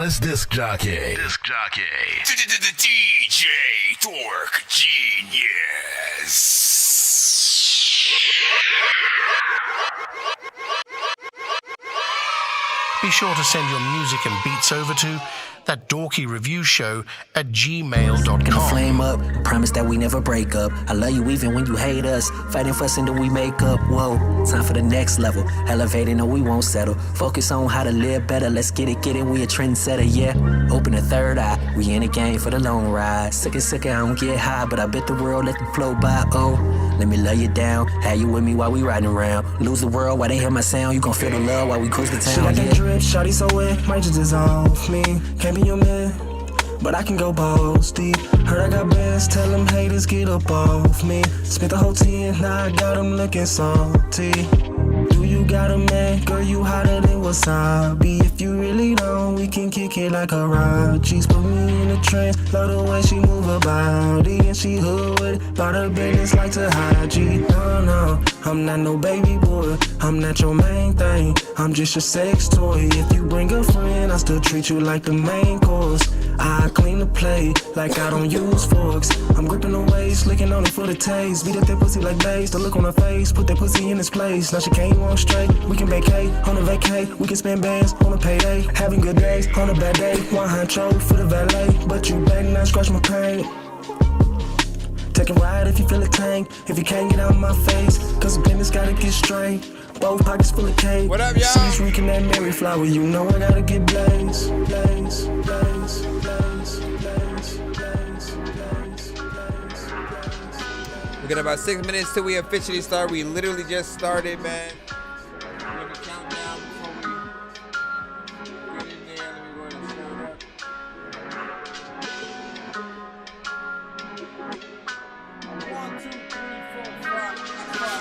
hottest disc jockey. The DJ Dork Genius. Be sure to send your music and beats over to ThatDorkyReviewShow at gmail.com. Gonna flame up, promise that we never break up. I love you even when you hate us. Fighting, fussing, till we make up. Whoa, time for the next level. Elevating, no, we won't settle. Focus on how to live better. Let's get it, we a trendsetter, yeah. Open the third eye, we in the game for the long ride. Sick, I don't get high, but I bet the world let them flow by. Oh, let me lay you down, have you with me while we riding around. Lose the world while they hear my sound. You gon' feel the love while we cruise the town. She like that drip, shawty so wet, might just dissolve me. Can't be your man, but I can go balls deep. Heard I got bands, tell them haters get up off me. Spent the whole 10, now I got them looking salty. Do you got a man? Girl, you hotter than wasabi. If you really don't, we can kick it like a ride. She's put me in a trance, love the way she move her body. And she hood with it, bought her business like to hygiene. No, I'm not no baby boy, I'm not your main thing, I'm just your sex toy. If you bring a friend, I still treat you like the main course. I clean the plate like I don't use forks. I'm gripping the waist, licking on it for the taste. Beat up that pussy like bass, the look on her face, put that pussy in its place. Now she can't walk straight, we can vacate on a vacay. We can spend bands on a payday, having good days on a bad day. One honcho for the valet, but you better not scratch my pain. Take a ride if you feel a tank, if you can't get out of my face, cause the business gotta get straight. Both pockets full of cake. What up, y'all? Seeds reeking that Mary flower, you know I gotta get blaze, blaze, blaze, blaze, blaze, blaze, blaze, blaze. We got about 6 minutes till we officially start. We literally just started, man. We're gonna count down before we get in there. Let me go ahead and start up.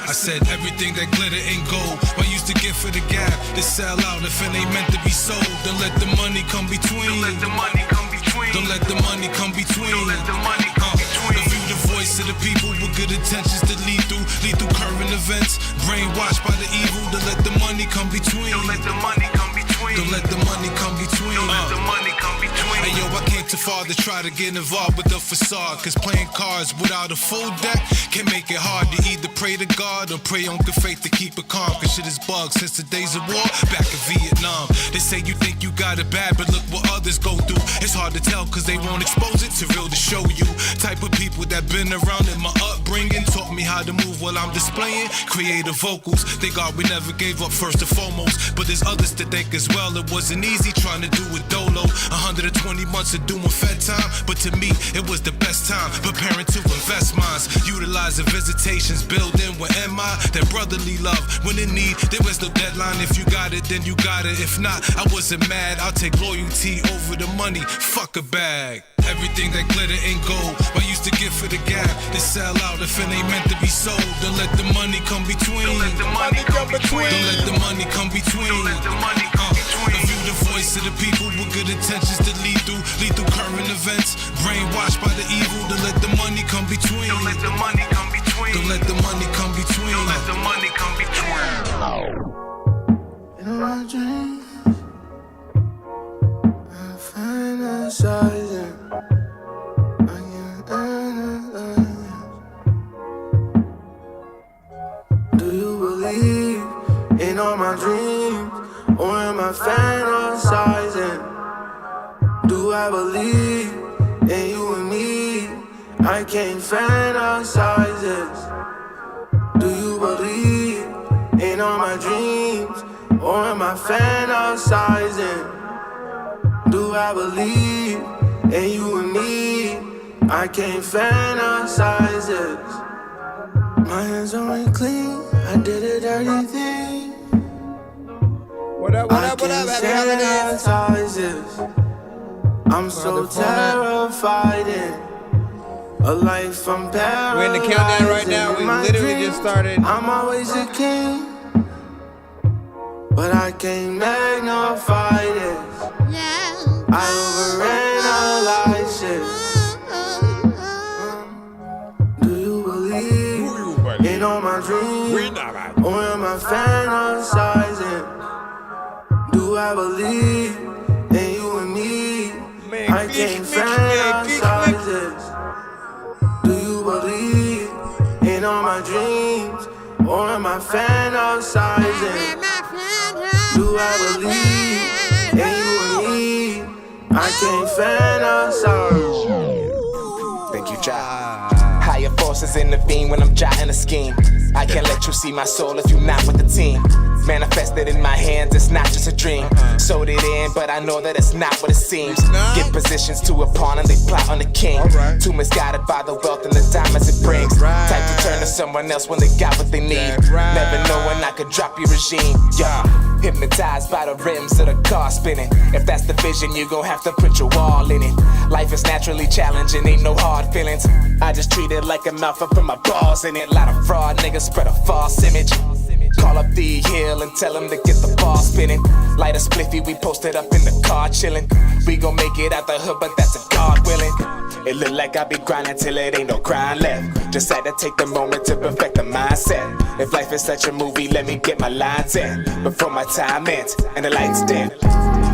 I said everything that glitter ain't gold. I used to get for the gap, to sell out if it ain't meant to be sold. Don't let the money come between. Don't let the money come between. Don't let the money come between. Don't let the money come between. If you the voice of the people with good intentions to lead through current events, brainwashed by the evil. Don't let the money come between. Don't let the money come between. Don't let the money come between. Don't let the money come between. Hey yo, I came too far to try to get involved with the facade, cause playing cards without a full deck can make it hard to either pray to God or pray on good faith to keep it calm. Cause shit is bugged since the days of war back in Vietnam. They say you think you got it bad, but look what others go through. It's hard to tell cause they won't expose it to real to show you. Type of people that been around in my upbringing taught me how to move while I'm displaying creative vocals. They God we never gave up first and foremost, but there's others to think as well. It wasn't easy trying to do with Dolo. 120 months of doing Fed time, but to me it was the best time. Preparing to invest mines, utilizing visitations, building with MI, that brotherly love. When in need, there was no deadline. If you got it, then you got it. If not, I wasn't mad. I'll take loyalty over the money. Fuck a bag. Everything that glitter ain't gold. I used to get for the gap, to sell out if it ain't meant to be sold. Don't let the money come between. Don't let the money come between. Don't let the money come between. Don't let the money come between. If you the voice of the people with good intentions to lead through current events, brainwashed by the evil. Don't let the money come between. Don't let the money come between. Don't let the money come between. Don't let the money come between. In my dreams, I fantasizing. Do you believe in all my dreams, or am I fantasizing? Do I believe in you and me? I can't fantasize this. Do you believe in all my dreams, or am I fantasizing? Do I believe in you and me? I can't fantasize this. My hands aren't clean, I did a dirty thing. What up, what up, what up? Happy holidays. This. I'm so terrified in a life from paradise. We're in the countdown right now. We literally just started. I'm always a king, but I can't magnify this. I overanalyze it. Do you believe in all my dreams, or am I fantasizing? Do I believe in you and me? I can't fantasize this. Do you believe in all my dreams? Or am I fantasizing? Do I believe in you and me? I can't fantasize. Thank you, Jah. Higher forces intervene when I'm jotting a scheme. I can't let you see my soul if you're not with the team. Manifested in my hands, it's not just a dream. Sewed it in, but I know that it's not what it seems. Get positions to a pawn and they plot on the king. Too misguided by the wealth and the diamonds it brings. Type to turn to someone else when they got what they need. Never knowing I could drop your regime. Yeah. Hypnotized by the rims of the car spinning. If that's the vision, you gon' have to put your all in it. Life is naturally challenging, ain't no hard feelings. I just treat it like a mouth and put my balls in it. Lot of fraud niggas spread a false image. Call up the hill and tell them to get the ball spinning. Light a spliffy, we posted up in the car chilling. We gon' make it out the hood, but that's a God willing. It look like I be grinding till it ain't no grind left. Just had to take the moment to perfect the mindset. If life is such a movie, let me get my lines in before my time ends and the lights dim.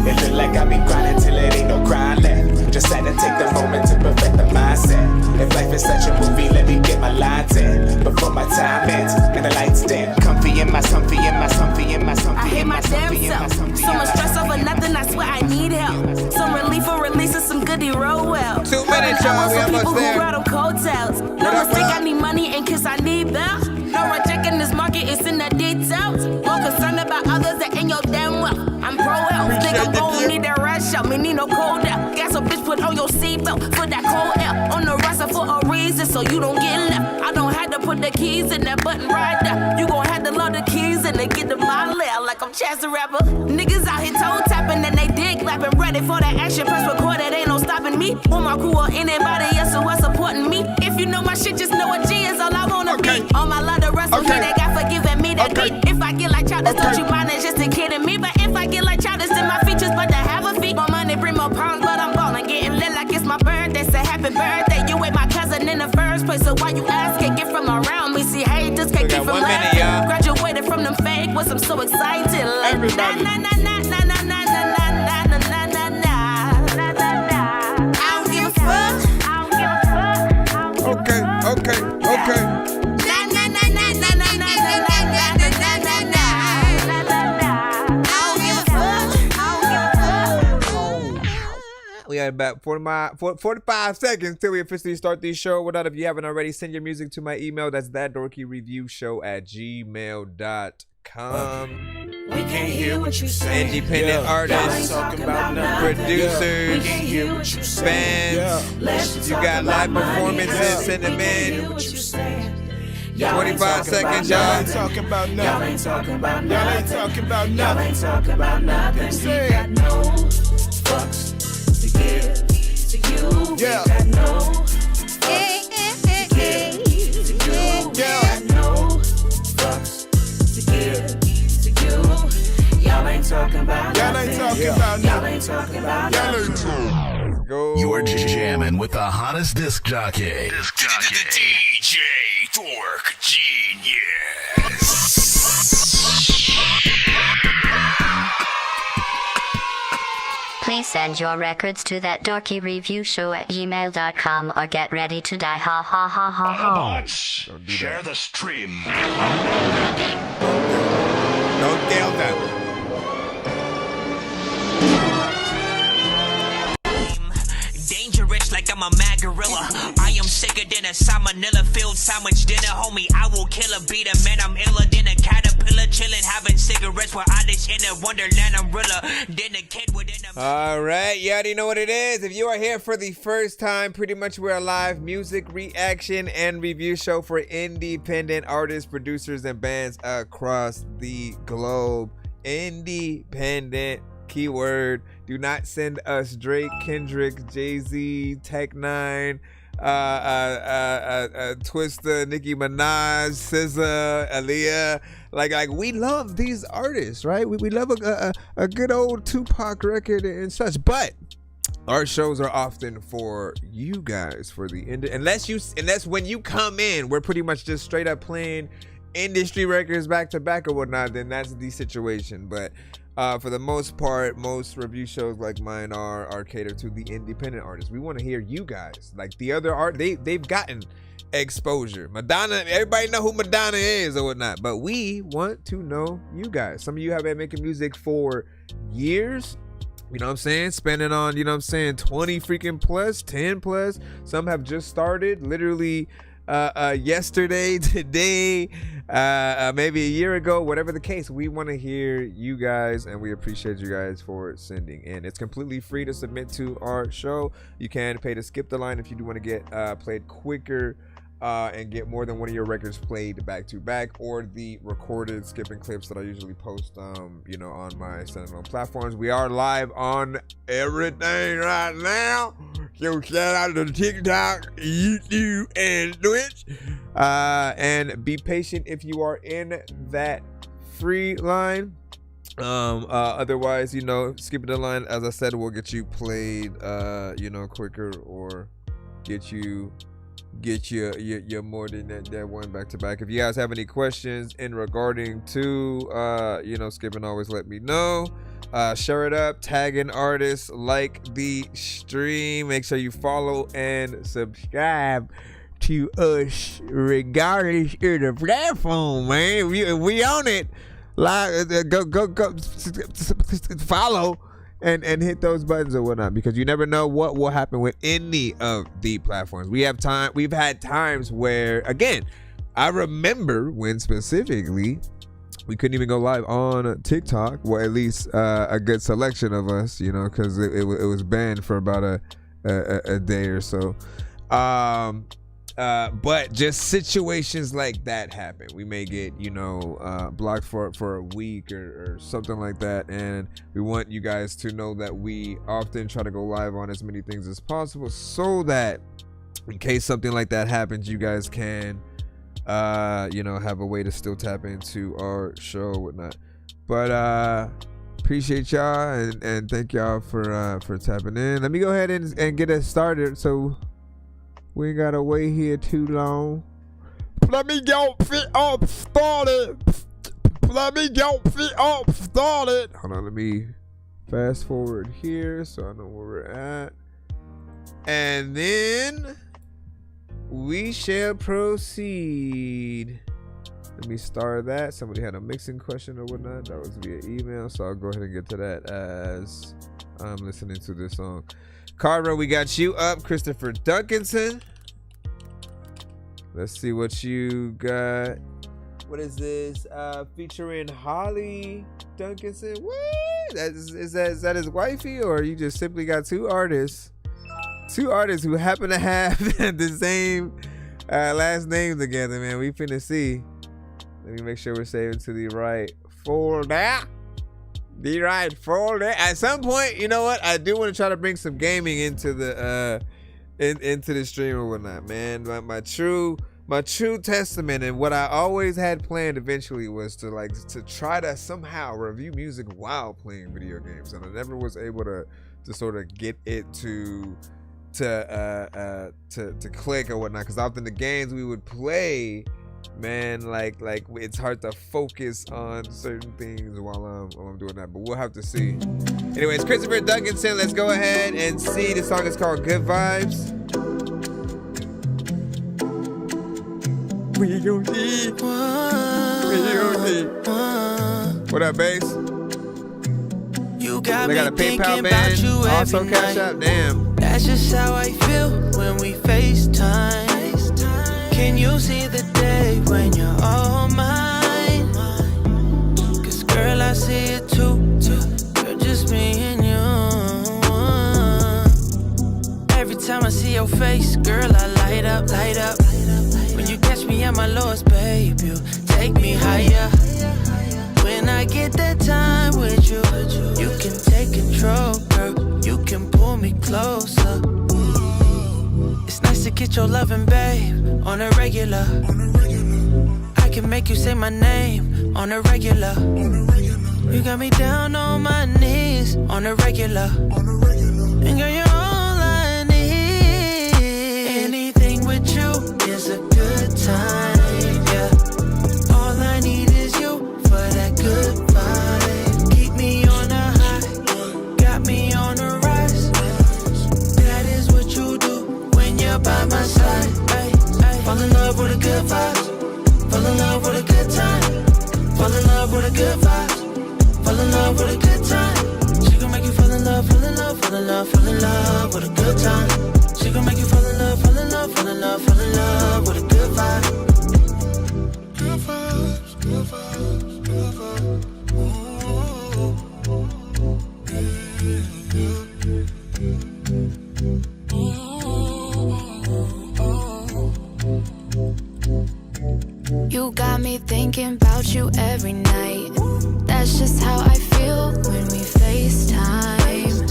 It look like I be grinding till it ain't no grind left. Just had to take the moment to perfect the mindset. If life is such a movie, let me get my lines in before my time ends and the lights dim. Comfy in my, comfy in my, comfy in my, comfy I hate my damn self. So much stress over nothing, I swear I need help. Some relief or releasing some goodie roll well. 2 minutes, y'all. We almost there. Who ride on coattails. No mistake, I need money in case I need bells. No rejecting this market, it's in the details. More concerned about others that ain't your damn well. I'm pro health, nigga, gon' need that rush out. Me need no cold out. Gas a bitch, put on your seatbelt for that cold air. On the roster for a reason, so you don't get left. I don't have to put the keys in that button right there. You gon' have to load the keys and they get to my lair like I'm Chance the Rapper. Niggas out here toe tapping and they dick clapping. Ready for that action, press record, it ain't no stopping me. Or my crew or anybody else who was supporting me. If you know my shit, just know what G is all I wanna be. All my love to wrestle here, they got forgiving me that beat. If I get like Childish, don't you mind, it's just a kidding me. But if I get like Childish, then my features but to have a feet. More money, bring more pounds, but I'm ballin'. Getting lit like it's my birthday, say happy birthday. You ain't my cousin in the first place, so why you ask? Can't get from around me, see haters can't get from last. Graduated from them fake ones, I'm so excited. Like, na na na na na na na na na na na na na. I don't give a fuck. I don't give a fuck. Okay. We got about 45 seconds till we officially start this show. Without, if you haven't already, send your music to my email. That's ThatDorkyReviewShow@gmail.com. We can't hear what you say. Independent artists, producers, fans. You got live performances, send them in. 25 seconds, y'all. Y'all ain't talking about nothing. Y'all ain't talking about Y'all ain't talking about nothing. Y'all ain't talking about nothing. Say We got it. no fucks to give to you. Yeah. We got no fucks to give to you. We got no fucks to give to you. Y'all ain't talking about Y'all nothing. ain't talking about Y'all nothing. ain't talking about Y'all nothing. ain't talking. Go. You're jamming with the hottest disc jockey. DJ Dork Genius. Please send your records to ThatDorkyReviewShow@gmail.com or get ready to die. Ha ha ha ha ha. Share the stream. Don't kill them. Dangerous like I'm a mad gorilla. I am sicker than a salmonella filled sandwich dinner, homie. I will kill a beat a man. I'm iller than a caterpillar, chilling, having cigarettes while I live in a wonderland. I'm realer than a kid within a. All right, you already know what it is. If you are here for the first time, pretty much we're a live music reaction and review show for independent artists, producers, and bands across the globe. Independent. Keyword. Do not send us Drake, Kendrick, Jay-Z, Tech Nine, Twista, Nicki Minaj, SZA, Aaliyah. Like we love these artists, right? We love a good old Tupac record and such. But our shows are often for you guys, for the unless when you come in, we're pretty much just straight up playing industry records back to back or whatnot. Then that's the situation. But for the most part, most review shows like mine are catered to the independent artists. We want to hear you guys. Like the other art, they've gotten exposure. Madonna, everybody know who Madonna is or whatnot, but we want to know you guys. Some of you have been making music for years. You know what I'm saying? Spending on, 20 freaking plus, 10 plus. Some have just started literally yesterday, today, maybe a year ago, whatever the case. We want to hear you guys, and we appreciate you guys for sending in. It's completely free to submit to our show. You can pay to skip the line if you do want to get played quicker and get more than one of your records played back to back, or the recorded skipping clips that I usually post on my standalone platforms. We are live on everything right now, so shout out to TikTok, YouTube, and Twitch, and be patient if you are in that free line. Otherwise, skipping the line, as I said, will get you played quicker, or get you more than that one back to back. If you guys have any questions in regarding to skipping, always let me know. Share it up, tag an artist, like the stream, make sure you follow and subscribe to us regardless of the platform, man. We on it. Go follow and hit those buttons or whatnot, because you never know what will happen with any of the platforms. We've had times where, again, I remember when specifically we couldn't even go live on TikTok. Well, at least a good selection of us, because it was banned for about a day or so. But just situations like that happen. We may get, blocked for a week or something like that. And we want you guys to know that we often try to go live on as many things as possible, so that in case something like that happens, you guys can, have a way to still tap into our show or whatnot. But appreciate y'all and thank y'all for tapping in. Let me go ahead and get us started, so we ain't gotta wait here too long. Let me get up started. Hold on, let me fast forward here so I know where we're at. And then we shall proceed. Let me start that. Somebody had a mixing question or whatnot. That was via email, so I'll go ahead and get to that as I'm listening to this song. Carver, we got you up. Christopher Duncanson. Let's see what you got. What is this? Featuring Holly Duncanson. What? Is that his wifey, or you just simply got two artists who happen to have the same last name together, man? We finna see. Let me make sure we're saving to the right folder. The right folder. At some point, you know what? I do want to try to bring some gaming into the into the stream or whatnot, man. My true testament, and what I always had planned eventually was to try to somehow review music while playing video games, and I never was able to sort of get it to click or whatnot, because often the games we would play, man, like it's hard to focus on certain things while I'm doing that, but we'll have to see. Anyways, Christopher Duncanson, let's go ahead and see. The song is called Good Vibes. We gon' see. What up, bass? You got they got me a PayPal thinking band, about you also every Cash night. App. Damn. That's just how I feel when we FaceTime. Can you see the day when you're all mine? Cause girl, I see it too. Girl, just me and you. Every time I see your face, girl, I light up. When you catch me at my lowest, babe, you take me higher. When I get that time with you, you can take control, girl. You can pull me closer. It's nice to get your loving, babe, on a regular. I can make you say my name on a regular. You got me down on my knees on a regular. And girl, you're all I need. Anything with you is a good time, yeah. All I need is you for that good vibe. Keep me on love with a good time. She gon' make you fall in love, fall in love, fall in love, fall in love with a good time. She gon' make you fall in love, fall in love, fall in love, fall in love with a good vibe. Good vibes, good vibes, good vibes. You got me thinking about you every night. That's just how I feel when we FaceTime.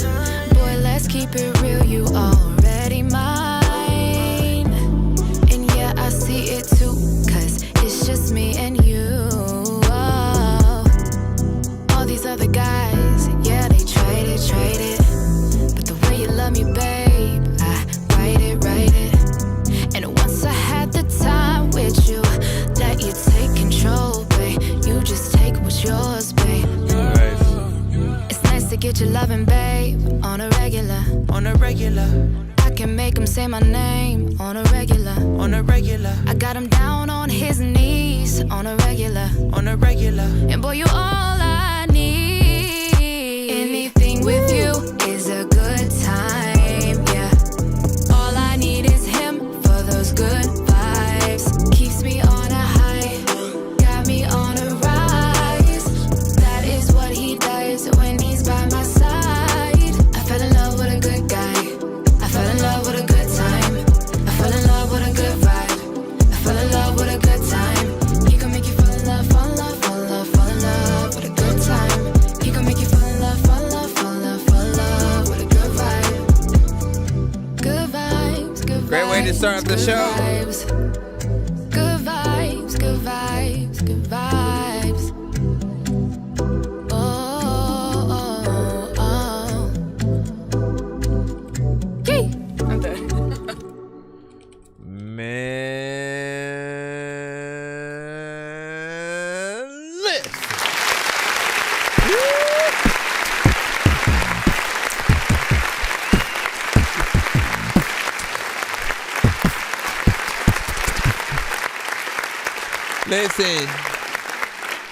Boy, let's keep it real, you already mine. And yeah, I see it too, cause it's just me and you. Oh. All these other guys, yeah, they tried it. But the way you love me, babe, I write it. And once I had the time with you, let you take control, babe. You just take what's yours, babe. It's nice to get your loving, babe, on a regular. I can make him say my name on a regular. I got him down on his knees on a regular. And boy, you all I need. Anything with you is a good time, yeah. All I need is him for those good vibes. Keeps me on a high, got me on a rise. That is what he does when he's by my side. I fell in love with a good guy. I fell in love with a good time. I fell in love with a good vibe. I fell in love with a good time. He gon' make you fall in love, fall in love, fall in love, fall in love with a good time. He gon' make you fall in love, fall in love, fall in love, fall in love with a good vibe. Good vibes, good vibes. Great way to start the show. Good vibes, good vibes, good vibes. Oh. Yay! I'm done. Man, listen. Listen.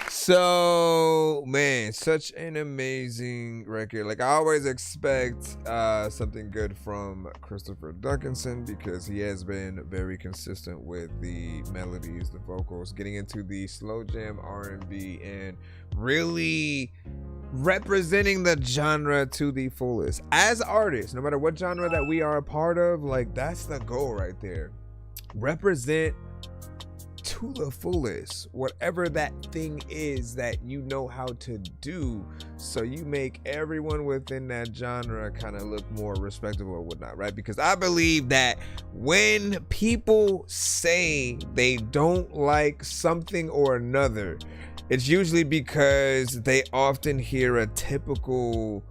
So, man, such an amazing record. Like, I always expect something good from Christopher Duncanson because he has been very consistent with the melodies, the vocals, getting into the slow jam R&B and really representing the genre to the fullest. As artists, no matter what genre that we are a part of, like, that's the goal right there. Represent to the fullest whatever that thing is that you know how to do, so you make everyone within that genre kind of look more respectable or whatnot, right? Because I believe that when people say they don't like something or another, it's usually because they often hear a typical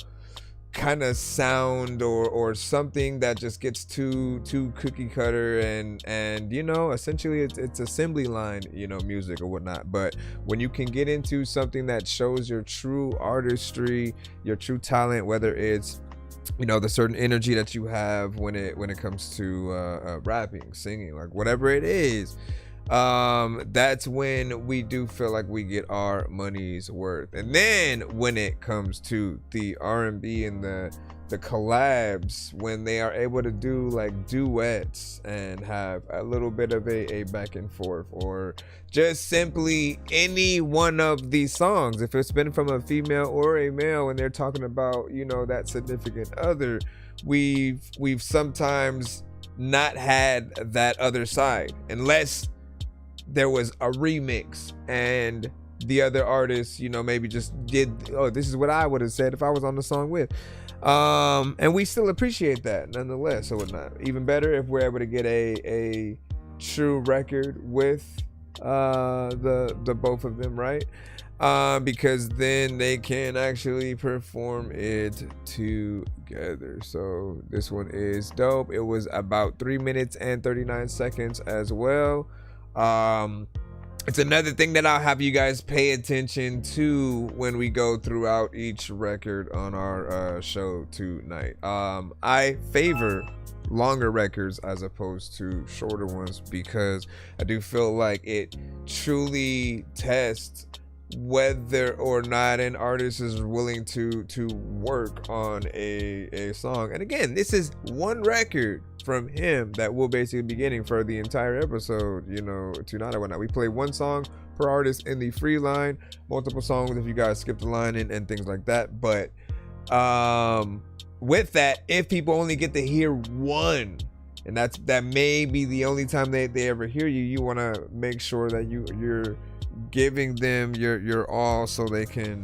kind of sound or something that just gets too cookie cutter and you know, essentially it's assembly line, you know, music or whatnot. But when you can get into something that shows your true artistry, your true talent, whether it's, you know, the certain energy that you have when it comes to rapping, singing, like whatever it is, that's when we do feel like we get our money's worth. And then when it comes to the R&B and the collabs, when they are able to do like duets and have a little bit of a back and forth, or just simply any one of these songs, if it's been from a female or a male and they're talking about, you know, that significant other, we've sometimes not had that other side, unless there was a remix and the other artist, you know, maybe just did, oh, this is what I would have said if I was on the song with. And we still appreciate that nonetheless, or whatnot. Even better if we're able to get a true record with the both of them, right? Because then they can actually perform it together. So this one is dope. It was about 3 minutes and 39 seconds as well. It's another thing that I'll have you guys pay attention to when we go throughout each record on our show tonight. I favor longer records as opposed to shorter ones because I do feel like it truly tests whether or not an artist is willing to work on a song. And again, this is one record from him that we'll basically be getting for the entire episode, you know, tonight or whatnot. We play one song per artist in the free line, multiple songs if you guys skip the line and things like that. But with that, if people only get to hear one, and that may be the only time they ever hear you, you want to make sure that you're giving them your all so they can,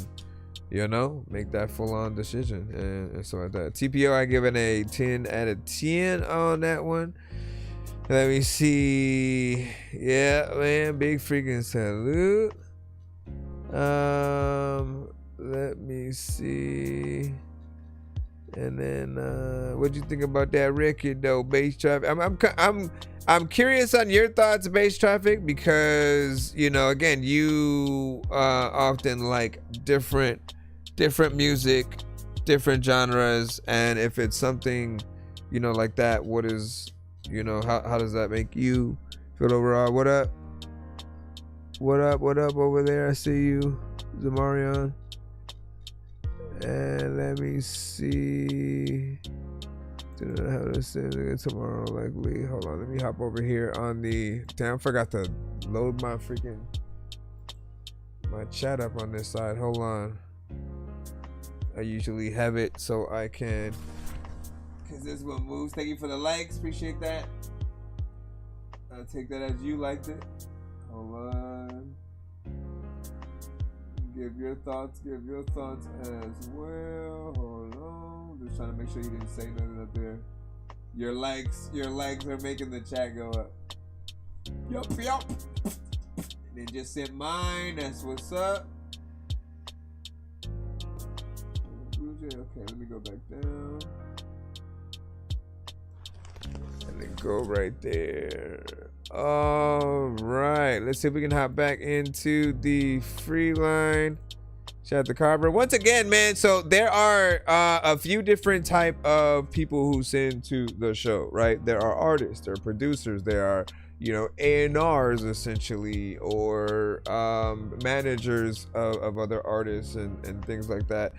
you know, make that full-on decision and so like that. TPO, I give it a 10 out of 10 on that one. Let me see. Yeah, man, big freaking salute. Let me see. And then what'd you think about that record though, Bass Traffic? I'm curious on your thoughts, Bass Traffic, because, you know, again, you often like different music, different genres, and if it's something, you know, like that, what is, you know, how does that make you feel overall? What up over there? I see you, Zamarion. And let me see. How to send it tomorrow, likely. Hold on, let me hop over here on the. Damn, I forgot to load my chat up on this side. Hold on. I usually have it so I can. Cause this one moves. Thank you for the likes. Appreciate that. I'll take that as you liked it. Hold on. Give your thoughts as well. Hold on. Just trying to make sure you didn't say nothing up there. Your likes are making the chat go up. Yup. And then just sent mine. That's what's up. Okay, let me go back down. And then go right there. All right, let's see if we can hop back into the free line. Shout out to Carver once again, man. So there are a few different type of people who send to the show, right? There are artists, there are producers, there are, you know, A&Rs essentially, or managers of other artists and things like that.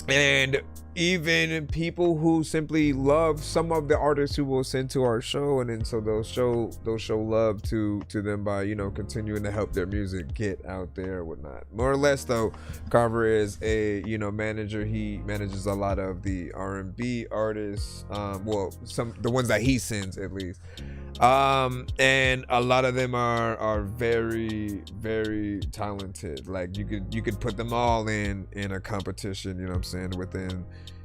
And even people who simply love some of the artists who will send to our show, and then so they'll show love to them by, you know, continuing to help their music get out there or whatnot. More or less though, Carver is a, you know, manager. He manages a lot of the R&B artists, well, the ones that he sends at least. And a lot of them are very, very talented. Like you could put them all in a competition, you know what I'm saying, within,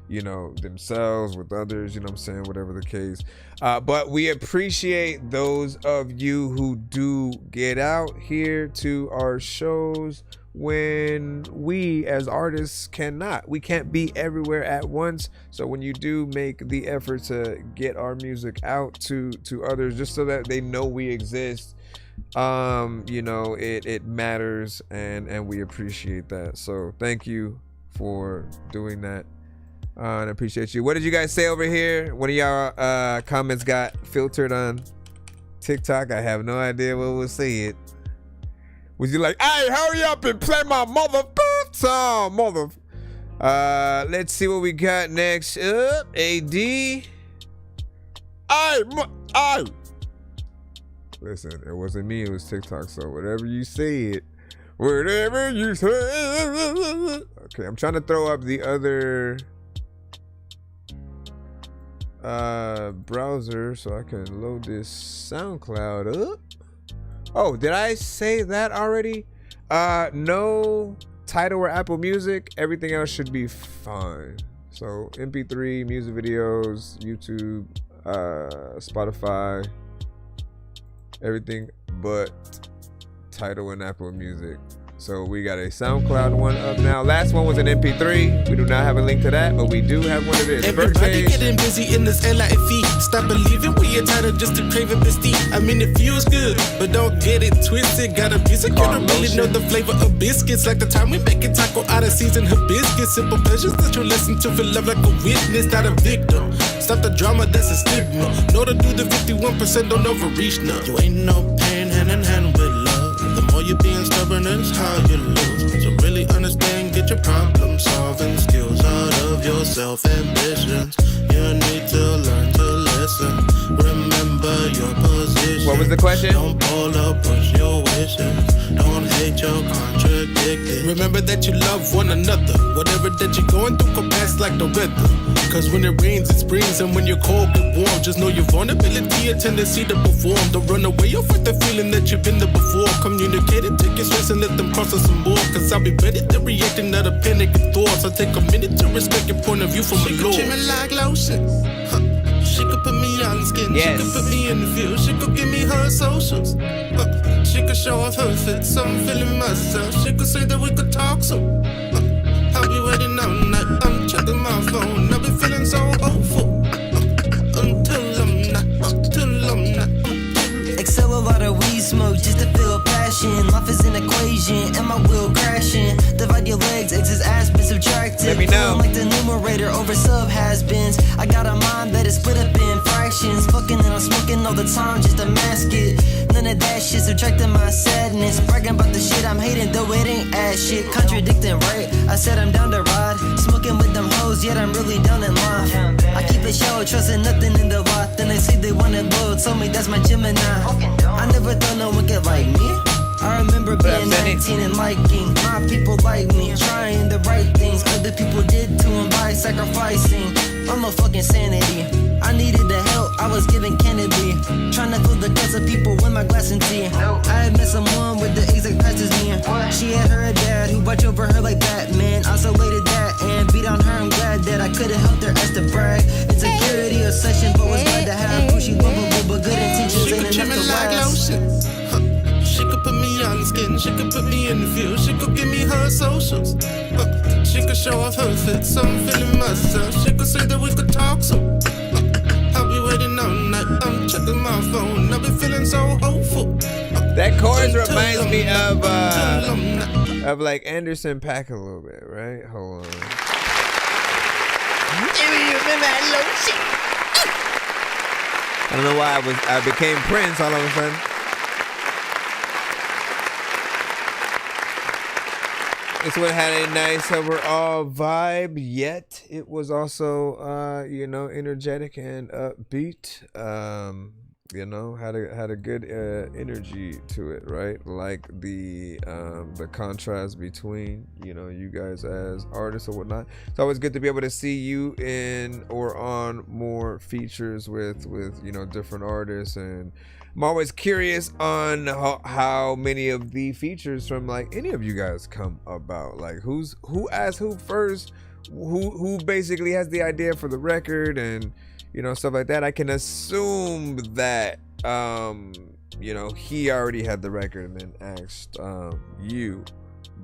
you know, themselves, with others, you know what I'm saying, whatever the case. But we appreciate those of you who do get out here to our shows when we as artists cannot. We can't be everywhere at once. So when you do make the effort to get our music out to others, just so that they know we exist, you know, it matters, and we appreciate that. So thank you for doing that. And I appreciate you. What did you guys say over here? One of y'all comments got filtered on TikTok. I have no idea what was said. Was you like, hey, hurry up and play my song, mother? Let's see what we got next up. AD. Hey. Listen, it wasn't me, it was TikTok. So whatever you said. Okay, I'm trying to throw up the other browser so I can load this SoundCloud up. Oh, did I say that already? No Tidal or Apple Music. Everything else should be fine. So MP3, music videos, YouTube, Spotify, everything but Tidal and Apple Music. So we got a SoundCloud one up now. Last one was an MP3. We do not have a link to that, but we do have one of this. Everybody getting busy in this LIFE. Stop believing we entitled just to crave and bestie. I mean, it feels good, but don't get it twisted. Got a music, you don't really know the flavor of biscuits. Like the time we make a taco out of seasoned hibiscus. Simple pleasures that you listen to feel love like a witness, not a victim. Stop the drama, that's a stigma. Know to do the 51%, don't overreach now. You ain't no pain hand in hand with love. The more you you're being stubborn, it's how you lose. So really understand, get your problem solving skills out of your self-ambitions. You need to learn to listen. Remember your position. What was the question? Don't pull up, push your wishes. Don't hate your contradicted. Remember that you love one another. Whatever that you're going through, go past like the weather. Cause when it rains, it springs, and when you're cold, get warm. Just know your vulnerability, a tendency to perform. Don't run away or fight the feeling that you've been there before. Communicate it, take your stress and let them process some more. Cause I'll be ready to react and not a panic and thoughts. I take a minute to respect your point of view from a Lord. She could treat me like lotion. She could put me on skin. Yes. She could put me in the field. She could give me her socials. She could show off her fit, so I'm feeling myself. She could say that we could talk soon. I'll be waiting all night. I'm checking my phone. I'll be feeling so hopeful until I'm not. Excel a lot of weed smoke just to feel passion. Life is an equation and my will crashing. Divide your legs, X's ass been subtracted. Let me know. Like the numerator over sub has-beens. I got a mind that is split up in fractions. Fucking and I'm smoking all the time just to mask it. None of that shit subtracting my sadness. Bragging about the shit I'm hating, though it ain't ass shit. Contradicting, right? I said I'm down to ride. Smoking with them hoes, yet I'm really down in life. I keep it shallow, trusting nothing in the lot. Then they say they want it low, told me that's my Gemini. I never thought no one could like me. I remember being 19 and liking my people like me, trying the right things other people did to them by sacrificing. I'm a fucking sanity. I needed the help I was giving Kennedy, trying to fill the guts of people with my glass and tea. I had met someone with the exact past as me. She had her dad who watched over her like Batman. Isolated that and beat on her. I'm glad that I could've helped her as to brag. Insecurity or session, but was glad to have who she lovable, but good intentions ain't enough to last. She could put me on skin, she could put me in the field, she could give me her socials. She could show off her fit, so I'm feeling myself. She could say that we could talk soon. I'll be waiting all night, I'm checking my phone. I'll be feeling so hopeful. That chorus reminds me of like Anderson .Paak a little bit, right? Hold on. I don't know why I became Prince all of a sudden. This one had a nice overall vibe, yet it was also, energetic and upbeat. Had a good energy to it, right? Like the contrast between, you guys as artists or whatnot. It's always good to be able to see you in or on more features with different artists, and I'm always curious on how many of the features from like any of you guys come about. Like who asked who first, who basically has the idea for the record, and stuff like that. I can assume that he already had the record and then asked you,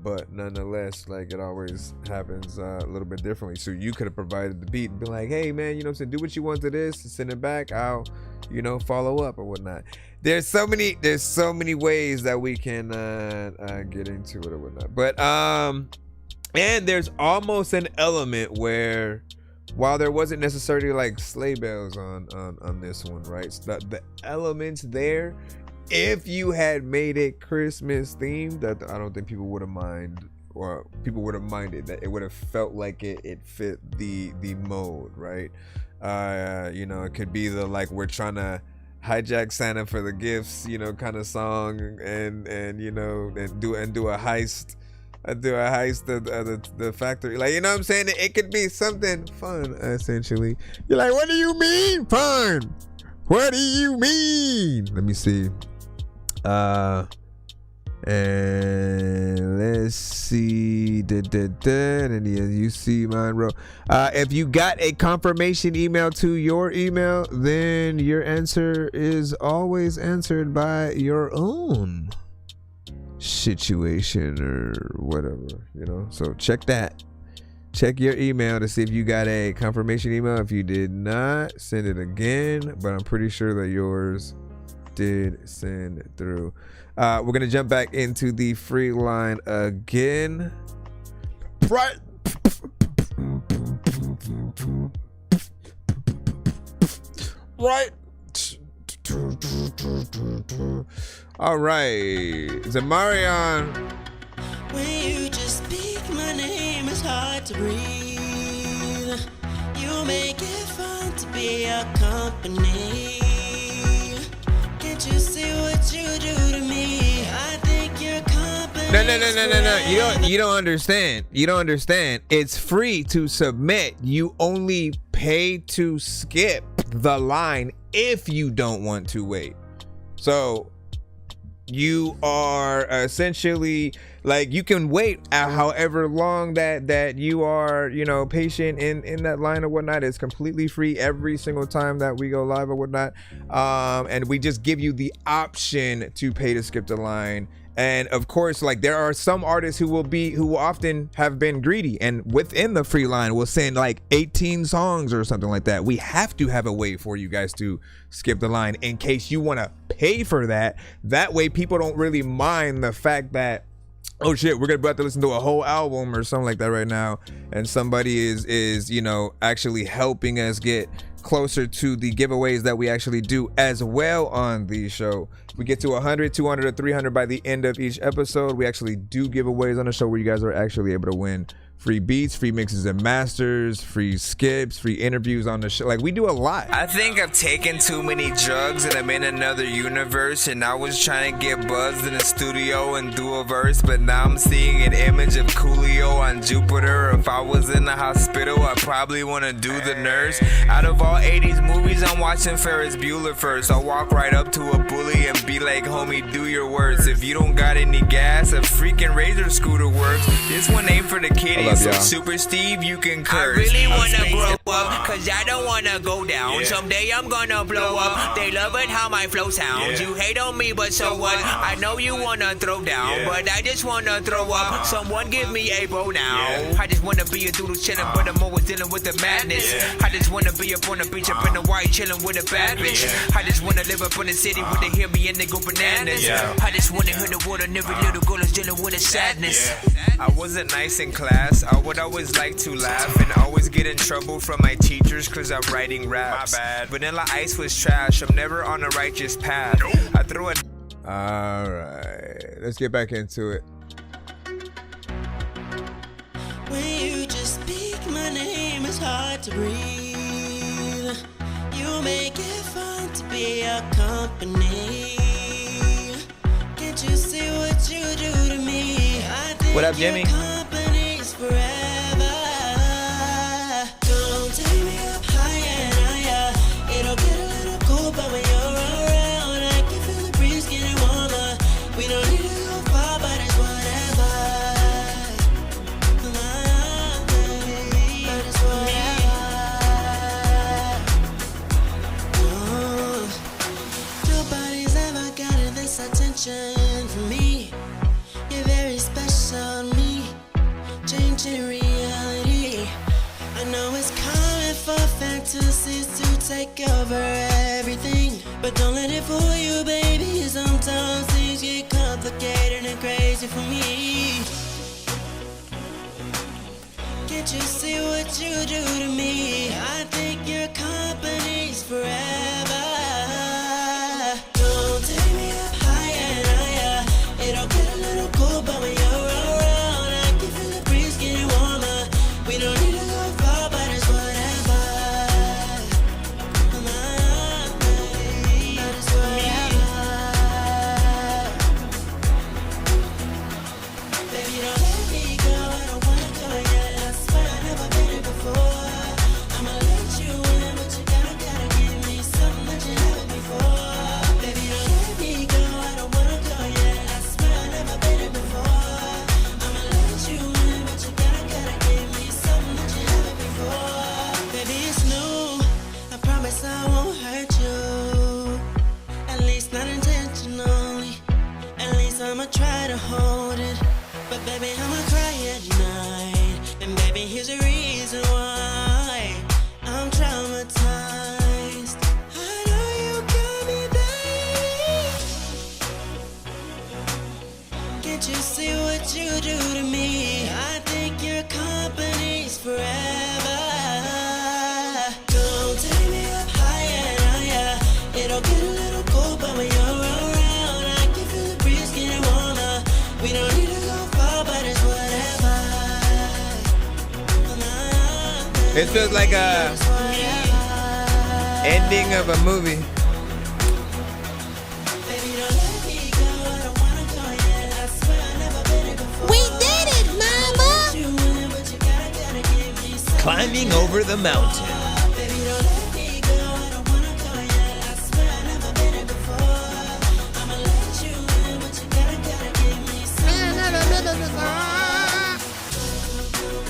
but nonetheless, like it always happens a little bit differently. So you could have provided the beat and been like, hey man, do what you want to this, send it back, I'll follow up or whatnot. There's so many ways that we can get into it or whatnot. But and there's almost an element where, while there wasn't necessarily like sleigh bells on this one, right? So the elements there, if you had made it Christmas themed, that I don't think people would have minded, that it would have felt like it fit the mode, right? It could be the like we're trying to hijack Santa for the gifts, kind of song, and do a heist. The factory, like, what I'm saying? It could be something fun, essentially. You're like, what do you mean fun? What do you mean? Let me see. And let's see. And you see mine, bro. If you got a confirmation email to your email, then your answer is always answered by your own situation or whatever, so check your email to see if you got a confirmation email. If you did not, send it again, but I'm pretty sure that yours did send through. We're gonna jump back into the free line again, right All right, Zamarion. When you just speak my name, it's hard to breathe. You make it fun to be a company. Can't you see what you do to me? I think your company. No. You don't understand. You don't understand. It's free to submit. You only pay to skip the line if you don't want to wait. So you are essentially like, you can wait at however long that you are, you know, patient in that line or whatnot. It's completely free every single time that we go live or whatnot. And we just give you the option to pay to skip the line. And of course, like, there are some artists who will often have been greedy, and within the free line will send like 18 songs or something like that. We have to have a way for you guys to skip the line in case you want to pay for that. That way people don't really mind the fact that, oh shit, we're about to listen to a whole album or something like that right now, and somebody is you know, actually helping us get closer to the giveaways that we actually do as well on the show. We get to 100, 200, or 300 by the end of each episode. We actually do giveaways on the show where you guys are actually able to win free beats, free mixes and masters, free skips, free interviews on the show. Like, we do a lot. I think I've taken too many drugs and I'm in another universe, and I was trying to get buzzed in the studio and do a verse, but now I'm seeing an image of Coolio on Jupiter. If I was in the hospital, I'd probably want to do the nurse. Out of all 80s movies, I'm watching Ferris Bueller first. I'll walk right up to a bully and be like, homie, do your worst. If you don't got any gas, a freaking Razor scooter works. This one ain't for the kiddies. So Super Steve, you can curse. I really wanna grow up, cause I don't wanna go down. Someday I'm gonna blow up. They love it how my flow sounds. You hate on me, but so what? I know you wanna throw down, but I just wanna throw up. Someone give me a bow now. I just wanna be a doodle chillin', but I'm always dealing with the madness. I just wanna be up on the beach, up in the white, chillin' with a bad bitch. I just wanna live up in the city where they hear me and they go bananas. I just wanna hit the water, and every little girl is dealing with a sadness. I wasn't nice in class. I would always like to laugh and always get in trouble from my teachers cause I'm writing raps. My bad. Vanilla Ice was trash. I'm never on a righteous path. I threw it. Alright, let's get back into it. When you just speak my name, it's hard to breathe. You make it fun to be a company. Can't you see what you do to me? I think what up, Jimmy? Forever. Don't take me up higher and higher. It'll get a little cold, but when you're around, I can feel the breeze getting warmer. We don't need to go far, but it's whatever. But it's whatever. Nobody's ever gotten this attention from me. You're very special to me. Changing reality. I know it's common for fantasies to take over everything, but don't let it fool you, baby. Sometimes things get complicated and crazy for me. Can't you see what you do to me? I think your company's forever. Don't take me up higher and higher. It'll get a little cold, but when you're around, I can feel the breeze getting warmer. We don't need to go far, but it's whatever. But it's whatever. Baby, don't let me go. I don't wanna go yet. I swear I've never been here before. I'ma let you in, but you gotta give me It feels like a ending of a movie. We did it, mama! Climbing over the mountain.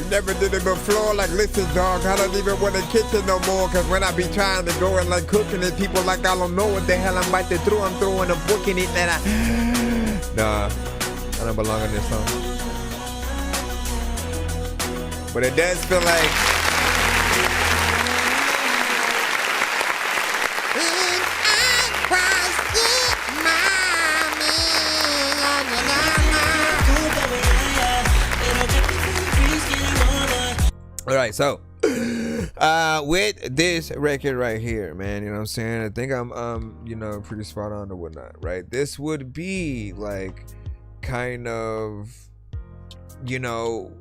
Never did it before, like listen dog, I don't even want the kitchen no more, cause when I be trying to go and like cooking it, people like I don't know what the hell I'm about to throw, I'm throwing a book in it that nah, I don't belong in this song. But it does feel like all right, so with this record right here, man, you know what I'm saying? I think I'm you know, pretty spot on or whatnot, right? This would be like kind of, you know,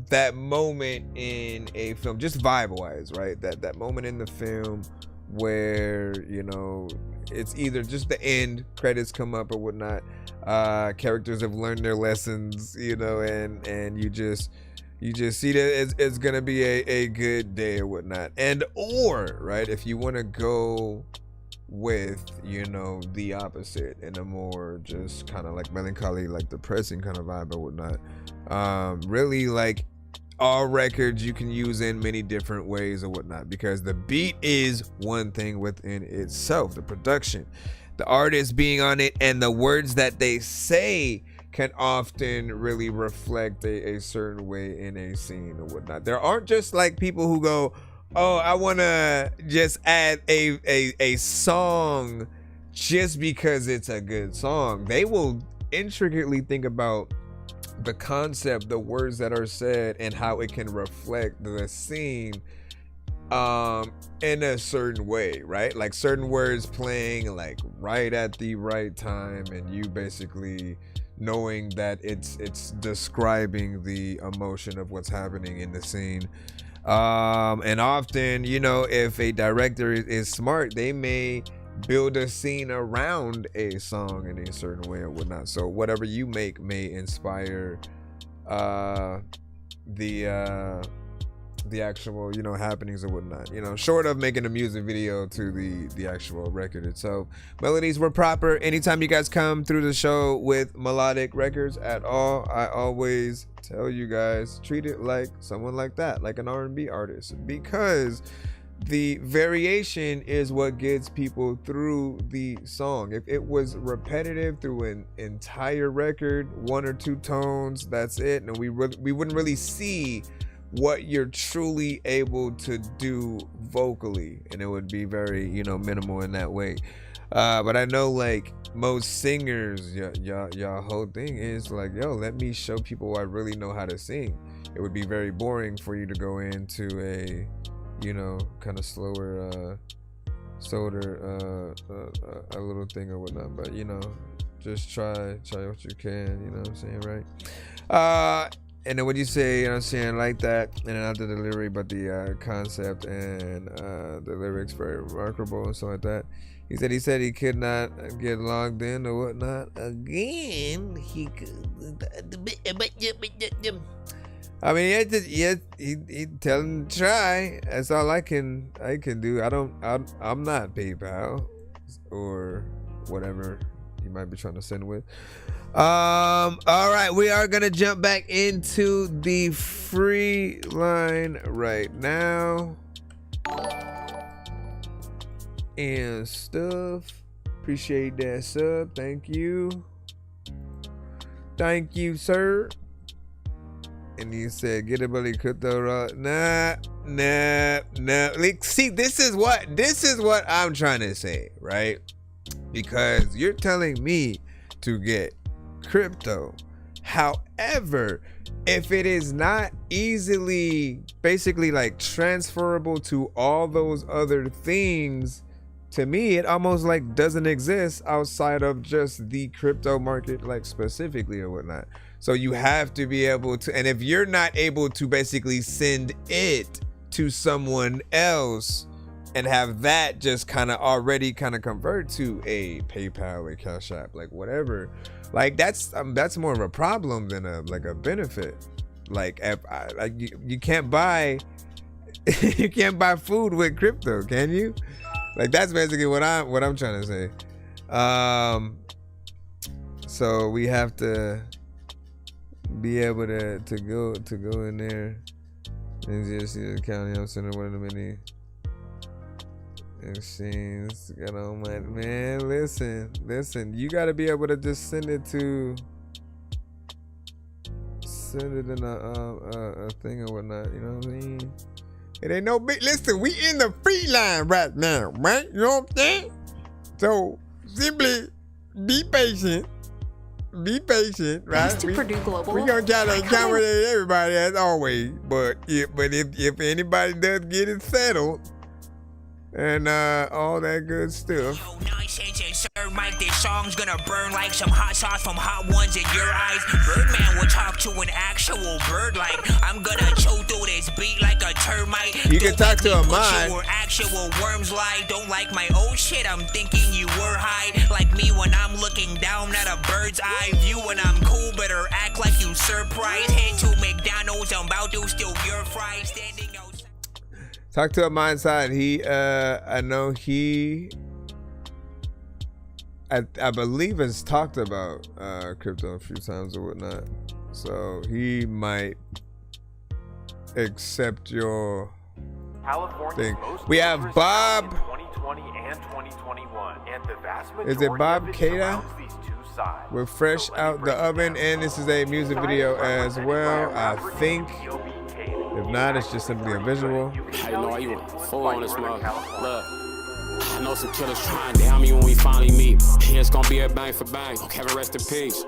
that moment in a film, just vibe-wise, right? That moment in the film where, you know, it's either just the end, credits come up or whatnot, characters have learned their lessons, you know, and you just see that it's gonna be a good day or whatnot. And or right, if you want to go with, you know, the opposite and a more just kind of like melancholy, like depressing kind of vibe or whatnot, really like all records you can use in many different ways or whatnot, because the beat is one thing within itself, the production, the artist being on it, and the words that they say can often really reflect a certain way in a scene or whatnot. There aren't just like people who go, oh, I want to just add a song just because it's a good song. They will intricately think about the concept, the words that are said, and how it can reflect the scene in a certain way, right? Like certain words playing like right at the right time, and you basically knowing that it's describing the emotion of what's happening in the scene. And often, you know, if a director is smart, they may build a scene around a song in a certain way or whatnot. So whatever you make may inspire the actual, you know, happenings or whatnot, you know, short of making a music video to the actual record itself. Melodies were proper. Anytime you guys come through the show with melodic records at all, I always tell you guys, treat it like someone like that, like an R&B artist, because the variation is what gets people through the song. If it was repetitive through an entire record, one or two tones, that's it, and we wouldn't really see what you're truly able to do vocally, and it would be very, you know, minimal in that way. But I know like most singers, y'all whole thing is like, yo, let me show people I really know how to sing. It would be very boring for you to go into a, you know, kind of slower a little thing or whatnot. But you know, just try what you can, you know what I'm saying, right? And then what you say, you know what I'm saying, like that, and then not the delivery, but the concept and the lyrics, very remarkable and stuff like that. He said he could not get logged in or whatnot. Again, he could. I mean, he tell him to try. That's all I can do. I'm not PayPal or whatever you might be trying to send with. All right, we are gonna jump back into the free line right now and stuff. Appreciate that sub. Thank you, sir. And he said, "Get a buddy crypto." Nah. Like, see, this is what I'm trying to say, right? Because you're telling me to get crypto. However, if it is not easily basically like transferable to all those other things, to me it almost like doesn't exist outside of just the crypto market, like specifically or whatnot. So you have to be able to, and if you're not able to basically send it to someone else and have that just kind of already kind of convert to a PayPal, a Cash App, like whatever. Like that's more of a problem than a benefit. Like you can't buy you can't buy food with crypto, can you? Like that's basically what I'm trying to say. So we have to be able to go in there and just see the county. I'm sending one of the many exchanges. Got on my man. Listen. You got to be able to just send it in a thing or whatnot. You know what I mean? It ain't no big. Listen, we in the free line right now, right? You know what I'm saying? So simply be patient. Be patient, right? Thanks to Purdue Global. We gonna try to accommodate everybody as always, but if anybody does get it settled and all that good stuff. Mike, this song's gonna burn like some hot sauce from hot ones in your eyes. Birdman will talk to an actual bird like I'm gonna chew through this beat like a termite. You can talk to a mind. Where actual worms lie. Don't like my old shit, I'm thinking you were high. Like me when I'm looking down at a bird's eye view. When I'm cool, better act like you surprised. Head to McDonald's, I'm about to steal your fries. Standing outside. Talk to a mind side. I know I believe has talked about crypto a few times or whatnot, so he might accept your thing. We have Bob. 2020 and 2021, and the vast Is it Bob Kada? We're fresh out the oven, and this is a music video as well, I think. If not, it's just simply a visual. I know you went full on this mug. Look. I know some killers trying to down me when we finally meet. Yeah, it's gonna be a bang for bang. Kevin, rest in peace.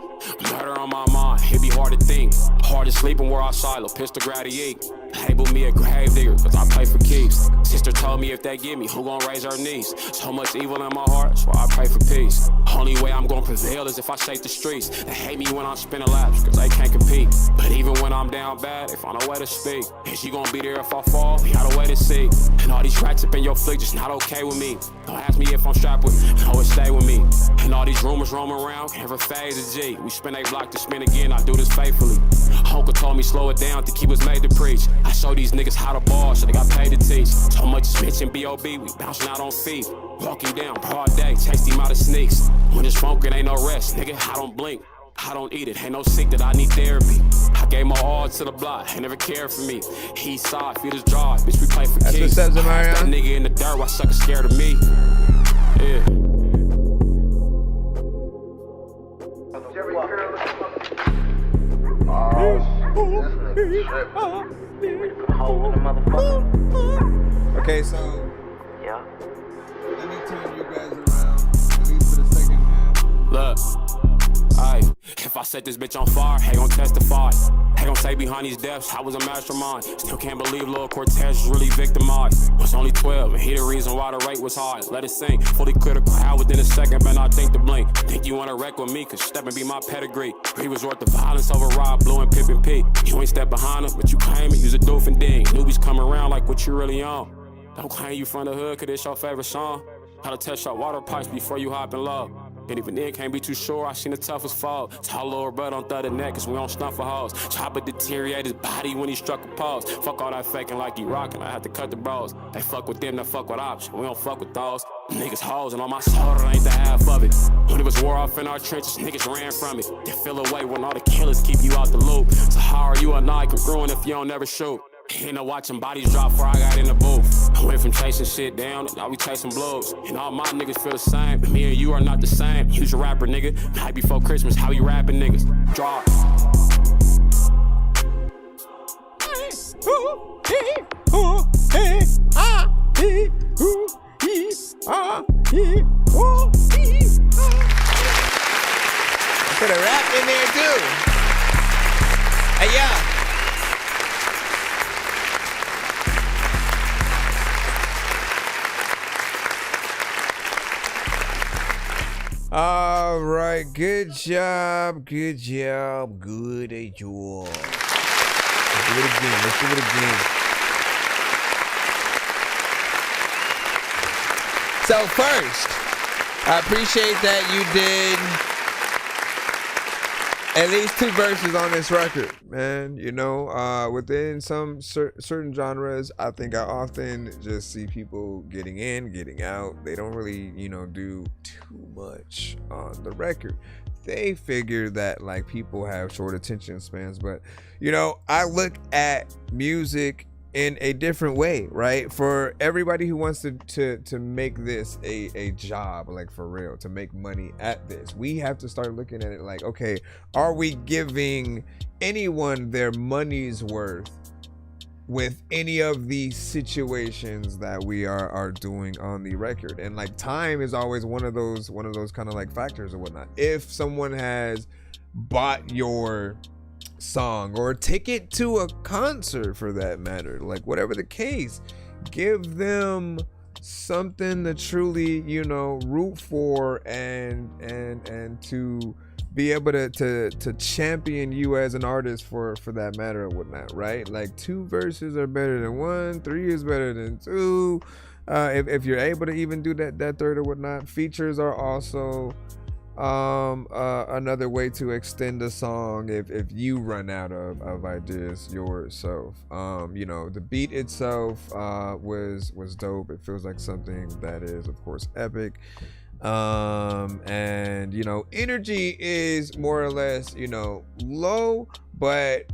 Murder on my mind, it be hard to think. Hard to sleep and we're all silo, pistol gratiate. Label me a grave digger, cause I play for keeps. Sister told me if they get me, who gon' raise her knees? So much evil in my heart, so I pray for peace. Only way I'm gonna prevail is if I shake the streets. They hate me when I'm spinning laps, cause they can't compete. But even when I'm down bad, they find a way to speak. Is she gonna be there if I fall? We got a way to see. And all these rats up in your flick just not okay with me. Don't ask me if I'm strapped with, no, it stay with me. And all these rumors roam around, can never phase a G. We spin a block to spin again, I do this faithfully. Uncle told me slow it down, think he was made to preach. I show these niggas how to ball, so they got paid to teach. So much bitch and B.O.B., we bouncing out on feet. Walking down, broad day, chase him out of sneaks. When it's smoking, ain't no rest, nigga, I don't blink. I don't eat it, ain't no sick that I need therapy. I gave my all to the block, he never cared for me. He saw it, feed his jaw, bitch, we play for keys. That nigga in the dirt, why sucker scared of me? Yeah. Okay, so yeah. Let me turn you guys around, at least for the second half. Look, aye, if I set this bitch on fire, they gon' testify. They gon' say behind these deaths, I was a mastermind. Still can't believe Lil Cortez was really victimized. Was only 12, and he the reason why the rate was high. Let it sink, fully critical, how within a second, man, I think to blink. Think you wanna wreck with me, cause step and be my pedigree. He was worth the violence over Rob, Blue, and Pip and P. You ain't step behind him, but you claim it, use a doof and ding. Newbies come around like what you really on. Don't claim you from the hood, cause it's your favorite song. How to test your water pipes before you hop in love. And even then, can't be too sure, I seen the toughest fall. Tall lower butt on thud neck, cause we don't stunt for hoes. Chopper deteriorate his body when he struck a pose. Fuck all that faking like he rockin', I had to cut the bros. They fuck with them, they fuck with options, we don't fuck with those. Niggas hoes, and on my soul, that ain't the half of it. When it was war off in our trenches, niggas ran from it. They feel away when all the killers keep you out the loop. So how are you a knife congruent if you don't never shoot? Ain't no watching bodies drop before I got in the booth. I went from chasing shit down, and now we chasing blues. And all my niggas feel the same, but me and you are not the same. You's a rapper, nigga. Night before Christmas, how you rapping, niggas? Drop. Put a rap in there too. Hey, yeah. All right, good job, good job, good job. Let's do it again, let's do it again. So first, I appreciate that you did at least 2 verses on this record, man. You know, within some certain genres, I think I often just see people getting in, getting out. They don't really, you know, do too much on the record. They figure that like people have short attention spans, but you know, I look at music in a different way, right? For everybody who wants to make this a job, like for real, to make money at this, we have to start looking at it like, okay, are we giving anyone their money's worth with any of these situations that we are doing on the record? And like time is always one of those kind of like factors or whatnot. If someone has bought your song or a ticket to a concert for that matter, like whatever the case, give them something to truly, you know, root for and to be able to champion you as an artist for that matter or whatnot, right? Like 2 verses are better than 1, 3 is better than 2. If you're able to even do that third or whatnot. Features are also another way to extend a song if you run out of ideas yourself. You know, the beat itself was dope. It feels like something that is of course epic. And you know, energy is more or less, you know, low, but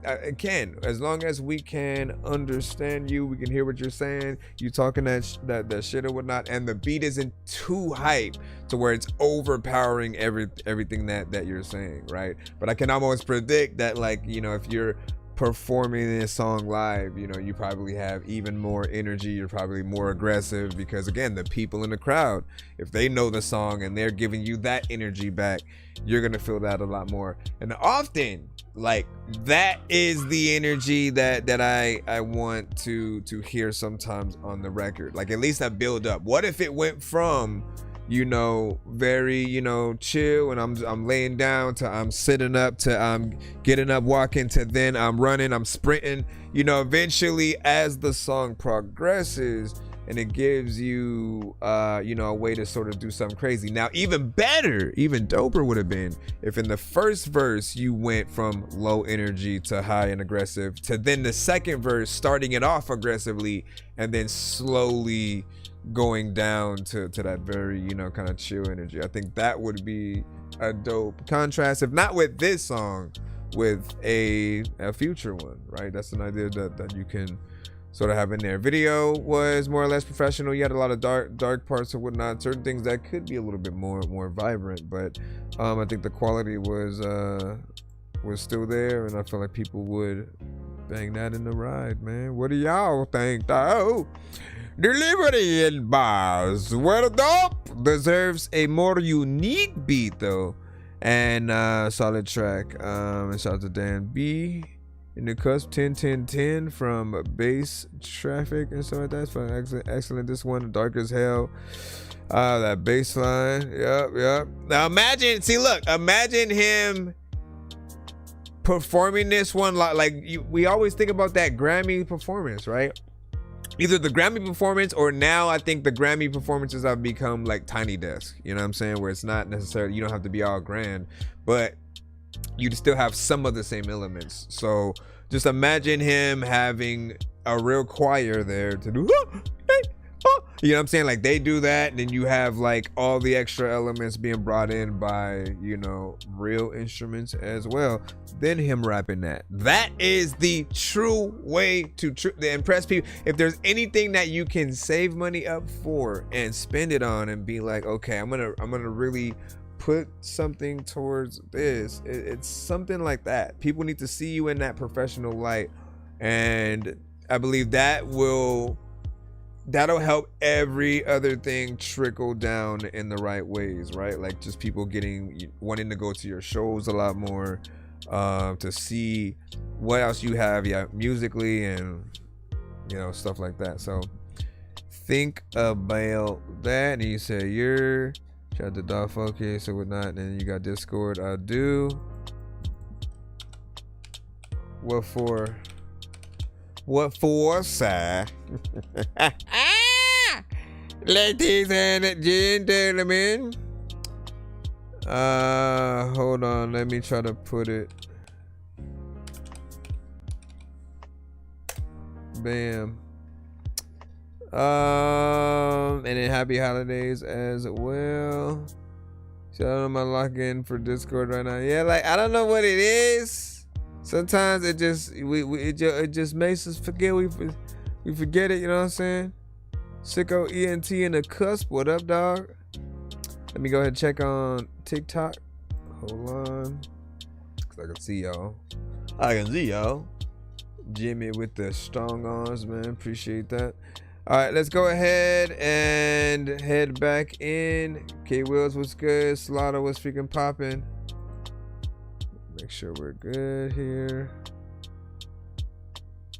again, as long as we can understand you, we can hear what you're saying, you talking that shit or whatnot, and the beat isn't too hype to where it's overpowering everything that you're saying, right? But I can almost predict that, like, you know, if you're performing this song live, you know, you probably have even more energy, you're probably more aggressive, because again, the people in the crowd, if they know the song and they're giving you that energy back, you're gonna feel that a lot more. And often, like, that is the energy that I want to hear sometimes on the record. Like, at least I build up. What if it went from, you know, very, you know, chill, and I'm laying down, to I'm sitting up, to I'm getting up, walking, to then I'm running, I'm sprinting, you know, eventually as the song progresses, and it gives you you know, a way to sort of do something crazy. Now, even better, even doper would have been if in the first verse you went from low energy to high and aggressive, to then the second verse starting it off aggressively and then slowly going down to that very, you know, kind of chill energy. I think that would be a dope contrast, if not with this song, with a future one, right? That's an idea that you can sort of have in there. Video was more or less professional. You had a lot of dark parts and whatnot, certain things that could be a little bit more vibrant, but I think the quality was still there, and I feel like people would bang that in the ride, man. What do y'all think, though? Delivery in bars, well, dope, deserves a more unique beat though, and solid track. And shout out to Dan B in the cusp. 10 from Bass Traffic and stuff like that. It's excellent. This one dark as hell. That bass line, yep. Now imagine him performing this one like we always think about that Grammy performance, right? Either the Grammy performance, or now I think the Grammy performances have become like Tiny Desk, you know what I'm saying, where it's not necessarily, you don't have to be all grand, but you still have some of the same elements. So just imagine him having a real choir there to do, you know what I'm saying, like they do that, and then you have like all the extra elements being brought in by, you know, real instruments as well, then him rapping that is the true way to impress people. If there's anything that you can save money up for and spend it on and be like, okay, I'm gonna really put something towards this, it's something like that. People need to see you in that professional light, and I believe that'll help every other thing trickle down in the right ways, right? Like just people wanting to go to your shows a lot more, to see what else you have, musically, and you know, stuff like that. So think about that. And you say shout out to Dog Focus or whatnot, and then you got Discord. I do. What for, sir? Ladies and gentlemen. Hold on. Let me try to put it. Bam. And then happy holidays as well. Shout out to my login for Discord right now. Yeah, like I don't know what it is. Sometimes it just it just makes us forget we forget it. You know what I'm saying? Sicko ENT in the cusp. What up, dog? Let me go ahead and check on TikTok. Hold on, cause I can see y'all. I can see y'all. Jimmy with the strong arms, man. Appreciate that. All right, let's go ahead and head back in. K Wills was good. Slaughter was freaking popping. Make sure we're good here.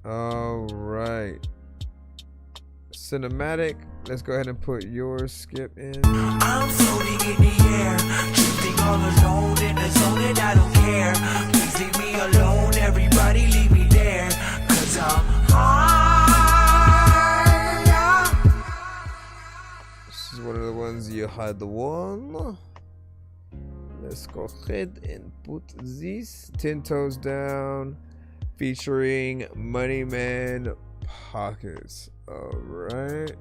All right. Cinematic. Let's go ahead and put your skip in. I'm floating in the air, drifting all alone in the zone, and I don't care. Please leave me alone, everybody leave me there, cause I'm high. This is one of the ones you had won. Let's go ahead and put this 10 Toes Down featuring Money Man Pockets. All right.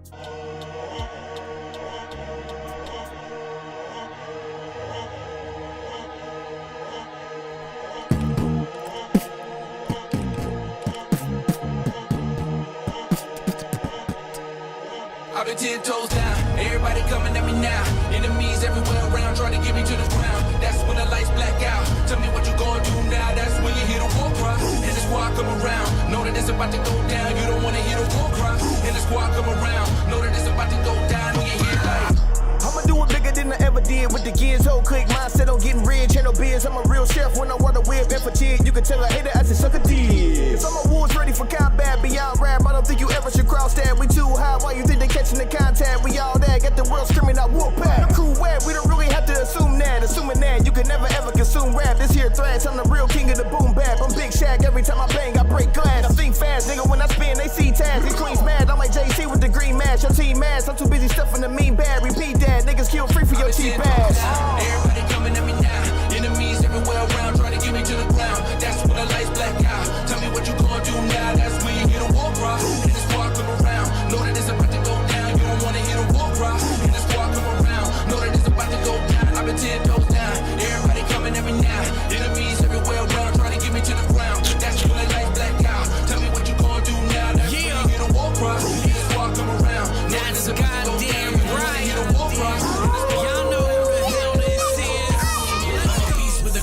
I've been 10 toes down, everybody coming at me now. Enemies everywhere around trying to get me to the ground. That's when the lights black out. Tell me what you gonna do now, that's when you hear the war cry. And the squad come around, know that it's about to go down. You don't wanna hear the war cry. And the squad come around, know that it's about to go down. When you hear like I'ma do it bigger than I ever did with the kids. Whole click mindset on getting rich, ain't no biz. I'm a real chef when I want to whip. And for cheer, you can tell a hater I said suck a dick. Some awards ready for combat beyond rap. I don't think you ever should cross that. We too high, why you think they catching the contact? We all there, got the world screaming out whoop back. The crew wet, we don't really have to assume that. Assuming that you can never ever consume rap. This here thrash, I'm the real king of the boom bap. I'm Big Shaq, every time I bang, I break glass. I think fast, nigga, when I spin, they see tags. These queens mad, I'm like JC with the green mask. Your team mask, I'm too busy stuffing the mean bad. Repeat that, niggas kill free for your cheap ass. everybody coming at me now. Enemies everywhere around trying to get me to the ground. That's when the lights black out. Tell me what you gonna do now. That's when you hear the war cry. And the squad come around, know that it's about to go down. You don't wanna hear the war cry. And the squad come around, know that it's about to go down. I've been 10 toes down, everybody coming at me now. Enemies everywhere around trying to get me to the ground. That's when the lights black out. Tell me what you gonna do now. That's when you hear the war cry. And the squad come around, know that it's about to go down. You don't wanna hear the war cry.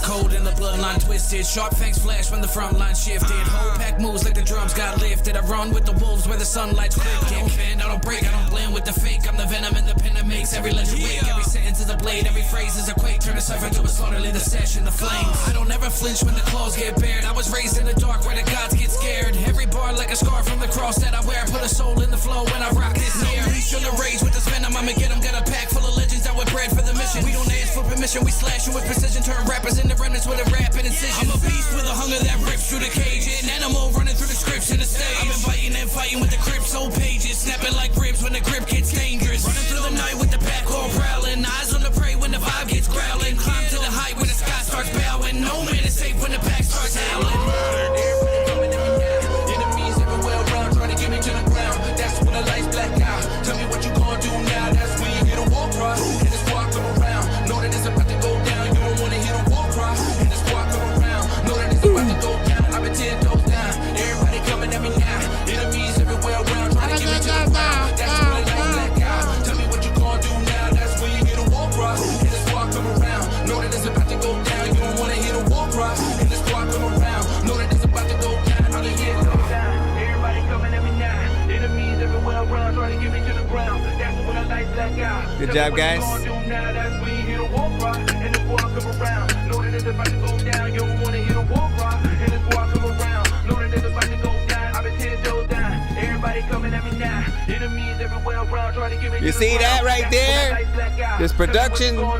Cold in the bloodline twisted, sharp fangs flash when the front line shifted. Whole pack moves like the drums got lifted. I run with the wolves where the sunlight's quick. Can't bend, I don't break, I don't blend with the fake. I'm the venom in the pen that makes every legend wake. Every sentence is a blade, every phrase is a quake. Turn the cipher to a slaughter, lead the session, the flames. I don't ever flinch when the claws get bared. I was raised in the dark where the gods get scared. Every bar like a scar from the cross that I wear. Put a soul in the flow when I rock this here. Leash on the rage with this venom, I'ma get them. Got a pack full of legends that were bred for the mission. We don't ask for permission, we slash you with precision. Turn rappers into remnants with a rap and incision. I'm a beast with a hunger that rips through the cage. An animal running through the scripts in the stage. I've been fighting and fighting with the crips, old pages. Snapping like ribs when the grip gets dangerous. Running through the night with the pack all prowling. Eyes on the prey when the vibe gets growling. Climb to the height when the sky starts bowing. No man is safe when the pack starts howling. Everybody coming at me now. Enemies everywhere around trying to get me to the ground. That's when the lights black out. Tell me what you gonna do now. That's when you hear the war cry. And the squad come around, know that it's about to go down. You don't wanna hear the war cry. And the squad come around, know that it's about to go down. I've been 10 toes down, everybody coming at me now. Enemies everywhere around trying to get me to the ground. That's when the lights black out. Tell me what you gonna do now. That's when you hear the war cry. And the squad come around, know that it's about to go down. You don't wanna hear the war cry. And the squad come around, know that it's about to go down. I've been 10 toes down, everybody coming at me now. Enemies everywhere around trying to get me to the ground. That's when the lights black out. Good job, guys. That's when you hear the war cry. And the squad come around, know that it's about to go down. You don't wanna hear the war cry. And the squad come around, know that it's about to go down. I've been 10 toes down, everybody coming at me now. Enemies everywhere around trying to get me. You see that right there? This production. Wow.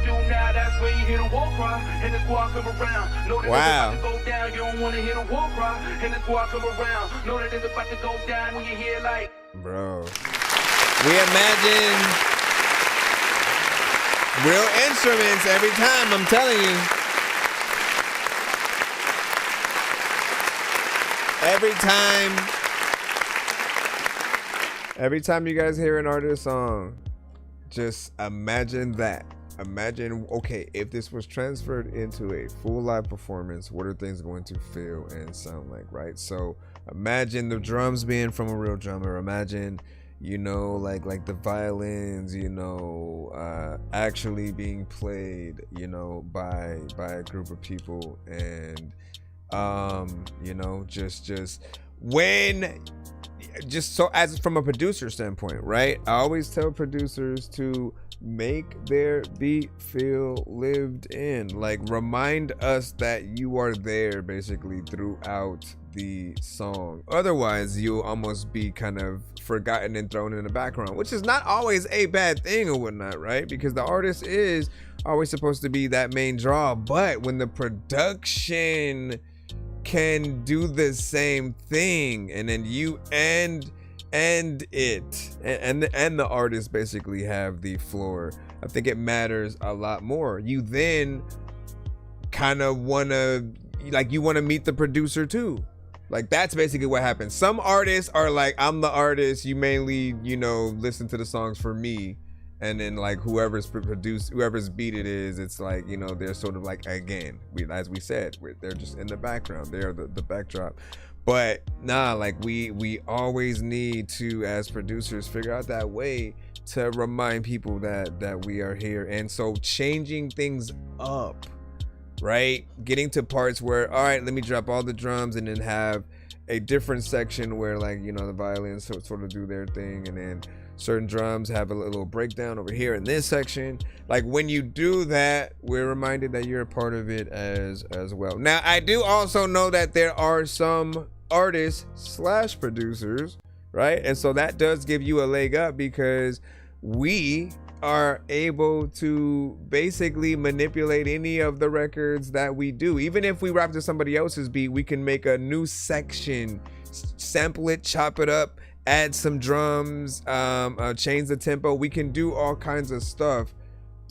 You don't wanna hear the war cry. And the squad come around, know that it's about to go down when you hear like. Bro. We imagine real instruments every time, I'm telling you. Every time you guys hear an artist song, just imagine that. Imagine, okay, if this was transferred into a full live performance, what are things going to feel and sound like, right? So imagine the drums being from a real drummer. Imagine, you know, like the violins, you know, actually being played, you know, by a group of people. And you know, just so as from a producer standpoint, right? I always tell producers to make their beat feel lived in, like remind us that you are there basically throughout the song. Otherwise you'll almost be kind of forgotten and thrown in the background, which is not always a bad thing or whatnot, right? Because the artist is always supposed to be that main draw. But when the production can do the same thing, and then you and the artist basically have the floor, I think it matters a lot more. You then kind of want to meet the producer too. Like, that's basically what happens. Some artists are like, I'm the artist, you mainly, you know, listen to the songs for me. And then like whoever's produced, whoever's beat it is, it's like, you know, they're sort of like, again, as we said, they're just in the background, they're the backdrop. But nah, like we always need to, as producers, figure out that way to remind people that we are here. And so changing things up, right? Getting to parts where, all right, let me drop all the drums and then have a different section where, like, you know, the violins sort of do their thing, and then certain drums have a little breakdown over here in this section. Like, when you do that, we're reminded that you're a part of it as well. Now, I do also know that there are some artists / producers, right? And so that does give you a leg up, because we are able to basically manipulate any of the records that we do. Even if we rap to somebody else's beat, we can make a new section, sample it, chop it up, add some drums, change the tempo. We can do all kinds of stuff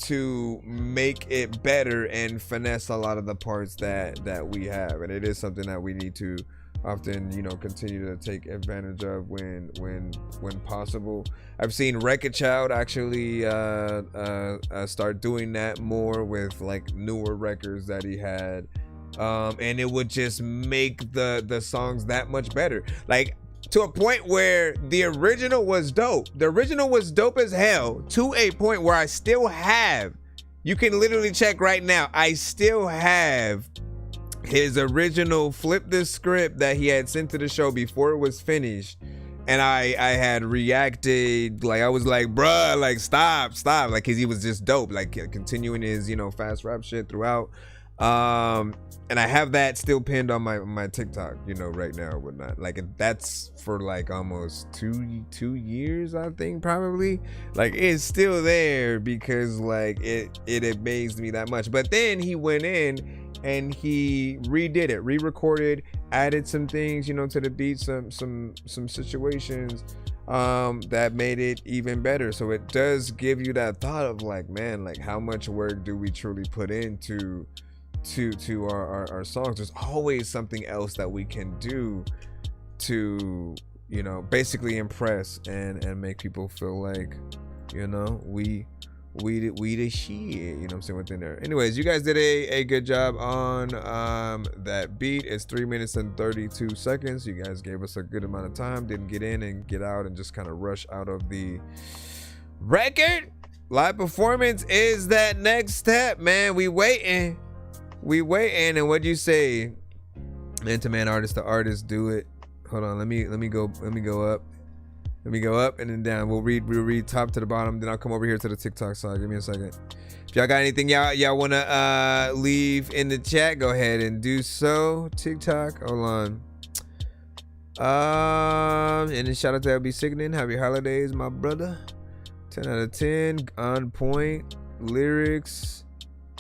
to make it better and finesse a lot of the parts that we have. And it is something that we need to often, you know, continue to take advantage of when possible. I've seen Wreck-It Child actually start doing that more with like newer records that he had, and it would just make the songs that much better, like to a point where the original was dope. The original was dope as hell, to a point where I still have, you can literally check right now, I still have his original Flip the Script that he had sent to the show before it was finished. And I had reacted, like, I was like, bruh, like, stop, like, cause he was just dope, like continuing his, you know, fast rap shit throughout. And I have that still pinned on my TikTok, you know, right now or whatnot. Like, that's for like almost two years, I think, probably. Like, it's still there because like it amazed me that much. But then he went in and he redid it, re-recorded, added some things, you know, to the beat, some situations that made it even better. So it does give you that thought of like, man, like, how much work do we truly put into our songs? There's always something else that we can do to, you know, basically impress and make people feel like, you know, we the shit, you know what I'm saying, within there. Anyways, you guys did a good job on that beat. It's 3 minutes and 32 seconds. You guys gave us a good amount of time, didn't get in and get out and just kind of rush out of the record. Live performance is that next step, man. We waiting, and what'd you say? Man to man, artist to artist, do it. Hold on, let me go up. Let me go up and then down. We'll read top to the bottom. Then I'll come over here to the TikTok side. Give me a second. If y'all got anything y'all wanna leave in the chat, go ahead and do so. TikTok, hold on. And then shout out to LB Sickening. Happy holidays, my brother. 10 out of 10. On point. Lyrics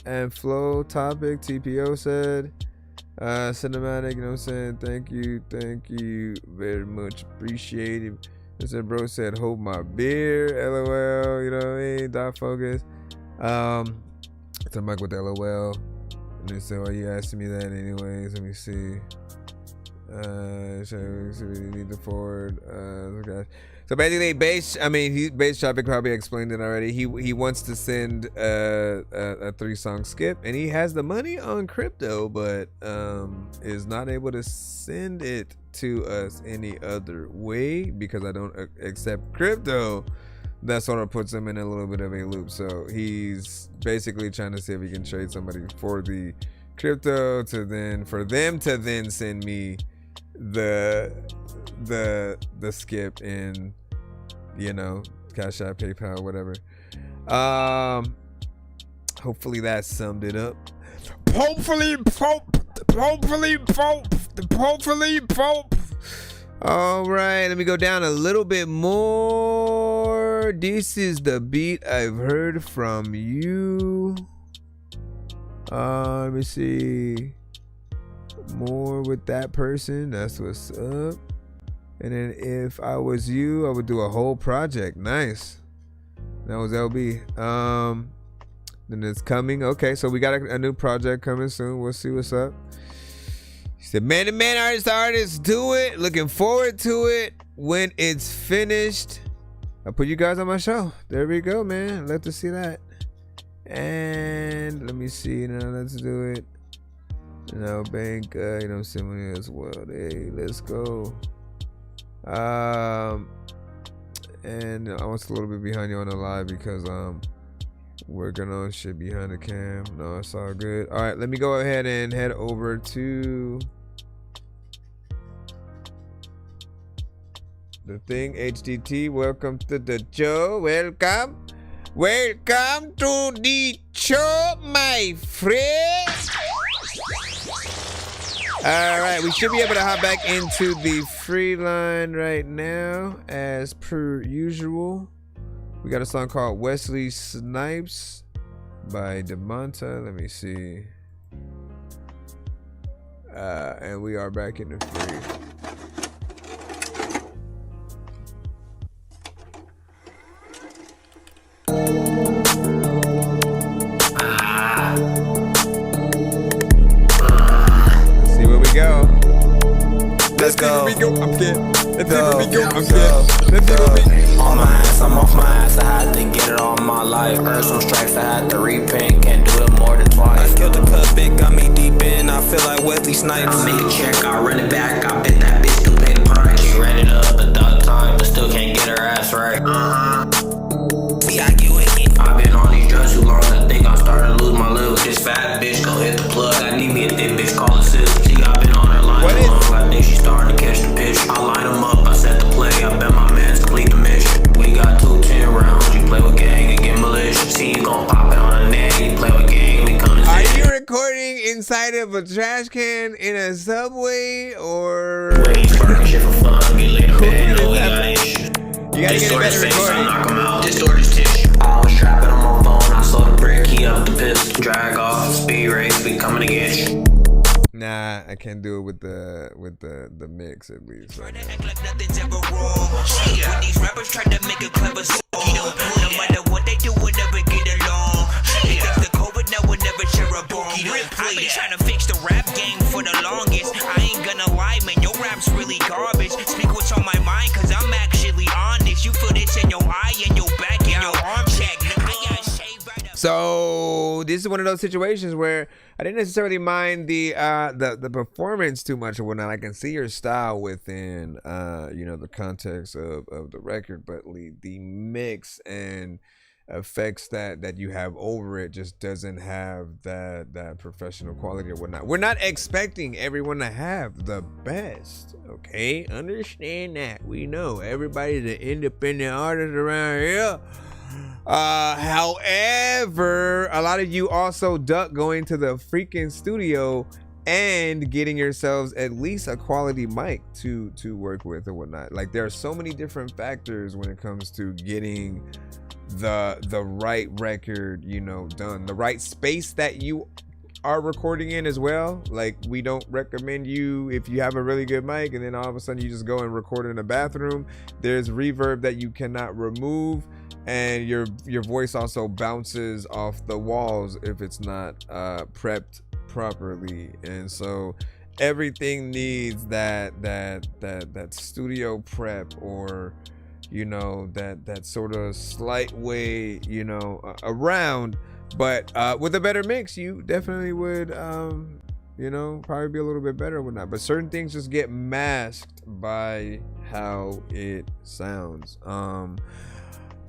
and flow. Topic. TPO said. Cinematic, you know what I'm saying? Thank you very much. Appreciate it. Mr. Bro said, hold my beer, LOL, you know what I mean? Dot focus. So Mike with the LOL. And they said, why you asking me that anyways? Let me see. We need to forward. So basically, Bass Traffic probably explained it already. He wants to send a 3-song skip, and he has the money on crypto, but is not able to send it to us any other way because I don't accept crypto. That sort of puts him in a little bit of a loop. So he's basically trying to see if he can trade somebody for the crypto for them to then send me the skip in, you know, Cash App, PayPal, whatever. Hopefully that summed it up. Hopefully. All right, let me go down a little bit more. This is the beat I've heard from you. Let me see. More with that person. That's what's up. And then if I was you, I would do a whole project. Nice. That was LB. Then it's coming. Okay, so we got a new project coming soon. We'll see what's up. He said, man to man, artist to artist, do it. Looking forward to it when it's finished. I'll put you guys on my show. There we go, man. Love to see that. And let me see. Now let's do it. Now bank, you know, similar as well. Hey, let's go. And I was a little bit behind you on the live because working on shit behind the cam. No, it's all good. All right, let me go ahead and head over to the thing. HDT, welcome to the show. Welcome to the show, my friend. All right, we should be able to hop back into the free line right now as per usual. We got a song called Wesley Snipes by DeMonta. Let me see. And we are back in the free. See where we go. Let's go. I'm scared. Let's on my ass, I'm off my ass. I had to get it all my life. Earned some stripes, I had to repaint. Can't do it more than twice. I killed the club, big got me deep in. I feel like Wesley Snipes. I make a check, I run it back. I bet that bitch to pay the price. She ran it up a dog time, but still can't get her ass right. See, I get wicked. I've been on these drugs too long. I think I'm starting to lose my lil. This fat bitch go hit the plug. I need me a thick bitch, call a sis. See, I've been on her line too long. I think she's starting to catch the pitch. I line them up, I set the play. I bet my man's complete the mission. We got 2 10 rounds. You play with gang and get malicious. See, you gon' pop it on the net. You play with gang, we come to Are you recording inside of a trash can in a subway or? Wait, sparking shit for fun. Get laid up in, no, we got issues. You gotta get a better recording. Knock him out. Distort his tissue. I was trapping on my phone. I saw the brick. He up the pistol. Drag off. Speed race. We coming to get you. Nah, I can't do it with the mix at least. Right now. When these rappers try to make a clever song, no matter what they do, we'll never get along. They think the COVID now will never share a bomb. I've been trying to fix the rap game for the longest. I ain't gonna lie, man, your rap's really garbage. Speak what's on my mind, cause I'm actually honest. You feel this in your eye, in your back, in your arm check. I got shaved right up. So this is one of those situations where I didn't necessarily mind the performance too much or whatnot. I can see your style within you know, the context of the record, but the mix and effects that you have over it just doesn't have that professional quality or whatnot. We're not expecting everyone to have the best, okay? Understand that. We know everybody's an independent artist around here. However, a lot of you also duck going to the freaking studio and getting yourselves at least a quality mic to work with or whatnot. Like, there are so many different factors when it comes to getting the right record, you know, done. The right space that you are recording in as well. Like, we don't recommend you, if you have a really good mic and then all of a sudden you just go and record in a bathroom, there's reverb that you cannot remove, and your voice also bounces off the walls if it's not prepped properly. And so everything needs that studio prep, or you know, that sort of slight way, you know, around. But with a better mix, you definitely would, you know, probably be a little bit better with that. But certain things just get masked by how it sounds.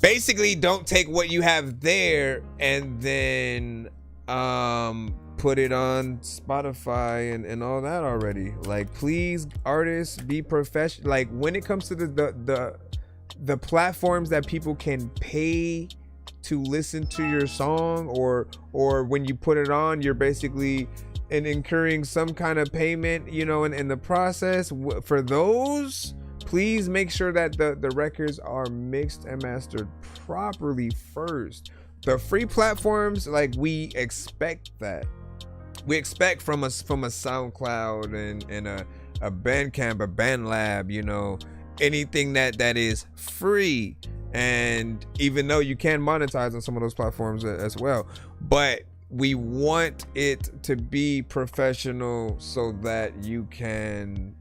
Basically, don't take what you have there and then put it on Spotify and all that already. Like, please, artists, be professional. Like, when it comes to the platforms that people can pay to listen to your song, or when you put it on, you're basically incurring some kind of payment, you know, in the process. For those, please make sure that the records are mixed and mastered properly first. The free platforms, like, we expect that. We expect from a SoundCloud and a Bandcamp, a BandLab, you know, anything that is free. And even though you can monetize on some of those platforms as well, but we want it to be professional so that you can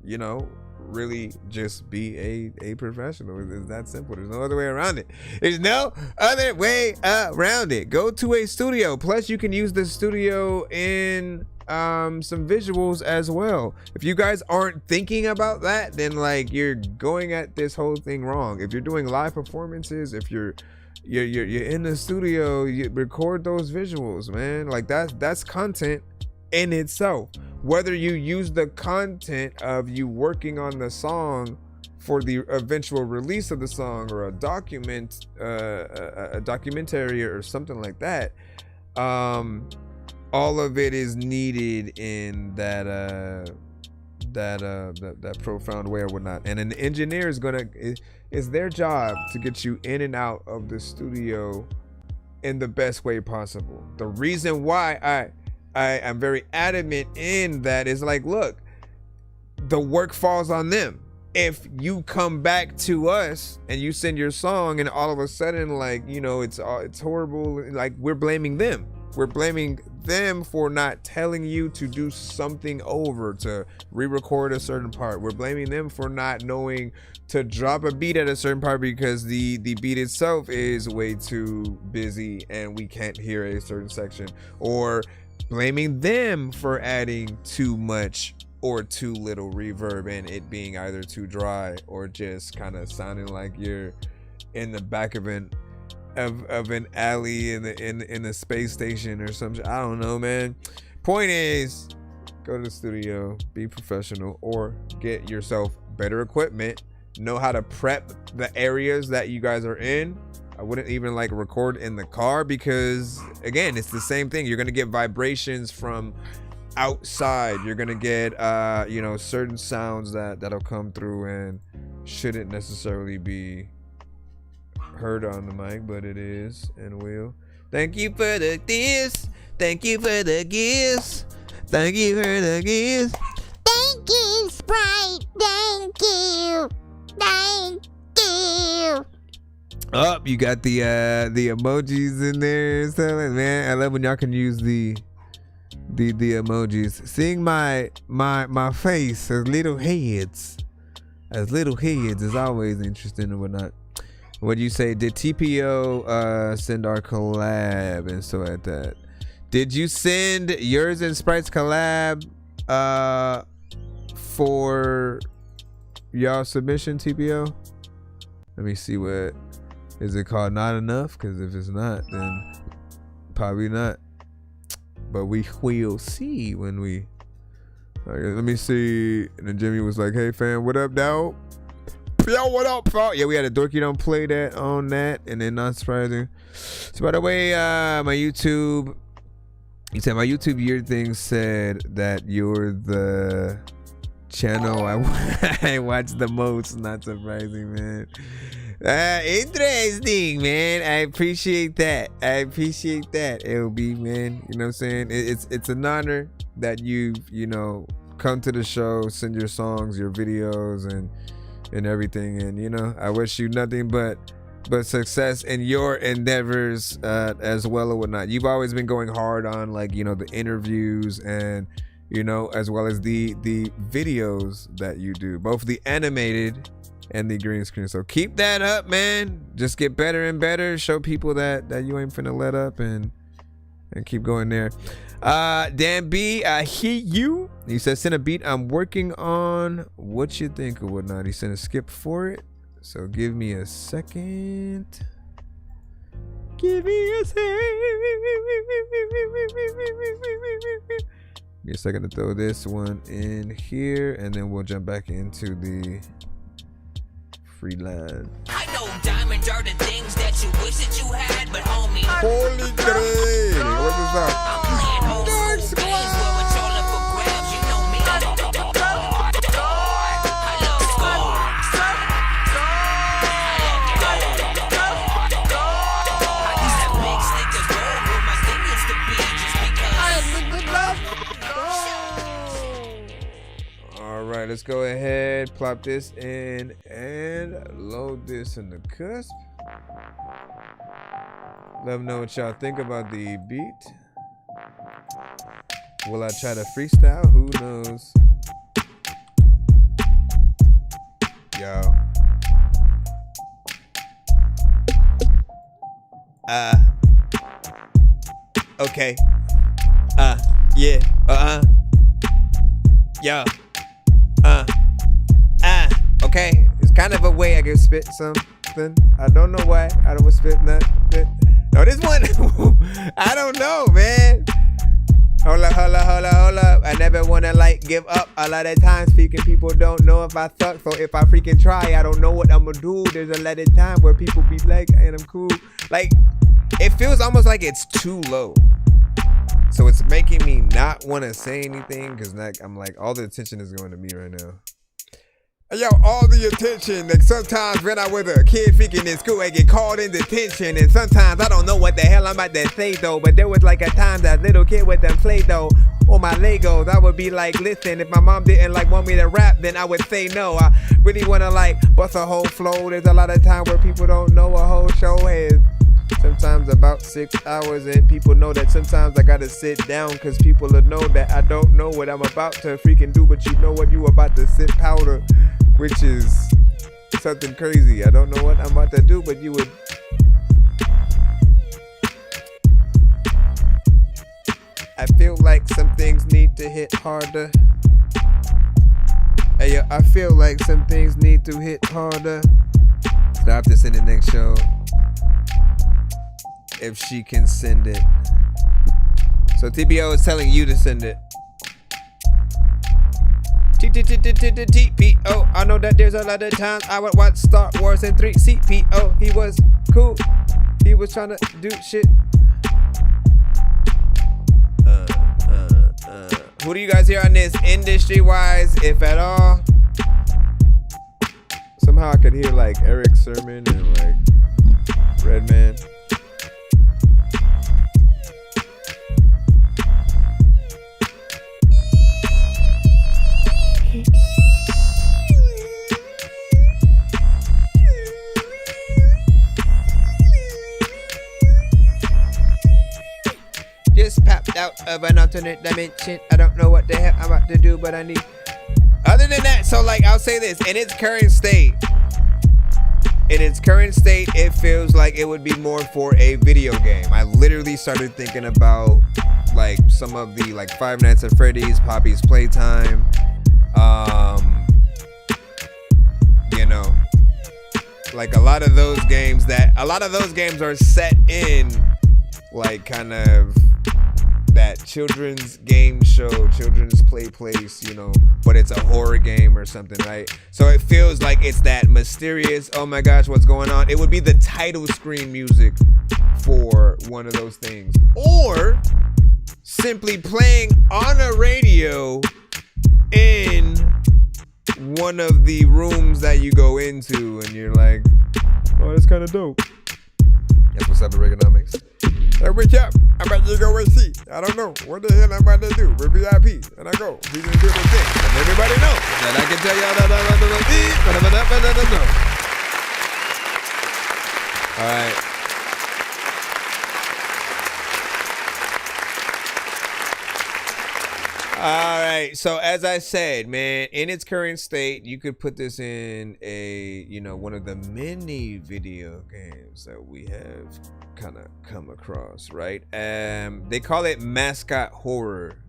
you know, really just be a professional. It's that simple. There's no other way around it. There's no other way around it. Go to a studio. Plus, you can use the studio in some visuals as well. If you guys aren't thinking about that, then like, you're going at this whole thing wrong. If you're doing live performances, if you're in the studio, you record those visuals, man. Like, that's content in itself. Whether you use the content of you working on the song for the eventual release of the song, or a documentary or something like that, all of it is needed in that profound way or whatnot. And an engineer is their job to get you in and out of the studio in the best way possible. The reason why I'm very adamant in that is, like, look, the work falls on them. If you come back to us and you send your song and all of a sudden, like, you know, it's horrible, like, we're blaming them. We're blaming them for not telling you to do something over, to re-record a certain part. We're blaming them for not knowing to drop a beat at a certain part because the beat itself is way too busy and we can't hear a certain section. Or blaming them for adding too much or too little reverb and it being either too dry or just kind of sounding like you're in the back of an alley in the space station or something. I don't know, man. Point is, go to the studio, be professional, or get yourself better equipment. Know how to prep the areas that you guys are in. I wouldn't even like record in the car because, again, it's the same thing. You're gonna get vibrations from outside. You're gonna get you know, certain sounds that'll come through and shouldn't necessarily be heard on the mic, but it is and will. Thank you for the gifts. Thank you for the gifts. Thank you for the gifts. Thank you, Sprite. Thank you. Thank you. Oh, you got the emojis in there and stuff, man. I love when y'all can use the emojis. Seeing my face as little heads is always interesting and whatnot. What do you say? Did TPO send our collab and so like that? Did you send yours and Sprite's collab for y'all submission, TPO? Let me see, what is it called? Not enough? Because if it's not, then probably not. But we will see when we. Right, let me see. And then Jimmy was like, "Hey fam, what up, dog? Yo, what up, bro?" Yeah, we had a Dorky Don't Play that on that, and then not surprising. So by the way, my YouTube, you said my YouTube year thing said that you're the channel I watch the most. Not surprising, man. Interesting, man. I appreciate that. LB, man. You know what I'm saying? It's an honor that you've, come to the show, send your songs, your videos, and everything. And I wish you nothing but success in your endeavors as well or whatnot. You've always been going hard on the interviews and as well as the videos that you do, both the animated and the green screen. So keep that up, man. Just get better and better. Show people that you ain't finna let up and keep going there. Dan B, I hear you. He says send a beat I'm working on. What you think or whatnot? He sent a skip for it. So give me a second. Give me a second to throw this one in here, and then we'll jump back into the free line. I know diamonds are the things that you wish that you had, but homie. Holy grail. What is that? I'm playing old school games where it's all up for grabs. You know me. I love All right, let's go ahead, plop this in, and load this in the cusp. Let me know what y'all think about the beat. Will I try to freestyle? Who knows? Yo. Okay. Yeah. Yo. Okay. It's kind of a way I can spit something. I don't know why I was spitting that. No, this one, I don't know, man. Hold up. I never wanna give up. A lot of times speaking, people don't know if I suck. So if I freaking try, I don't know what I'm gonna do. There's a lot of time where people be like, and I'm cool. It feels almost like it's too low. So it's making me not wanna say anything because I'm like, all the attention is going to me right now. Yo, all the attention. Sometimes when I was a kid freaking in school, I get called in detention. And sometimes I don't know what the hell I'm about to say though. But there was a time that little kid with them Play-Doh on my Legos. I would be like, listen, if my mom didn't want me to rap, then I would say no. I really wanna bust a whole flow. There's a lot of time where people don't know a whole show has sometimes about 6 hours, and people know that sometimes I gotta sit down because people will know that I don't know what I'm about to freaking do, but you know what, you about to sip powder, which is something crazy. I don't know what I'm about to do, but you would. I feel like some things need to hit harder. Hey, yo, I feel like some things need to hit harder. Stop this in the next show. If she can send it. So TBO is telling you to send it. TPO. I know that there's a lot of times I would watch Star Wars in 3 CPO. He was cool. He was trying to do shit. Who do you guys hear on this industry-wise, if at all? Somehow I could hear Eric Sermon and Redman. Just popped out of an alternate dimension. I don't know what the hell I'm about to do, but I need. Other than that, so I'll say this, in its current state, it feels like it would be more for a video game. I literally started thinking about some of the Five Nights at Freddy's, Poppy's Playtime, a lot of those games are set in kind of that children's game show, children's play place, but it's a horror game or something, right? So it feels like it's that mysterious, oh my gosh, what's going on? It would be the title screen music for one of those things. Or simply playing on a radio in one of the rooms that you go into and you're like, oh, that's kind of dope. That's what's up, Reaganomics. Hey, wake up. I'm about to go and see. I don't know. What the hell I'm about to do? We're VIP. And I go. We can do the thing. And everybody knows that I can tell y'all that. All right. All right. So as I said, man, in its current state, you could put this in a, one of the many video games that we have kind of come across, right? They call it mascot horror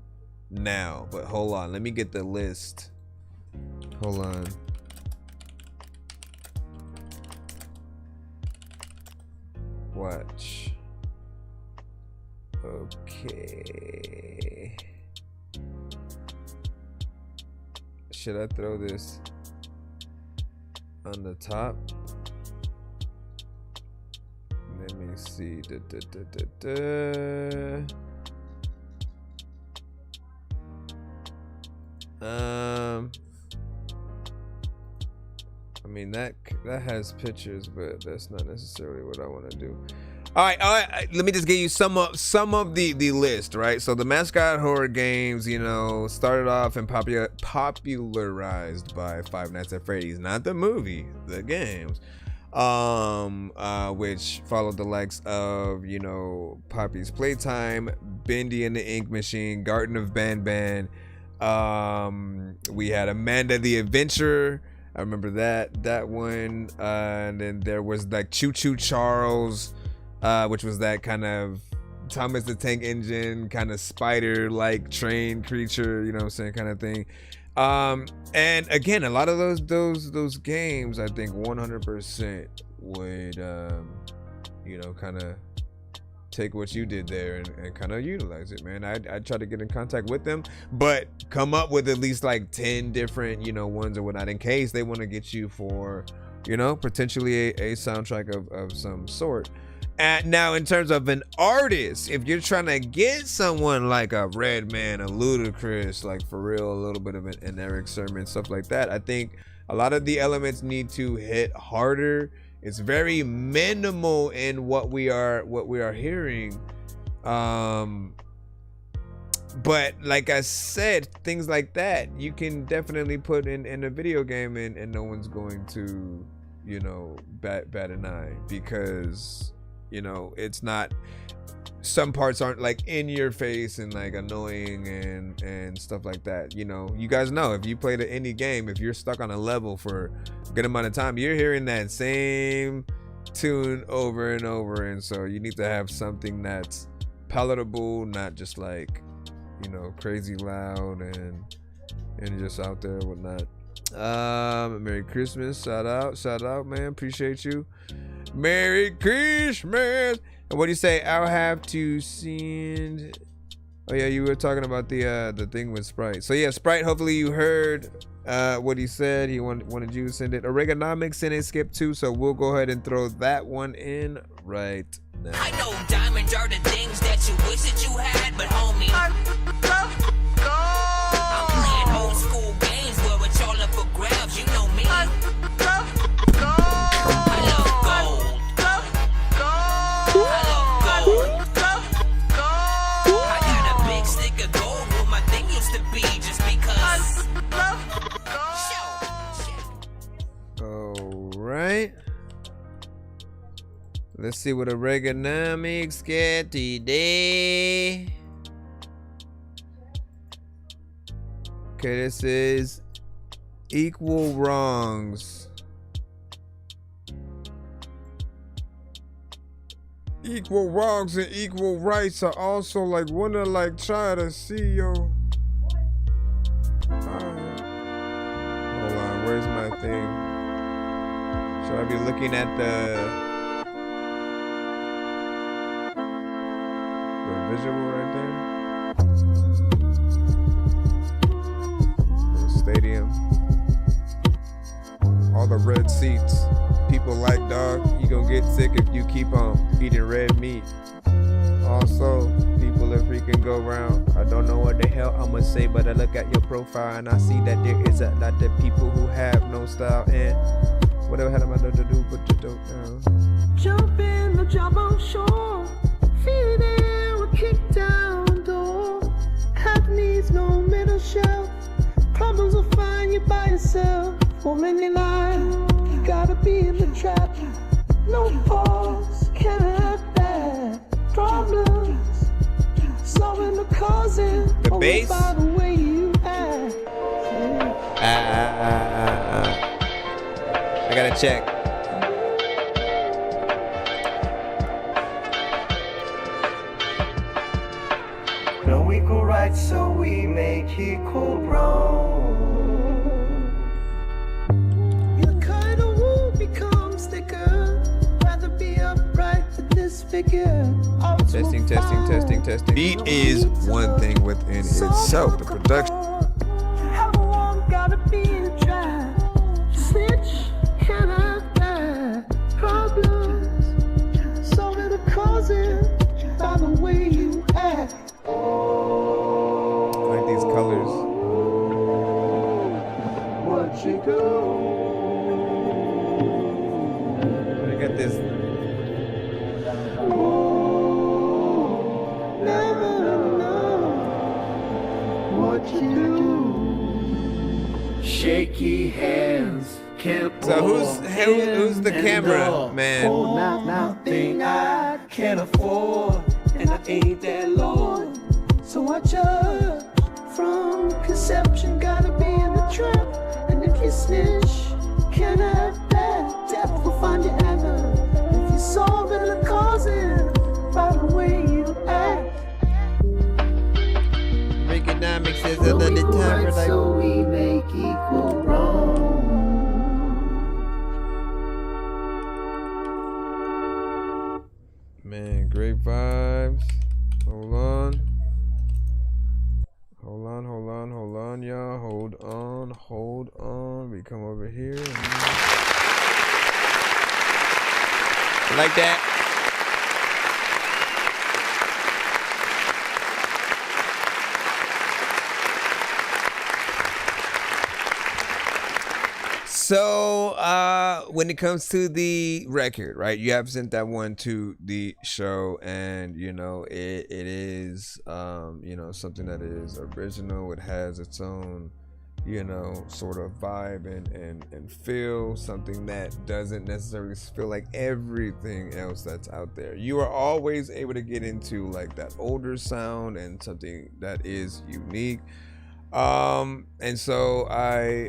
now, but hold on. Let me get the list. Hold on. Watch. Okay. Should I throw this on the top? Let me see. I mean that has pictures, but that's not necessarily what I want to do. All right. Let me just give you some of the list, right? So the mascot horror games, started off and popularized by Five Nights at Freddy's, not the movie, the games, which followed the likes of, Poppy's Playtime, Bendy and the Ink Machine, Garden of Banban. We had Amanda the Adventurer. I remember that one. And then there was like Choo Choo Charles, which was that kind of Thomas the Tank Engine, kind of spider-like train creature, you know what I'm saying, kind of thing. And again, a lot of those games, I think 100% would, kind of take what you did there and kind of utilize it, man. I'd try to get in contact with them, but come up with at least like 10 different, ones or whatnot, in case they want to get you for, potentially a soundtrack of some sort. And now, in terms of an artist, if you're trying to get someone like a Redman, a Ludacris, like for real, a little bit of an Eric Sermon, stuff like that, I think a lot of the elements need to hit harder. It's very minimal in what we are hearing. But like I said, things like that you can definitely put in a video game, and no one's going to, bat an eye, because it's not, some parts aren't like in your face and like annoying and stuff like that. You guys know, if you played an indie game, if you're stuck on a level for a good amount of time, you're hearing that same tune over and over, and so you need to have something that's palatable, not just like, crazy loud and just out there and whatnot. Merry Christmas, shout out, man, appreciate you. Merry Christmas. And what do you say? I'll have to send. Oh yeah, you were talking about the thing with Sprite. So yeah, Sprite, hopefully you heard what he said. He wanted you to send it. Oregonomics sent it, skip too, so we'll go ahead and throw that one in right now. I know diamonds are the things that you wish that you had, but homie, I'm playing old school games where it's all up for grabs. You know me. Right. Let's see what Oregonomics get today. Okay, this is Equal Wrongs. Equal wrongs and equal rights are also like wanna like try to see yo. Hold on, where's my thing? Should I be looking at the visual right there? The stadium. All the red seats. People like, dog, you gonna get sick if you keep on eating red meat. Also, people, if we can go around, I don't know what the hell I'ma say, but I look at your profile and I see that there is a lot of people who have no style. And whatever hell am I to do, put your dope down. Jump in the job on shore, feet in with kick down door. Half needs no middle shelf. Problems will find you by yourself. For many lives, you gotta be in the trap. No pause, can't have that. Problems, solving the causes. The bass. By the way you act. I gotta check. No equal rights, so we make equal wrong. Your kind of wool becomes thicker. Rather be upright than disfigure. Testing. Beat is one thing within itself. The production. Everyone gotta be in a trap. Snitch, can't have that. Problems, solving the causes by the way you act. I like these colors. What you do? I got this. Never know what you do. Shaky hands can't. So who's the camera man? Oh, nothing I can afford, and I ain't that Lord. So I judge from conception, gotta be in the trap. And if you snitch, can have that. Death will find you ever. If you're solving the causes by the way you act. Economics is another time right, so we make equal wrong. Man, great vibes. Hold on, y'all. Hold on. We come over here. Like that. So when it comes to the record, right, you have sent that one to the show, and you know it is you know, something that is original. It has its own, you know, sort of vibe and feel, something that doesn't necessarily feel like everything else that's out there. You are always able to get into like that older sound and something that is unique. And so I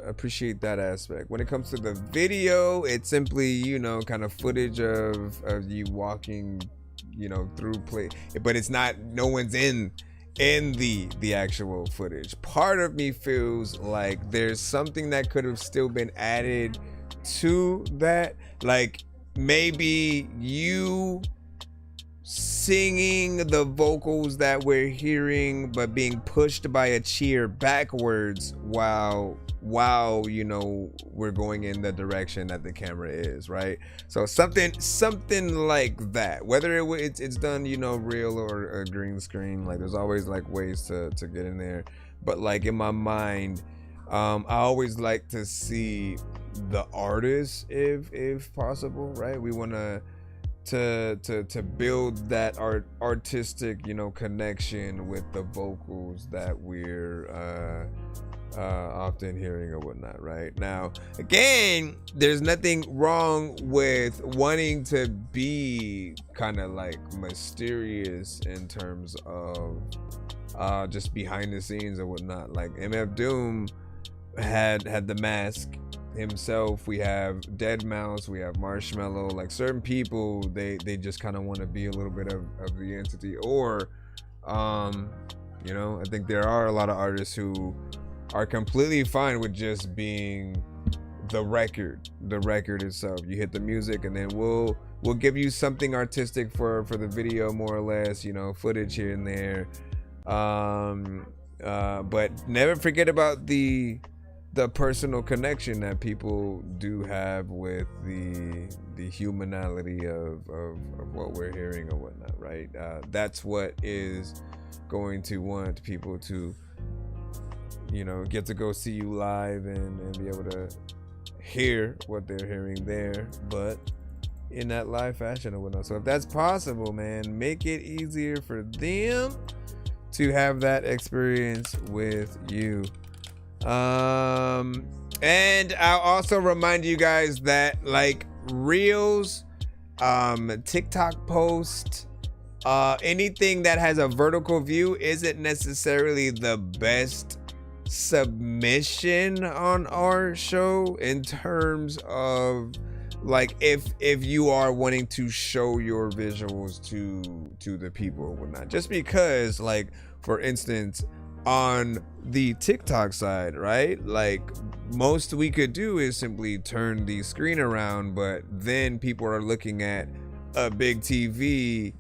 appreciate that aspect. When it comes to the video, it's simply, you know, kind of footage of you walking, you know, through play, but it's not, no one's in the actual footage. Part of me feels like there's something that could have still been added to that, like maybe you singing the vocals that we're hearing but being pushed by a chair backwards while you know we're going in the direction that the camera is, right? So something like that, whether it's done, you know, real or a green screen, like there's always like ways to get in there. But like in my mind, I always like to see the artist if possible, right? We want to build that artistic, you know, connection with the vocals that we're often hearing or whatnot. Right now, again, there's nothing wrong with wanting to be kind of like mysterious in terms of just behind the scenes or whatnot. Like MF Doom had the mask himself. We have Deadmau5, we have Marshmello. Like certain people, they just kind of want to be a little bit of the entity, or you know, I think there are a lot of artists who are completely fine with just being the record itself. You hit the music and then we'll give you something artistic for the video, more or less, you know, footage here and there, but never forget about the the personal connection that people do have with the humanality of what we're hearing or whatnot, right? That's what is going to want people to, you know, get to go see you live and be able to hear what they're hearing there, but in that live fashion or whatnot. So if that's possible, man, make it easier for them to have that experience with you. And I'll also remind you guys that like Reels, TikTok post, anything that has a vertical view isn't necessarily the best submission on our show in terms of like if you are wanting to show your visuals to the people or whatnot, just because like for instance on the TikTok side, right, like most we could do is simply turn the screen around, but then people are looking at a big TV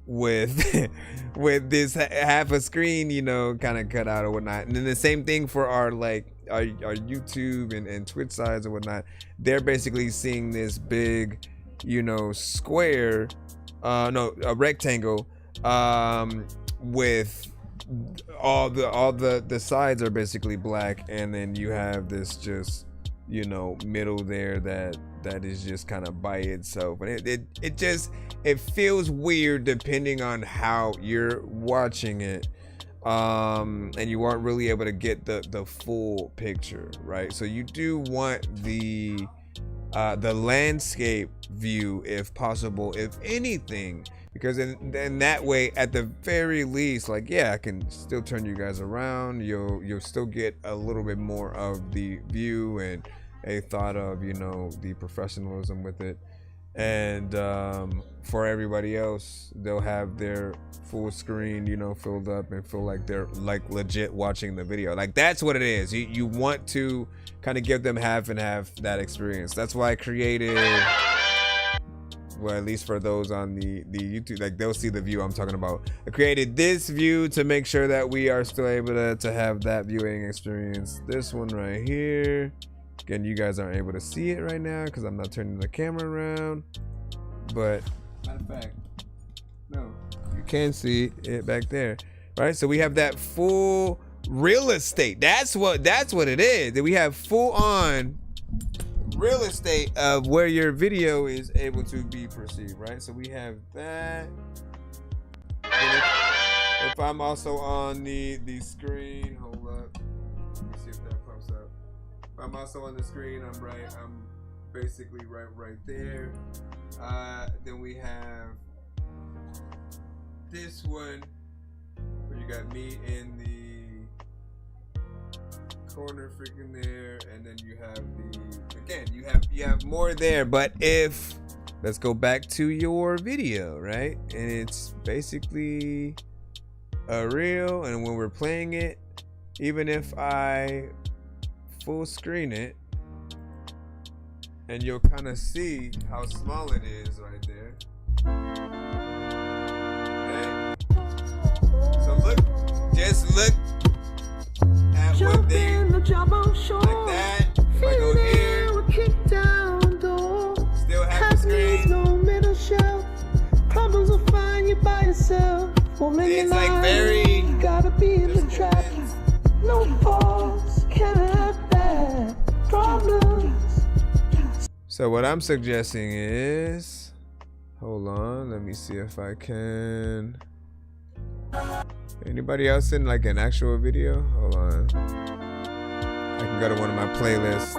with with this half a screen, you know, kind of cut out or whatnot. And then the same thing for our like our YouTube and Twitch sides or whatnot. They're basically seeing this big, you know, square, a rectangle, with all the sides are basically black, and then you have this just, you know, middle there that is just kind of by itself, and it feels weird depending on how you're watching it, and you aren't really able to get the full picture, right? So you do want the landscape view if possible, if anything, because in that way, at the very least, like, yeah, I can still turn you guys around. You'll still get a little bit more of the view and a thought of, you know, the professionalism with it. And for everybody else, they'll have their full screen, you know, filled up and feel like they're like legit watching the video. Like that's what it is. You want to kind of give them half and half that experience. That's why I created, well, at least for those on the YouTube, like they'll see the view I'm talking about. I created this view to make sure that we are still able to have that viewing experience. This one right here. Again, you guys aren't able to see it right now because I'm not turning the camera around. But matter of fact, no, you can see it back there, right? So we have that full real estate. That's what it is. That we have full on real estate of where your video is able to be perceived, right? So we have that. If I'm also on the screen, hold up. Let me see if that pops up. If I'm also on the screen, I'm basically right there. Then we have this one where you got me in the corner freaking there, and then you have you have more there. But if let's go back to your video, right, and it's basically a reel, and when we're playing it, even if I full screen it, and you'll kind of see how small it is right there. Okay. So just look at what they like that. If I go here, still have the screen. Problems will find you by yourself. It's like very. Gotta be in the trap. No pause, can't have that. Problems. So what I'm suggesting is, hold on, let me see if I can. Anybody else in like an actual video? Hold on. I can go to one of my playlists.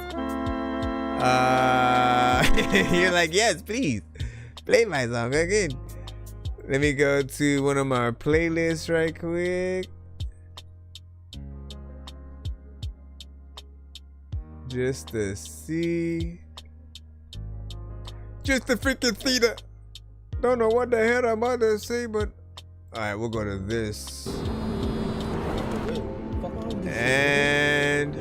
You're like, yes, please. Play my song again. Let me go to one of my playlists right quick. Just to see. Just to freaking see that. Don't know what the hell I'm about to say, but alright, we'll go to this. And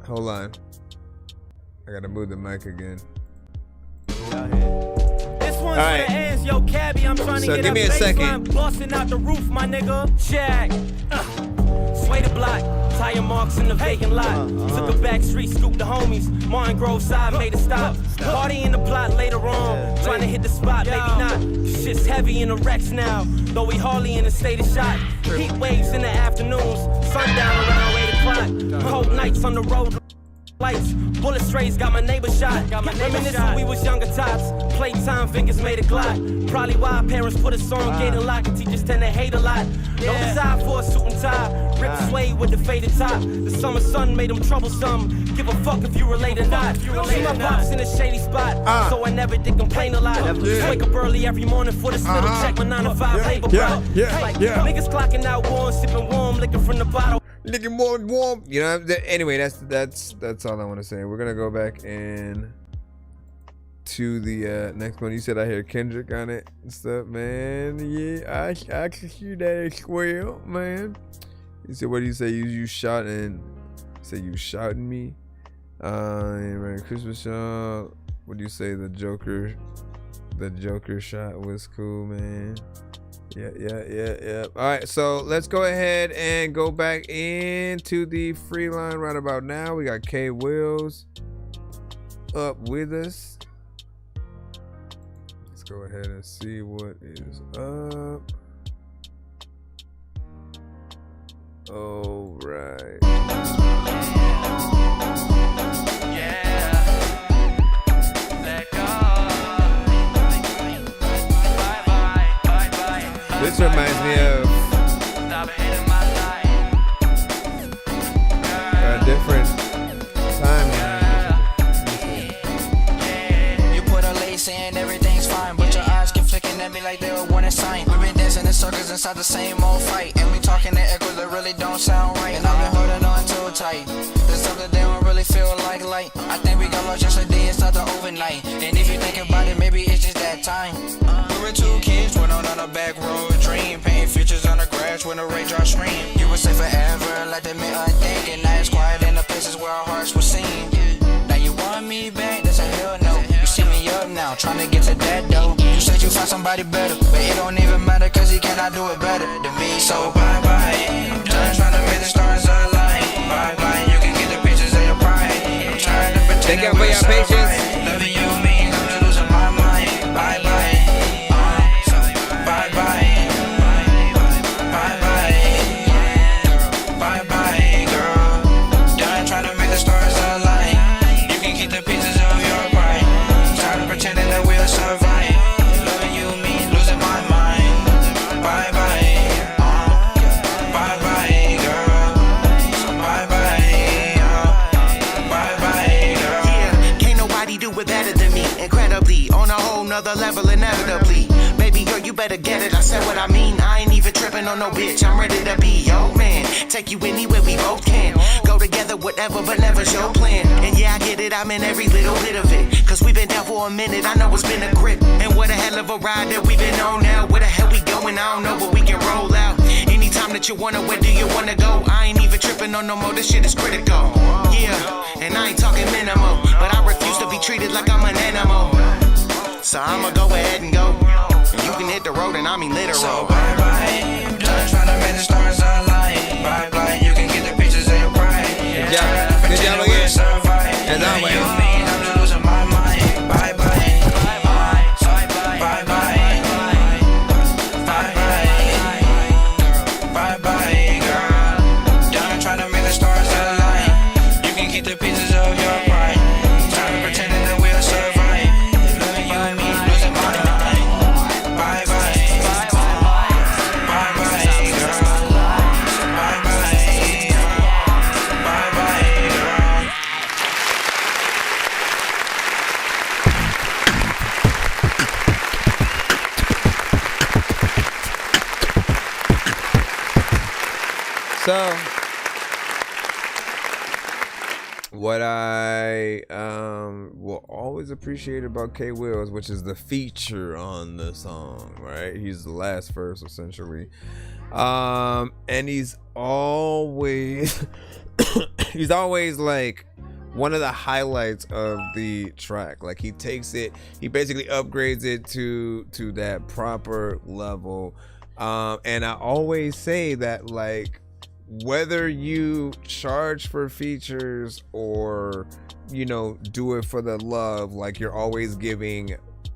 hold on. I gotta move the mic again. Alright. So give me a second. Busting out the roof, my nigga. Check. way to block. Tire marks in the vacant lot. Took a back street, scooped the homies. Martin Grove side made a stop. Party in the plot later on. Trying to hit the spot, maybe not. Shit's heavy in the wrecks now. Though we hardly in a state of shock. Heat waves in the afternoons. Sundown around 8 o'clock. Cold nights on the road. Lights, bullet strays, got my neighbor shot. Reminiscing when we was younger tots. Playtime fingers made a glot. Probably why parents put us on gate and lock, and teachers tend to hate a lot. No desire for a suit and tie. Rip suede with the faded top. The summer sun made them troublesome. Give a fuck if you relate or not. See my pops in a shady spot, so I never did complain a lot. Wake up early every morning for this little check, my 9 to 5 labor block. Niggas clocking out warm, sipping warm, liquor from the bottle. Nigga more warm. You know, anyway, that's all I want to say. We're gonna go back in to the next one. You said I hear Kendrick on it and stuff, man. Yeah, I can hear that as well, man. You said, what do you say? You shot and say you shouting me. Merry Christmas, y'all. What do you say? The Joker shot was cool, man. Yeah. All right, so let's go ahead and go back into the free line right about now. We got K Wills up with us. Let's go ahead and see what is up. All right. This reminds me of a different timeline. You put a lace in, everything's fine, but your eyes keep flicking at me like they were warning sign. We've been dancing in circles inside the same old fight, and we talking in echoes that really don't sound right. And I've been holding on too tight. There's something that don't really feel like light. I think we got lost yesterday, it's not the overnight. And if you think about it, maybe it's just that time. We were 2 kids, went on a back road dream, painting futures on the grass when the raindrops stream. You would say forever, like they meant a thing, and now it's quiet in the places where our hearts were seen. Now you want me back, that's a hell no. You see me up now, trying to get to that dough. You said you found somebody better, but it don't even matter, cause he cannot do it better than me. So bye bye, I'm done trying to make the stars align. Bye bye, you can get the pictures of your pride. I'm trying to pretend thank you for your patience. Loving you means I'm just losing my mind. Bye bye. Another level inevitably. Baby girl, you better get it. I said what I mean. I ain't even tripping on no bitch. I'm ready to be your man. Take you anywhere we both can. Go together, whatever, but never show plan. And yeah, I get it. I'm in every little bit of it. Cause we've been down for a minute. I know it's been a grip. And what a hell of a ride that we've been on now. Where the hell we going? I don't know, but we can roll out. Anytime that you wanna, where do you wanna go? I ain't even tripping on no more. This shit is critical. Yeah, and I ain't talking minimal. But I refuse to be treated like I'm an animal. So I'ma go ahead and go. And you can hit the road and I mean literal. So bye bye, I'm done trying to make the stars align. Bye bye, you can get the pictures of your pride. Good job. Good job again. And that way. You mean I'm just losing my mind. Bye bye. Bye bye. Bye bye. Bye bye. Bye bye, girl. Done trying to make the stars align. You can keep the pieces of your pride. Time to pretending that we'll survive. So, what I will always appreciate about K Wills, which is the feature on the song, right? He's the last verse essentially, and he's always he's always like one of the highlights of the track. Like he takes it, he basically upgrades it to that proper level, and I always say that like whether you charge for features or, you know, do it for the love, like you're always giving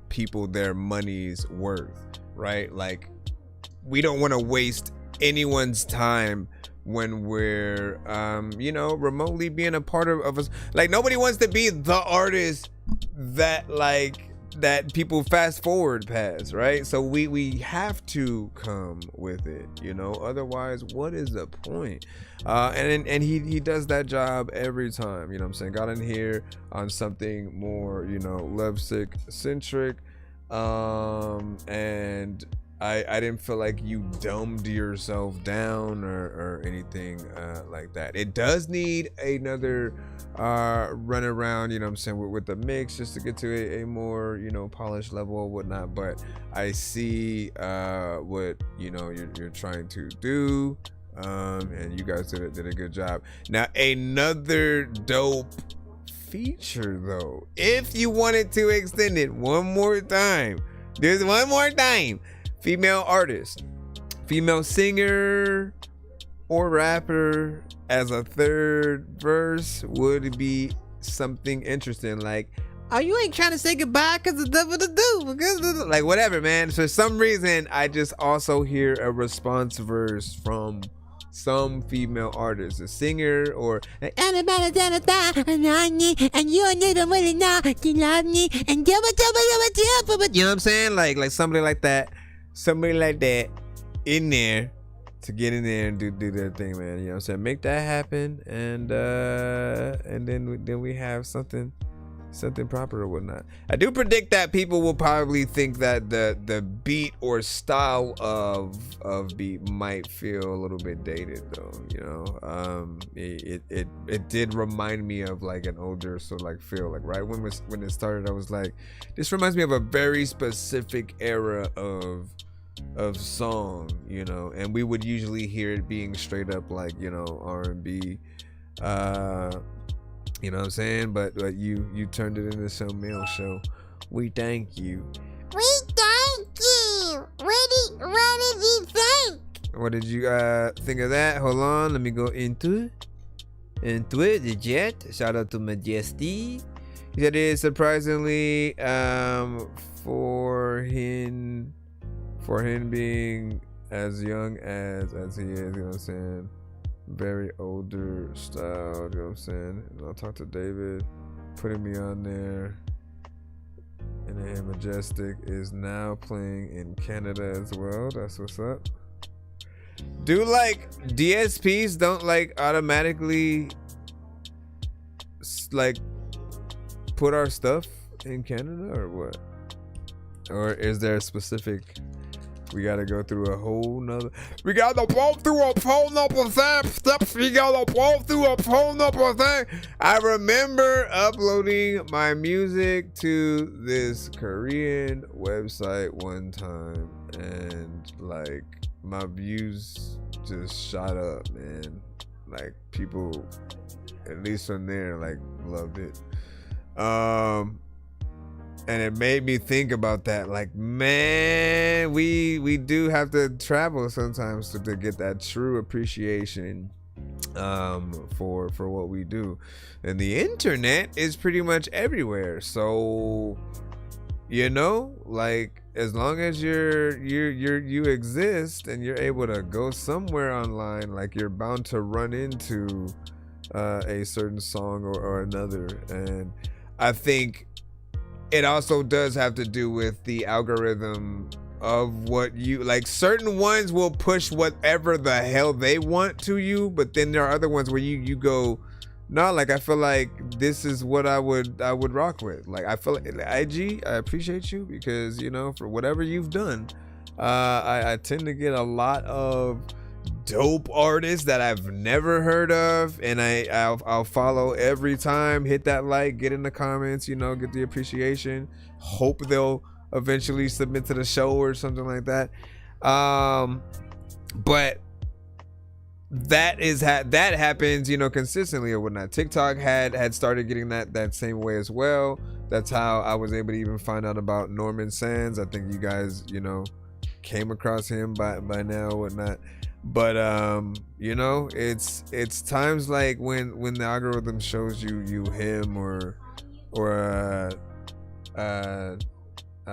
people their money's worth, right? Like, we don't want to waste anyone's time when we're you know, remotely being a part of us. Like, nobody wants to be the artist that that people fast forward past, right? So we have to come with it, you know, otherwise what is the point? And he does that job every time, you know what I'm saying? Got in here on something more, you know, lovesick centric, and I didn't feel like you dumbed yourself down or anything like that. It does need another run around, you know what I'm saying, with the mix, just to get to a more, you know, polished level or whatnot. But I see what, you know, you're trying to do, and you guys did a good job. Now, another dope feature though, if you wanted to extend it one more time, there's one more time. Female artist, female singer or rapper as a third verse would be something interesting. Like, oh, you ain't trying to say goodbye because of the like, whatever, man. For some reason, I just also hear a response verse from some female artists, a singer or like, and you don't even really know you love me, and you know what I'm saying? Like somebody like that. Somebody like that in there to get in there and do their thing, man. You know what I'm saying? Make that happen, and then we have something proper or whatnot. I do predict that people will probably think that the beat or style of beat might feel a little bit dated though, you know. It did remind me of like an older sort of like feel, like right when it started, I was like, this reminds me of a very specific era of song, you know, and we would usually hear it being straight up like, you know, R&B, you know what I'm saying? But you turned it into some male show. We thank you. We thank you. What did you think? What did you think of that? Hold on, let me go into it. The Jet. Shout out to Majesty. He said it is surprisingly for him being as young as he is, you know what I'm saying? Very older style, you know what I'm saying? And I'll talk to David, putting me on there. And then Majestic is now playing in Canada as well. That's what's up. Do like DSPs don't like automatically like put our stuff in Canada or what? Or is there a specific? We gotta go through a whole nother. We gotta go through a whole nother steps. We gotta go through a whole nother thing. I remember uploading my music to this Korean website one time, and like my views just shot up, man. Like people, at least from there, like loved it. And it made me think about that. Like, man, we do have to travel sometimes to get that true appreciation for what we do. And the internet is pretty much everywhere. So, you know, like as long as you exist and you're able to go somewhere online, like you're bound to run into a certain song or another. And I think it also does have to do with the algorithm of what you like. Certain ones will push whatever the hell they want to you, but then there are other ones where you go, no, like I feel like this is what I would rock with. Like I feel like IG, I appreciate you because, you know, for whatever you've done, I tend to get a lot of dope artists that I've never heard of, and I'll follow every time. Hit that like, get in the comments, you know, get the appreciation. Hope they'll eventually submit to the show or something like that. But that happens, you know, consistently or whatnot. TikTok had started getting that same way as well. That's how I was able to even find out about Norman Sands. I think you guys, you know, came across him by now or whatnot. But you know, it's times like when the algorithm shows you him or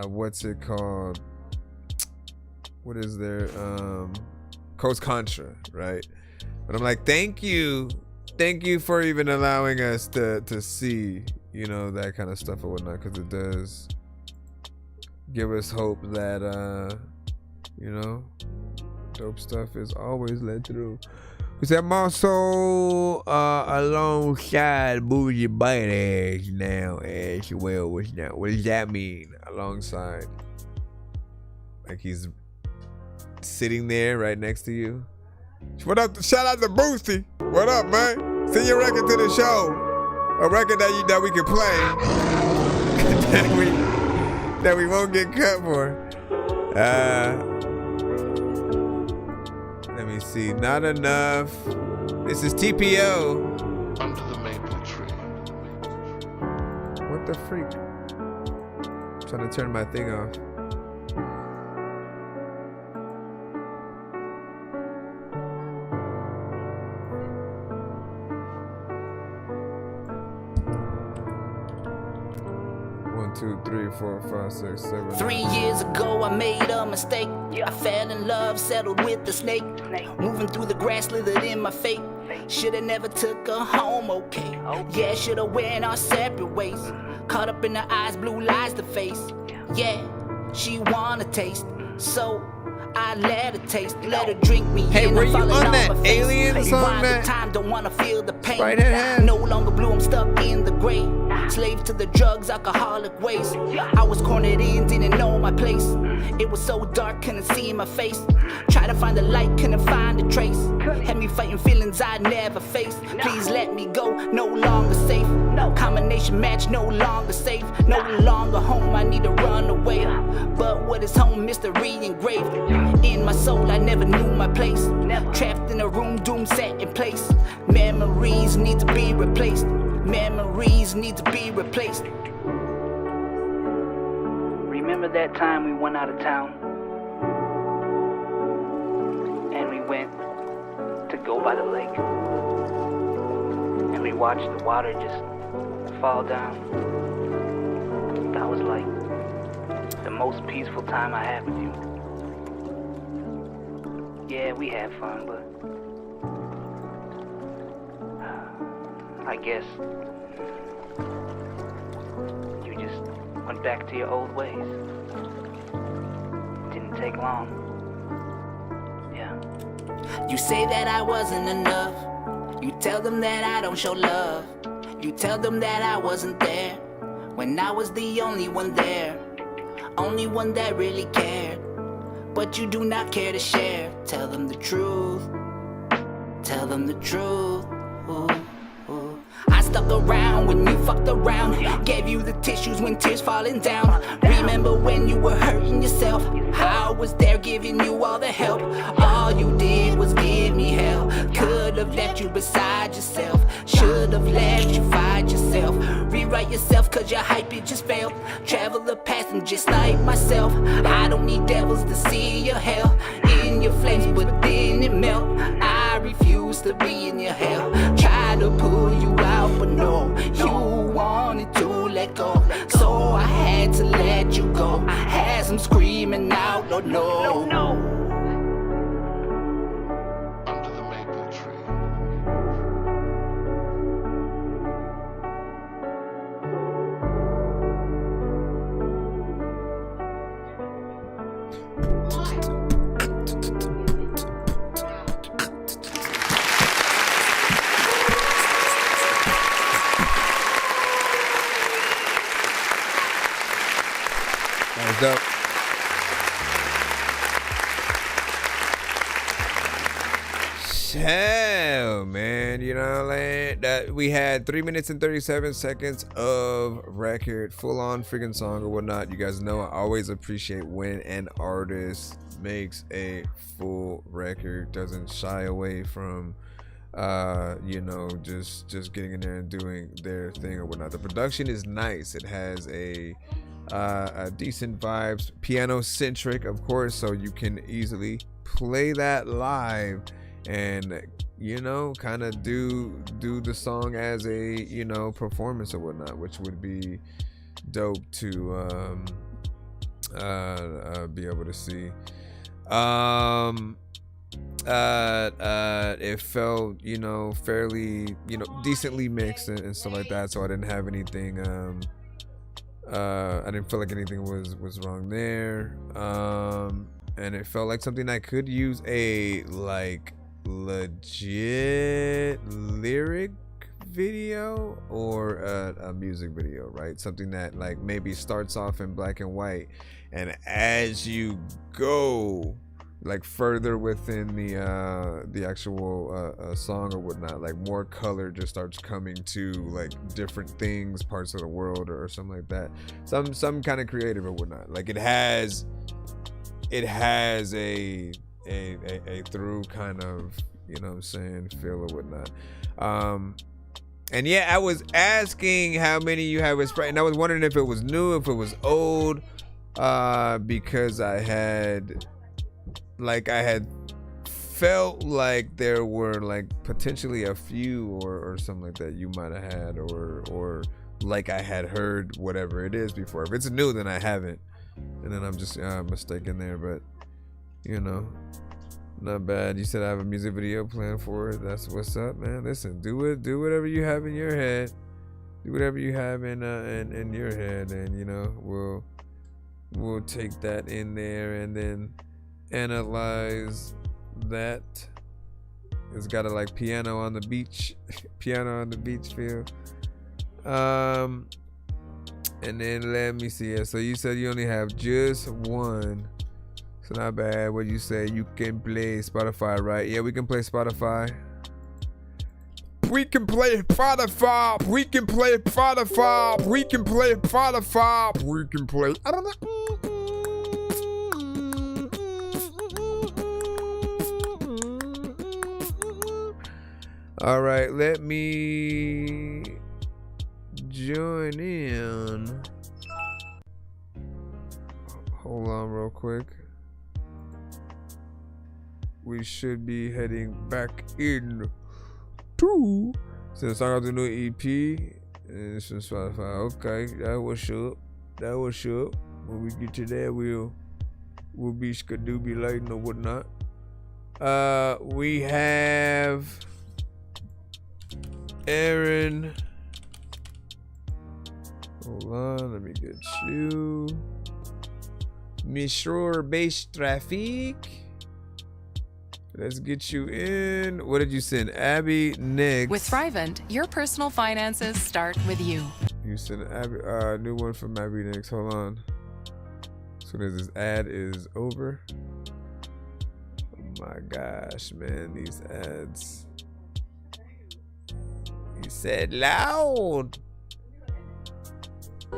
what's it called? What is there? Coast Contra, right? But I'm like, thank you for even allowing us to see, you know, that kind of stuff or whatnot, because it does give us hope that you know, dope stuff is always led through. We said I'm also alongside Bougie Bite Ass now as well. What does that mean? Alongside, like he's sitting there right next to you. What up? Shout out to Boosty. What up, man? Send your record to the show. A record that we can play that we won't get cut for. Let me see. Not enough. This is TPO. Under the maple tree. What the freak? I'm trying to turn my thing off. One, 2, 3, 4, 5, 6, 7. 3 years ago, I made a mistake. I fell in love, settled with the snake. Moving through the grass, slithered in my fate. Shoulda never took her home, okay. Yeah, shoulda went our separate ways. Caught up in her eyes, blue lies to face. Yeah, she wanna taste, so I let her taste, let her drink me. Hey, in, were I'm you falling on that my face. Alien song, Rewind the man? time, don't wanna feel the pain. Right ahead. No longer blue, I'm stuck in the gray. Slave to the drugs, alcoholic ways. I was cornered in, didn't know my place. It was so dark, couldn't see my face. Try to find the light, couldn't find a trace. Had me fighting feelings I never faced. Please let me go, no longer safe. Combination match, no longer safe. No longer home, I need to run away. But what is home? Mystery engraved in my soul, I never knew my place. Trapped in a room, doom set in place. Memories need to be replaced. Memories need to be replaced. Remember that time we went out of town? And we went to go by the lake. And we watched the water just fall down. That was like the most peaceful time I had with you. Yeah, we had fun, but I guess you just went back to your old ways. Didn't take long. Yeah. You say that I wasn't enough. You tell them that I don't show love. You tell them that I wasn't there when I was the only one there. Only one that really cared. But you do not care to share. Tell them the truth. Tell them the truth. Ooh. I stuck around when you fucked around. Gave you the tissues when tears falling down. Remember when you were hurting yourself? I was there giving you all the help. All you did was give me hell. Could've left you beside yourself. Should've left you fight yourself. Rewrite yourself cause your hype it just failed. Travel the past and just like myself. I don't need devils to see your hell. In your flames but then it melt. I refuse to be in your hell. Try to pull you out but no, you wanted to let go. So I had to let you go. I had some screaming out, oh no, no. Under the maple tree. Dope. Hell, man, you know what I'm saying? That we had 3 minutes and 37 seconds of record, full on freaking song or whatnot. You guys know I always appreciate when an artist makes a full record, doesn't shy away from you know, just getting in there and doing their thing or whatnot. The production is nice. It has a decent vibes, piano centric, of course, so you can easily play that live and, you know, kind of do the song as a, you know, performance or whatnot, which would be dope to be able to see. It felt, you know, fairly, you know, decently mixed and stuff like that, so I didn't have anything I didn't feel like anything was wrong there. And it felt like something I could use a like legit lyric video or a music video, right? Something that like maybe starts off in black and white, and as you go like further within the actual song or whatnot, like more color just starts coming to like different things, parts of the world or something like that. Some kind of creative or whatnot. Like it has a through kind of, you know what I'm saying, feel or whatnot. And yeah, I was asking how many you have with Sprite, and I was wondering if it was new, if it was old, because I had felt like there were like potentially a few or something like that you might have had, or like I had heard whatever it is before. If it's new, then I haven't, and then I'm just mistaken there. But you know, not bad. You said I have a music video planned for it. That's what's up, man. Listen, do whatever you have in your head. Do whatever you have in your head, and you know, we'll take that in there and then analyze that. It's got a like piano on the beach feel. And then let me see it. So you said you only have just one. So not bad. What you say? You can play Spotify, right? Yeah, we can play Spotify. We can play Spotify. We can play Spotify. We can play Spotify. We can play. I don't know. All right, let me join in. Hold on real quick. We should be heading back in to the song of the new EP. And it's from Spotify. Okay, that was up. When we get to that, we'll be skadooby lighting or whatnot. We have Aaron. Hold on, let me get you. Mishroor Base Traffic. Let's get you in. What did you send? Abby next. With Thrivent, your personal finances start with you. You sent Abby, new one from Abby next. Hold on. As soon as this ad is over. Oh my gosh, man, these ads. You said loud. I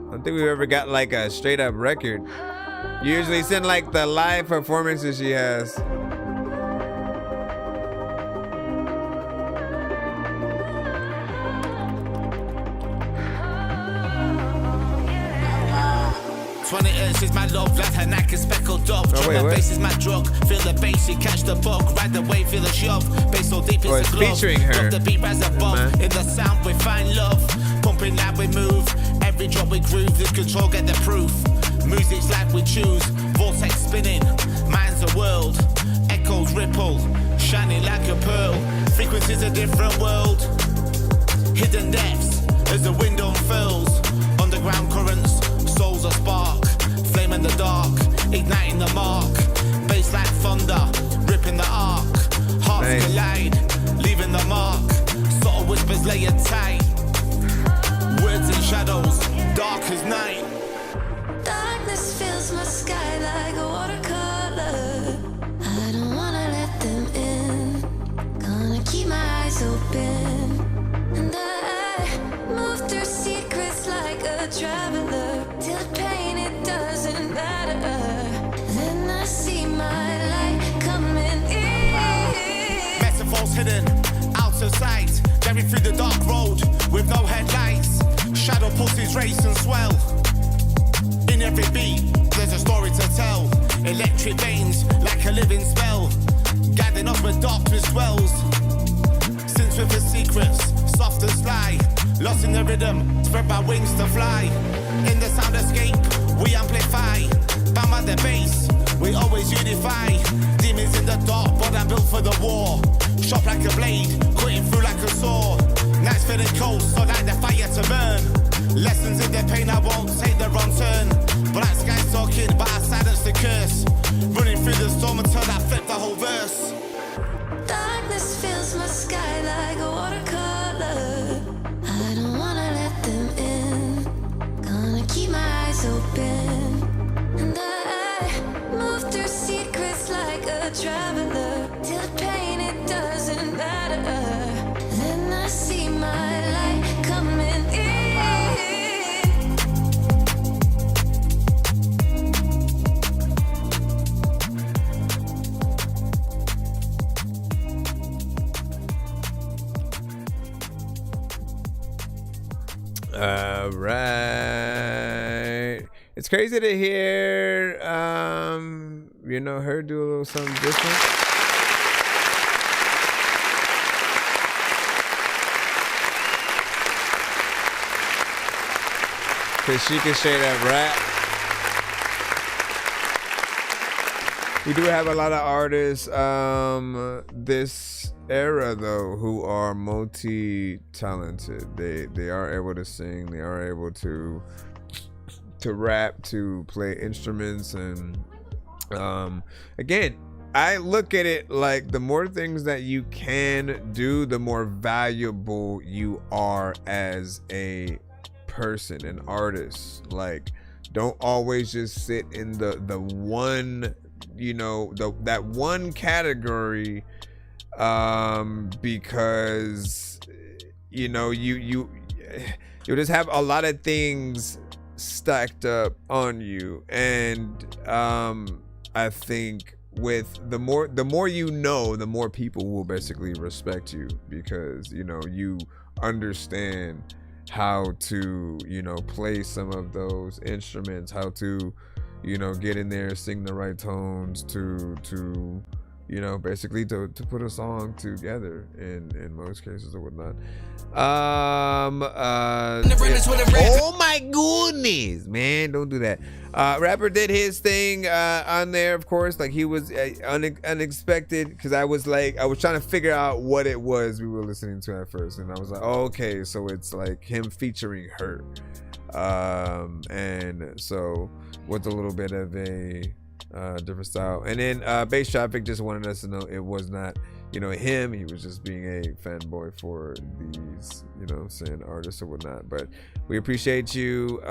don't think we've ever got like a straight up record. You usually send like the live performances she has. Is my love, like her neck is speckled dove. Oh, wait, my bass is my drug. Feel the bass, you catch the bug. Ride the wave, feel the shove. Bass so deep, it's a glove. Featuring her. Drop the beat, rise above. In the sound, we find love. Pumping loud, we move. Every drop we groove. This control, get the proof. Music's life we choose. Vortex spinning. Mind's a world. Echoes ripple. Shining like a pearl. Frequencies a different world. Hidden depths as the wind unfurls. Underground currents. Souls a spark. Flame in the dark, igniting the mark. Bass like thunder, ripping the arc. Hearts collide, leaving the mark. Subtle whispers lay it tight. Words in shadows, dark as night. Darkness fills my sky like a watercolor. I don't wanna let them in. Gonna keep my eyes open. And I move through secrets like a traveler. Till the pain it doesn't matter. Then I see my light coming in. Metaphors hidden, out of sight. Driving through the dark road with no headlights. Shadow pulses race and swell. In every beat, there's a story to tell. Electric veins, like a living spell. Guiding us where darkness dwells. Since with the secrets, soft and sly. Lost in the rhythm, spread my wings to fly. In the sound escape, we amplify. Bound by the bass, we always unify. Demons in the dark, but I'm built for the war. Sharp like a blade, cutting through like a saw. Nights feeling cold, so like the fire to burn. Lessons in the pain, I won't take the wrong turn. Black skies talking, but I silence the curse. Running through the storm until I flip the whole verse. Darkness fills my sky like a watercolor. I don't wanna let them in. Gonna keep my eyes open. And I move through secrets like a traveler. Till pain, it doesn't matter. Then I see my light coming in. All right. It's crazy to hear, you know, her do a little something different. Cause she can straight up rap. We do have a lot of artists, this era though, who are multi-talented. They are able to sing, they are able to rap, to play instruments, and again, I look at it like the more things that you can do, the more valuable you are as a person, an artist. Like, don't always just sit in the one, you know, that one category, because you know you'll just have a lot of things stacked up on you. And I think with the more you know, the more people will basically respect you, because you know you understand how to, you know, play some of those instruments, how to, you know, get in there, sing the right tones, to you know, basically to put a song together in most cases or whatnot. Oh my goodness, man, don't do that. Rapper did his thing on there, of course. Like, he was unexpected, because I was trying to figure out what it was we were listening to at first, and I was like, oh, okay, so it's like him featuring her, and so with a little bit of a different style. And then Bass Traffic just wanted us to know it was not, you know, him. He was just being a fanboy for these, you know, saying artists or whatnot. But we appreciate you,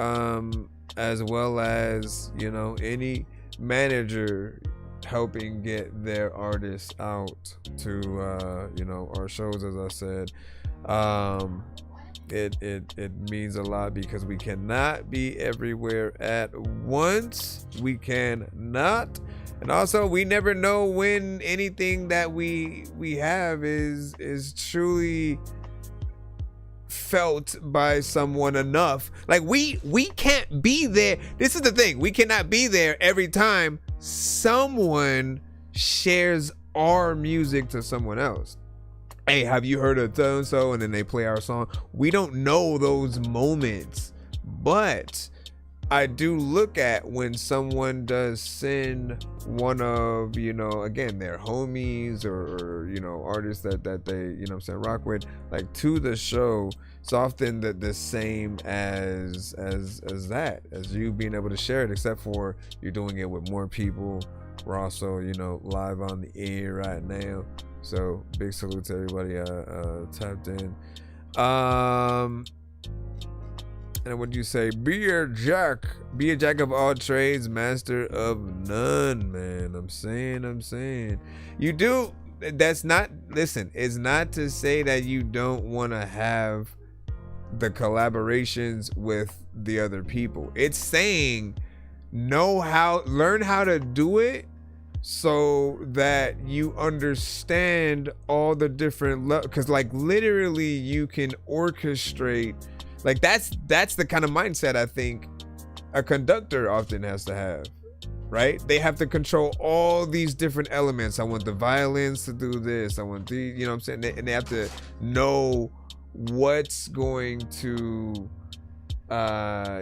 as well as, you know, any manager helping get their artists out to you know, our shows. As I said, it means a lot, because we cannot be everywhere at once. We cannot. And also, we never know when anything that we have is truly felt by someone enough. Like, we can't be there. This is the thing, we cannot be there every time someone shares our music to someone else. Hey, have you heard of so and so? And then they play our song. We don't know those moments, but I do look at when someone does send one of, you know, again, their homies or you know, artists that they, you know what I'm saying, rock with, like, to the show. It's often the same as that, as you being able to share it, except for you're doing it with more people. We're also, you know, live on the air right now. So big salute to everybody tapped in. And what do you say? Be a jack of all trades, master of none, man. I'm saying. You do. That's not, listen, it's not to say that you don't want to have the collaborations with the other people. It's saying learn how to do it, so that you understand all the different because like literally you can orchestrate, like that's the kind of mindset I think a conductor often has to have, right? They have to control all these different elements. I want the violins to do this. I want the, you know what I'm saying? And they have to know what's going to,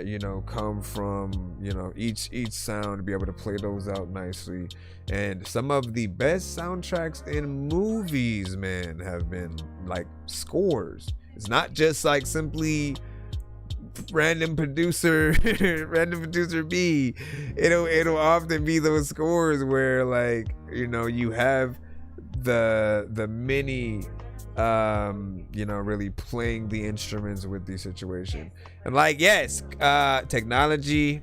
you know, come from, you know, each sound, to be able to play those out nicely. And some of the best soundtracks in movies, man, have been like scores. It's not just like simply random producer B. It'll often be those scores where, like, you know, you have the many you know, really playing the instruments with the situation. And like, yes, technology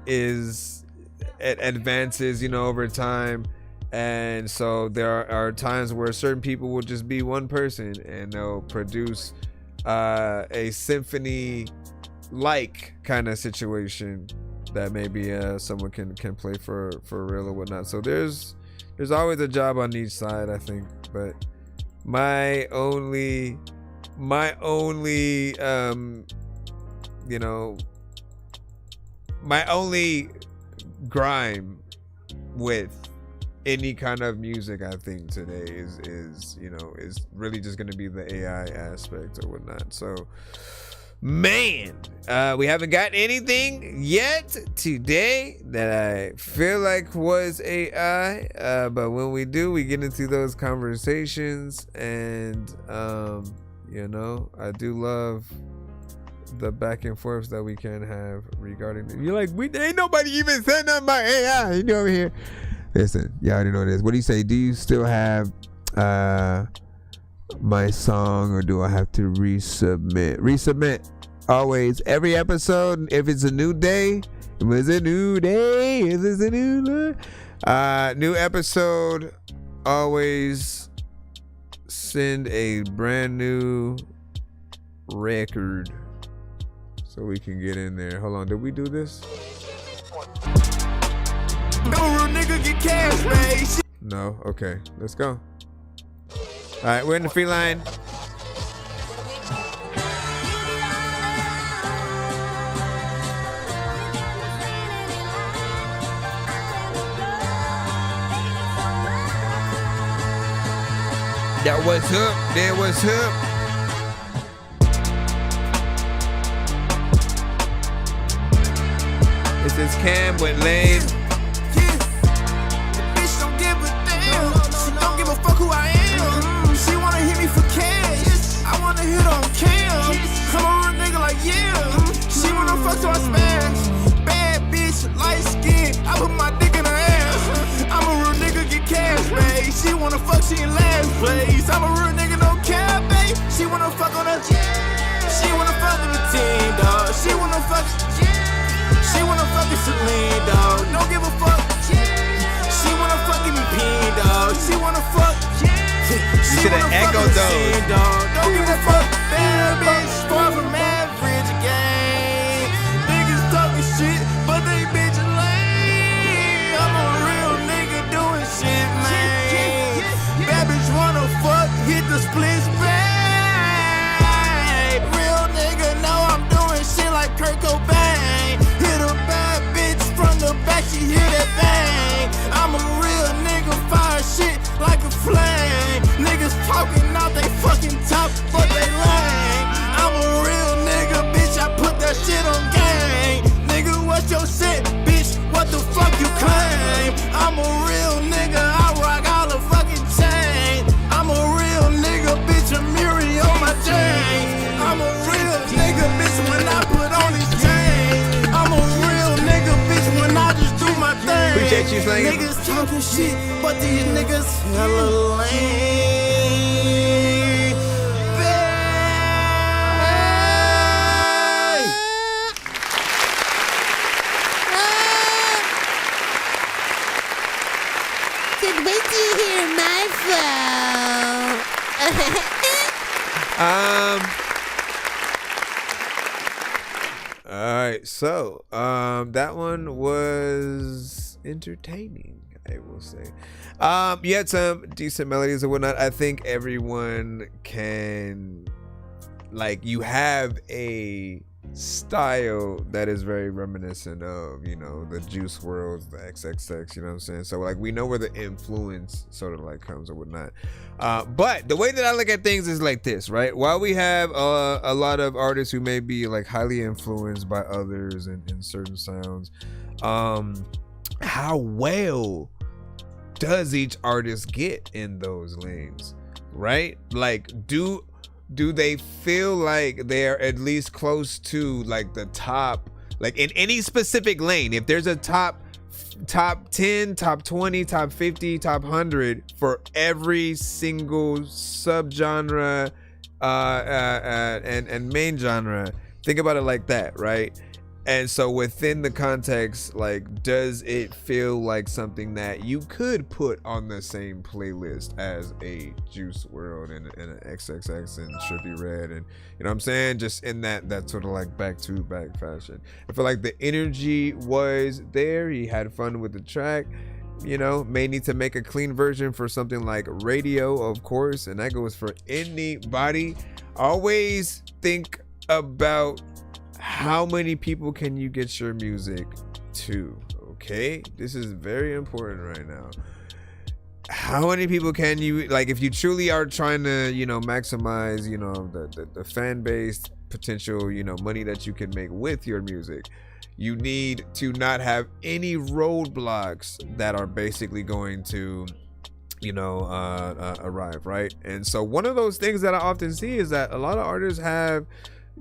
is, it advances, you know, over time. And so there are times where certain people will just be one person and they'll produce a symphony like kind of situation that maybe someone can play for real or whatnot. So there's always a job on each side, I think. But my only you know, my only grime with any kind of music, I think, today is you know, is really just going to be the AI aspect or whatnot. So, man, we haven't got anything yet today that I feel like was AI, but when we do, we get into those conversations. And you know, I do love the back and forths that we can have regarding it. You're like, ain't nobody even said nothing about AI, you know, over here. Listen, you already know this. What do you say? Do you still have my song, or do I have to resubmit? Resubmit always, every episode. If it's a new day, if it's a new day, if it's a new episode, always send a brand new record so we can get in there. Hold on, did we do this? No, okay, let's go. All right, we're in the free line. That was up. There was up. This is Cam with Lane. Fuck who I am. She wanna hit me for cash. I wanna hit on Cam. Come on, nigga, like yeah. She wanna fuck so I smash. Bad bitch, light skin. I put my dick in her ass. I'm a real nigga, get cash, babe. She wanna fuck, she in last place. I'm a real nigga, no cap, babe. She wanna fuck on her. She wanna fuck in the team, dog. She wanna fuck. She wanna fuck in Celine, dog. Don't give a fuck. She wanna fuck in me peen, dog. She wanna fuck. You should have echoed those. Don't give a fuck. Bad bitch, far from average gang. Niggas talking shit, but they bitch lame. I'm a real nigga doing shit, man. Bad bitch wanna fuck, hit the splits, babe. Real nigga know I'm doing shit like Kurt Cobain. Hit a bad bitch from the back, she hear that bang. I'm a real nigga, fire shit like a flame. Niggas talking out they fucking top, but they lame. I'm a real nigga, bitch, I put that shit on game. Nigga, what's your shit, bitch? What the fuck you claim? I'm a real nigga, I rock all the fucking chain. I'm a real nigga, bitch, a Miri on my chain. I'm a real nigga, bitch, when I put on these chains. I'm a real nigga, bitch, when I just do my thing. Appreciate you, Slang. Niggas talking shit, but these niggas hella lame. Wait till you hear my flow. All right, so that one was entertaining, I will say. You had some decent melodies and whatnot. I think everyone can, like, you have a style that is very reminiscent of, you know, the Juice WRLDs, the XXX, you know what I'm saying? So like we know where the influence sort of like comes or whatnot. But the way that I look at things is like this, right? While we have a lot of artists who may be like highly influenced by others in certain sounds, how well does each artist get in those lanes, right? Like do they feel like they're at least close to like the top, like in any specific lane? If there's a top 10, top 20, top 50, top 100 for every single subgenre and main genre, think about it like that, right? And so within the context, like, does it feel like something that you could put on the same playlist as a Juice WRLD and an XXX and Trippie Redd, and you know what I'm saying, just in that sort of like back-to-back fashion? I feel like the energy was there. He had fun with the track. You know, may need to make a clean version for something like radio, of course, and that goes for anybody. Always think about how many people can you get your music to, okay? This is very important right now. How many people can you, like, if you truly are trying to, you know, maximize, you know, the fan base potential, you know, money that you can make with your music, you need to not have any roadblocks that are basically going to, you know, arrive, right? And so one of those things that I often see is that a lot of artists have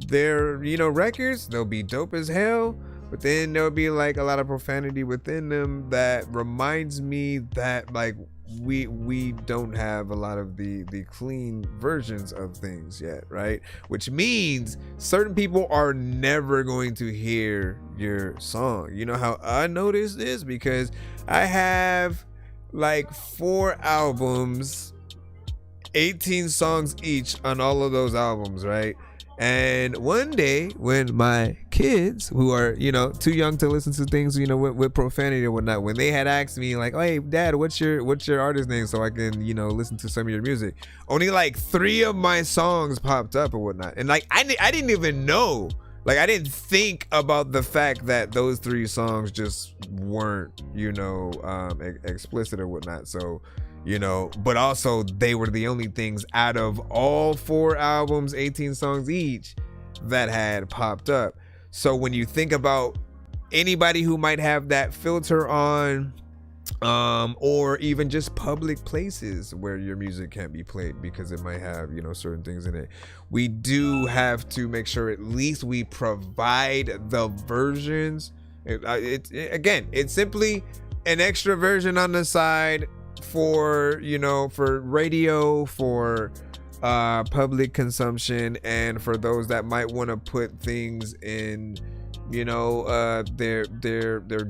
their, you know, records, they'll be dope as hell, but then there'll be like a lot of profanity within them that reminds me that like we don't have a lot of the clean versions of things yet, right? Which means certain people are never going to hear your song. You know how I noticed this? Because I have like 4 albums, 18 songs each on all of those albums, right? And one day when my kids, who are, you know, too young to listen to things, you know, with profanity or whatnot, when they had asked me like, oh, hey dad, what's your artist name so I can, you know, listen to some of your music, only like 3 of my songs popped up or whatnot. And like I didn't even know, like I didn't think about the fact that those 3 songs just weren't, you know, explicit or whatnot. So, you know, but also they were the only things out of all 4 albums, 18 songs each, that had popped up. So when you think about anybody who might have that filter on, or even just public places where your music can't be played because it might have, you know, certain things in it, we do have to make sure at least we provide the versions. It's simply an extra version on the side for, you know, for radio, for public consumption, and for those that might want to put things in, you know, their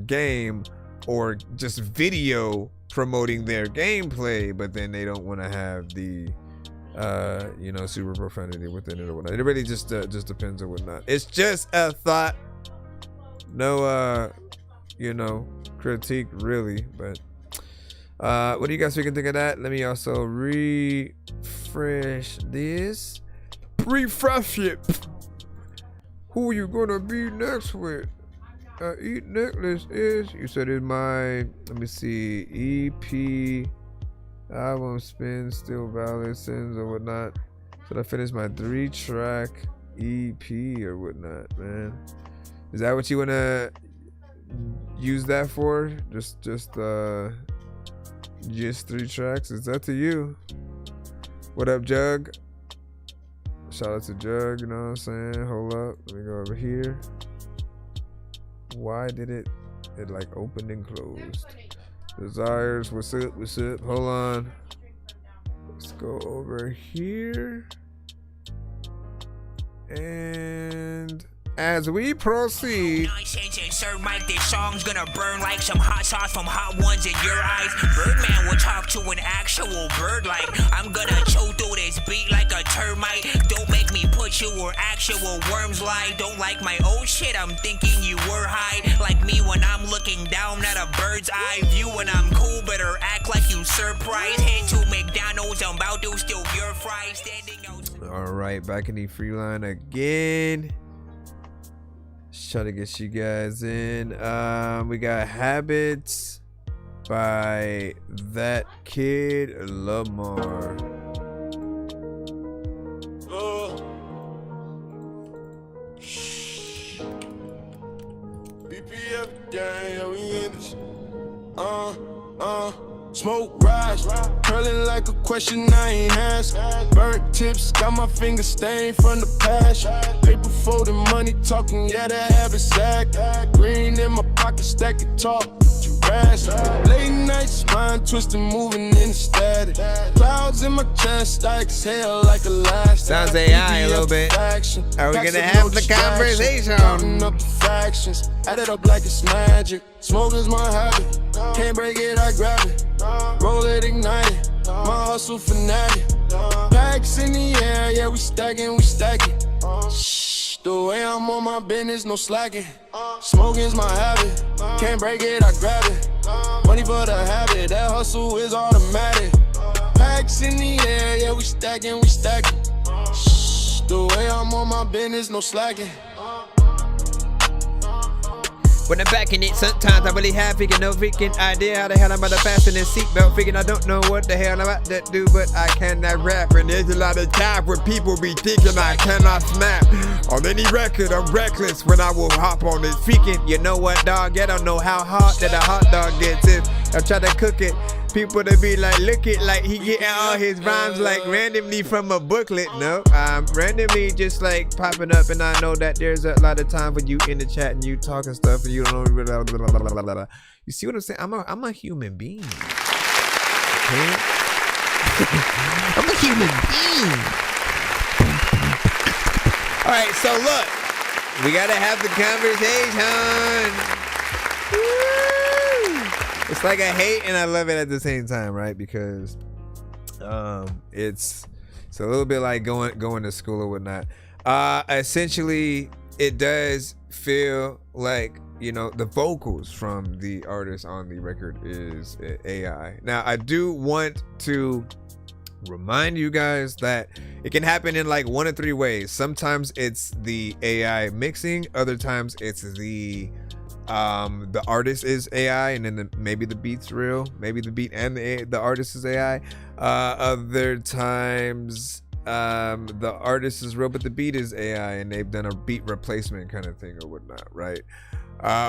game, or just video promoting their gameplay, but then they don't want to have the you know, super profanity within it or whatnot. It really just depends on whatnot. It's just a thought, no you know, critique really. But what do you guys think of that? Let me also refresh this. Refresh it. Who are you gonna be next with? Eat Necklace is, you said it's my, let me see, EP, album spin, still valid, sins or whatnot. Should I finish my 3-track EP or whatnot, man? Is that what you wanna use that for? Just 3 tracks? It's up to you. What up, Jug? Shout out to Jug, you know what I'm saying? Hold up, let me go over here. Why did it like opened and closed? Desires, what's up? Hold on. Let's go over here. And as we proceed, nonsense and sir Mike, this song's gonna burn like some hot sauce from hot ones in your eyes. Birdman will talk to an actual bird like I'm gonna chew through this beat like a termite. Don't make me put you where actual worms lie. Don't like my old shit, I'm thinking you were high. Like me when I'm looking down at a bird's eye view. When I'm cool, better act like you surprised. Head to McDonald's, I'm about to steal your fries. Standing out. All right, back in the free line again. Let's try to get you guys in. We got Habits by That Kid Lamar. BPF gang, we in this. Smoke rise, curling like a question I ain't asked. Burnt tips, got my fingers stained from the past. Paper folding, money talking, yeah, that habit sack. Green in my pocket, stack it talk. Late nights, mind twisting, moving in the static. Clouds in my chest, I exhale like a last. Sounds AI a little bit. Are we gonna have the conversation? Counting up the fractions, add it up like it's magic. Smoke is my habit, can't break it, I grab it. Roll it, ignite it, my hustle fanatic. Packs in the air, yeah, we stacking, we stacking. Shh, the way I'm on my business, no slacking. Smoking's my habit, can't break it, I grab it. Money for the habit, that hustle is automatic. Packs in the air, yeah, we stacking, we stacking. Shh, the way I'm on my business, no slacking. When I'm back in it, sometimes I really have freaking no freaking idea how the hell I'm about to fasten this seatbelt. Freaking I don't know what the hell I'm about to do, but I cannot rap. And there's a lot of times where people be thinking I cannot snap on any record. I'm reckless when I will hop on this freaking. You know what, dog? I don't know how hot that a hot dog gets if I try to cook it. People to be like, look it like he getting all his rhymes like randomly from a booklet. No, randomly just like popping up, and I know that there's a lot of time when you in the chat and you talking stuff and you don't know. Blah, blah, blah, blah, blah. You see what I'm saying? I'm a human being. Okay? I'm a human being. All right, so look, we gotta have the conversation. It's like I hate and I love it at the same time, right? Because it's a little bit like going to school or whatnot. Essentially, it does feel like, you know, the vocals from the artist on the record is AI. Now, I do want to remind you guys that it can happen in like one of three ways. Sometimes it's the AI mixing, other times it's the artist is AI, and then maybe the beat's real, maybe the beat and the artist is AI. Other times the artist is real but the beat is AI and they've done a beat replacement kind of thing or whatnot, right?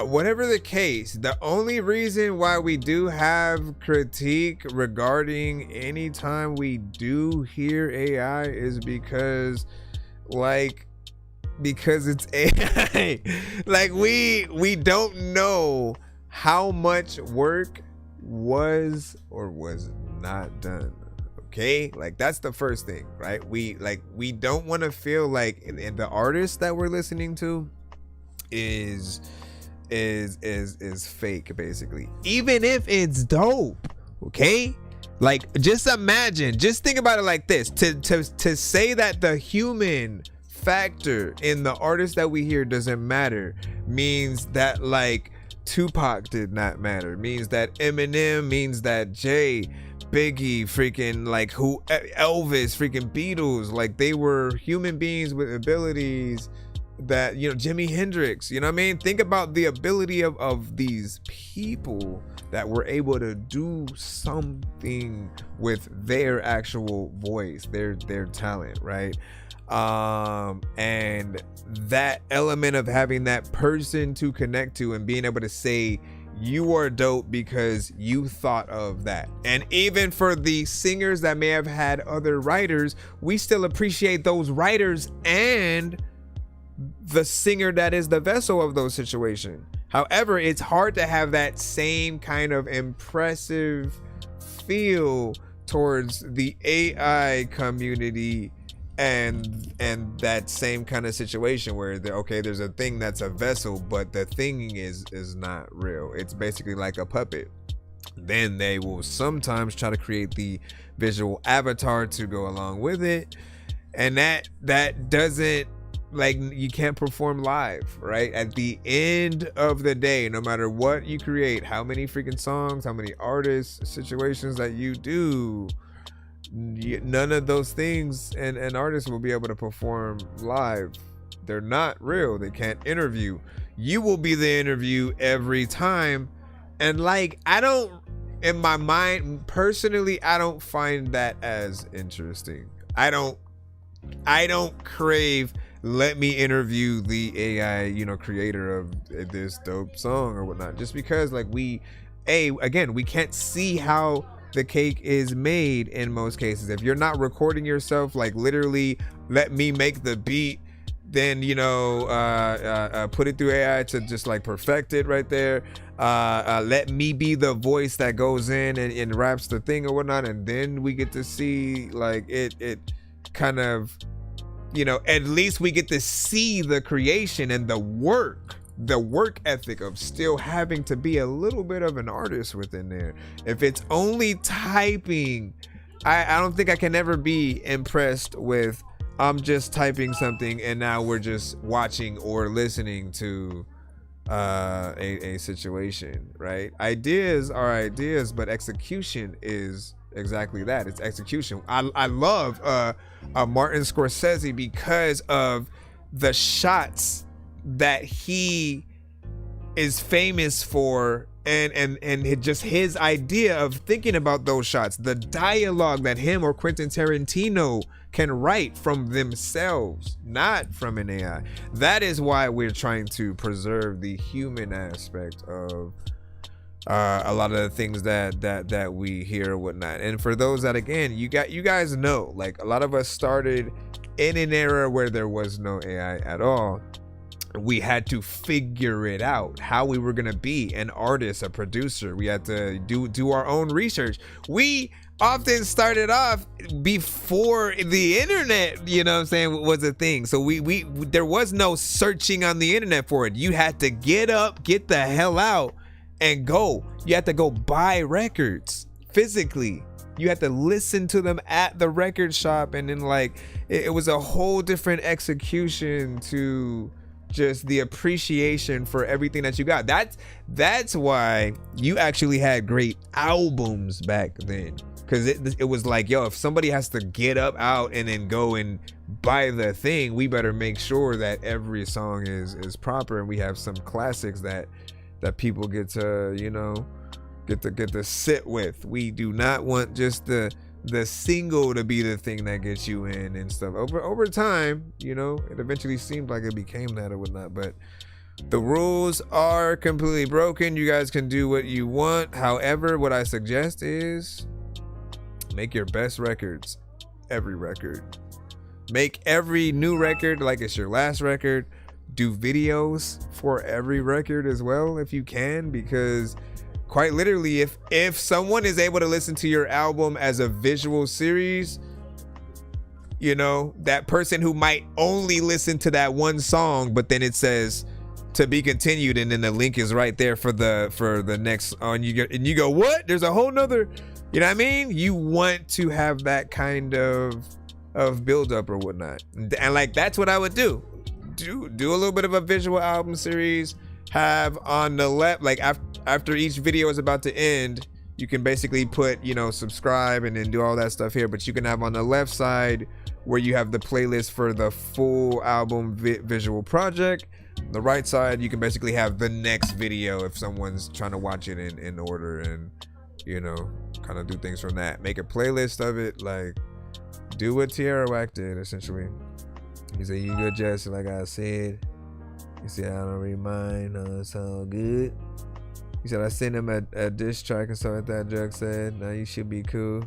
Whatever the case, the only reason why we do have critique regarding any time we do hear AI is because it's AI. Like we don't know how much work was or was not done. Okay, like that's the first thing, right? We don't want to feel like and the artist that we're listening to is fake, basically, even if it's dope. Okay, like just imagine, just think about it like this: to say that the human factor in the artist that we hear doesn't matter means that like Tupac did not matter, means that Eminem, means that Jay, Biggie, freaking like who, Elvis, freaking Beatles, like they were human beings with abilities that, you know, Jimi Hendrix, you know what I mean? Think about the ability of these people that were able to do something with their actual voice, their talent, right? And that element of having that person to connect to and being able to say you are dope because you thought of that. And even for the singers that may have had other writers, we still appreciate those writers and the singer that is the vessel of those situations. However, it's hard to have that same kind of impressive feel towards the AI community and that same kind of situation where there's a thing that's a vessel, but the thing is not real. It's basically like a puppet. Then they will sometimes try to create the visual avatar to go along with it, and that doesn't, like, you can't perform live, right? At the end of the day, no matter what you create, how many freaking songs, how many artists, situations that you do, none of those things an artist will be able to perform live They're not real. They can't interview. You will be the interview every time. And like, I don't, in my mind, personally, I don't find that as interesting. I don't crave, let me interview the AI, you know, creator of this dope song or whatnot. Just because like we can't see how the cake is made in most cases. If you're not recording yourself, like literally, let me make the beat, then, you know, put it through AI to just like perfect it right there. Let me be the voice that goes in and raps the thing or whatnot. And then we get to see like it kind of, you know, at least we get to see the creation and the work ethic of still having to be a little bit of an artist within there. If it's only typing, I don't think I can ever be impressed with, I'm just typing something and now we're just watching or listening to a situation, right? Ideas are ideas, but execution is exactly that. It's execution. I love Martin Scorsese because of the shots that he is famous for, and just his idea of thinking about those shots, the dialogue that him or Quentin Tarantino can write from themselves, not from an AI. That is why we're trying to preserve the human aspect of a lot of the things that we hear or whatnot. And for those that, again, you guys know, like a lot of us started in an era where there was no AI at all. We had to figure it out, how we were gonna be an artist, a producer. We had to do our own research. We often started off before the internet, you know what I'm saying, was a thing. So we there was no searching on the internet for it. You had to get up, get the hell out, and go. You had to go buy records physically. You had to listen to them at the record shop, and then like it was a whole different execution to just the appreciation for everything that you got. That's why you actually had great albums back then, because it was like, yo, if somebody has to get up out and then go and buy the thing, we better make sure that every song is proper and we have some classics that people get to, you know, get to sit with. We do not want just the single to be the thing that gets you in and stuff. Over time, you know, it eventually seemed like it became that or whatnot, but the rules are completely broken. You guys can do what you want. However, what I suggest is make your best records, every record. Make every new record like it's your last record. Do videos for every record as well if you can, because quite literally, if someone is able to listen to your album as a visual series, you know, that person who might only listen to that one song, but then it says to be continued, and then the link is right there for the next on, and you go, what? There's a whole nother, you know what I mean? You want to have that kind of build up or whatnot, and like that's what I would do. Do a little bit of a visual album series. Have on the left, like after each video is about to end, you can basically put, you know, subscribe and then do all that stuff here. But you can have on the left side where you have the playlist for the full album visual project. The right side, you can basically have the next video if someone's trying to watch it in order, and, you know, kind of do things from that. Make a playlist of it, like do what Tierra Whack did essentially. He said, you good, Jesse, like I said. He said, I don't really mind, it's all good. He said, I sent him a diss track and stuff like that, Jug said. Now you should be cool.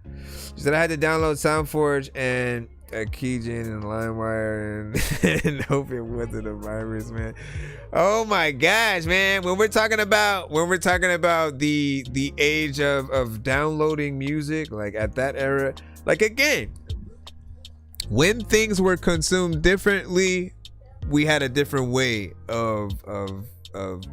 He said, I had to download SoundForge and a Keygen and LimeWire and hope it wasn't a virus, man. Oh my gosh, man. When we're talking about the age of downloading music, like at that era, like again, when things were consumed differently, we had a different way of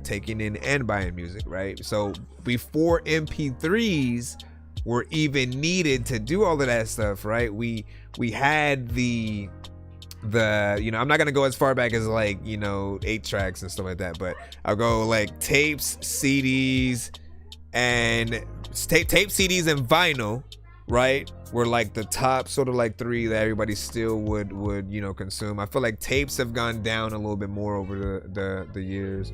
taking in and buying music, right? So before MP3s were even needed to do all of that stuff, right? We had the you know, I'm not gonna go as far back as like, you know, 8 tracks and stuff like that, but I'll go like tapes, CDs, and tape CDs and vinyl. right, were like the top sort of like 3 that everybody still would you know, consume. I feel like tapes have gone down a little bit more over the years.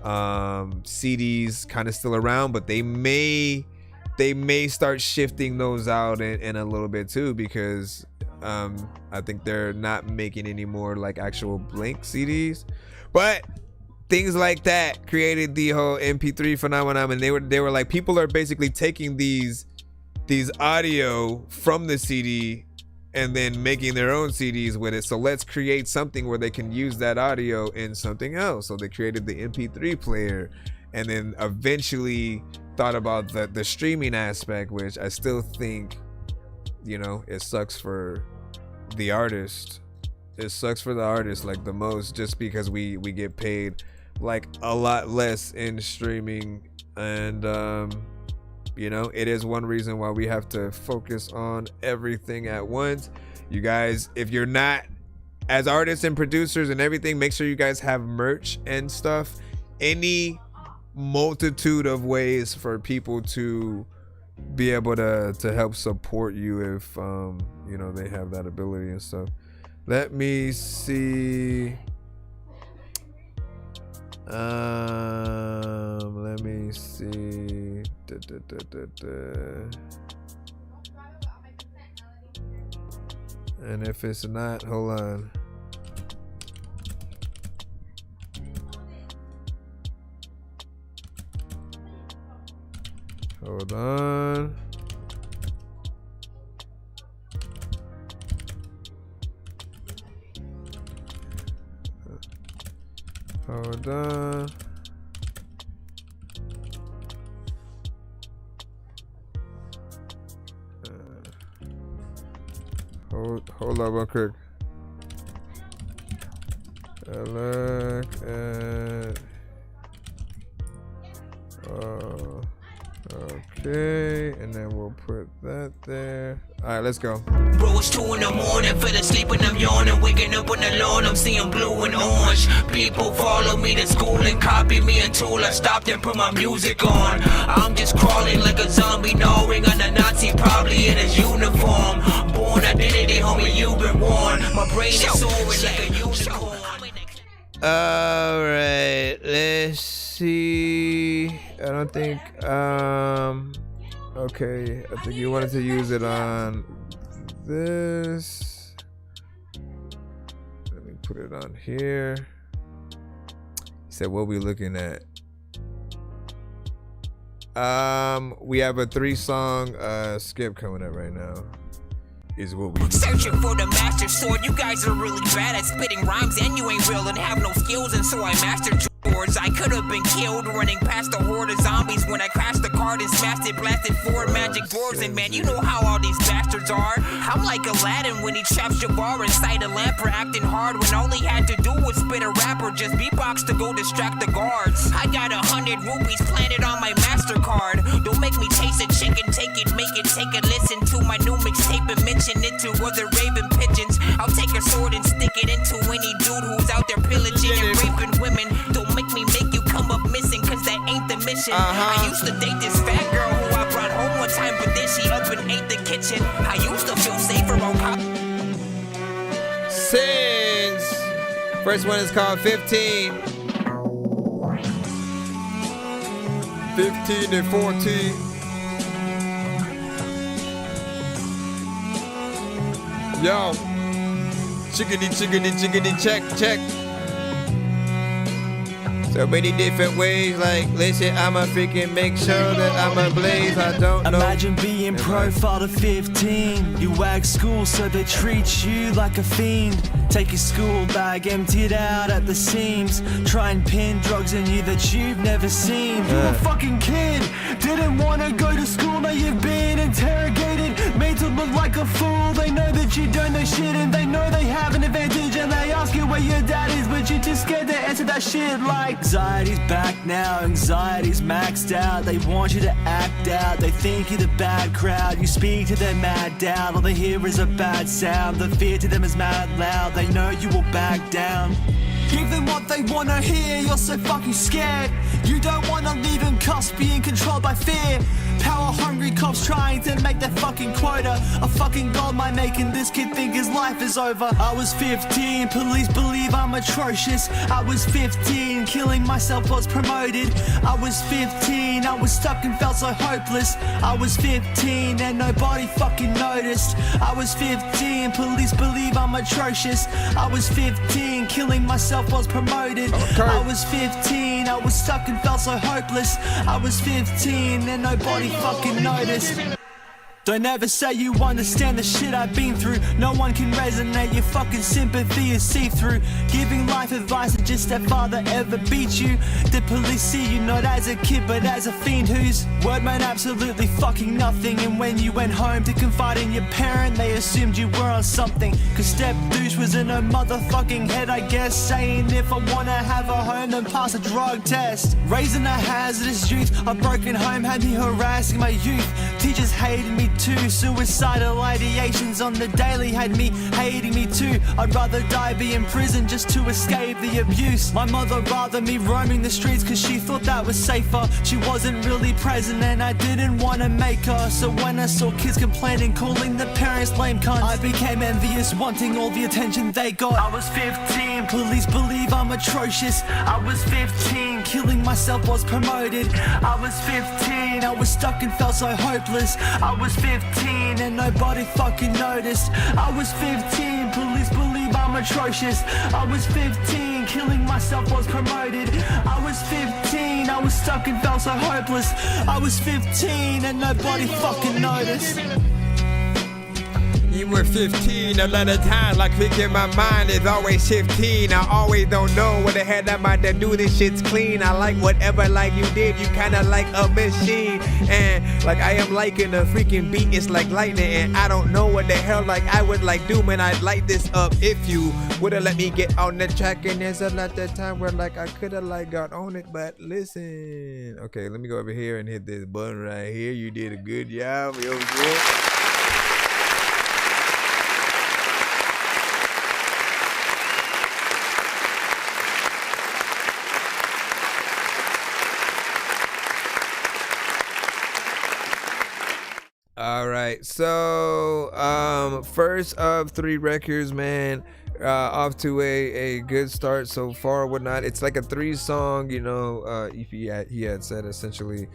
CDs kind of still around, but they may start shifting those out in a little bit too, because I think they're not making any more like actual blank CDs. But things like that created the whole MP3 phenomenon, and they were like, people are basically taking these audio from the CD and then making their own CDs with it. So let's create something where they can use that audio in something else. So they created the MP3 player, and then eventually thought about the streaming aspect, which I still think, you know, it sucks for the artist. It sucks for the artist like the most, just because we get paid like a lot less in streaming. And you know, it is one reason why we have to focus on everything at once. You guys, if you're not, as artists and producers and everything, make sure you guys have merch and stuff. Any multitude of ways for people to be able to help support you if you know, they have that ability and stuff. Let me see. Let me see. And if it's not, hold on. Hold on. Hold on. Hold up real quick. Look at. Okay, and then we'll put that there. All right, let's go. Bro, it's 2 in the morning, fell asleep and I'm yawning. Waking up on the lawn, I'm seeing blue and orange. People follow me to school and copy me until I stopped and put my music on. I'm just crawling like a zombie, gnawing on a Nazi, probably in his uniform. Born identity, homie, you've been warned. My brain is soaring like a unicorn. All right, let's see. I don't think okay, I think you wanted to use it on this. Let me put it on here. He said, what we looking at? We have a 3-song skip coming up right now. Is what we searching for the master sword. You guys are really bad at spitting rhymes, and you ain't real and have no skills, and so I mastered yours. I could have been killed running past a horde of zombies when I crashed the card and smashed it, blasted 4 magic doors. And man, you know how all these bastards are. I'm like Aladdin when he traps Jabbar inside a lamp for acting hard, when all he had to do was spit a rap or just beatbox to go distract the guards. I got 100 rupees planted on my MasterCard. Don't make me chase a chicken, take it, make it, take a listen to my new mixtape and mention it to other raven pigeons. I'll take a sword and stick it into any dude who's out there pillaging and raping women. Don't make me make you come up missing, cause that ain't the mission. I used to date this fat girl who I brought home one time, but then she up and ate the kitchen. I used to feel safer on cop. Sins. First one is called 15. 15 and 14. Yo, chickadee, chickadee, chickadee, check, check. So many different ways, like, listen, I'ma freaking make sure that I'm ablaze, I don't know. Imagine being profiled at 15. You wag school so they treat you like a fiend. Take your school bag, empty it out at the seams. Try and pin drugs in you that you've never seen. You a fucking kid, didn't wanna go to school, now you've been interrogated, made to look like a fool. They know that you don't know shit and they know they have an advantage, and they ask you where your dad is, but you're too scared to answer that shit. Like, anxiety's back now, anxiety's maxed out. They want you to act out, they think you're the bad crowd. You speak to them mad doubt, all they hear is a bad sound. The fear to them is mad loud, they know you will back down. Give them what they wanna hear, you're so fucking scared. You don't wanna leave in cuffs, being controlled by fear. Power hungry cops trying to make their fucking quota. A fucking gold mine making this kid think his life is over. I was 15, police believe I'm atrocious. I was 15, killing myself was promoted. I was 15, I was stuck and felt so hopeless. I was 15 and nobody fucking noticed. I was 15, police believe I'm atrocious. I was 15, killing myself was promoted. I was 15, I was stuck and felt so hopeless. I was 15 and nobody fucking noticed. Don't ever say you understand the shit I've been through. No one can resonate, your fucking sympathy is see-through. Giving life advice and just that father ever beat you. The police see you not as a kid but as a fiend whose word meant absolutely fucking nothing. And when you went home to confide in your parent, they assumed you were on something. Cause step douche was in her motherfucking head, I guess, saying if I wanna have a home then pass a drug test. Raising a hazardous youth, a broken home had me harassing my youth. Teachers hated me too, suicidal ideations on the daily had me hating me too. I'd rather die, be in prison just to escape the abuse. My mother rather me roaming the streets cause she thought that was safer. She wasn't really present and I didn't want to make her. So when I saw kids complaining, calling the parents lame cunts, I became envious, wanting all the attention they got. I was 15, police believe I'm atrocious. I was 15, killing myself was promoted. I was 15, I was stuck and felt so hopeless. I was 15 and nobody fucking noticed. I was 15, police believe I'm atrocious. I was 15, killing myself was promoted. I was 15, I was stuck and felt so hopeless. I was 15 and nobody fucking noticed. You were 15, a lot of times, like quick in my mind is always 15. I always don't know what the hell I'm about to do, this shit's clean. I like whatever like you did, you kinda like a machine. And like I am liking a freaking beat, it's like lightning. And I don't know what the hell like I would like do when I'd light this up if you would've let me get on the track. And there's a lot of time where like I could've like got on it, but listen. Okay, let me go over here and hit this button right here. You did a good job, yo, good. All right, so first of 3 records, man, off to a good start so far, whatnot. It's like a 3-song, you know, EP he had said essentially,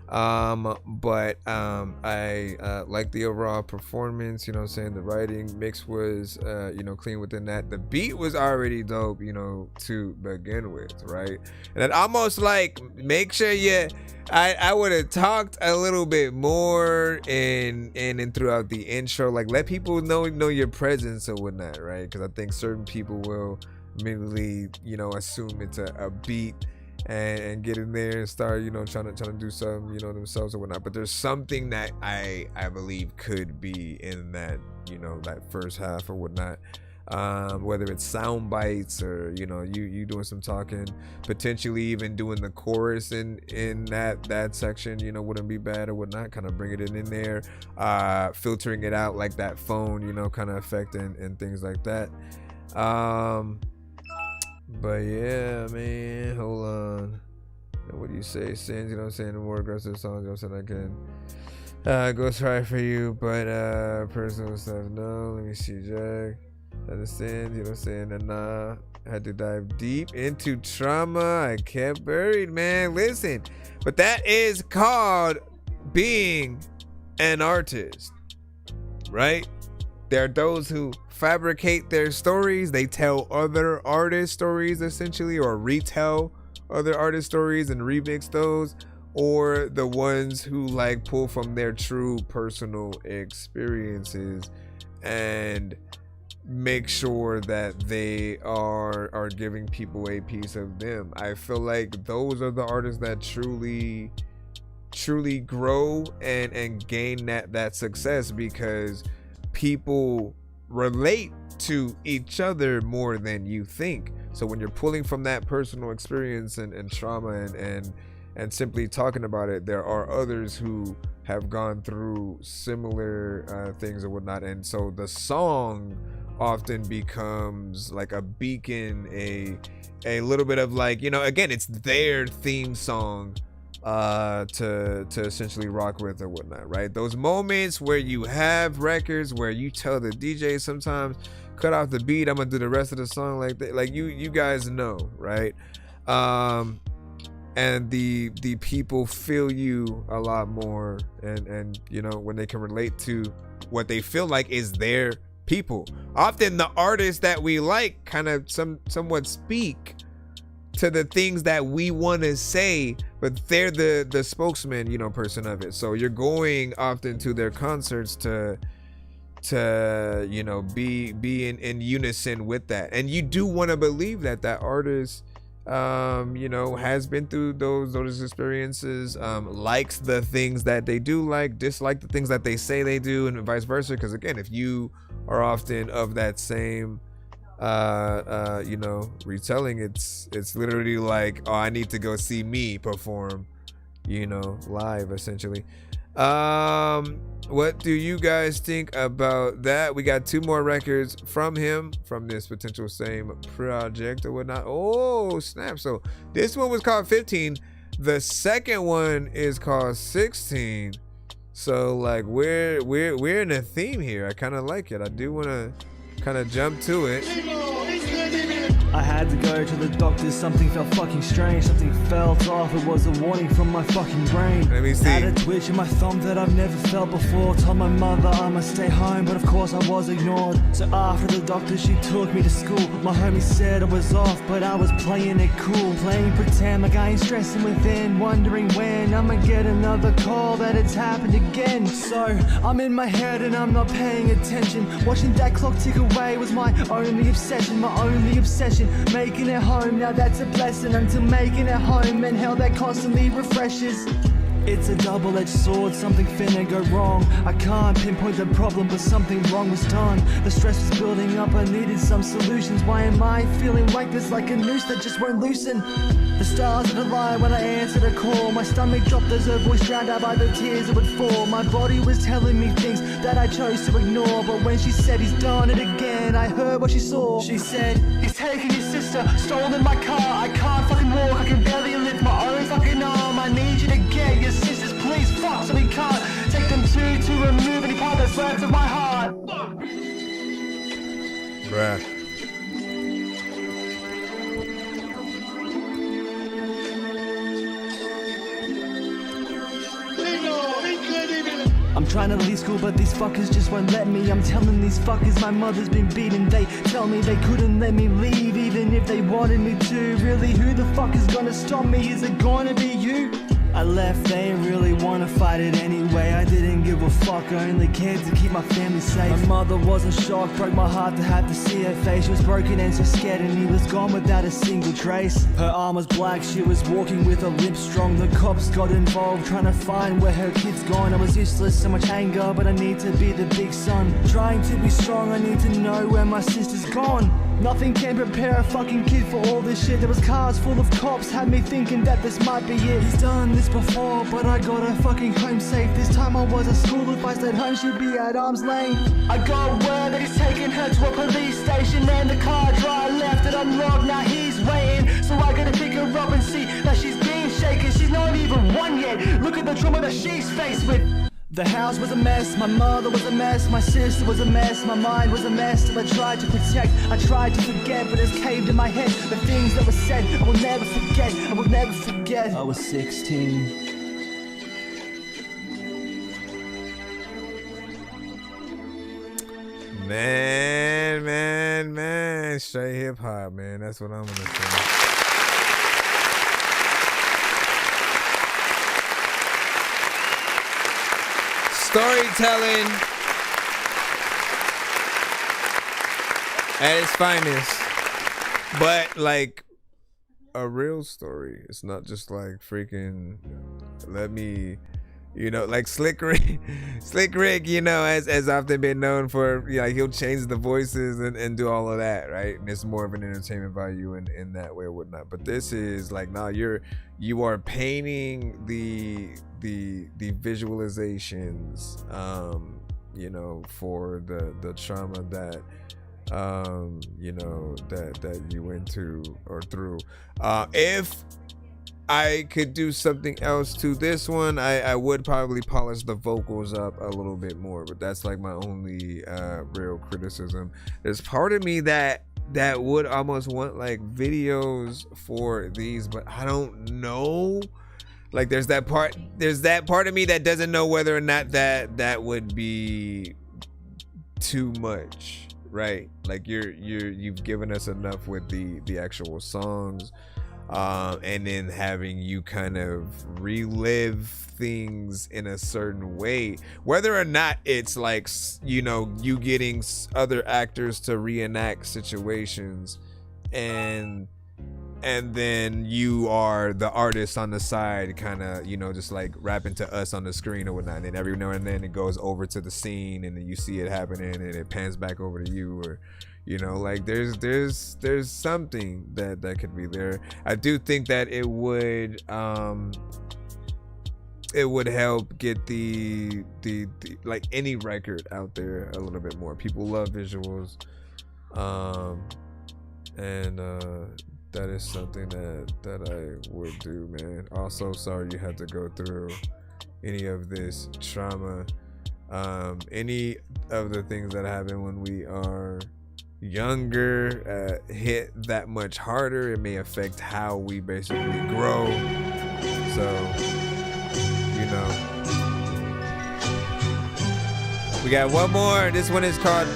but I like the overall performance, you know what I'm saying. The writing mix was you know, clean within that. The beat was already dope, you know, to begin with, right? And it almost like make sure you I would have talked a little bit more and throughout the intro, like let people know your presence or whatnot, right? Because I think certain people will immediately, you know, assume it's a beat and get in there and start, you know, trying to do something, you know, themselves or whatnot. But there's something that I believe could be in that, you know, that first half or whatnot. Whether it's sound bites or, you know, you doing some talking, potentially even doing the chorus in that section, you know, wouldn't be bad or whatnot. Kind of bringing it in there, filtering it out like that phone, you know, kind of effect and things like that. But yeah, man, hold on. What do you say? Sins, you know what I'm saying? The more aggressive songs, you know what I'm saying? I can Ghost Ride for you, but personal stuff, no. Let me see, Jack. Understand, you know what I'm saying? And had to dive deep into trauma I kept buried, man. Listen, but that is called being an artist, right? There are those who fabricate their stories. They tell other artists' stories essentially, or retell other artists' stories and remix those, or the ones who like pull from their true personal experiences and make sure that they are giving people a piece of them. I feel like those are the artists that truly grow and gain that success, because people relate to each other more than you think. So when you're pulling from that personal experience and trauma and simply talking about it, there are others who have gone through similar things or whatnot, and so the song often becomes like a beacon, a little bit of like, you know, again, it's their theme song to essentially rock with or whatnot, right? Those moments where you have records where you tell the DJ sometimes, cut off the beat, I'm gonna do the rest of the song like that. Like you guys know, right? And the people feel you a lot more, and you know, when they can relate to what they feel like is their people. Often the artists that we like kind of somewhat speak to the things that we want to say, but they're the spokesman, you know, person of it. So you're going often to their concerts to you know, be in unison with that, and you do want to believe that artist you know, has been through those experiences, likes the things that they do like, dislike the things that they say they do, and vice versa. Because again, if you are often of that same you know, retelling, it's literally like, oh, I need to go see me perform, you know, live essentially. What do you guys think about that? We got 2 more records from him from this potential same project or whatnot. Oh snap. So this one was called 15, the second one is called 16. So like we're in a theme here. I kind of like it. I do want to kind of jump to it. I had to go to the doctor, something felt fucking strange. Something felt off, it was a warning from my fucking brain. Let me see. Had a twitch in my thumb that I've never felt before. Told my mother I must stay home, but of course I was ignored. So after the doctor, she took me to school. My homie said I was off, but I was playing it cool. Playing pretend like I ain't stressing within, wondering when I'ma get another call that it's happened again. So I'm in my head and I'm not paying attention. Watching that clock tick away was my only obsession, my only obsession. Making it home, now that's a blessing. Until making it home, and hell that constantly refreshes. It's a double-edged sword, something finna go wrong. I can't pinpoint the problem, but something wrong was done. The stress was building up, I needed some solutions. Why am I feeling like this, like a noose that just won't loosen? The stars would align when I answered a call. My stomach dropped as her voice drowned out by the tears that would fall. My body was telling me things that I chose to ignore, but when she said he's done it again, I heard what she saw. She said, he's taken your sister, stolen my car. I can't fucking walk, I can barely lift my own fucking arm. I need you to get your sisters, please, fuck, so we can't take them to remove any part that's left of my heart. Fuck. Bruh. I'm trying to leave school, but these fuckers just won't let me. I'm telling these fuckers my mother's been beaten. They tell me they couldn't let me leave, even if they wanted me to. Really, who the fuck is gonna stop me? Is it gonna be you? I left, they didn't really wanna fight it anyway. I didn't give a fuck, I only cared to keep my family safe. My mother wasn't shocked, broke my heart to have to see her face. She was broken and so scared, and he was gone without a single trace. Her arm was black, she was walking with a limp strong. The cops got involved, trying to find where her kid's gone. I was useless, so much anger, but I need to be the big son. Trying to be strong, I need to know where my sister's gone. Nothing can prepare a fucking kid for all this shit. There was cars full of cops, had me thinking that this might be it. He's done this before, but I got her fucking home safe. This time I was at school, if I stayed home she'd be at arm's length. I got word that he's taking her to a police station, and the car driver left it unlocked, now he's waiting. So I gotta pick her up and see that she's being shaken. She's not even 1 yet, look at the trauma that she's faced with. The house was a mess, my mother was a mess, my sister was a mess, my mind was a mess. Till I tried to protect, I tried to forget, but it's caved in my head. The things that were said, I will never forget, I will never forget. I was 16. Man, straight hip hop, man. That's what I'm gonna say. Storytelling at its finest, but like a real story. It's not just like freaking let me, you know, like Slick Rick, you know, as often been known for, you know, he'll change the voices and do all of that, right? And it's more of an entertainment value in that way or whatnot. But this is like, now you are painting the visualizations, you know, for the trauma that you know, that you went to or through. If I could do something else to this one, I would probably polish the vocals up a little bit more, but that's like my only real criticism. There's part of me that would almost want like videos for these, but I don't know. Like there's that part of me that doesn't know whether or not that would be too much, right? Like you've given us enough with the actual songs, and then having you kind of relive things in a certain way, whether or not it's like, you know, you getting other actors to reenact situations, and then you are the artist on the side, kind of, you know, just like rapping to us on the screen or whatnot, and then every now and then it goes over to the scene and then you see it happening and it pans back over to you, or, you know, like there's something that could be there. I do think that it would help get the like any record out there a little bit more. People love visuals, and that is something that I would do, man. Also, sorry you had to go through any of this trauma. Any of the things that happen when we are younger hit that much harder. It may affect how we basically grow. So, you know. We got one more. This one is called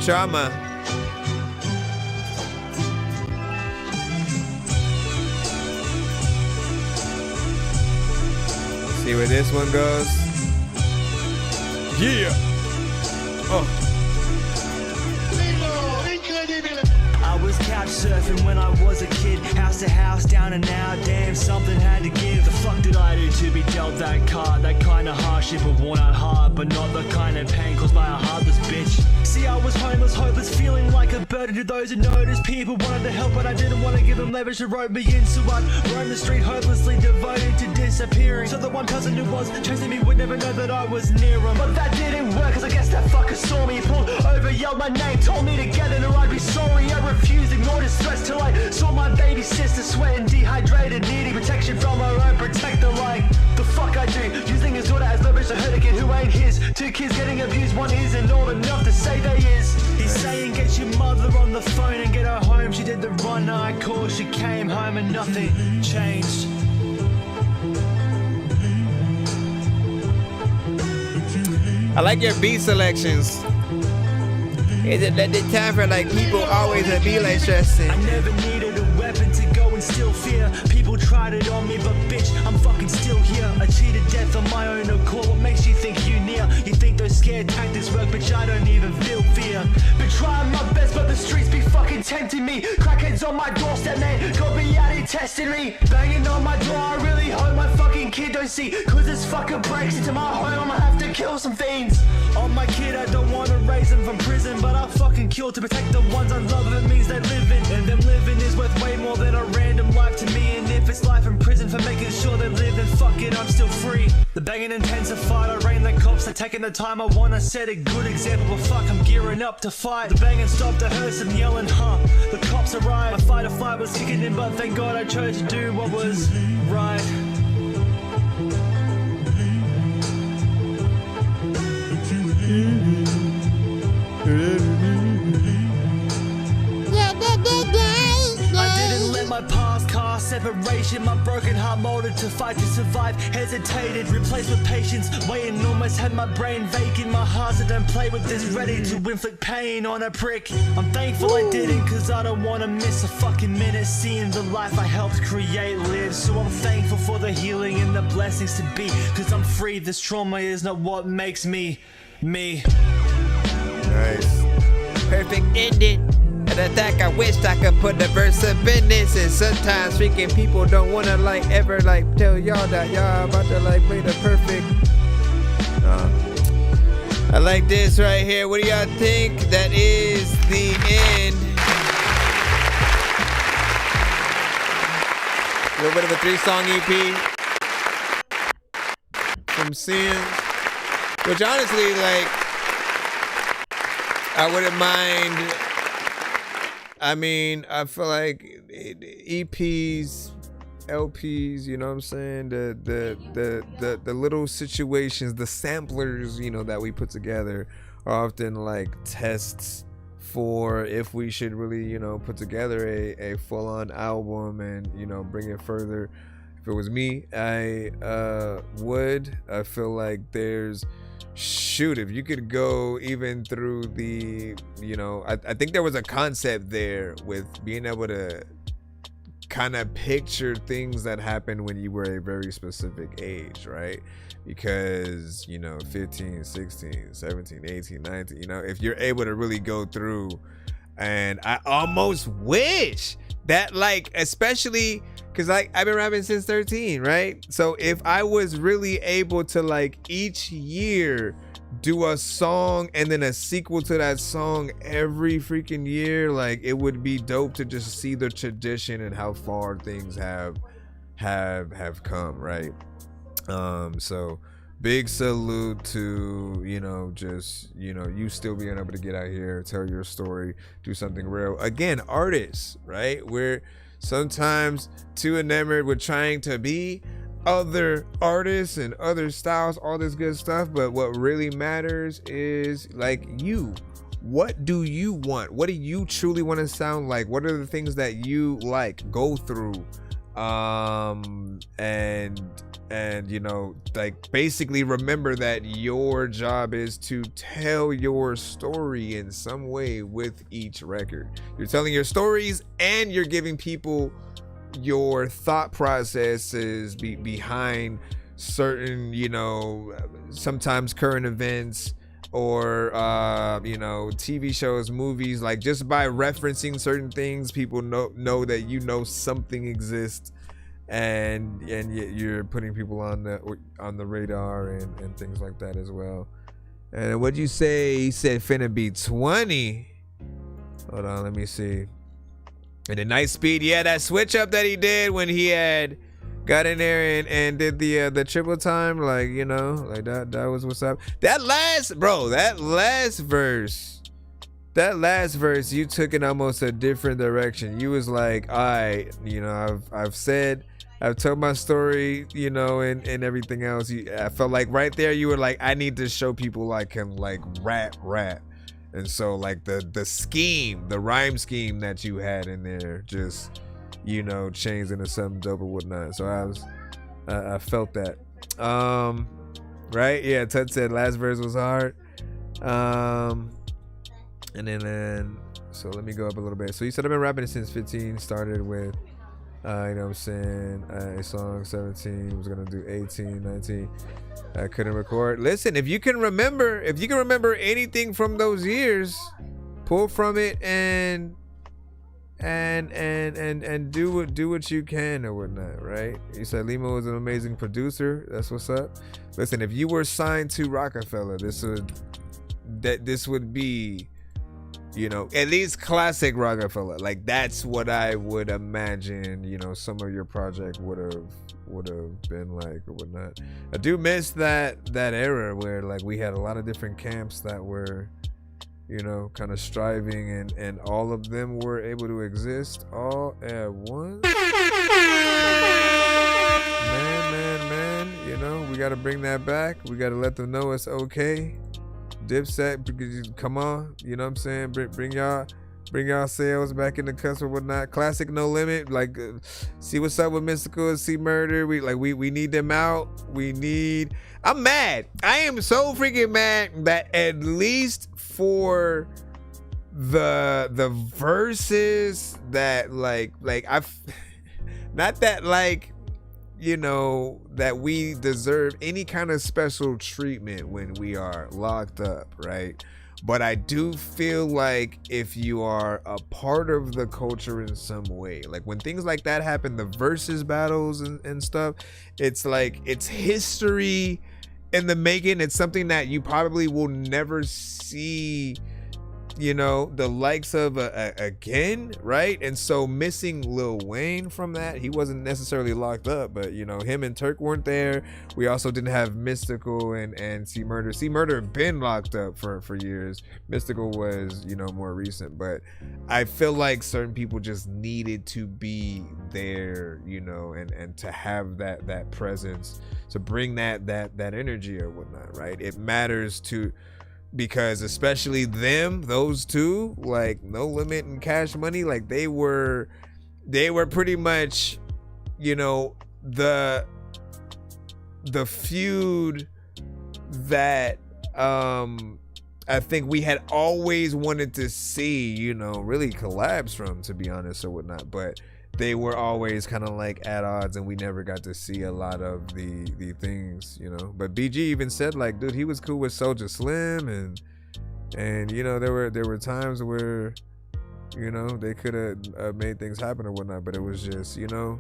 Trauma. See where this one goes. Yeah. Oh. I was couch surfing when I was a kid, house to house, down and out, damn, something had to give. The fuck did I do to be dealt that card? That kind of hardship, a worn out heart, but not the kind of pain caused by a heartless bitch. See, I was homeless, hopeless, feeling like a burden to those who noticed. People wanted to help, but I didn't want to give them leverage to rope me in, so I'd roam the street hopelessly, devoted to disappearing. So the one person who was chasing me would never know that I was near him. But that didn't work, cause I guess that fucker saw me. He pulled over, yelled my name, told me to get in or I'd be sorry. I refused, ignored his threats till I saw my baby sister sweating, dehydrated, needing protection from her own protector. Like, the fuck I do, using his daughter as leverage to hurt a kid who ain't his. 2 kids getting abused, one isn't all enough to say they is. He's saying get your mother on the phone and get her home. She did the run, I called, she came home and nothing changed. I like your beat selections. Is it that the time for like people always be like stressing? I never needed a weapon to go and still fear. People tried it on me, but bitch, I'm fucking still here. I cheated death on my own accord. What makes you think you near? You think those scared tactics work, but I don't even feel fear. Been trying my best, but the streets be fucking tempting me. Crackheads on my doorstep, man, got me out here testing me. Banging on my door, I really hope my fucking kid don't see. Cause this fucker breaks into my home, I'ma have to kill some fiends. On my kid, I don't wanna raise him from prison, but I'll fucking kill to protect the ones I love. If it means they living, and them living is worth way more than a random life to me. And if it's life in prison for making sure they live, then fuck it, I'm still free. The banging intensified, I reign the cops, they're taking the time I want. I set a good example, but fuck, I'm gearing up to fight. The banging stopped, I heard some yelling, the cops arrived. My fight or flight was kicking in, but thank God I chose to do what was right. I didn't let my past cast separation. My broken heart molded to fight to survive. Hesitated, replaced with patience. Waiting, almost had my brain vacant. My heart said don't play with this, ready to inflict pain on a prick. I'm thankful I didn't, cause I don't wanna miss a fucking minute seeing the life I helped create live. So I'm thankful for the healing and the blessings to be, cause I'm free. This trauma is not what makes me me. Nice. Perfect ending. An attack, I wished I could put the verse of business. And sometimes freaking people don't wanna like ever like tell y'all that y'all about to like play the perfect. I like this right here. What do y'all think? That is the end. A little bit of a 3-song EP from Sin, which honestly, like, I wouldn't mind. I mean, I feel like EPs, LPs, you know what I'm saying? The little situations, the samplers, you know, that we put together are often like tests for if we should really, you know, put together a full-on album and, you know, bring it further. If it was me, I would. I feel like there's, shoot, if you could go even through the, you know, I think there was a concept there with being able to kind of picture things that happened when you were a very specific age, right? Because, you know, 15, 16, 17, 18, 19, you know, if you're able to really go through, and I almost wish that, like, especially because like I've been rapping since 13, right? So if I was really able to, like, each year do a song and then a sequel to that song every freaking year, like, it would be dope to just see the tradition and how far things have come, right? So big salute to, you know, just, you know, you still being able to get out here, tell your story, do something real. Again, artists, right? We're sometimes too enamored with trying to be other artists and other styles, all this good stuff, but what really matters is, like, you. What do you want? What do you truly want to sound like? What are the things that you like? Go through, and you know, like, basically remember that your job is to tell your story in some way with each record. You're telling your stories and you're giving people your thought processes behind certain, you know, sometimes current events or you know, TV shows, movies. Like, just by referencing certain things, people know that, you know, something exists, and you're putting people on the radar and things like that as well. And what'd you say? He said finna be 20. Hold on, let me see. And the nice speed, yeah, that switch up that he did when he had got in there and did the triple time, like, you know, like that was what's up. That last verse, you took it almost a different direction. You was like, all right, you know, I've told my story, you know, and everything else. I felt like right there you were like, I need to show people I can, like, rap. And so, like, the scheme, the rhyme scheme that you had in there just, you know, changed into something dope or whatnot. So I felt that. Right? Yeah, Tut said last verse was hard. And then so let me go up a little bit. So you said I've been rapping since 15, started with you know what I'm saying, a song 17, was gonna do 18, 19. I couldn't record. Listen, if you can remember anything from those years, pull from it and do what you can or whatnot, right? You said Limo was an amazing producer. That's what's up. Listen, if you were signed to Rockefeller, this would be, you know, at least classic Rockefeller. Like, that's what I would imagine, you know, some of your project would have been like or whatnot. I do miss that era where, like, we had a lot of different camps that were, you know, kind of striving, and all of them were able to exist all at once. Man, you know, we got to bring that back. We got to let them know it's okay. Dipset, come on, you know what I'm saying? Bring y'all sales back in the cusp or whatnot. Classic No Limit, like, see what's up with Mystical and C Murder. We need them out. I'm mad. I am so freaking mad that at least for the verses that like I've not that, like, you know, that we deserve any kind of special treatment when we are locked up, right? But I do feel like if you are a part of the culture in some way, like when things like that happen, the versus battles and stuff, it's like, it's history in the making. It's something that you probably will never see you know, the likes of again, right? And so missing Lil Wayne from that, he wasn't necessarily locked up, but you know, him and Turk weren't there. We also didn't have Mystical and C Murder. C Murder had been locked up for years. Mystical was, you know, more recent, but I feel like certain people just needed to be there, you know, and to have that presence, to bring that energy or whatnot, right? It matters to, because especially those two, like No Limit and Cash Money, like they were pretty much, you know, the feud that I think we had always wanted to see, you know, really collabs from, to be honest, or whatnot, but they were always kind of like at odds, and we never got to see a lot of the things, you know. But BG even said, like, dude, he was cool with Soulja Slim, and you know, there were times where, you know, they could have made things happen or whatnot, but it was just, you know,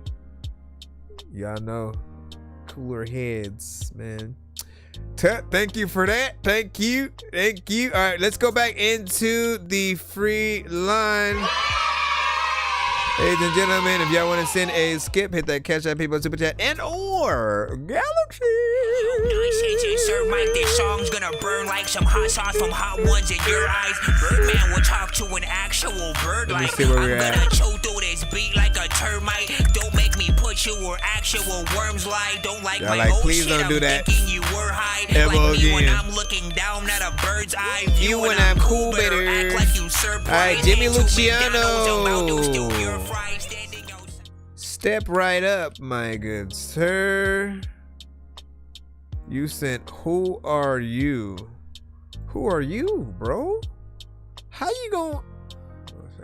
y'all know, cooler heads, man. Thank you for that. Thank you. All right, let's go back into the free line. Ladies and gentlemen, if y'all want to send a skip, hit that Cash App, People Super Chat, and or Galaxy. Sir Mike, this song's gonna burn like some hot sauce from hot ones in your eyes. Birdman will talk to an actual bird like I'm gonna choke through this beat like a termite. Don't make me put you where actual worms lie. Don't like my like, old please shit. don't do I'm that. thinking you were high. Ever like me again. when I'm looking down at a bird's eye view. You when I'm cool, better. Act like you surprised. All right, Jimmy Luciano. Step right up, my good sir. You sent Who Are You? Who are you, bro? How you gon'... Oh,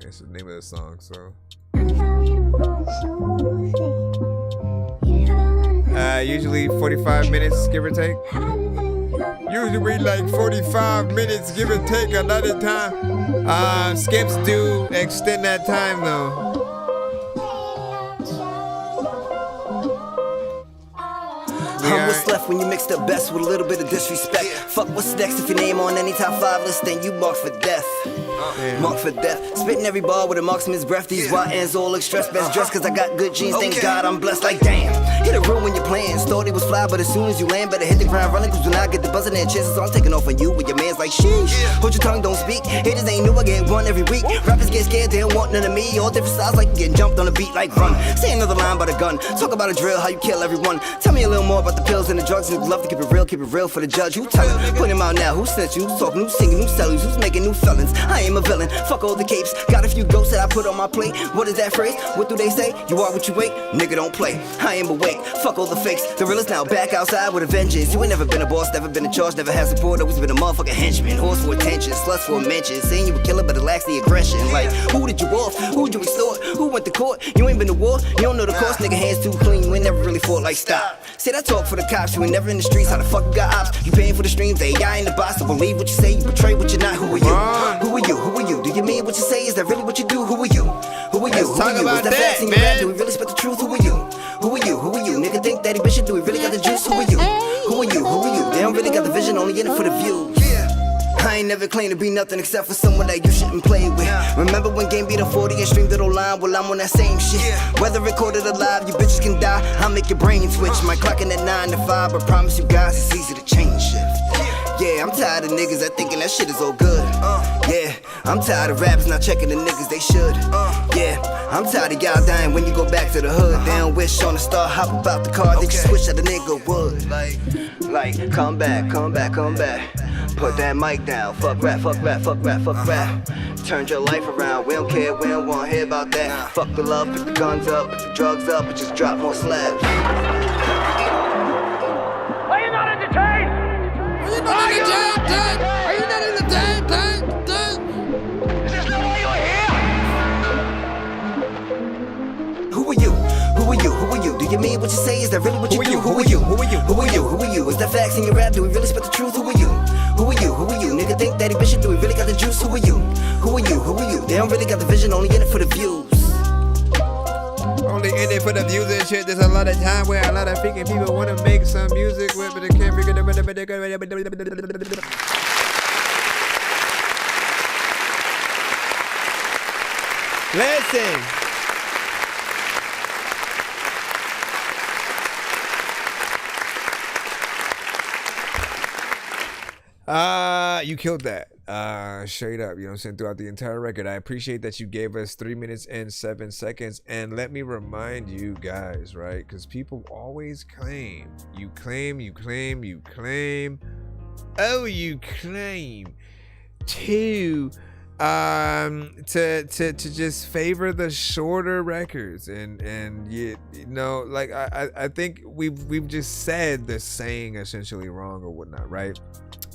it's the name of the song, so... Usually 45 minutes, give or take. Usually like 45 minutes, give or take, a lot of time. Skips do extend that time, though. I'm what's left when you mix the best with a little bit of disrespect. Fuck what's next if your name on any top 5 list, then you marked for death. Marked for death. Spitting every bar with a marksman's breath. These YNs all look stressed, best dressed cause I got good genes. Thank God I'm blessed, like damn. Hit a room when you're playing. Thought it was fly, but as soon as you land, better hit the ground running. Cause when I get the buzzing and chances, I'm taking off on you. With your man's like sheesh. Hold your tongue, don't speak. Haters ain't new, I get one every week. Rappers get scared, they don't want none of me. All different styles, like getting jumped on a beat, like run. Say another line by the gun. Talk about a drill, how you kill everyone. Tell me a little more about the pills and the drugs. Who'd love to keep it real for the judge. Who tell him? Put him out now. Who snitch? Who's talking? Who's singing? Who's selling? Who's making new felons? I am a villain. Fuck all the capes. Got a few ghosts that I put on my plate. What is that phrase? What do they say? You are what you wait. Nigga, don't play. I am awake. Fuck all the fakes. The real is now back outside with a vengeance. You ain't never been a boss, never been in charge, never had support. Always been a motherfucking henchman. Horse for attention, sluts for a mention. Saying you a killer, but it lacks the aggression. Like, who did you off? Who'd you extort? Who went to court? You ain't been to war. You don't know the course. Nigga, hands too clean. You ain't never really fought. Like, stop. Say that talk for the cops. You ain't never in the streets. How the fuck you got ops? You paying for the streams. AI in the box. So believe what you say. You betray what you're not. Who are you? Who are you? Who are you? Do you mean what you say? Is that really what you do? Who are you? Who are you? Who are you? Is that facts in your rap? Do we really spit the truth? Who are you? Who are you? Who are you? Nigga think that he bitch. Do we really got the juice? Who are you? Who are you? Who are you? They don't really got the vision. Only in it for the views. I ain't never claimed to be nothing except for someone that you shouldn't play with. Remember when game beat a 40 and streamed it online? Well, I'm on that same shit. Whether recorded or live, you bitches can die. I'll make your brain switch. My clocking at 9 to 5, but promise you guys it's easy to change shift. Yeah, I'm tired of niggas that thinking that shit is all good. Yeah, I'm tired of rappers not checking the niggas they should. Yeah, I'm tired of y'all dying when you go back to the hood. They don't wish on a star, hop about the car, they just wish that a nigga would. Like, come back, come back, come back. Put that mic down, fuck rap, fuck rap, fuck rap, fuck rap. Turned your life around, we don't care, we don't wanna hear about that. Fuck the love, pick the guns up, pick the drugs up, and just drop more slabs. Are you not entertained? Are you not entertained? Are you not entertained? Is this not why you're here? Who are you? Who are you? Who are you? Do you mean what you say? Is that really what you do? Who are you? Who are you? Who are you? Who are you? Is that facts in your rap? Do we really spit the truth? Who are you? Who are you? Who are you? Nigga think that he bitchin'? Do we really got the juice? Who are you? Who are you? Who are you? They don't really got the vision, only in it for the views. Only in it for the views and shit. There's a lot of time where a lot of freaking people want to make some music with, but they can't figure it out. Listen. You killed that. Straight up, you know what I'm saying, throughout the entire record. I appreciate that you gave us 3 minutes and 7 seconds. And let me remind you guys, right? Because people always claim. You claim. Oh, you claim to just favor the shorter records and you know, like I think we've just said the saying essentially wrong or whatnot, right?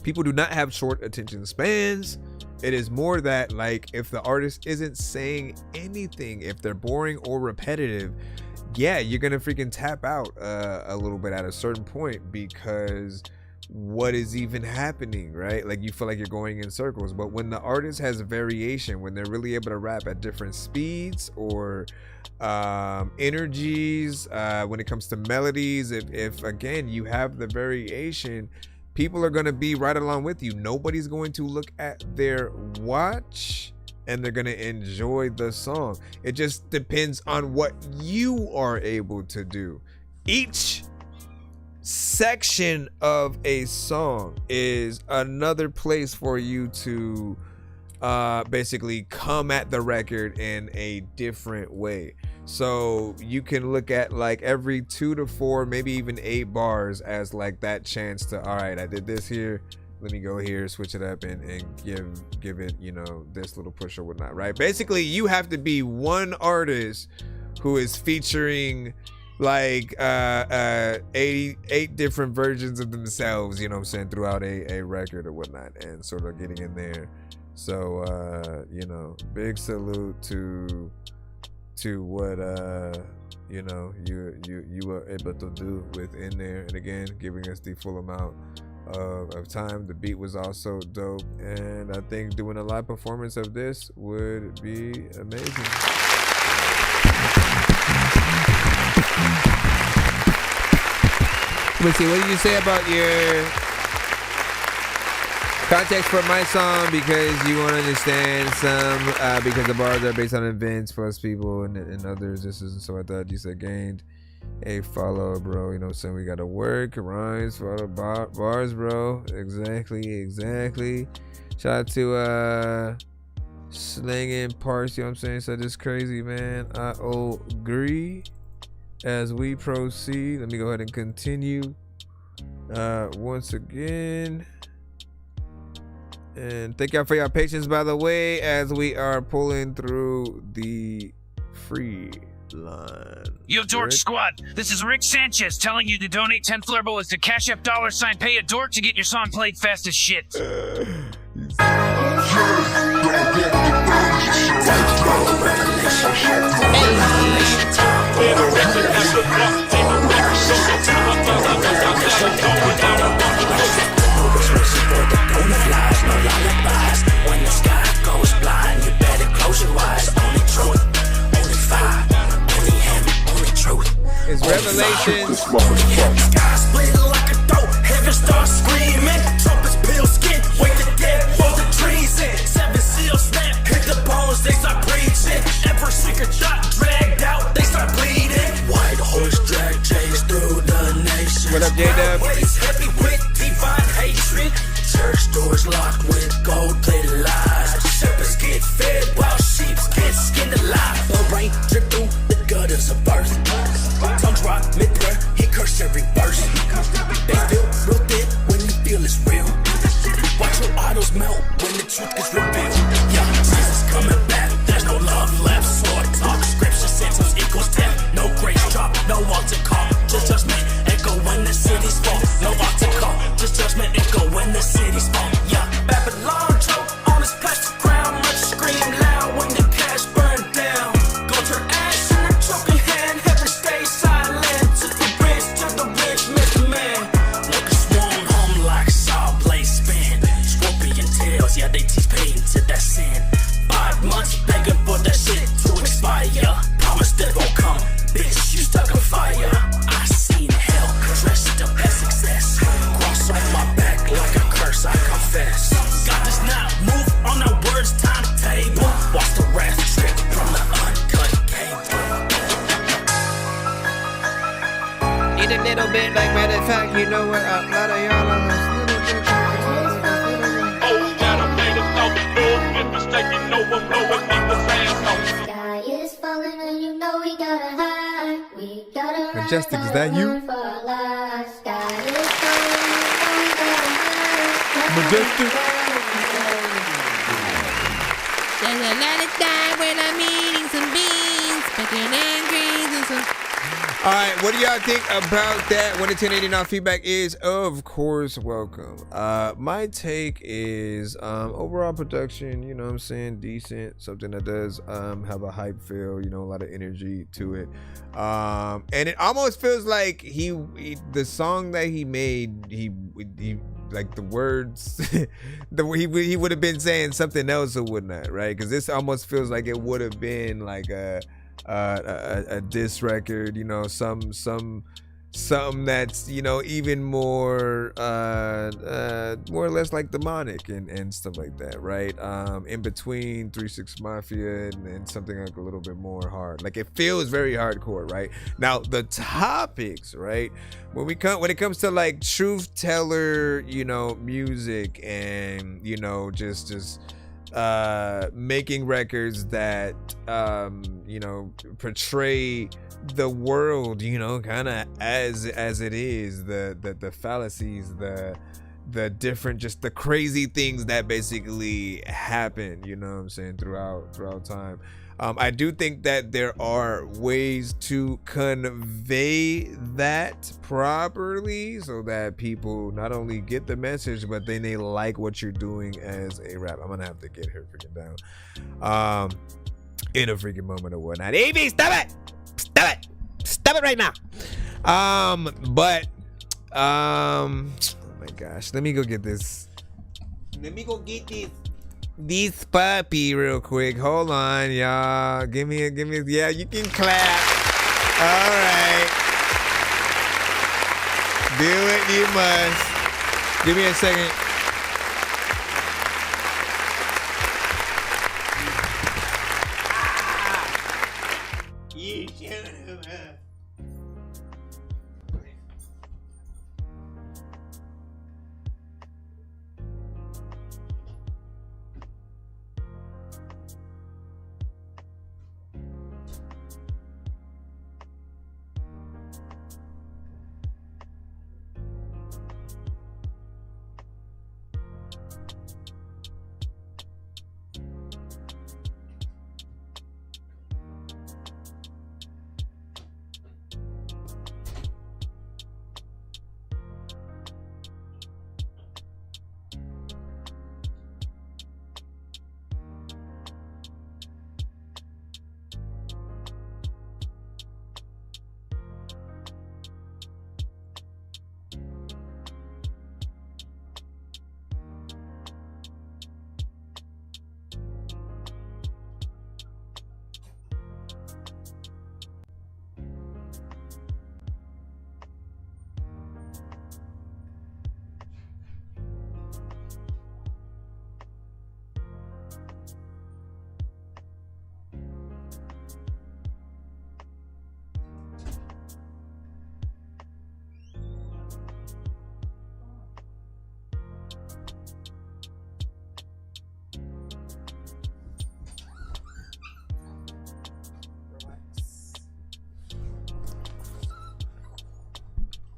People do not have short attention spans. It is more that, like, if the artist isn't saying anything, if they're boring or repetitive, yeah, you're gonna freaking tap out a little bit at a certain point, because what is even happening, right? Like, you feel like you're going in circles. But when the artist has variation, when they're really able to rap at different speeds or energies, when it comes to melodies, if again you have the variation, people are going to be right along with you. Nobody's going to look at their watch and they're going to enjoy the song. It just depends on what you are able to do. Each section of a song is another place for you to basically come at the record in a different way. So you can look at like every 2 to 4, maybe even 8 bars as like that chance to, all right, I did this here, let me go here, switch it up and give it, you know, this little push or whatnot, right? Basically, you have to be one artist who is featuring like 88 different versions of themselves, you know what I'm saying, throughout a record or whatnot, and sort of getting in there. So you know, big salute to what you know, you were able to do within there, and again giving us the full amount of time. The beat was also dope, and I think doing a live performance of this would be amazing. Let's see, what did you say about your context for my song? Because you want to understand some, because the bars are based on events plus people and others. This is, so I thought you said gained a follow, bro. You know what I'm saying? We got to work, rhymes, follow, bars, bro. Exactly. Shout out to slanging parts, you know what I'm saying? So this crazy, man. I agree. As we proceed, let me go ahead and continue once again. And thank y'all for your patience, by the way, as we are pulling through the free line. Yo, Dork Squad, this is Rick Sanchez telling you to donate 10 flurballs to Cash App $ pay a dork to get your song played fast as shit. When the sky goes blind, you better close your eyes. Only truth, only fire, only him, only truth. It's Revelations. Sky split like a throat, heaven starts screaming. Trumpets peel skin, wake the dead, roll the trees in. 7 seals snap, hit the bones, they start preaching. Every secret shot dragged out, they start bleeding. White horse drag chase through the nation. What up, J-Dub? Ways heavy with divine hatred. Church doors locked with gold-plated lies. Shepherds get fed while sheep get skinned alive. The rain drip through the gutters of birth. Tongues rock mid-prayer, he cursed every verse. They feel real thin when you feel it's real. a little bit. Like matter of fact, you know what? A lot of y'all on this little bit. Sky is falling and you know we gotta hide. We gotta Majestic, is that you? Majestic. There's a lot of time when I'm eating some beans, picking and greens and some. All right, what do y'all think about that? 1 to 1089 feedback is, of course, welcome. My take is overall production, you know what I'm saying, decent, something that does have a hype feel, you know, a lot of energy to it. And it almost feels like he the song that he made, he like the words, he would have been saying something else or whatnot, right? Because this almost feels like it would have been like a diss record, you know, something that's, you know, even more or less like demonic and stuff like that, right? In between 3 6 Mafia and something like a little bit more hard. Like it feels very hardcore, right? Now the topics, right? When it comes to like truth teller, you know, music and, you know, just making records that you know, portray the world, you know, kind of as it is, the fallacies, the different, just the crazy things that basically happen, you know what I'm saying, throughout time. I do think that there are ways to convey that properly so that people not only get the message, but then they like what you're doing as a rap. I'm gonna have to get her freaking down in a freaking moment or whatnot. Evie, stop it right now. Oh my gosh, let me go get this puppy real quick. Hold on, y'all. Give me yeah, you can clap. All right, do it, you must. Give me a second.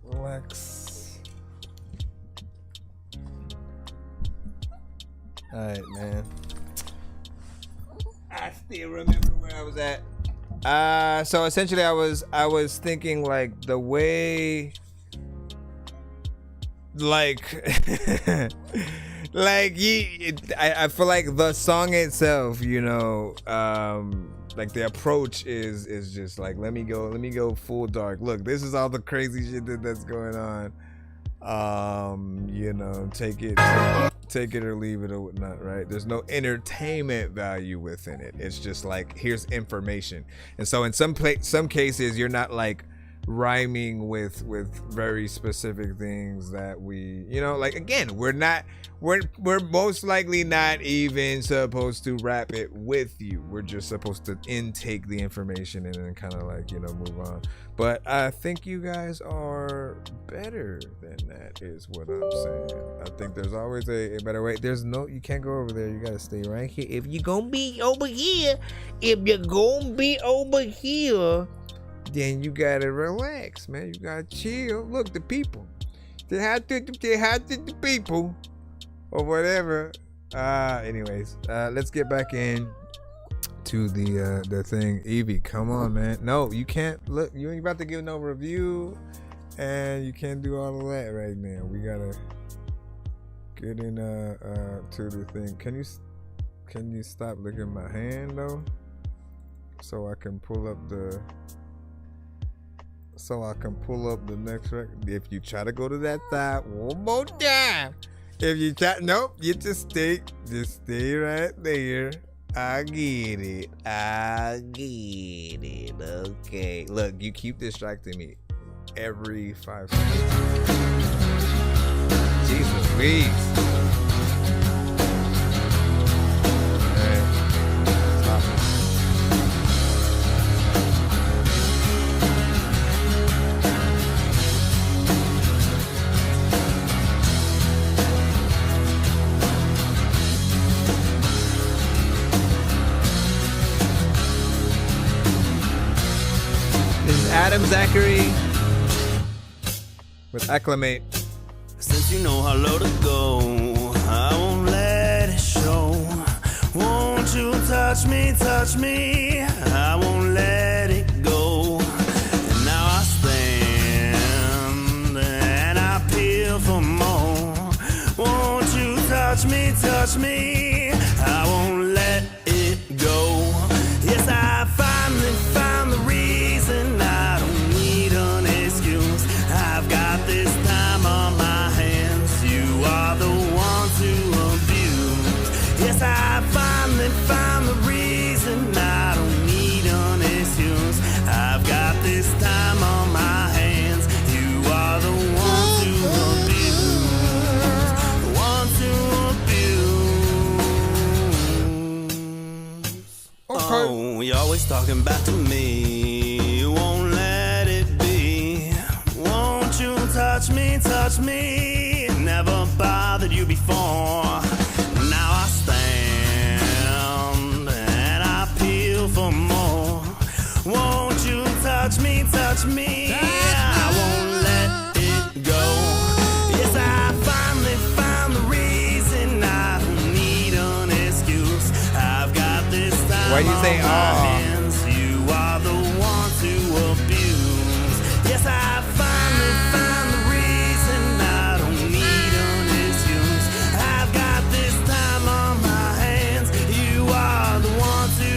Relax. All right, man. I still remember where I was at. So essentially, I was thinking like the way, like, I feel like the song itself, you know, like the approach is just like, let me go full dark. Look, this is all the crazy shit that's going on. You know, take it or leave it or whatnot, right? There's no entertainment value within it. It's just like, here's information. And so in some cases, you're not like rhyming with very specific things that we, you know, like, again, we're most likely not even supposed to rap it with you. We're just supposed to intake the information and then kind of like, you know, move on. But I think you guys are better than that, is what I'm saying. I think there's always a better way. There's no, you can't go over there. You gotta stay right here. If you're gonna be over here, then you gotta relax, man. You gotta chill. Look, the people, they had to the people or whatever. Anyways, let's get back in to the thing. Evie, come on, man. No, you can't. Look, you ain't about to give no review, and you can't do all of that right now. We gotta get in to the thing. Can you stop looking at my hand though, so I can pull up the next record. If you try to go to that side one more time, if you try, nope, you just stay right there. I get it. Okay, look, you keep distracting me every 5 seconds. Jesus, please. Adam Zachary with Acclimate. Since you know how low to go, I won't let it show. Won't you touch me, I won't let it go. And now I stand and I appeal for more. Won't you touch me, I won't let it go. Yes, I finally found the reason I don't need an excuse. I've got this time on my hands. You are the one to abuse. Yes, I finally found the reason I don't need an excuse. I've got this time on my hands. You are the one to abuse. The one to abuse. Oh, you're always talking back to me. You won't let it be. Won't you touch me? Never bothered you before. Now I stand and I appeal for more. Won't you touch me? I won't let it go. Yes, I finally found the reason I don't need an excuse. I've got this time. Why you say hands. You are the one to abuse. Yes, I finally found the reason I don't need an excuse. I've got this time on my hands. You are the one to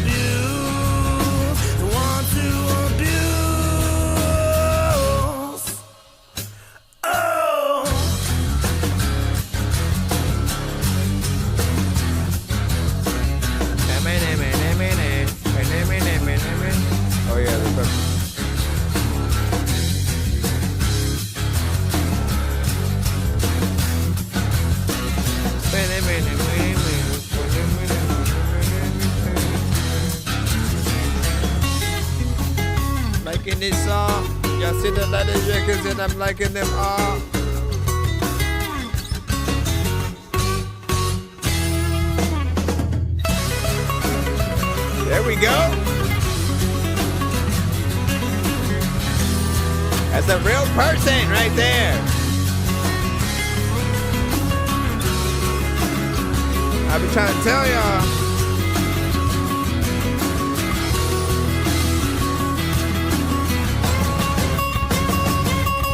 abuse. The one to abuse. Oh. Oh yeah, that's liking this song. Y'all see the latest records and I'm liking them all. There we go. That's a real person right there. I've been trying to tell y'all.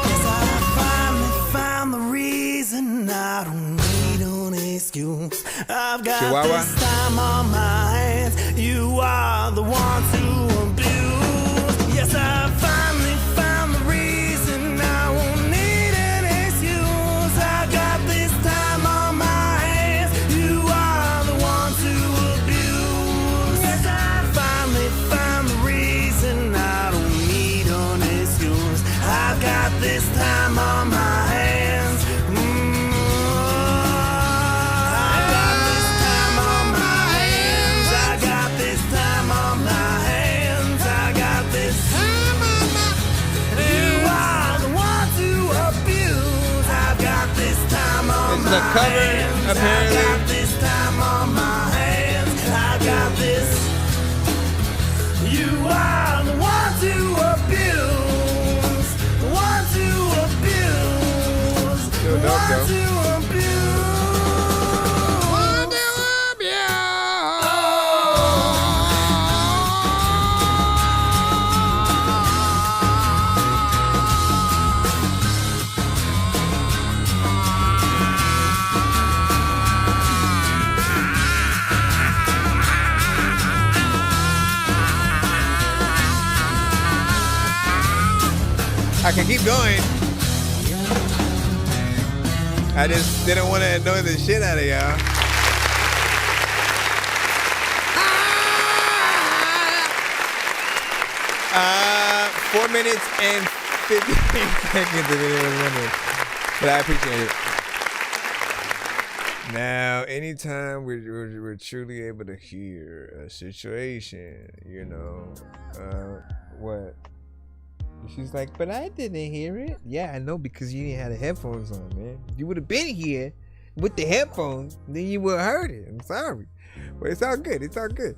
Yes, I finally found the reason I don't need an excuse. I've got Chihuahua. this time on my hands. You are the one to abuse. Yes, I finally found the reason I won't need an excuse. I got this time on my hands. You are the one to abuse. Yes, I finally found the reason I don't need an excuse. a cover, apparently. I got this time on my hands. I got this. You are the one to abuse. One to abuse. Yo, dope, One yo. to I can keep going. I just didn't want to annoy the shit out of y'all. 4 minutes and 15 seconds if anyone was wondering. But I appreciate it. Now, anytime we're truly able to hear a situation, you know, what? She's like, but I didn't hear it. Yeah, I know, because you didn't have the headphones on, man. If you would have been here with the headphones, then you would have heard it. I'm sorry. But it's all good. It's all good.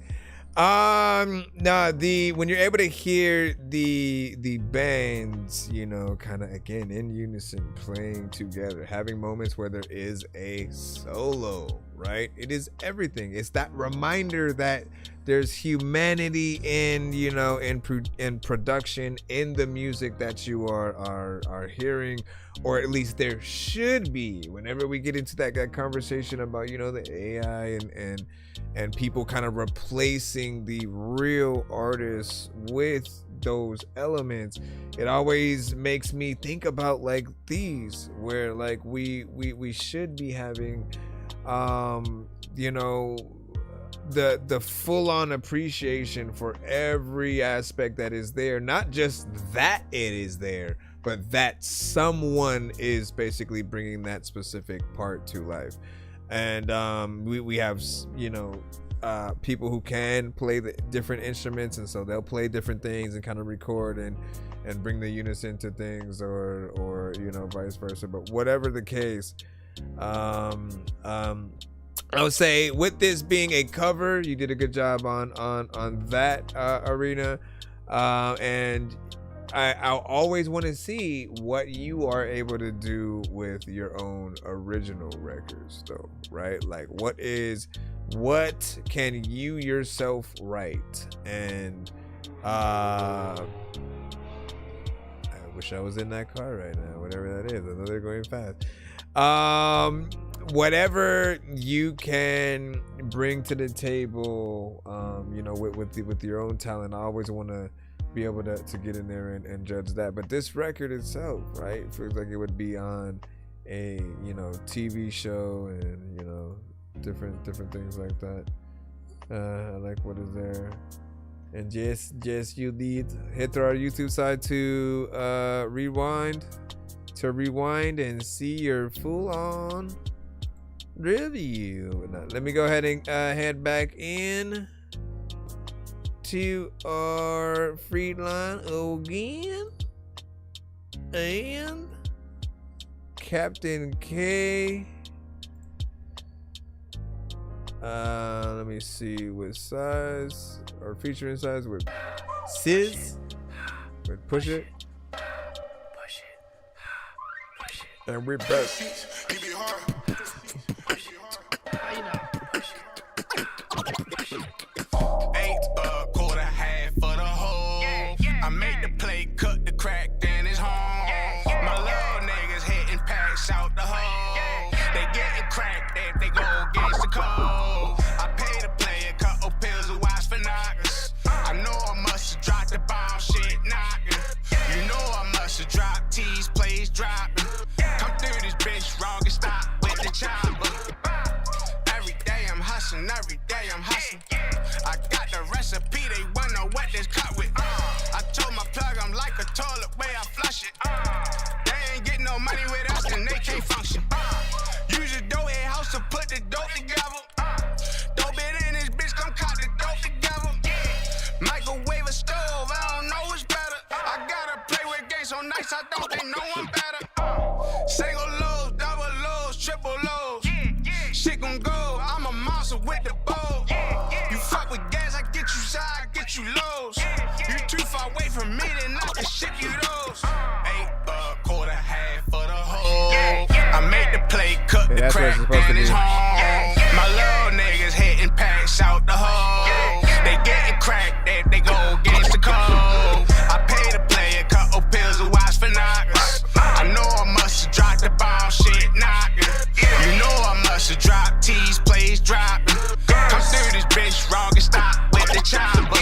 No, when you're able to hear the bands, you know, kind of again in unison playing together, having moments where there is a solo, right? It is everything. It's that reminder that there's humanity in, you know, in production, in the music that you are hearing, or at least there should be. Whenever we get into that conversation about, you know, the AI and people kind of replacing the real artists with those elements, it always makes me think about like these, where like we should be having, you know, the full-on appreciation for every aspect that is there, not just that it is there, but that someone is basically bringing that specific part to life. And we have, you know, people who can play the different instruments, and so they'll play different things and kind of record and bring the unison to things, or you know, vice versa. But whatever the case, I would say with this being a cover, you did a good job on that arena, and I'll always want to see what you are able to do with your own original records, though, right? Like, what can you yourself write? And I wish I was in that car right now, whatever that is. I know they're going fast. Whatever you can bring to the table, you know, with your own talent, I always want to be able to get in there and judge that. But this record itself, right, it feels like it would be on a, you know, TV show, and, you know, different things like that. Like, what is there? And yes, you need head to our YouTube side to rewind and see your full-on review. Now, let me go ahead and head back in to our free line again, and Captain K. Let me see with size, or featuring size with Sis, with Push It, and we're back. Ain't a quarter half for the whole. I made the play, cut the crack, then it's home. My little niggas hitting packs out the hole. They getting cracked if they go against the code. I pay to play a couple pills of watch for knockers. I know I must have dropped the bomb, shit knocking. You know I must have dropped T's, plays dropping. Come through this bitch wrong and stop with from me, then I can ship you those. 8 buck, quarter half for the whole. I make the play, cut the crack, then it's home. My little niggas hitting packs out the hole. They getting cracked, they go against the code. I pay to play a couple pills to watch for knockers. I know I must have dropped the bomb, shit knocking. You know I must have dropped T's, plays dropping. Come through this bitch, wrong and stop with the chopper.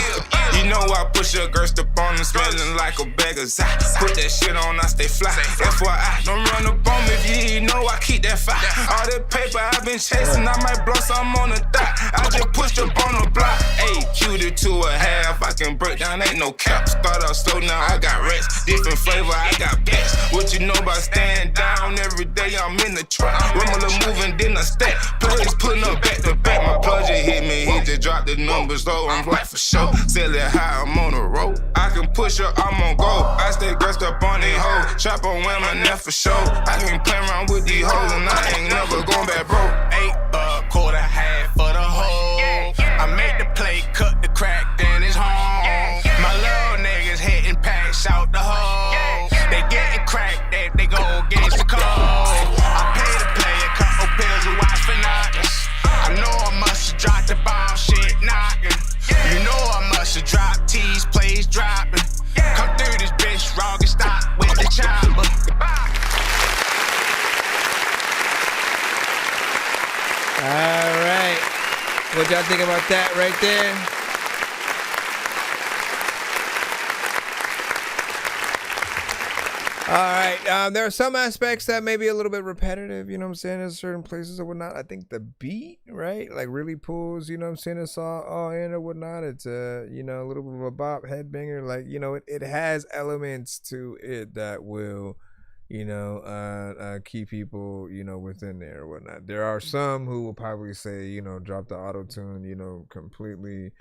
You know I push a girl up on them, smelling like a beggar's. I put that shit on, I stay fly. FYI, don't run up on me if you know I keep that fire. All that paper I've been chasing, I might blow some on the dot. I just pushed up on the block. Ayy, cuted to a half, I can break down, ain't no cap. Start out slow, now I got rest. Different flavor, I got best. What you know about staying down every day, I'm in the trap. Rumble moving, then I stack. Players putting up back to back. My plug just hit me, he just dropped the numbers low. I'm right for sure. Sell it high, I'm on the road. I can push her, I'm on go. I stay dressed up on these hoes. Chop on women, that for sure. I can play around with these hoes and I ain't never going back broke. 8 buck, quarter half for the whole. I make the play, cut the crack, then it's home. My little niggas hitting packs out the hole. They getting cracked, they go against the code. I pay to play a couple pills to watch for knockers. I know I must have dropped the bomb, shit knocking. You know I must have dropped T's, plays dropping. Come through this bitch, wrong and stop with the chopper. All right. What y'all think about that right there? All right. There are some aspects that may be a little bit repetitive, you know what I'm saying, in certain places or whatnot. I think the beat, right, like really pulls, you know what I'm saying, it's all in or whatnot. It's you know, a little bit of a bop headbanger, like, you know, it has elements to it that will, you know, keep people, you know, within there or whatnot. There are some who will probably say, you know, drop the auto-tune, you know, completely,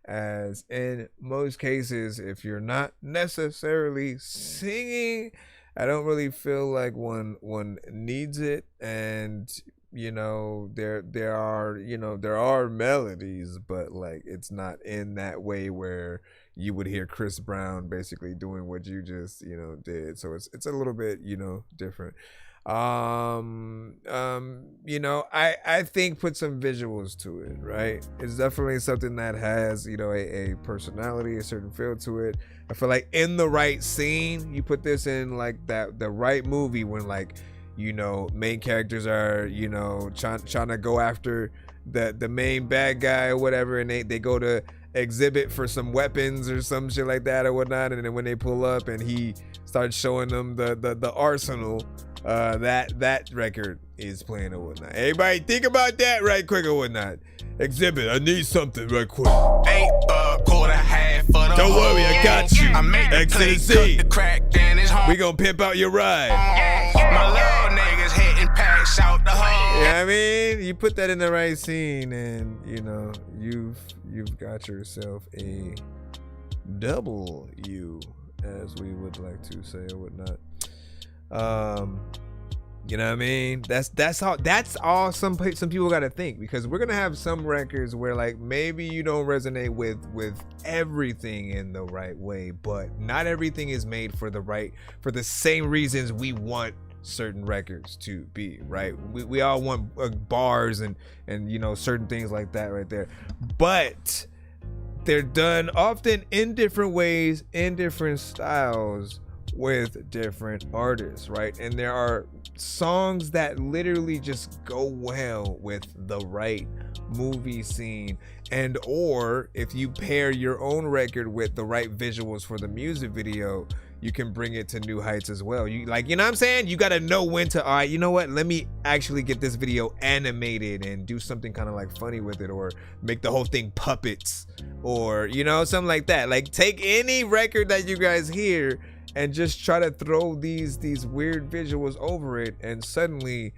as in most cases, if you're not necessarily singing, I don't really feel like one needs it. And you know, there are melodies, but like it's not in that way where you would hear Chris Brown basically doing what you just, you know, did. So it's a little bit, you know, different. You know, I think put some visuals to it, right? It's definitely something that has, you know, a personality, a certain feel to it. I feel like in the right scene, you put this in like the right movie when, like, you know, main characters are, you know, trying to go after the main bad guy or whatever, and they go to exhibit for some weapons or some shit like that or whatnot, and then when they pull up and he starts showing them the arsenal, that record is playing or whatnot. Everybody think about that right quick or whatnot. Exhibit, I need something right quick. 8 buck, quarter half for the Don't worry, I got you. I make the play, cut the crack, then it's home. We gonna pimp out your ride. My little niggas hitting packs out the hole. You know what I mean? You put that in the right scene and, you know, you've got yourself a W, as we would like to say or whatnot. You know what I mean? That's all some people got to think, because we're gonna have some records where like maybe you don't resonate with everything in the right way, but not everything is made for the same reasons we want certain records to be, right? We all want bars and you know, certain things like that right there, but they're done often in different ways, in different styles, with different artists, right? And there are songs that literally just go well with the right movie scene, and or if you pair your own record with the right visuals for the music video, you can bring it to new heights as well. You like, you know what I'm saying? You got to know when to, all right, you know what? Let me actually get this video animated and do something kind of like funny with it, or make the whole thing puppets, or, you know, something like that. Like, take any record that you guys hear and just try to throw these weird visuals over it, and suddenly,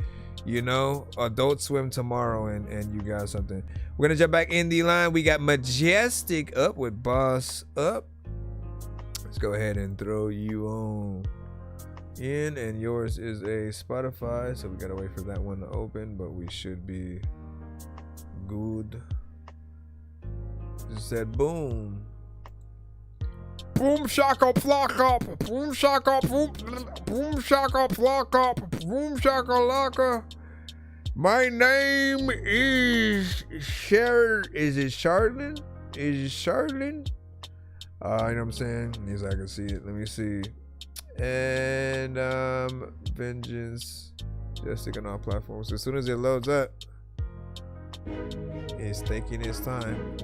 you know, Adult Swim tomorrow, and you got something. We're gonna jump back in the line. We got Majestic up with Boss Up. Let's go ahead and throw you on in, and yours is a Spotify, so we gotta wait for that one to open, but we should be good. Just said boom. Boom shaka flock up. Boom shaka boom shaka flock up. Boom shaka laka. My name is Is it Charlene? Is it Charlene? You know what I'm saying? Yes, I can see it. Let me see. And Vengeance. Just sticking on platforms. As soon as it loads up, it's taking its time.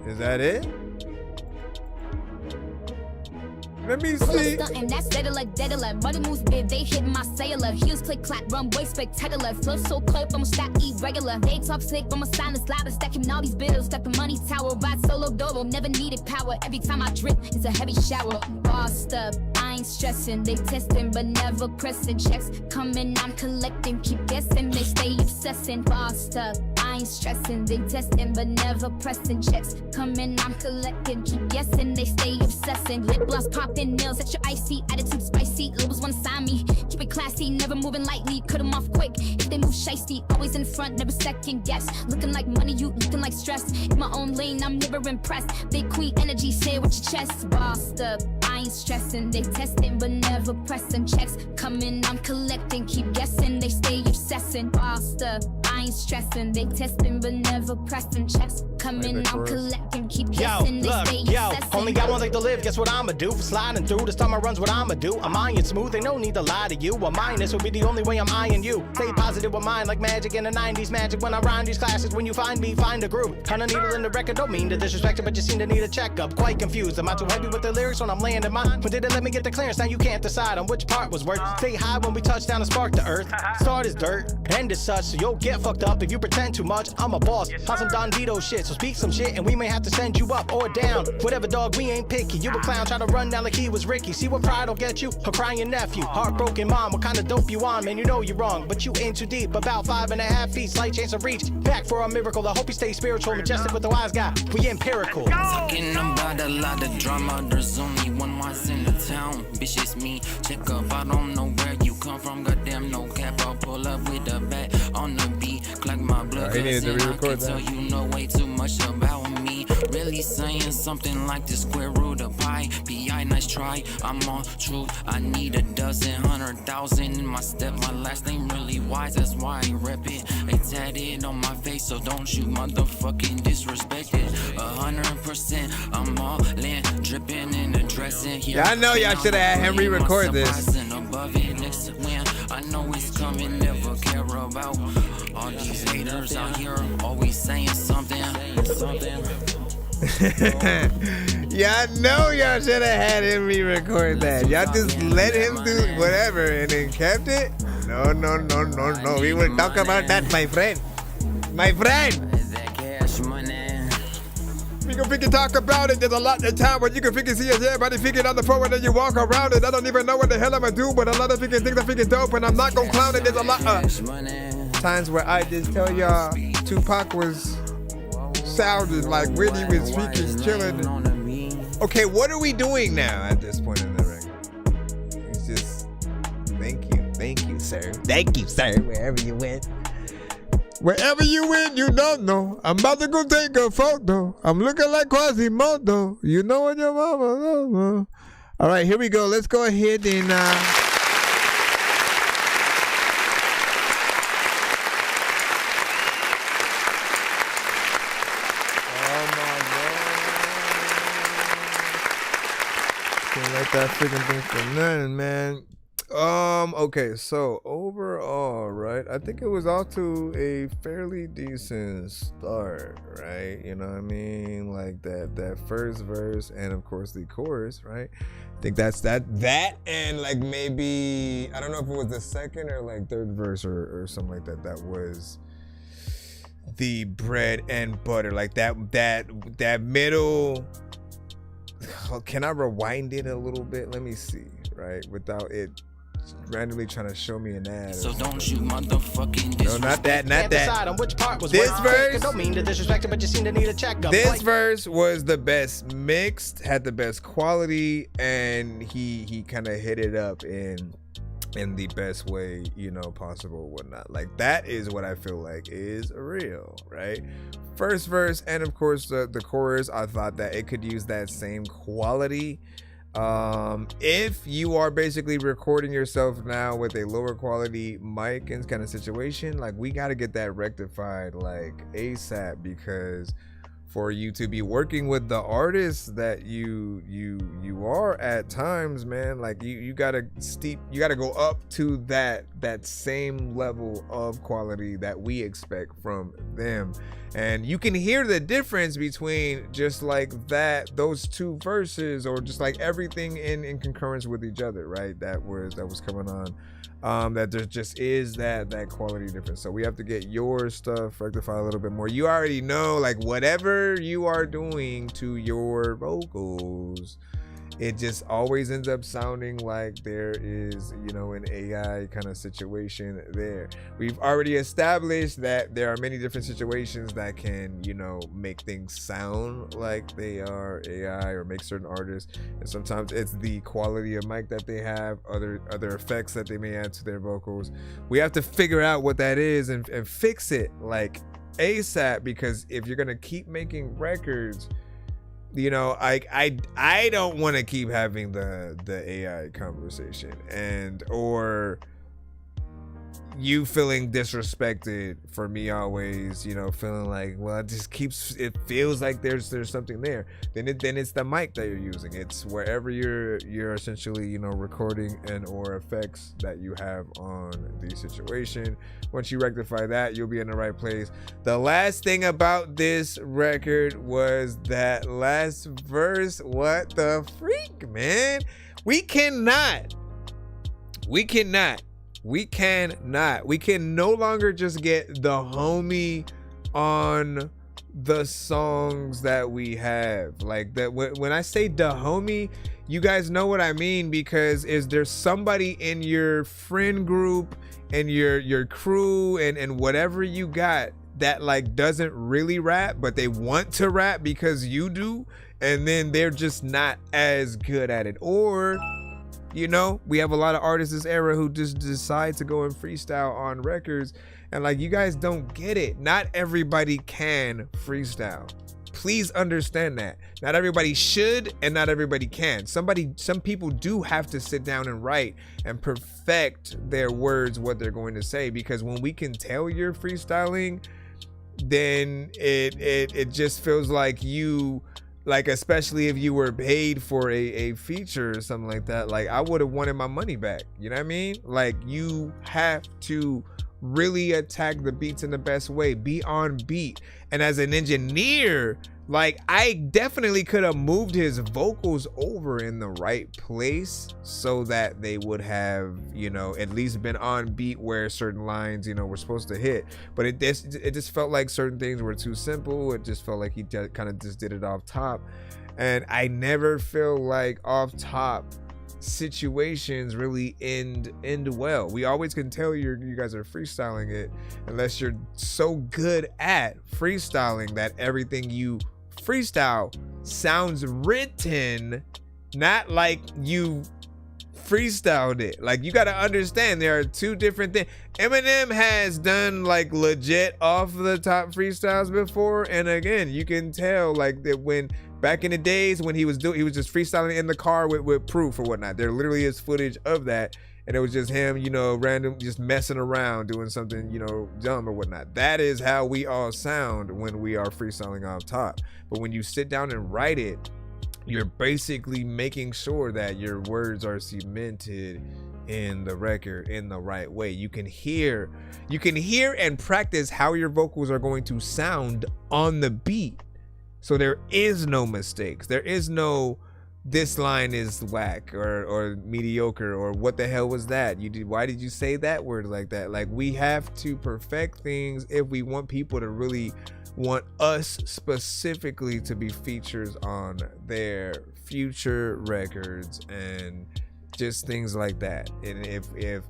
Is that it? Let me see. And that's deader. Money moves big, they hit my cellular. Heels click, clap, run, way spectacular. Flow so cold, I'm stack irregular. They talk slick, I'm a silence louder. Stacking all these bills, got the money tower. Ride solo dolo, never needed power. Every time I drip, it's a heavy shower. Bossed up, I ain't stressing. They testing, but never pressing. Checks coming, I'm collecting. Keep guessing, they stay obsessing. Bossed up, I ain't stressing. They testing, but never pressing. Checks coming, I'm collecting. Keep guessing, they stay obsessing. Lip gloss popping, nails at your icy. Attitude spicy, labels wanna sign me. Keep it classy, never moving lightly. Cut them off quick if they move shiesty. Always in front, never second guess. Looking like money, you looking like stress. In my own lane, I'm never impressed. Big queen energy, say it with your chest. Bossed up, I ain't stressing. They testing, but never pressing. Checks coming, I'm collecting. Keep guessing, they stay obsessing. Bossed up, I ain't stressing. They testing, but never pressing. Checks coming, I'm collecting. Keep guessing, they stay obsessing. Only got one life to live, guess what I'ma do? Sliding through, this time I runs what I'ma do. I'm eyeing smooth, ain't no need to lie to you. A minus will be the only way I'm eyeing you. Stay positive with mine like magic in the 90s. Magic when I rhyme these classes. When you find me, find a groove. Turn a needle in the record, don't mean to disrespect it, but you seem to need a checkup. Quite confused, am I too heavy with the lyrics when I'm laying in mine? When did it let me get the clearance? Now you can't decide on which part was worth. Stay high when we touch down and spark the earth. Start is dirt, end is such, so you'll get fucked up if you pretend too much. I'm a boss, on some Don Vito shit, so speak some shit and we may have to send you up or down. Whatever, dog, we ain't picky. You a clown, try to run down like he was Ricky. See what pride will get you? Her crying nephew, heartbroken mom. What kind of dope you on, man? You know you're wrong, but you in too deep. About 5.5 feet, slight chance of reach. Back for a miracle. I hope you stay spiritual, majestic with the wise guy. We empirical. Talking about a lot of drama. There's only one wise in the town. Bitch, it's me. Check up. I don't know where you come from. Goddamn, no cap. I'll pull up with a bat on the beat. Clock my blood. I can tell you know way too much about me. Really saying something like the square root of pi. P.I. nice try. I'm on truth. I need a dozen, 100,000 in my step. My last name really wise. That's why I rep it. They tatted on my face, so don't you motherfucking disrespect it. 100%. I'm all in, dripping in the dressing. Yeah, I know y'all should have had him re-record this. Above it, next to win. I know it's coming, never care about all these haters out here always saying something. Yeah, I know y'all should have had him re-record that. Y'all just let him do whatever and then kept it? No. We will talk about that, my friend. My friend! We can freaking talk about it. There's a lot of time where you can freaking see everybody freaking on the phone and then you walk around it. I don't even know what the hell I'm gonna do, but a lot of freaking things are freaking dope and I'm not gonna clown it. There's a lot of times where I just tell y'all Tupac was sounding like when he was freaking chilling. Okay, what are we doing now at this point in the record? It's just thank you, sir. Thank you, sir, wherever you went. Wherever you went, you don't know. I'm about to go take a photo. I'm looking like Quasimodo. You know what your mama knows. All right, here we go. Let's go ahead and can't let that freaking thing for nothing, man. Okay, so overall, right, I think it was off to a fairly decent start, right? You know what I mean? Like that first verse and of course the chorus, right? I think that's that and like maybe, I don't know if it was the second or like third verse or something like that. That was the bread and butter, like that middle. Can I rewind it a little bit? Let me see, right? Without it randomly trying to show me an ad. So don't you motherfucking no, not that. On which part was this verse. Don't mean to disrespect it, but you seem to need a checkup. This verse was the best mixed, had the best quality, and he kind of hit it up in in the best way, you know, possible, whatnot. Like, that is what I feel like is real, right? First verse, and of course the chorus, I thought that it could use that same quality. If you are basically recording yourself now with a lower quality mic and kind of situation, like, we got to get that rectified like ASAP, because for you to be working with the artists that you are at times, man, like you gotta go up to that same level of quality that we expect from them. And you can hear the difference between just like those two verses, or just like everything in concurrence with each other, right? That was coming on. That there just is that quality difference. So we have to get your stuff rectified a little bit more. You already know, like, whatever you are doing to your vocals, it just always ends up sounding like there is, you know, an AI kind of situation there. We've already established that there are many different situations that can, you know, make things sound like they are AI, or make certain artists. And sometimes it's the quality of mic that they have, other effects that they may add to their vocals. We have to figure out what that is and fix it like ASAP, because if you're gonna keep making records, you know, I don't want to keep having the AI conversation, and or you feeling disrespected for me always, you know, feeling like, well, it feels like there's something there. Then it's the mic that you're using. It's wherever you're essentially, you know, recording and or effects that you have on the situation. Once you rectify that, you'll be in the right place. The last thing about this record was that last verse. What the freak, man? We can no longer just get the homie on the songs that we have. Like, that when I say the homie, you guys know what I mean, because is there somebody in your friend group and your crew and whatever you got that like doesn't really rap, but they want to rap because you do, and then they're just not as good at it? Or, you know, we have a lot of artists this era who just decide to go and freestyle on records, and like, you guys don't get it. Not everybody can freestyle. Please understand that. Not everybody should, and not everybody can. Some people do have to sit down and write and perfect their words, what they're going to say, because when we can tell you're freestyling, then it just feels like you, like, especially if you were paid for a feature or something like that, like, I would have wanted my money back. You know what I mean? Like, you have to really attack the beats in the best way, be on beat. And as an engineer, like, I definitely could have moved his vocals over in the right place so that they would have, you know, at least been on beat where certain lines, you know, were supposed to hit. But it just felt like certain things were too simple. It just felt like he kind of just did it off top. And I never feel like off top situations really end well. We always can tell you guys are freestyling it, unless you're so good at freestyling that everything you freestyle sounds written, not like you freestyled it. Like, you got to understand there are two different things. Eminem has done like legit off the top freestyles before, and again, you can tell like that when back in the days when he was just freestyling in the car with Proof or whatnot. There literally is footage of that, and it was just him, you know, random, just messing around, doing something, you know, dumb or whatnot. That is how we all sound when we are freestyling off top. But when you sit down and write it, you're basically making sure that your words are cemented in the record in the right way. You can hear and practice how your vocals are going to sound on the beat. So there is no mistakes. There is no, this line is whack or mediocre, or what the hell was that? Why did you say that word like that? Like, we have to perfect things if we want people to really want us specifically to be features on their future records and just things like that. And if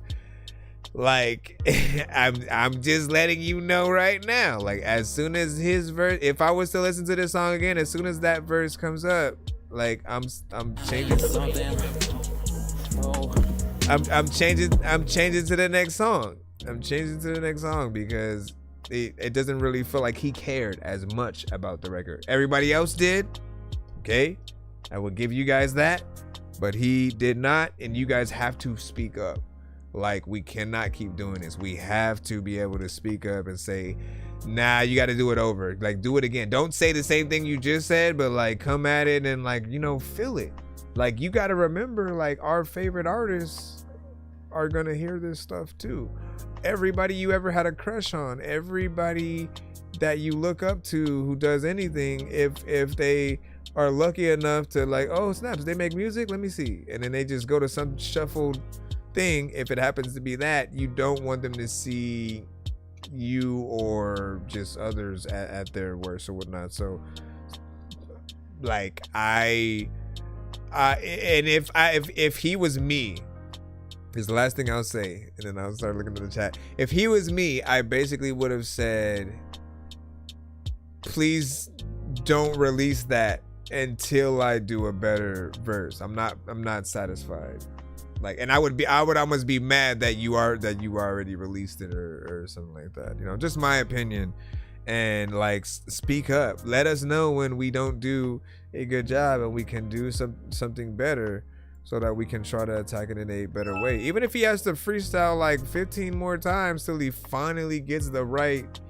like, I'm just letting you know right now, like, as soon as his verse, if I was to listen to this song again, as soon as that verse comes up, like, I'm changing something. I'm changing to the next song. I'm changing to the next song because it doesn't really feel like he cared as much about the record. Everybody else did. Okay, I will give you guys that, but he did not, and you guys have to speak up. Like, we cannot keep doing this. We have to be able to speak up and say, nah, you got to do it over. Like, do it again. Don't say the same thing you just said, but like come at it and like, you know, feel it. Like, you got to remember, like, our favorite artists are gonna hear this stuff too. Everybody you ever had a crush on, everybody that you look up to who does anything, if they are lucky enough to like, oh snaps, they make music, let me see, and then they just go to some shuffled thing, if it happens to be that, you don't want them to see you or just others at their worst or whatnot. So like and if he was me, is the last thing I'll say, and then I'll start looking at the chat. If he was me, I basically would have said, please don't release that until I do a better verse. I'm not satisfied. Like, and I would almost be mad that you already released it or something like that. You know, just my opinion. And like, speak up. Let us know when we don't do a good job and we can do something better, so that we can try to attack it in a better way. Even if he has to freestyle like 15 more times till he finally gets the right,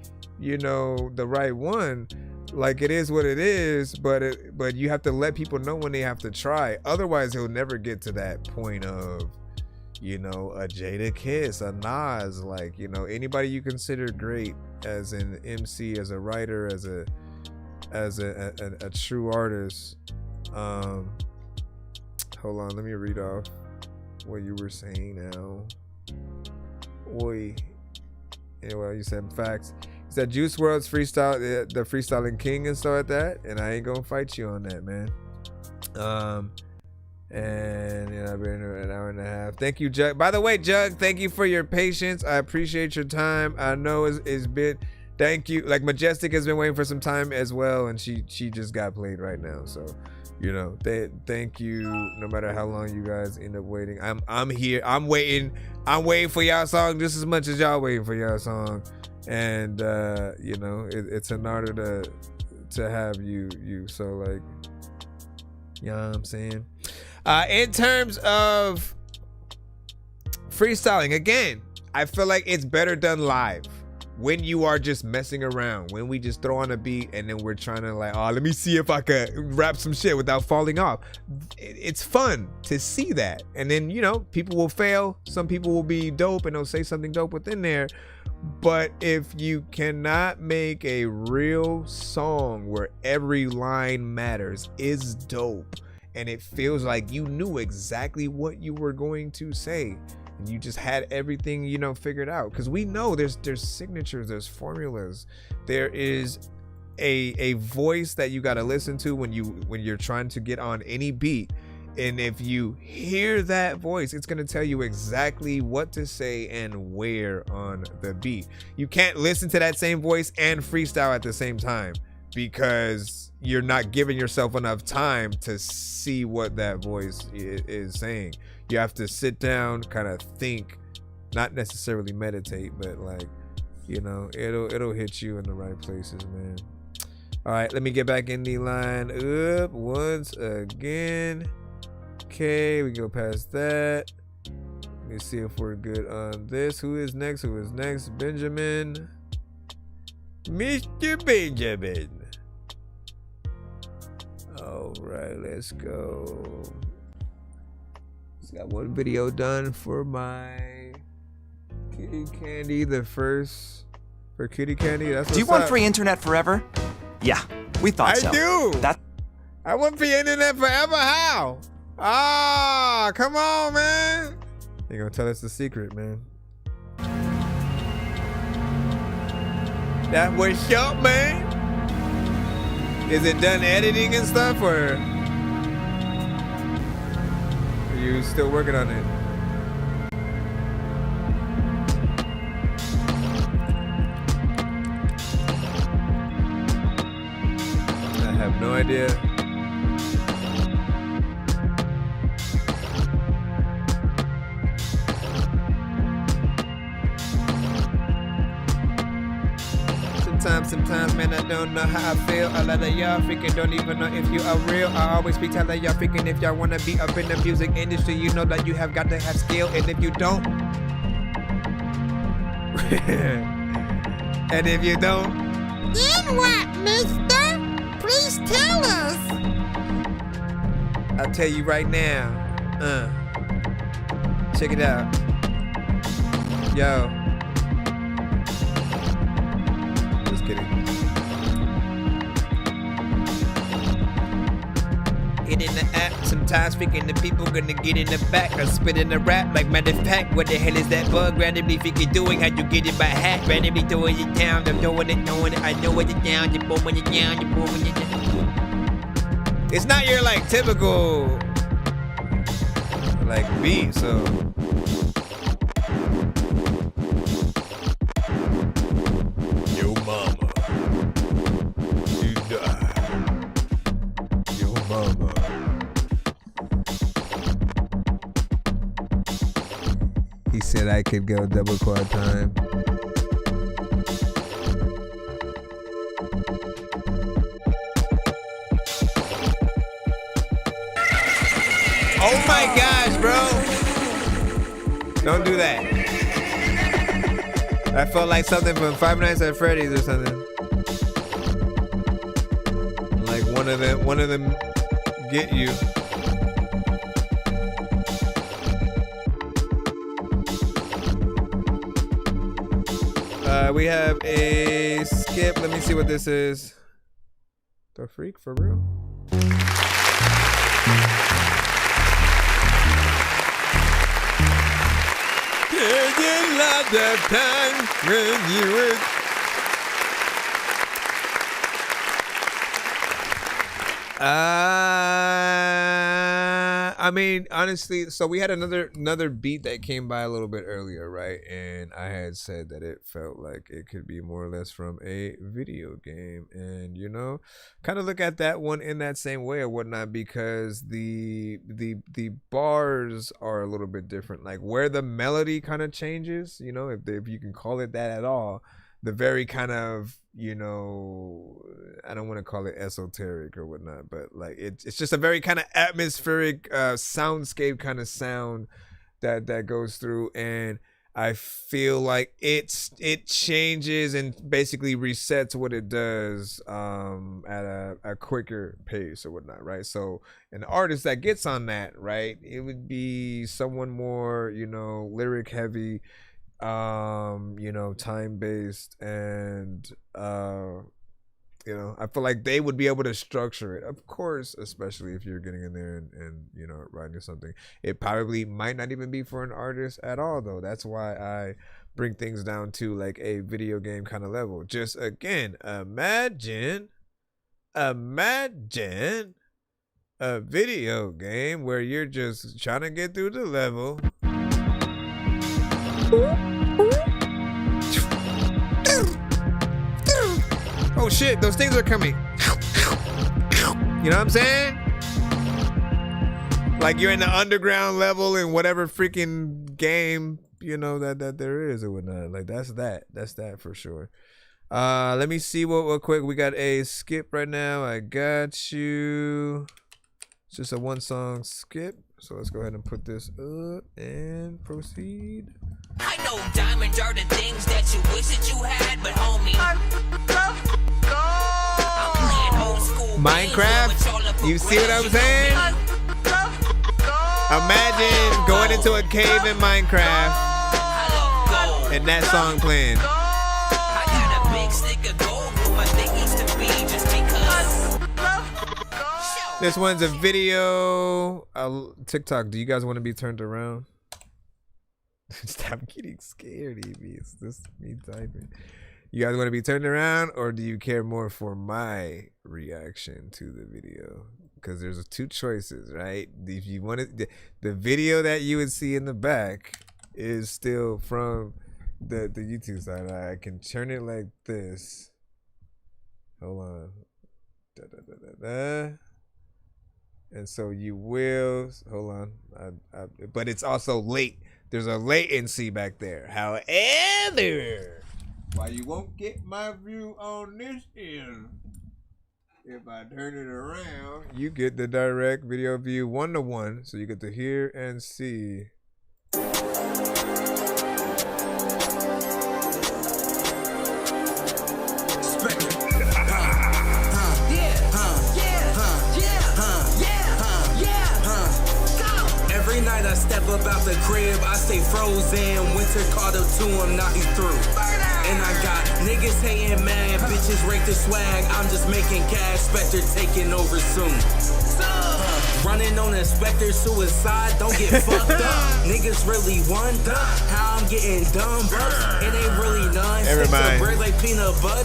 you know, the right one. Like, it is what it is, but you have to let people know when they have to try. Otherwise, he'll never get to that point of, you know, a Jada Kiss, a Nas, like, you know, anybody you consider great as an MC, as a writer, as a true artist. Hold on, let me read off what you were saying now. Oi. Anyway, you said facts. You said Juice WRLD's freestyle, the freestyling king and stuff like that, and I ain't gonna fight you on that, man. And you know, I've been here an hour and a half. Thank you, Jug. By the way, Jug, thank you for your patience. I appreciate your time. I know it's been, thank you. Like, Majestic has been waiting for some time as well, and she just got played right now, so you know, thank you. No matter how long you guys end up waiting, I'm here. I'm waiting for y'all song just as much as y'all waiting for y'all song. And you know, it's an honor to have you. So like, you know what I'm saying? In terms of freestyling, again, I feel like it's better done live. When you are just messing around, when we just throw on a beat and then we're trying to like, oh, let me see if I could rap some shit without falling off. It's fun to see that. And then, you know, people will fail. Some people will be dope and they'll say something dope within there. But if you cannot make a real song where every line matters, is dope, and it feels like you knew exactly what you were going to say, and you just had everything, you know, figured out. Because we know there's signatures, there's formulas, there is a voice that you got to listen to when you're trying to get on any beat. And if you hear that voice, it's going to tell you exactly what to say and where on the beat. You can't listen to that same voice and freestyle at the same time, because you're not giving yourself enough time to see what that voice is saying. You have to sit down, kind of think, not necessarily meditate, but like, you know, it'll hit you in the right places, man. All right, let me get back in the line up once again. Okay, we go past that. Let me see if we're good on this. Who is next? Benjamin. Mr. Benjamin. All right, let's go. Just got one video done for my Kitty Candy. The first for Kitty Candy. That's do you want free internet forever? Yeah, we thought so. I do. I want free internet forever. How? Ah, come on, man. You're gonna tell us the secret, man. That what's up, man? Is it done editing and stuff, or are you still working on it? I have no idea. sometimes, man, I don't know how I feel. A lot of y'all freaking don't even know if you are real. I always be telling y'all freaking if y'all wanna be up in the music industry, you know that you have got to have skill. And if you don't, and if you don't, then what, mister? Please tell us. I'll tell you right now. Check it out. Yo. Just kidding. Get in the app, sometimes freaking the people gonna get in the back. I spit in the rap like matter of fact. What the hell is that bug randomly freaking doing? How you get it by hack? Randomly throwing it down, I'm throwing it. I know it's down, you're booming it down, you're booming it down. It's not your like typical like beat, so. Yo mama, you die. Yo mama. He said I could go double quad time. Oh my gosh, bro. Don't do that. That felt like something from Five Nights at Freddy's or something. Like one of them get you. We have a skip. Let me see what this is. The freak for real? Taking lots of time when you were. I mean, honestly, so we had another beat that came by a little bit earlier, right? And I had said that it felt like it could be more or less from a video game, and you know, kind of look at that one in that same way or whatnot, because the bars are a little bit different, like where the melody kind of changes, you know, if you can call it that at all. The very kind of, you know, I don't want to call it esoteric or whatnot, but like it's just a very kind of atmospheric soundscape kind of sound that goes through, and I feel like it changes and basically resets what it does at a quicker pace or whatnot, right? So an artist that gets on that, right, it would be someone more, you know, lyric heavy, you know, time based, and you know, I feel like they would be able to structure it, of course, especially if you're getting in there and you know, writing something. It probably might not even be for an artist at all, though. That's why I bring things down to like a video game kind of level. Just again, imagine a video game where you're just trying to get through the level. Oh shit, those things are coming. You know what I'm saying? Like you're in the underground level in whatever freaking game, you know, that there is or whatnot. Like that's that for sure. Let me see what quick. We got a skip right now. I got you. It's just a one song skip. So let's go ahead and put this up and proceed. I know diamonds are the things that you wish that you had, but homie, I'm playing old school Minecraft, you see what I'm saying? Imagine going into a cave in Minecraft and that song playing. I got a big stick of gold for my thingies to be just because. This one's a video. TikTok, do you guys want to be turned around? Stop getting scared, Evie. It's just me typing. You guys want to be turned around, or do you care more for my reaction to the video? Because there's two choices, right? If you want it, the video that you would see in the back is still from the YouTube side. I can turn it like this. Hold on. Da, da, da, da, da. And so you will, hold on, but it's also late. There's a latency back there. However, Why you won't get my view on this end? If I turn it around, you get the direct video view 1-to-1, so you get to hear and see. Every night I step up out the crib, I stay frozen. Winter caught up to him, now he through. And I got niggas hating mad, bitches rake the swag. I'm just making cash, Spectre taking over soon. Running on Inspector suicide, don't get fucked up. Niggas really wonder how I'm getting done, but it ain't really none. Never mind. Bread like peanut butter.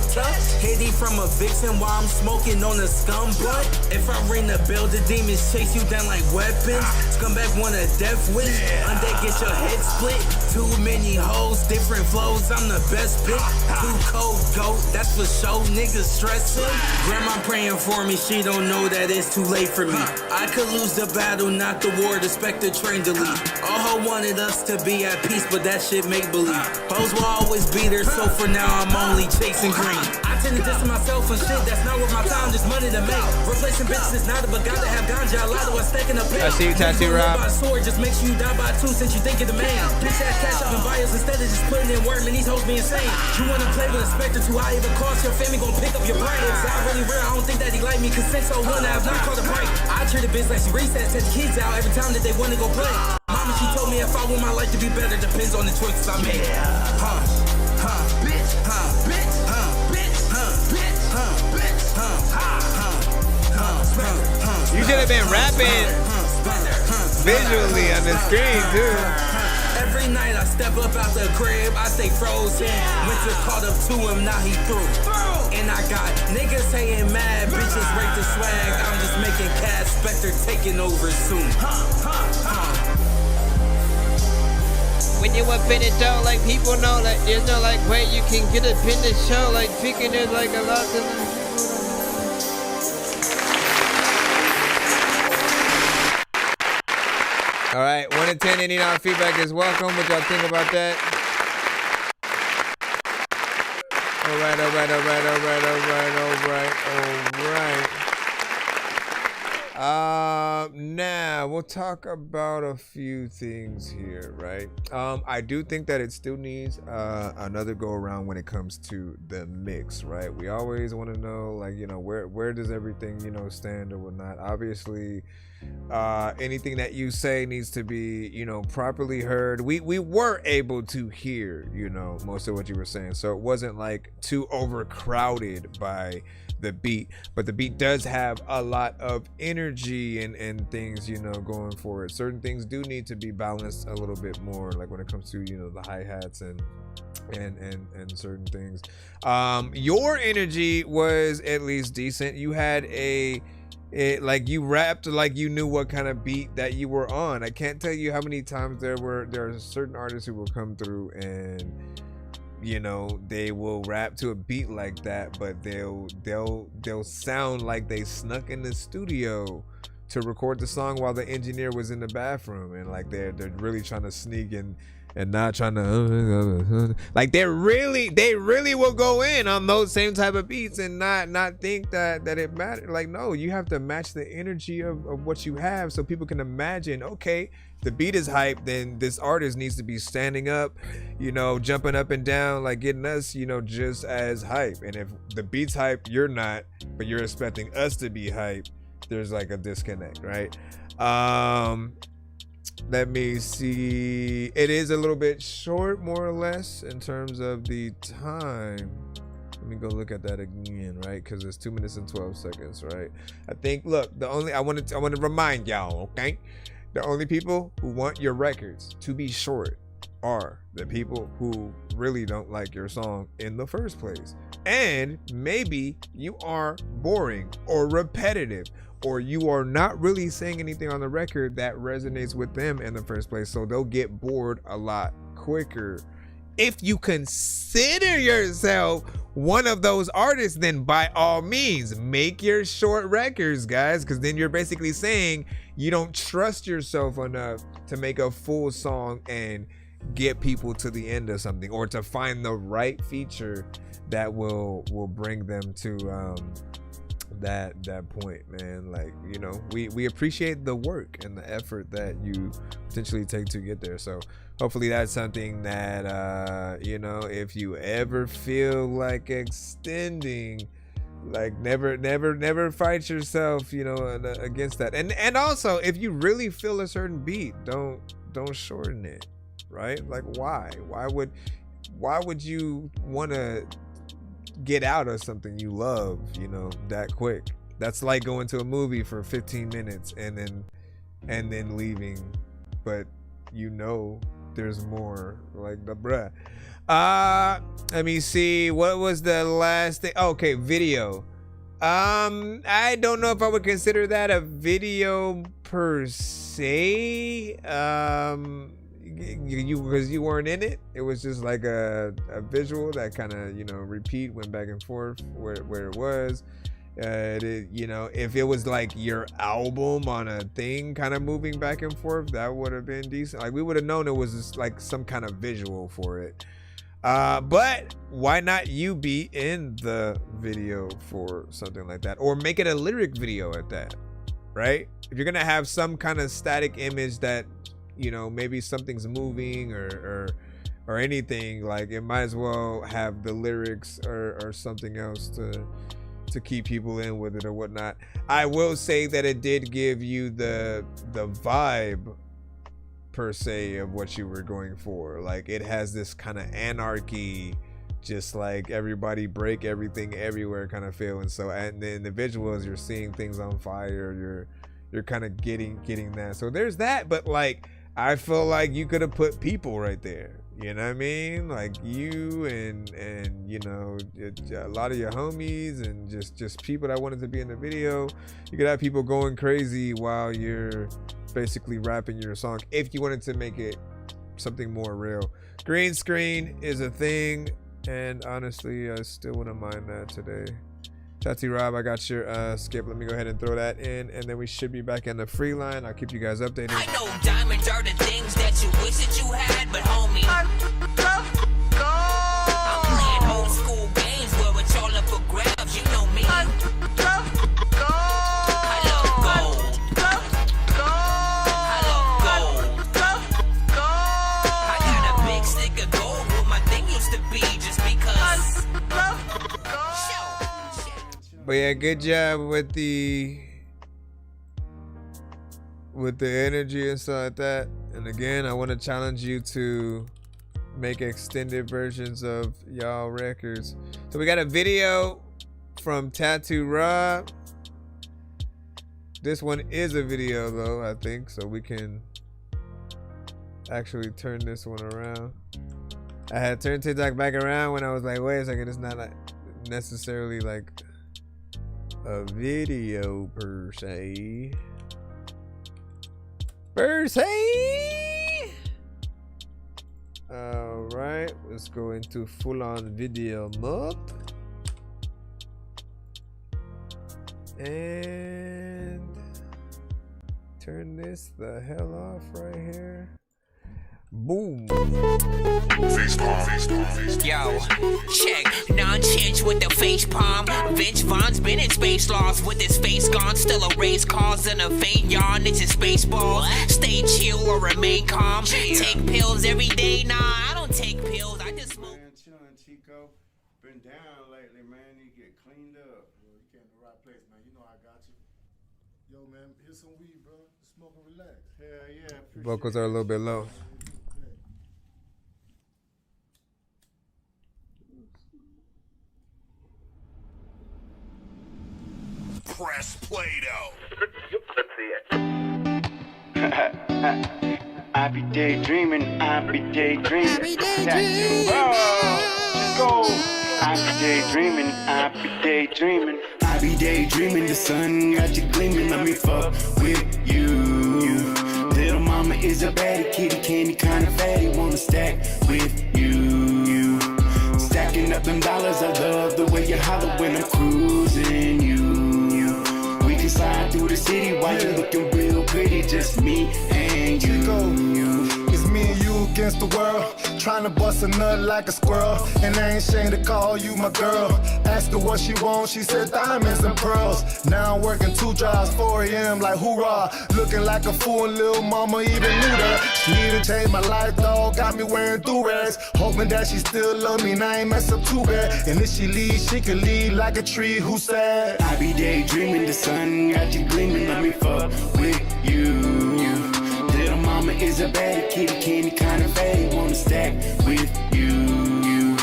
Hitty from a vixen while I'm smoking on a scum blunt. If I ring the bell, the demons chase you down like weapons. Scumbag want a death wish, undead get your head split. Too many hoes, different flows, I'm the best pick. Too cold goat, that's for show, niggas stressing. Grandma praying for me, she don't know that it's too late for me. I could lose the battle, not the war, the Spectre train to lead. All her wanted us to be at peace, but that shit make believe. Hoes will always be there, so for now I'm only chasing green. I tend to distance myself from shit, that's not worth my time, just money to make. Replacing bitches is not, but gotta have ganja, a lot of us stacking up pay. I see you, Tattoo Rob. Sword just makes you die by 2 since you think you're the man. Bitch ass cash up in bios instead of just putting in work, man, these hoes be insane. You wanna play with a Spectre too high, even cost your family gon' pick up your brain. It's not really real, I don't think that he like me, cause 601 I have not called a break. I treat a bitch like she recess, set the kids out every time that they wanna go play. Mama, she told me if I want my life to be better, depends on the choices I make. Bitch, bitch, bitch, bitch. You should have been rapping visually on the screen too. Every night I step up out the crib, I stay frozen. Winter caught up to him, now he through. And I got niggas hating mad, bitches rake the swag. I'm just making cash, Spectre taking over soon. When you up in it though, like people know that there's no like way you can get a pin to show, like picking it like a lot to All right, 1 to 10, any feedback is welcome. What y'all think about that? All right. Now we'll talk about a few things here, right? I do think that it still needs another go around when it comes to the mix, right? We always want to know, like, you know, where does everything, you know, stand or whatnot. Obviously, anything that you say needs to be, you know, properly heard. We were able to hear, you know, most of what you were saying, so it wasn't like too overcrowded by the beat, but the beat does have a lot of energy and things, you know, going forward. Certain things do need to be balanced a little bit more, like when it comes to, you know, the hi-hats and certain things. Your energy was at least decent. You had like you rapped like you knew what kind of beat that you were on. I can't tell you how many times there are certain artists who will come through and, you know, they will rap to a beat like that, but they'll sound like they snuck in the studio to record the song while the engineer was in the bathroom, and like they're really trying to sneak in and not trying to like they really will go in on those same type of beats and not think that it matters. Like, no, you have to match the energy of what you have so people can imagine, okay, the beat is hype, then this artist needs to be standing up, you know, jumping up and down, like getting us, you know, just as hype. And if the beat's hype, you're not, but you're expecting us to be hype, there's like a disconnect, right? Let me see. It is a little bit short, more or less, in terms of the time. Let me go look at that again, right? Because it's 2 minutes and 12 seconds, right? I think, look, I want to remind y'all, okay? The only people who want your records to be short are the people who really don't like your song in the first place. And maybe you are boring or repetitive, or you are not really saying anything on the record that resonates with them in the first place, so they'll get bored a lot quicker. If you consider yourself one of those artists, then by all means, make your short records, guys, because then you're basically saying you don't trust yourself enough to make a full song and get people to the end of something, or to find the right feature that will bring them to that point, man. Like, you know, we appreciate the work and the effort that you potentially take to get there. So hopefully that's something that you know, if you ever feel like extending, like never fight yourself, you know, against that. And also, if you really feel a certain beat, don't shorten it, right? Like, why would you want to get out of something you love, you know, that quick? That's like going to a movie for 15 minutes and then leaving, but you know there's more. Like, the bruh. Let me see, what was the last thing? Okay, video. I don't know if I would consider that a video per se. Because you weren't in it. It was just like a visual that kind of, you know, went back and forth where it was. You know, if it was like your album on a thing kind of moving back and forth, that would have been decent. Like, we would have known it was just like some kind of visual for it. But why not you be in the video for something like that, or make it a lyric video at that, right? If you're gonna have some kind of static image that, you know, maybe something's moving or anything, like, it might as well have the lyrics or something else to keep people in with it or whatnot. I will say that it did give you the vibe per se of what you were going for. Like, it has this kind of anarchy, just like everybody break everything everywhere kind of feel. And so, and then the visuals, you're seeing things on fire, you're kind of getting that. So there's that. But like, I feel like you could have put people right there, you know what I mean? Like you and you know, a lot of your homies and just people that wanted to be in the video. You could have people going crazy while you're basically rapping your song, if you wanted to make it something more real. Green screen is a thing, and honestly, I still wouldn't mind that today. Tattoo Rob, I got your skip. Let me go ahead and throw that in, and then we should be back in the free line. I'll keep you guys updated. I know diamonds are the things that you wish that you had, but homie, I'm playing old school games where it's all up for grabs. You know me. I love gold. I love gold. I got a big stick of gold where my thing used to be, just because. But yeah, good job with the energy and stuff like that. And again, I want to challenge you to make extended versions of y'all records. So we got a video from Tattoo Rob. This one is a video though, I think, so we can actually turn this one around. I had turned TikTok back around when I was like, wait a second, it's not like necessarily like a video per se. All right, let's go into full-on video mode and turn this the hell off right here. Boom. Yo, check. Non-change with the face palm. Vince Vaughn's been in space lost with his face gone. Still a race cause and a faint yawn. It's his space balls. Stay chill or remain calm. Take pills every day. Nah, I don't take pills. I just smoke. Man, chillin', Chico. Been down lately, man. You get cleaned up. You came to the right place, man. You know I got you. Yo, man, here's some weed, bro. Smoke and relax. Hell yeah. Vocals are a little bit low. Press Play-Doh. I be daydreaming, I be daydreaming. I be daydreaming. I be daydreaming, I be daydreaming. I be daydreaming, the sun got you gleaming. Let me fuck with you. Little mama is a baddie, kitty candy kind of fatty. Wanna stack with you. Stacking up them dollars, I love the way you holler when I'm cruising you. We can slide through the city while you looking real pretty, just me and you. It's me and you against the world, trying to bust a nut like a squirrel. And I ain't ashamed to call you my girl. Asked her what she wants, she said diamonds and pearls. Now I'm working 2 jobs, 4 a.m. like hoorah. Looking like a fool, little mama even knew that. She even changed my life, dog, got me wearing do-rags. Hoping that she still love me and I ain't mess up too bad. And if she leaves, she can leave like a tree who said, I be daydreaming, the sun got you gleaming, let me fuck with you. Little mama is a baddie, kitty candy kind of fatty, wanna stack with you.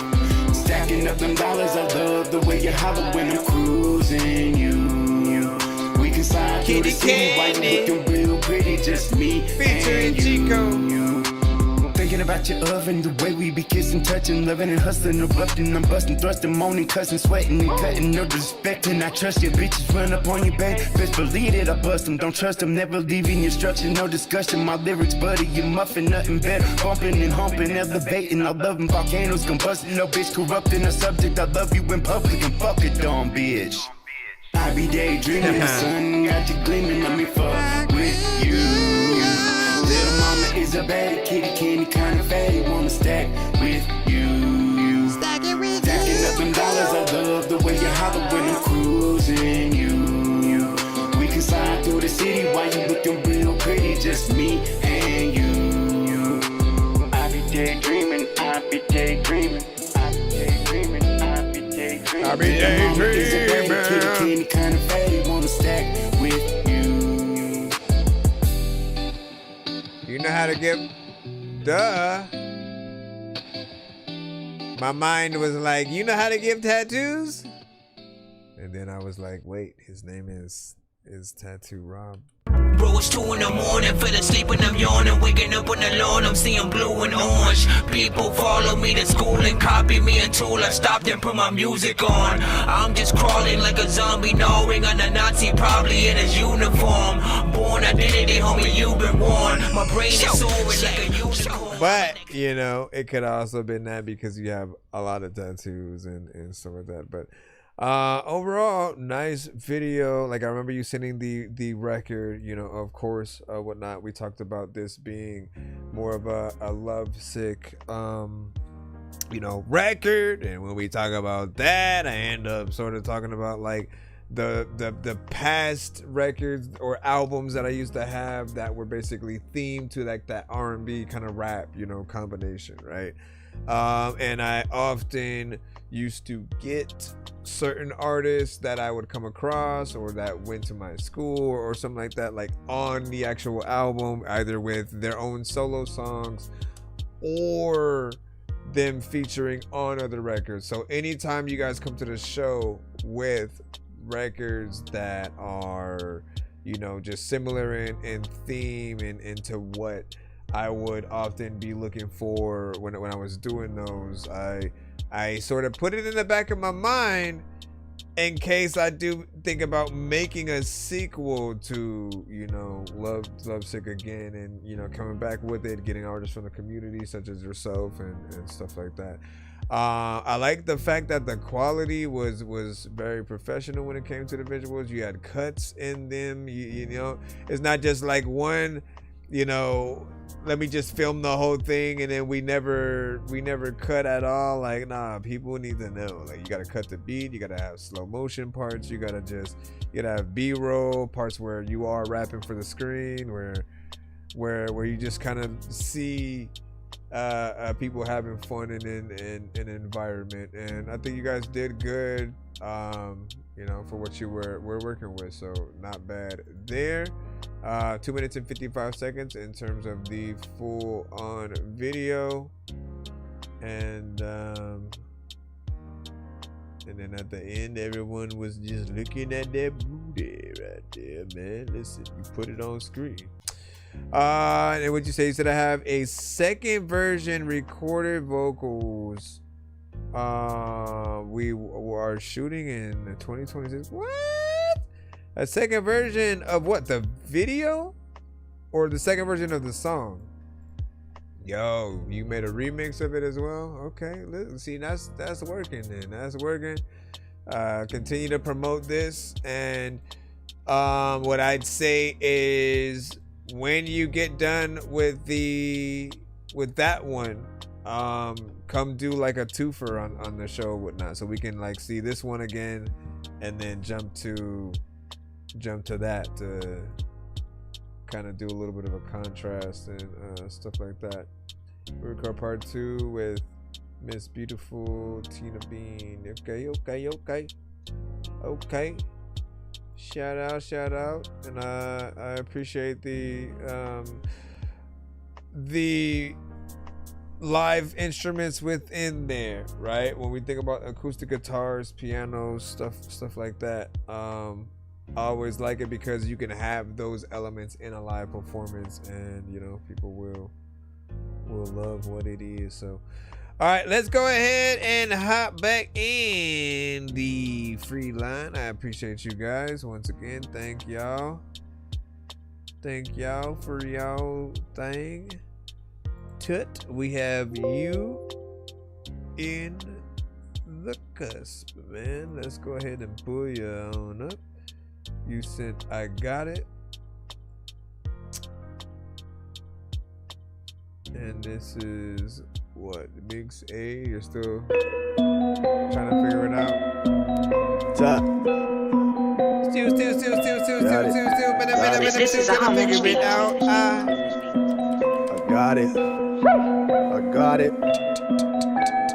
Stacking up them dollars, I love the way you holler when I'm cruising you. We can slide through the city while you looking real pretty, just me featuring and Chico. Thinking about your oven, the way we be kissing, touching, loving and hustling, erupting. I'm busting, thrusting, moaning, cussing, sweating and cutting, no disrespecting. I trust your bitches run up on your bed. Best believe it, I bust them. Don't trust them, never leaving instruction, no discussion. My lyrics, buddy, you muffin, nothing better. Bumping and humping, elevating. I love them, volcanoes combusting. No bitch corrupting a subject. I love you in public and fuck it, dumb bitch. I be daydreaming, the sun got you gleaming, let me fuck with you. Little mama is a baddie, kitty candy kind of fatty, wanna stack with you. Stacking up them dollars, I love the way you holler when I'm cruising you. We can slide through the city while you looking real pretty, just me and you. I be daydreaming, I be daydreaming, I be daydreaming, I be daydreaming. I be daydreaming. Kitty candy kind of fatty, wanna stack with you. You know how to give, duh. My mind was like, you know how to give tattoos? And then I was like, wait, his name is Tattoo Rob. Bro, it's 2 in the morning, fell asleep and I'm yawning. Waking up on the lawn, I'm seeing blue and orange. People follow me to school and copy me until I stopped and put my music on. I'm just crawling like a zombie, gnawing on a Nazi, probably in his uniform. Born identity, homie, you've been warned. My brain is soaring like a unicorn. But, you know, it could also been that because you have a lot of tattoos and stuff like that. But overall, nice video. Like, I remember you sending the record, you know, of course, whatnot. We talked about this being more of a lovesick, you know, record. And when we talk about that, I end up sort of talking about like the past records or albums that I used to have that were basically themed to like that R&B kind of rap, you know, combination, right? And I often used to get certain artists that I would come across or that went to my school or something like that, like on the actual album, either with their own solo songs or them featuring on other records. So anytime you guys come to the show with records that are, you know, just similar in theme and into what I would often be looking for when I was doing those, I sort of put it in the back of my mind in case I do think about making a sequel to, you know, Lovesick again, and, you know, coming back with it, getting artists from the community such as yourself and stuff like that. I like the fact that the quality was very professional when it came to the visuals. You had cuts in them, you know, it's not just like one, you know, let me just film the whole thing and then we never cut at all. Like, nah, people need to know, like, you gotta cut the beat, you gotta have slow motion parts, you gotta have B-roll parts where you are rapping for the screen, where you just kind of see people having fun in an environment. And I think you guys did good, you know, for what you were working with, so not bad there. 2 minutes and 55 seconds in terms of the full on video, and then at the end everyone was just looking at that booty right there, man. Listen, you put it on screen. And what you say, you said I have a second version, recorded vocals. We are shooting in 2026. What? A second version of what? The video? Or the second version of the song? Yo, you made a remix of it as well? Okay, listen, see, that's working then. That's working. Continue to promote this. And what I'd say is, when you get done with the with that one, come do like a twofer on the show or whatnot, so we can like see this one again and then jump to that to kind of do a little bit of a contrast and stuff like that. We record part 2 with Miss Beautiful Tina Bean. Okay. Shout out, and I appreciate the live instruments within there, right? When we think about acoustic guitars, pianos, stuff like that, I always like it because you can have those elements in a live performance, and you know, people will love what it is. So all right, let's go ahead and hop back in the free line. I appreciate you guys once again. Thank y'all for y'all thing. Tut, we have you in the cusp, man. Let's go ahead and pull you on up. You sent I got it. And this is what? Mix A? You're still trying to figure it out? Still. This is how much figure it out. I got it.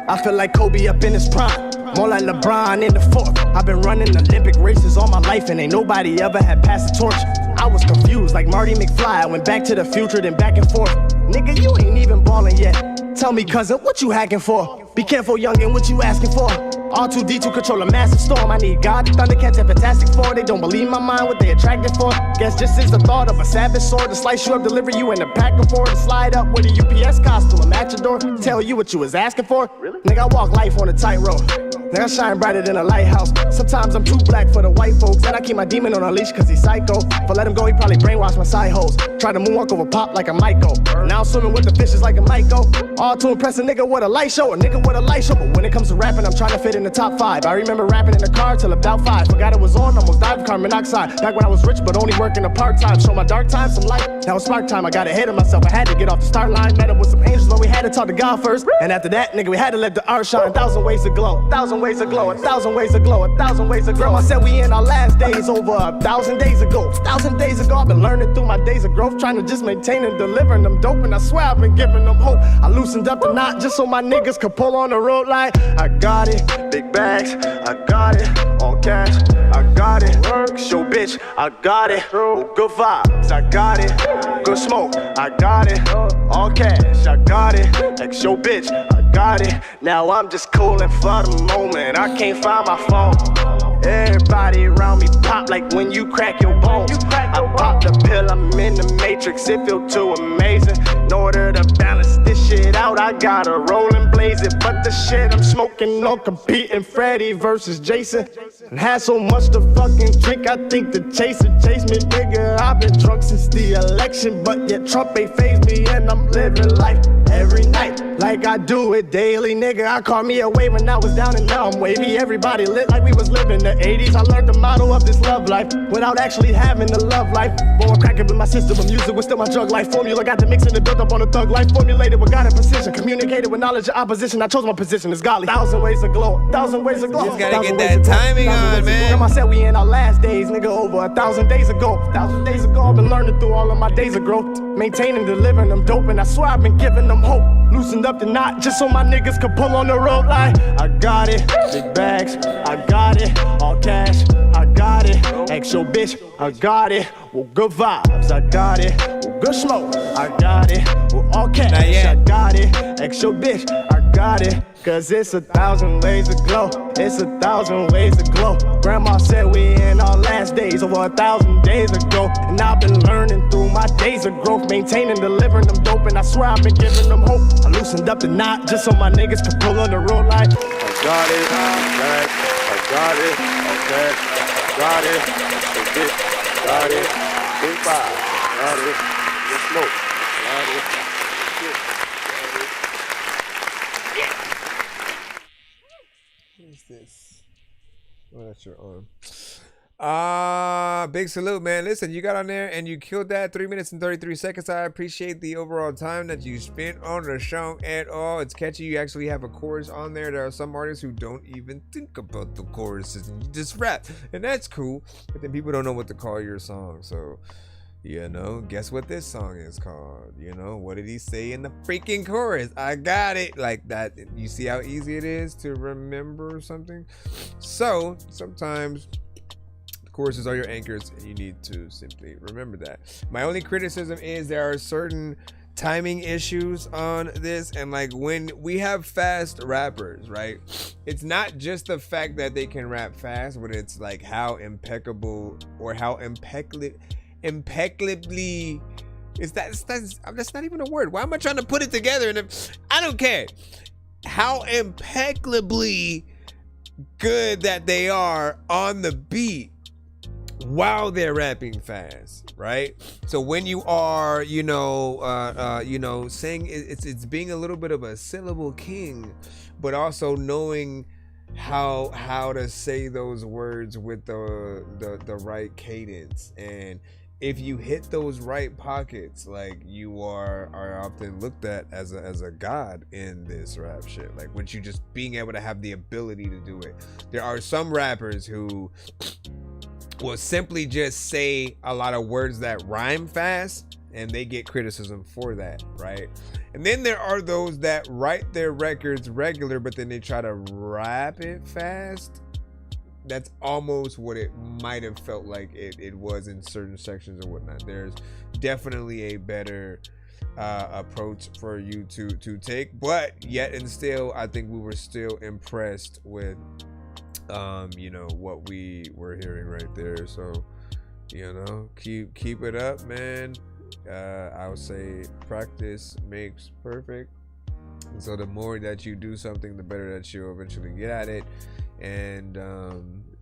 I feel like Kobe up in his prime. More like LeBron in the fourth. I've been running Olympic races all my life, and ain't nobody ever had passed the torch. I was confused like Marty McFly. I went back to the future, then back and forth. Nigga, you ain't even ballin' yet. Tell me, cousin, what you hacking for? Be careful, youngin', what you asking for? R2-D2 control a massive storm. I need God, Thundercats, and Fantastic Four. They don't believe my mind, what they attracted for. Guess just is the thought of a savage sword to slice you up, deliver you in a pack of four, to slide up with a UPS costume, a matchador. Tell you what you was asking for. Really? Nigga, I walk life on a tightrope. Nigga, I shine brighter than a lighthouse. Sometimes I'm too black for the white folks, and I keep my demon on a leash cause he's psycho. If I let him go, he probably brainwash my side hoes. Try to moonwalk over pop like a Michael. Now I'm swimming with the fishes like a Michael. All to impress a nigga with a light show, a nigga with a light show. But when it comes to rapping, I'm trying to fit in the top 5. I remember rapping in the car till about 5. Forgot it was on, almost died of carbon monoxide. Back when I was rich, but only working a part-time. Show my dark time some light. Now it's spark time, I got ahead of myself. I had to get off the start line. Met up with some angels, but we had to talk to God first. And after that, nigga, we had to let the art shine. 1,000 ways to glow, 1,000 ways to glow, 1,000 ways to glow, 1,000 ways to glow. Grandma said we in our last days over 1,000 days ago. 1,000 days ago, I've been learning through my days of growth, trying to just maintain and delivering them dope. And I swear I've been giving them hope. I loosened up the knot just so my niggas could pull on the road like I got it, big bags, I got it, all cash, I got it, work, show bitch, I got it, good vibes, I got it, good smoke, I got it, all cash, I got it, ex show bitch, I got it. Now I'm just coolin' for the moment, I can't find my phone. Everybody around me pop like when you crack your bones. I pop the pill, I'm in the matrix, it feel too amazing. In order to balance this shit out, I gotta roll and blaze it. But the shit I'm smoking on competing Freddy versus Jason. And had so much to fucking drink, I think the chaser chased me, nigga. I've been drunk since the election, but yet Trump ain't phased me, and I'm living life every night like I do it daily, nigga. I caught me a wave when I was down and now I'm wavy. Everybody lit like we was living the 80s. I learned the motto of this love life without actually having the love life. Born cracking with my system, but music was still my drug life. Formula got the mix and it built up on a thug life. Formulated with God and precision, communicated with knowledge of opposition. I chose my position as godly. 1,000 ways to glow, 1,000 ways to glow. Just gotta get that timing on, man. Grandma said we in our last days, nigga, over 1,000 days ago. 1,000 days ago, I've been learning through all of my days of growth. Maintaining, delivering them dope, and I swear I've been giving them hope. Loosened up the knot just so my niggas could pull on the road like I got it, big bags, I got it, all cash, I got it, ex your bitch, I got it, well good vibes, I got it, well good smoke, I got it, well all cash, I got it, ex your bitch, I got it. Cause it's 1,000 ways to glow, it's 1,000 ways to glow. Grandma said we in our last days over 1,000 days ago. And I've been learning through my days of growth, maintaining, delivering them dope. And I swear I've been giving them hope. I loosened up the knot just so my niggas could pull on the road like I got it, I got it, okay, I got it, got it, big five, got it, good smoke, got it, What is this? Oh, that's your arm. Nah, big salute, man. Listen, you got on there and you killed that. 3 minutes and 33 seconds. I appreciate the overall time that you spent on the show at all. It's catchy. You actually have a chorus on there. There are some artists who don't even think about the choruses and you just rap, and that's cool. But then people don't know what to call your song. So, you know, guess what this song is called? You know, what did he say in the freaking chorus? I got it. Like that. You see how easy it is to remember something? So sometimes choruses are your anchors and you need to simply remember that. My only criticism is there are certain timing issues on this, and like when we have fast rappers, right, it's not just the fact that they can rap fast, but it's like how impeccable or how impeccably that's not even a word. Why am I trying to put it together? And I don't care how impeccably good that they are on the beat while they're rapping fast, right? So when you are, saying it's being a little bit of a syllable king, but also knowing how to say those words with the right cadence. And if you hit those right pockets, like you are often looked at as a god in this rap shit. Like once you just being able to have the ability to do it. There are some rappers who will simply just say a lot of words that rhyme fast and they get criticism for that, right? And then there are those that write their records regular, but then they try to rap it fast. That's almost what it might have felt like it was in certain sections or whatnot. There's definitely a better approach for you to take, but yet and still, I think we were still impressed with what we were hearing right there. So, keep it up, man. I would say practice makes perfect. And so the more that you do something, the better that you'll eventually get at it. And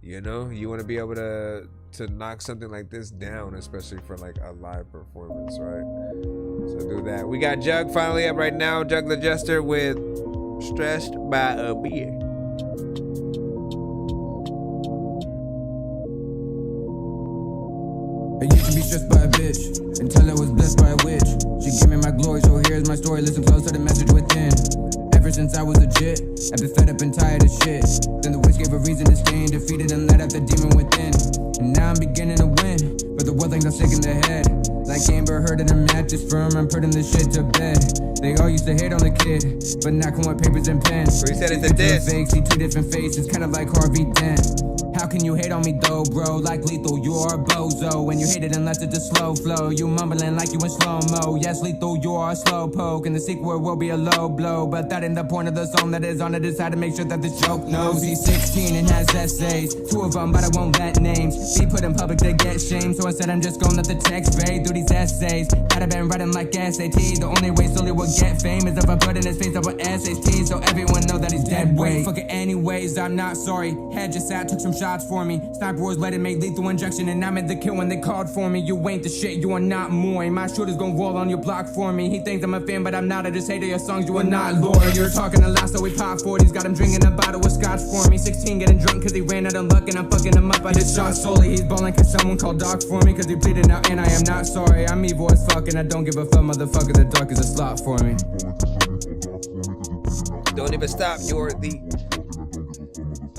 you want to be able to knock something like this down, especially for like a live performance, right? So do that. We got Jug finally up right now. Jug the Jester with Stressed by a Beer. I used to be stressed by a bitch until I was blessed by a witch. She gave me my glory, so here's my story. Listen close to the message within. Ever since I was legit, I've been fed up and tired of shit. Then the witch gave a reason to stay defeated and let out the demon within. And now I'm beginning to win, but the world thinks I'm sick in the head. Like Amber Heard in her mattress firm, I'm putting this shit to bed. They all used to hate on the kid, but now come with papers and pens. So he said it's a diss. See two different faces, kind of like Harvey Dent. How can you hate on me though, bro? Like lethal, you're a bozo. When you hate it and left it to slow flow, you mumbling like you in slow-mo. Yes, lethal, you're a slow poke, and the sequel will be a low blow. But that ain't the point of the song that is on it. Decide to make sure that this joke knows. He's 16 and has essays, 2 of them, but I won't let names be put in public to get shamed. So instead I'm just gonna let the text fade through these essays that I've been writing like SAT. The only way Sully will get fame is if I put in his face up with SAT, so everyone know that he's dead weight. Fuck it anyways, I'm not sorry. Head just sat, took some shots for me. Sniper wars let it make lethal injection, and I made the kill when they called for me. You ain't the shit, you are not more. My shooters gon' roll on your block for me. He thinks I'm a fan, but I'm not. I just hate your songs, you are not loyal. You're talking a lot, so we pop 40s. Got him drinking a bottle of scotch for me. 16 getting drunk cause he ran out of luck, and I'm fucking him up. I just shot solely. He's balling cause someone called Doc for me, cause he pleaded out, and I am not sorry. I'm evil as fuck, and I don't give a fuck, motherfucker. The dark is a slot for me. Don't even stop, you're the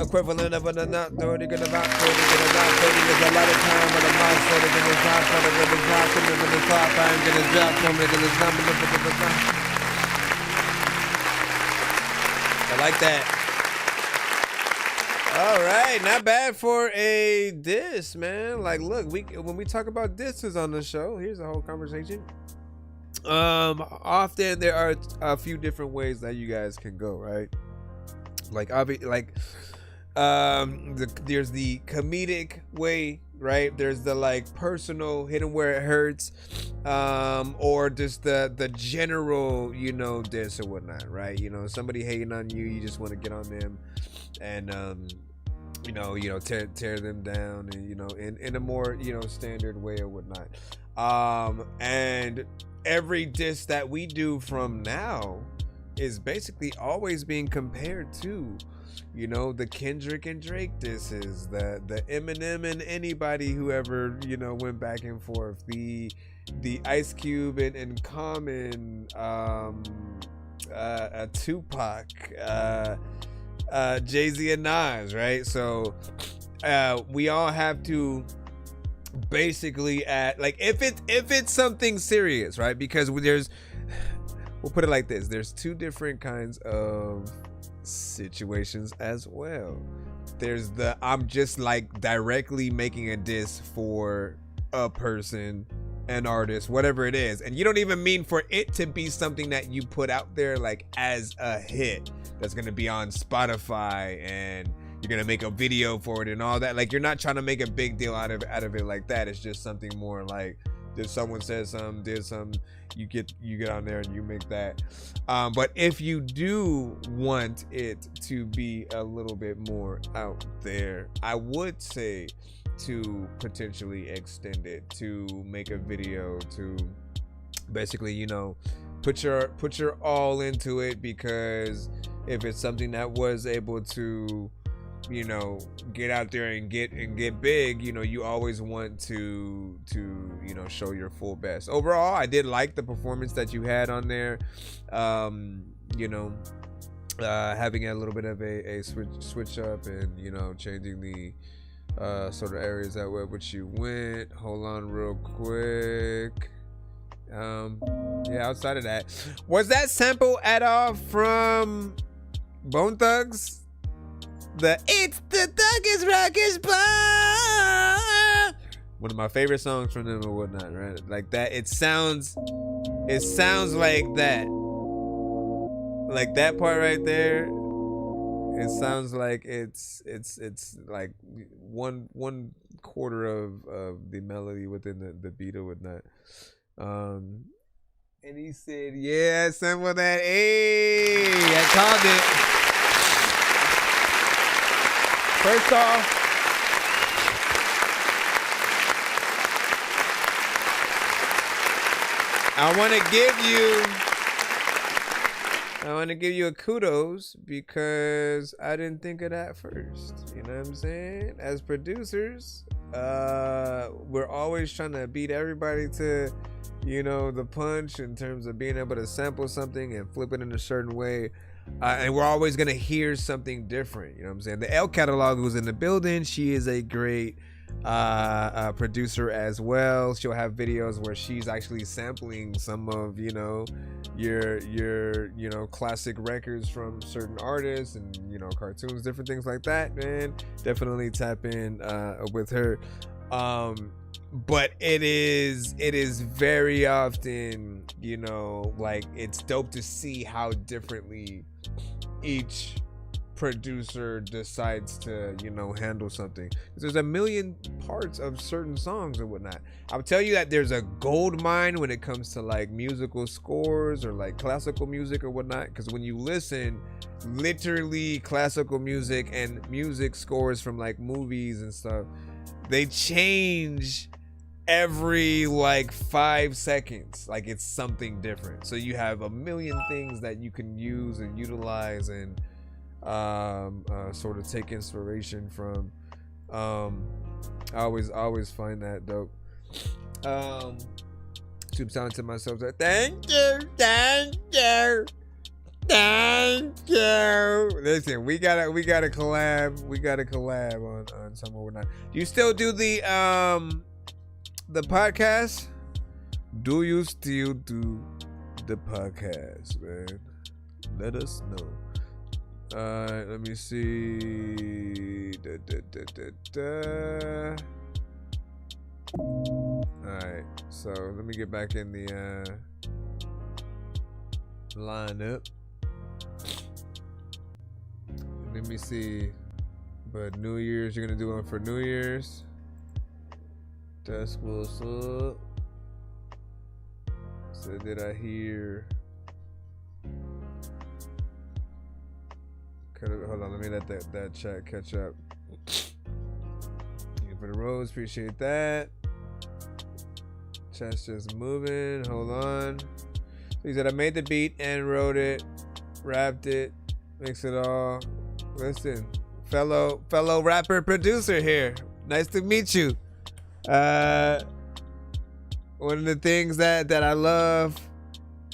equivalent of a not 30, gonna not 30, gonna not 30. There's a lot of time when I'm not 30, gonna drop from it, gonna drop from it, gonna drop, I'm gonna drop from it, gonna drop from it. I like that. All right, not bad for a diss, man. Like, look, when we talk about disses on the show, here's a whole conversation. Often there are a few different ways that you guys can go, right? There's the comedic way, right? There's the like personal, hit 'em where it hurts, or just the general, diss or whatnot, right? Somebody hating on you, you just want to get on them and tear them down, and in a more standard way or whatnot. And every diss that we do from now is basically always being compared to you know, the Kendrick and Drake disses, the Eminem and anybody who ever, you know, went back and forth, the Ice Cube and Common, Tupac, Jay-Z and Nas, right? So we all have to basically like if it's something serious, right? Because we'll put it like this, there's two different kinds of situations as well. There's the I'm just like directly making a diss for a person, an artist, whatever it is, and you don't even mean for it to be something that you put out there like as a hit that's gonna be on Spotify and you're gonna make a video for it and all that. Like, you're not trying to make a big deal out of it like that. It's just something more like, did someone say something, did something, you get on there and you make that. But if you do want it to be a little bit more out there, I would say to potentially extend it, to make a video, to basically, you know, put your all into it, because if it's something that was able to, you know, get out there and get big, you know, you always want to you know, show your full best. Overall, I did like the performance that you had on there. You know, having a little bit of a switch up and, you know, changing the sort of areas that way which you went. Hold on real quick. Yeah, outside of that, was that sample at all from Bone Thugs? It's the Thuggish Rockish Bar, one of my favorite songs from them or whatnot, right? Like that, it sounds like that part right there. It sounds like it's like one quarter of the melody within the beat or whatnot. And he said, yeah, sample that. Hey, I called it. First off, I want to give you a kudos, because I didn't think of that first. You know what I'm saying? As producers, we're always trying to beat everybody to, you know, the punch in terms of being able to sample something and flip it in a certain way. And we're always going to hear something different. You know what I'm saying? The L Catalog was in the building. She is a great producer as well. She'll have videos where she's actually sampling some of, you know, your you know, classic records from certain artists and, you know, cartoons, different things like that, man. Definitely tap in with her. But it is very often, you know, like, it's dope to see how differently each producer decides to, you know, handle something. There's a million parts of certain songs and whatnot. I'll tell you that there's a gold mine when it comes to like musical scores or like classical music or whatnot, because when you listen, literally classical music and music scores from like movies and stuff, they change every like 5 seconds. Like, it's something different. So you have a million things that you can use and utilize and sort of take inspiration from. I always find that dope. Keep telling to myself that thank you. Listen, we gotta collab on some or whatnot. Do you still do the podcast? Do you still do the podcast, man? Let us know. Alright, let me see. Alright, so let me get back in the lineup. Let me see. But New Year's, you're gonna do one for New Year's. That's what's up. So did I hear? Hold on, let me let that chat catch up. Thank you for the rose, appreciate that. Chat's just moving. Hold on. So he said I made the beat and wrote it, rapped it, mixed it all. listen, fellow rapper producer here. Nice to meet you. One of the things that I love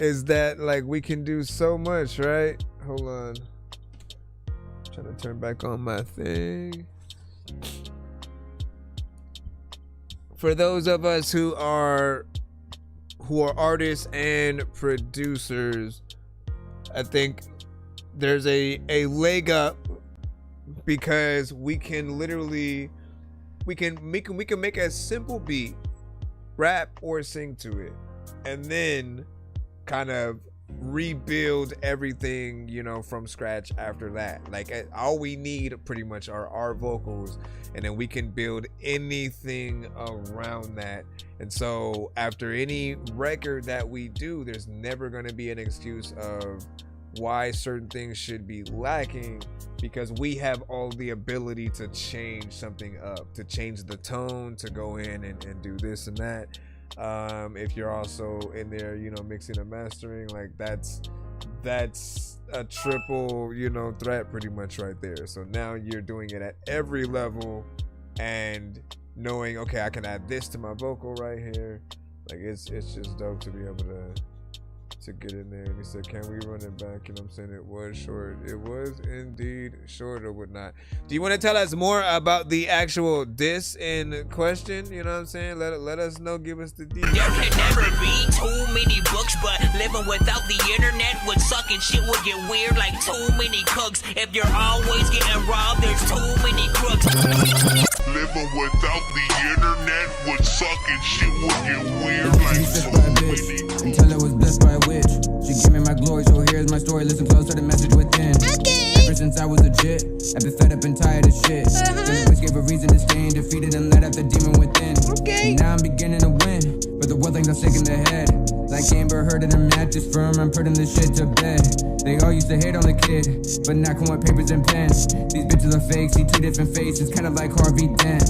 is that like we can do so much, right? Hold on. I'm trying to turn back on my thing. For those of us who are artists and producers, I think there's a leg up because we can literally we can make a simple beat, rap or sing to it, and then kind of rebuild everything, you know, from scratch after that. Like all we need pretty much are our vocals, and then we can build anything around that. And so after any record that we do, there's never going to be an excuse of why certain things should be lacking, because we have all the ability to change something up, to change the tone, to go in and do this and that. If you're also in there, you know, mixing and mastering, like that's a triple, you know, threat pretty much right there. So now you're doing it at every level and knowing, okay, I can add this to my vocal right here. Like it's just dope to be able to get in there. And he said, can we run it back? And I'm saying it was short. It was indeed short or whatnot. Do you want to tell us more about the actual diss in question? You know what I'm saying? Let us know. Give us the details. There can never be too many books, but living without the internet would suck and shit would get weird like too many cooks. If you're always getting robbed, there's too many crooks. Living without the internet would suck and shit would get weird like too many. Until I was blessed by a witch. She gave me my glory, so here's my story. Listen close to the message within. Okay. Ever since I was legit, I've been fed up and tired of shit. The voice gave a reason to stay defeated and let out the demon within. Okay. And now I'm beginning to win, but the world thinks I'm sick in the head. Like Amber Heard in a mattress firm, I'm putting this shit to bed. They all used to hate on the kid, but now come with papers and pens. These bitches are fake, see two different faces, kind of like Harvey Dent.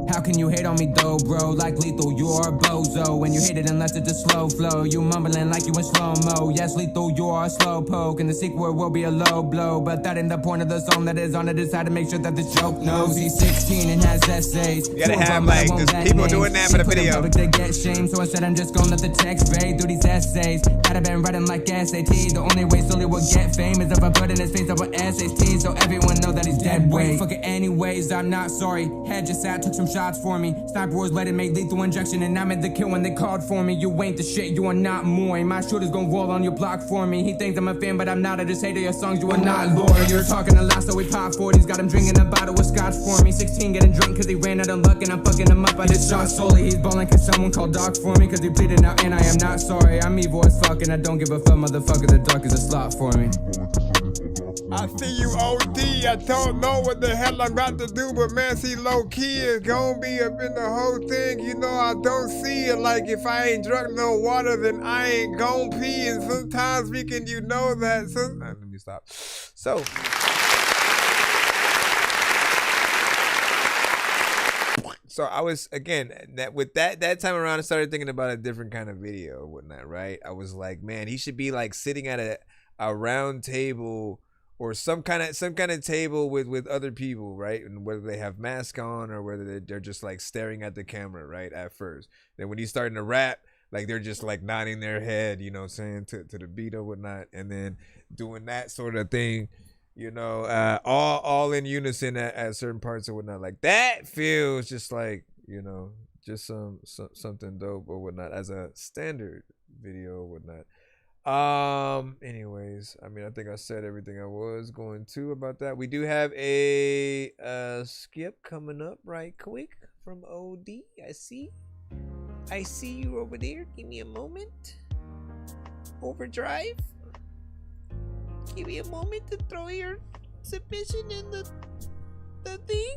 How can you hate on me though, bro? Like Lethal, you're a bozo. When you hate it unless it's a slow flow, you mumbling like you in slow-mo. Yes, Lethal, you're a slow poke, and the sequel will be a low blow. But that ain't the point of the song that is on it. Is how to make sure that the joke knows he's 16 and has essays. You gotta have like just people doing that for the video. They get shamed, so instead I'm just gonna let the text fade through these essays that I've been writing like SAT. The only way Sully will get fame is if I put in his face over SAT, so everyone know that he's dead weight. Fuck it anyways, I'm not sorry. Head just sat, took some shots for me. Sniper was let it make lethal injection, and I made the kill when they called for me. You ain't the shit, you are not more. My shooter's gon' roll on your block for me. He thinks I'm a fan, but I'm not. I just hate your songs, you are not loyal. You're talking a lot, so we pop 40s. Got him drinking a bottle with scotch for me. 16 getting drunk cause he ran out of luck, and I'm fucking him up. I just shot solely. He's balling cause someone called Doc for me, cause he pleaded out, and I am not sorry. I'm evil as fuck, and I don't give a fuck, motherfucker. The dark is a slot for me. I see you OD, I don't know what the hell I'm about to do, but man, see, low key is gonna be up in the whole thing. You know, I don't see it like if I ain't drunk no water, then I ain't gon' pee. And sometimes we can, you know that. Let me stop. So. So I was, again, that time around, I started thinking about a different kind of video or whatnot, right? I was like, man, he should be like sitting at a round table or some kind of table with other people, right? And whether they have masks on or whether they're just like staring at the camera, right? At first. Then when he's starting to rap, like they're just like nodding their head, you know what I'm saying, to the beat or whatnot. And then doing that sort of thing, you know, all in unison at certain parts or whatnot. Like that feels just like, you know, just something dope or whatnot as a standard video or whatnot. Anyways, I mean, I think I said everything I was going to about that. We do have a skip coming up right quick from OD. I see you over there. Give me a moment. Overdrive. Give me a moment to throw your submission in the thing.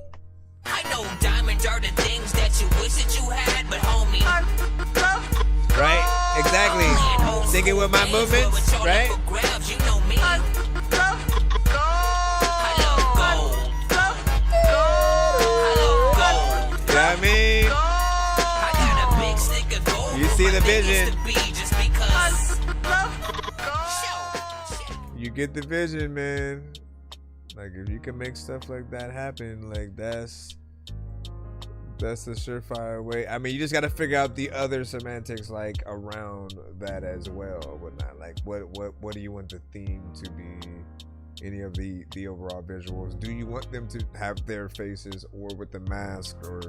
I know diamonds are the things that you wish that you had, but homie. Right? Exactly. Singing with my movements, right? You know me. I love gold. You know what I mean? I got a big stick of gold. You see the vision. Just because. You get the vision, man. Like if you can make stuff like that happen, like that's the surefire way. I mean, you just got to figure out the other semantics like around that as well, or whatnot. Like what do you want the theme to be? Any of the overall visuals? Do you want them to have their faces or with the mask, or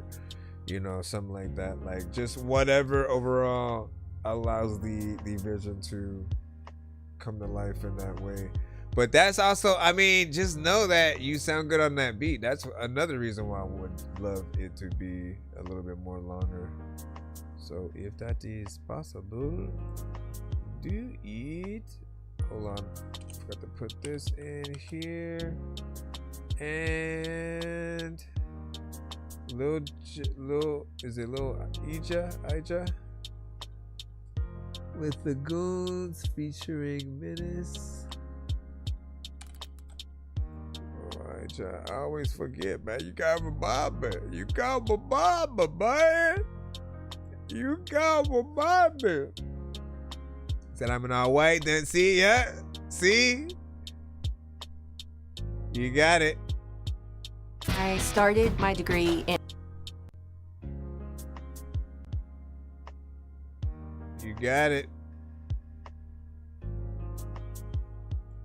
you know, something like that? Like just whatever overall allows the vision to come to life in that way. But that's also, I mean, just know that you sound good on that beat. That's another reason why I would love it to be a little bit more longer. So if that is possible, do it. Hold on, forgot to put this in here. And is it Lil Ija? With the Goons featuring Menace. Oh, Ija, I always forget, man. You got my mama. You got my mama, man. You got my mama. Said I'm in all white, then see, yeah? See? You got it. I started my degree in... You got it.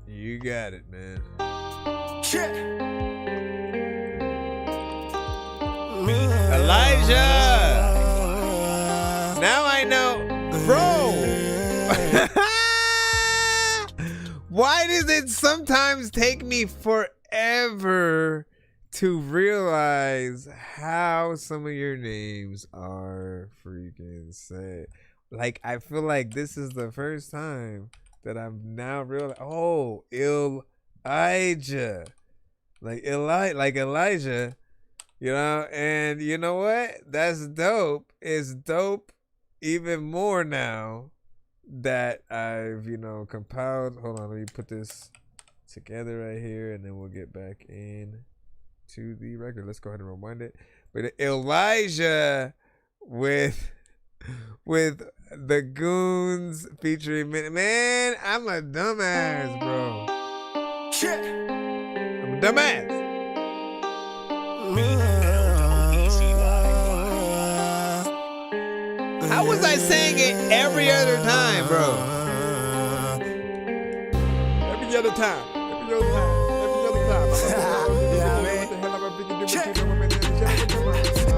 You got it, man. Shit. Elijah! Now I know. Bro! Why does it sometimes take me forever to realize how some of your names are freaking said? Like, I feel like this is the first time that I'm now realizing, oh, Elijah. Like Elijah, you know? And you know what? That's dope. It's dope even more now that I've, you know, compiled. Hold on, let me put this together right here, and then we'll get back in to the record. Let's go ahead and rewind it. But Elijah with the Goons featuring man, I'm a dumbass, bro. Shit. I'm a dumbass. How was I saying it every other time, bro? Every other time. Yeah, man. The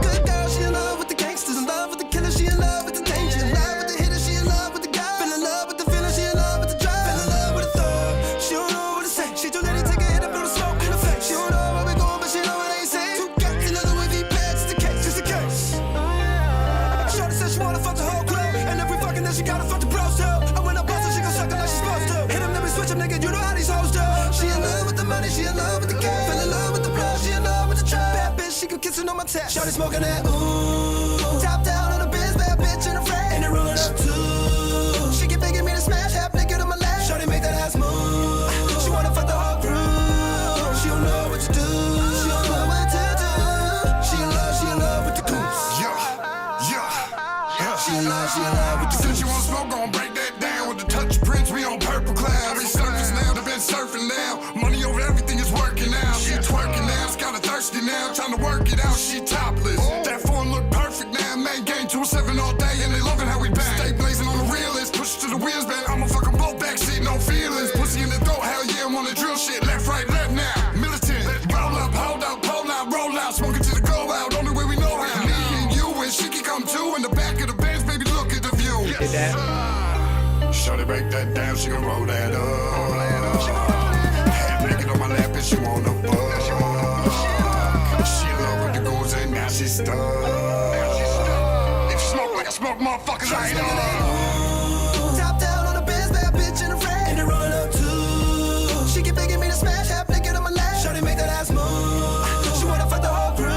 good girl, she in love with the gangsters, in love with the killer, she in love with the danger, in love with the hitter, she in love with the guy, fell in love with the feeling, she in love with the drive, fell in love with the thug. She don't know what to say. She too late to take a hit up on the smoke in the face. She don't know where we going, but she know it ain't safe. Two guns in the Louis V bag, just in case, just in case. Shorty said she wanna fuck the whole club, and every fucking then she gotta fuck the bros too. And when I bust her, she gon' suck it like she's supposed to. Hit him, then we switch him, nigga, you know how these hoes do. She in love with the money, she in love with the cash, fell in love with the blood, she in love with the trap. Bad bitch, she can kissing on my tap. Shorty smoking that ooh, top down on the biz, bad bitch in the frame, and they rollin' up too. She keep begging me to smash, half naked on my lap. Shorty make that ass move. She wanna fuck the whole crew. She don't know what to do. She don't know what to do. She in love with the goose. She in love with the Since you want smoke, gon' break that down with the touch prints. We on purple clouds. They surface now, they been surfing now. Money over everything is working out. She twerking now, it's kinda thirsty now. Trying to work it out, she topless. That form look perfect now. Man, game 2-7 all day, and they loving how we bang. Stay blazing on the realest, push to the wheels, man. I'ma fuck 'em both backseat, no feelings. Pussy in the throat, hell yeah, wanna drill shit. Left, right, left now. Militant, roll up, hold up, pull out, roll out, smoking to the go out. Only way we know how. Me and you and she can come too in the back of the Benz, baby. Look at the view. Did that? Shorty break that down, she gon' roll that up. Half naked on my lap and she wanna fuck. She in love with the goons and now she stuck. If you smoke like I smoke, motherfuckers light up. top down on the biz, bad bitch in the frame, and they rollin' up too. She keep begging me to smash, half naked on my lap. Shorty make that ass move. She wanna fuck the whole crew.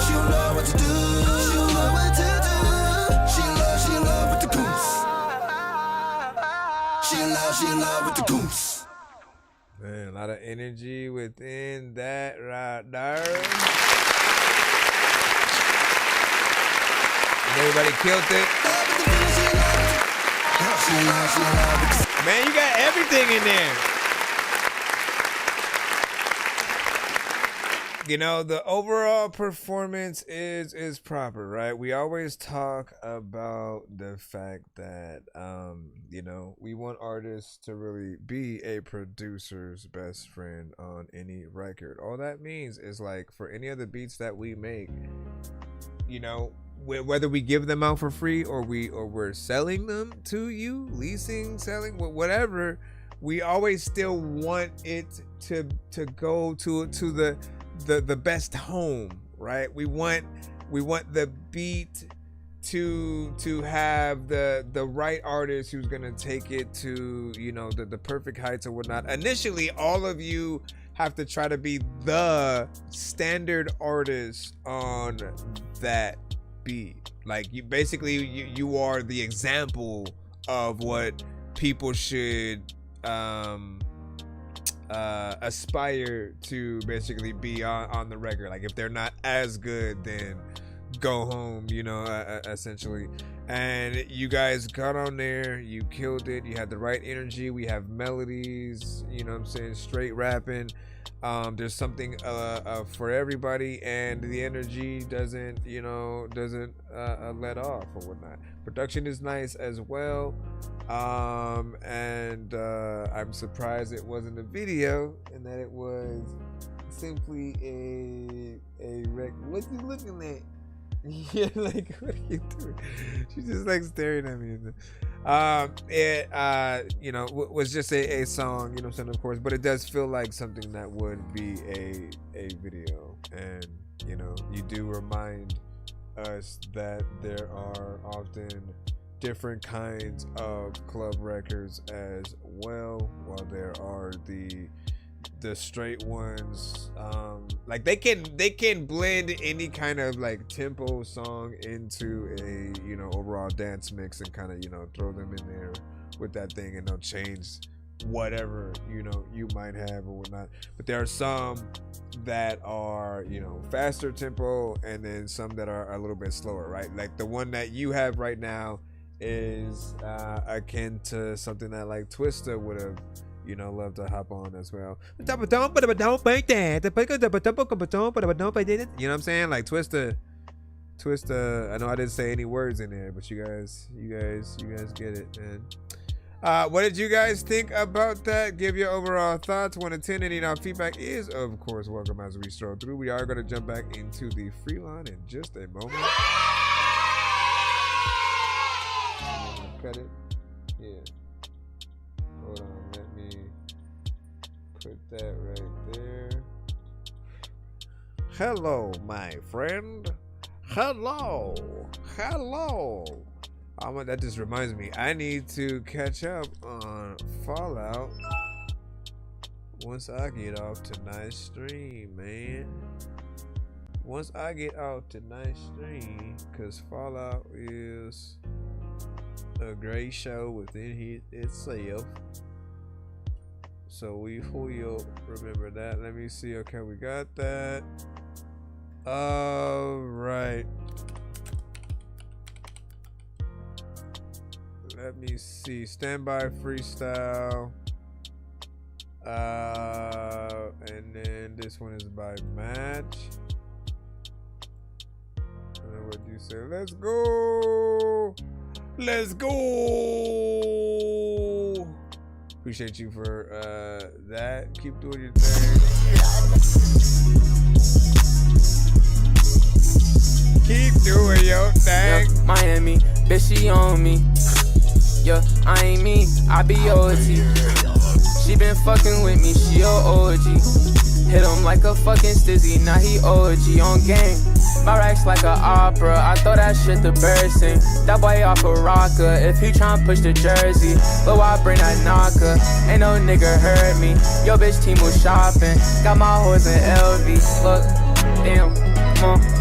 She don't know what to do. She don't know what to do. She in love with the goose. She in love with the goose. Man, a lot of energy within that right there. Everybody killed it. Man, you got everything in there. You know, the overall performance is proper, right? We always talk about the fact that, you know, we want artists to really be a producer's best friend on any record. All that means is, like, for any of the beats that we make, you know, whether we give them out for free or we're selling them to you, leasing, selling, whatever, we always still want it to go to the best home, right? We want the beat to have the right artist who's gonna take it to, you know, the perfect heights or whatnot. Initially, all of you have to try to be the standard artist on that beat. Like, you basically you are the example of what people should aspire to basically be on the record. Like, if they're not as good, then go home, you know, essentially. And you guys got on there, you killed it, you had the right energy. We have melodies, you know what I'm saying, straight rapping. There's something for everybody, and the energy doesn't let off or whatnot. Production is nice as well, and I'm surprised it wasn't a video and that it was simply a rec. What's he looking at? Yeah, like, what are you doing? She's just like staring at me. It you know, was just a song, you know what I'm saying, of course, but it does feel like something that would be a video. And, you know, you do remind us that there are often different kinds of club records as well, while there are the straight ones. Like, they can blend any kind of like tempo song into a, you know, overall dance mix and kind of, you know, throw them in there with that thing, and they'll change whatever, you know, you might have or whatnot. But there are some that are, you know, faster tempo, and then some that are a little bit slower, right? Like the one that you have right now is akin to something that like Twista would have, you know, love to hop on as well. You know what I'm saying? Like Twista. I know I didn't say any words in there, but you guys get it, man. What did you guys think about that? Give your overall thoughts. 1 to 10. Any feedback is, of course, welcome as we stroll through. We are going to jump back into the free line in just a moment. Cut it. Yeah. Hold on. Let me put that right there. Hello, my friend. Hello. That just reminds me, I need to catch up on Fallout once I get off tonight's stream, man. Once I get off tonight's stream, because Fallout is a great show within itself. So we will remember that. Let me see. Okay, we got that. All right. Let me see. Standby freestyle. And then this one is by match. And then what do you say? Let's go. Let's go. Appreciate you for that. Keep doing your thing. Keep doing your thing. Yeah, Miami, bitch, she on me. Yeah, I ain't me, I be OG. She been fucking with me, she a OG. Hit him like a fucking stizzy, now he OG on gang. My racks like a opera, I throw that shit to bird sing. That boy off a rocker, if he tryna push the jersey. But I bring that knocker, ain't no nigga hurt me. Yo bitch team was shopping, got my hoes in LV. Look, damn, come on.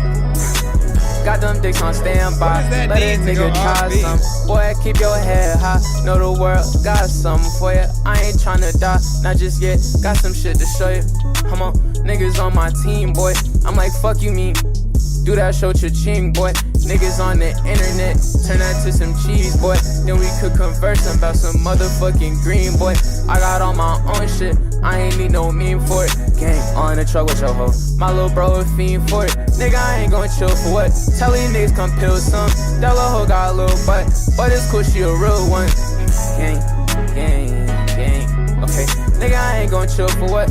Got them dicks on standby, let a nigga try some. Boy, keep your head high, know the world got something for you. I ain't tryna die, not just yet, got some shit to show you. Come on, niggas on my team, boy. I'm like, fuck you mean? Do that show cha-ching, boy. Niggas on the internet, turn that to some cheese, boy. Then we could converse about some motherfucking green, boy. I got all my own shit, I ain't need no meme for it. Gang on the truck with your hoe. My little bro a fiend for it. Nigga, I ain't gon' chill for what? Tell these niggas come pill some. That little hoe got a little butt, but it's cool, she a real one. Gang, gang, gang. Okay, nigga, I ain't gon' chill for what?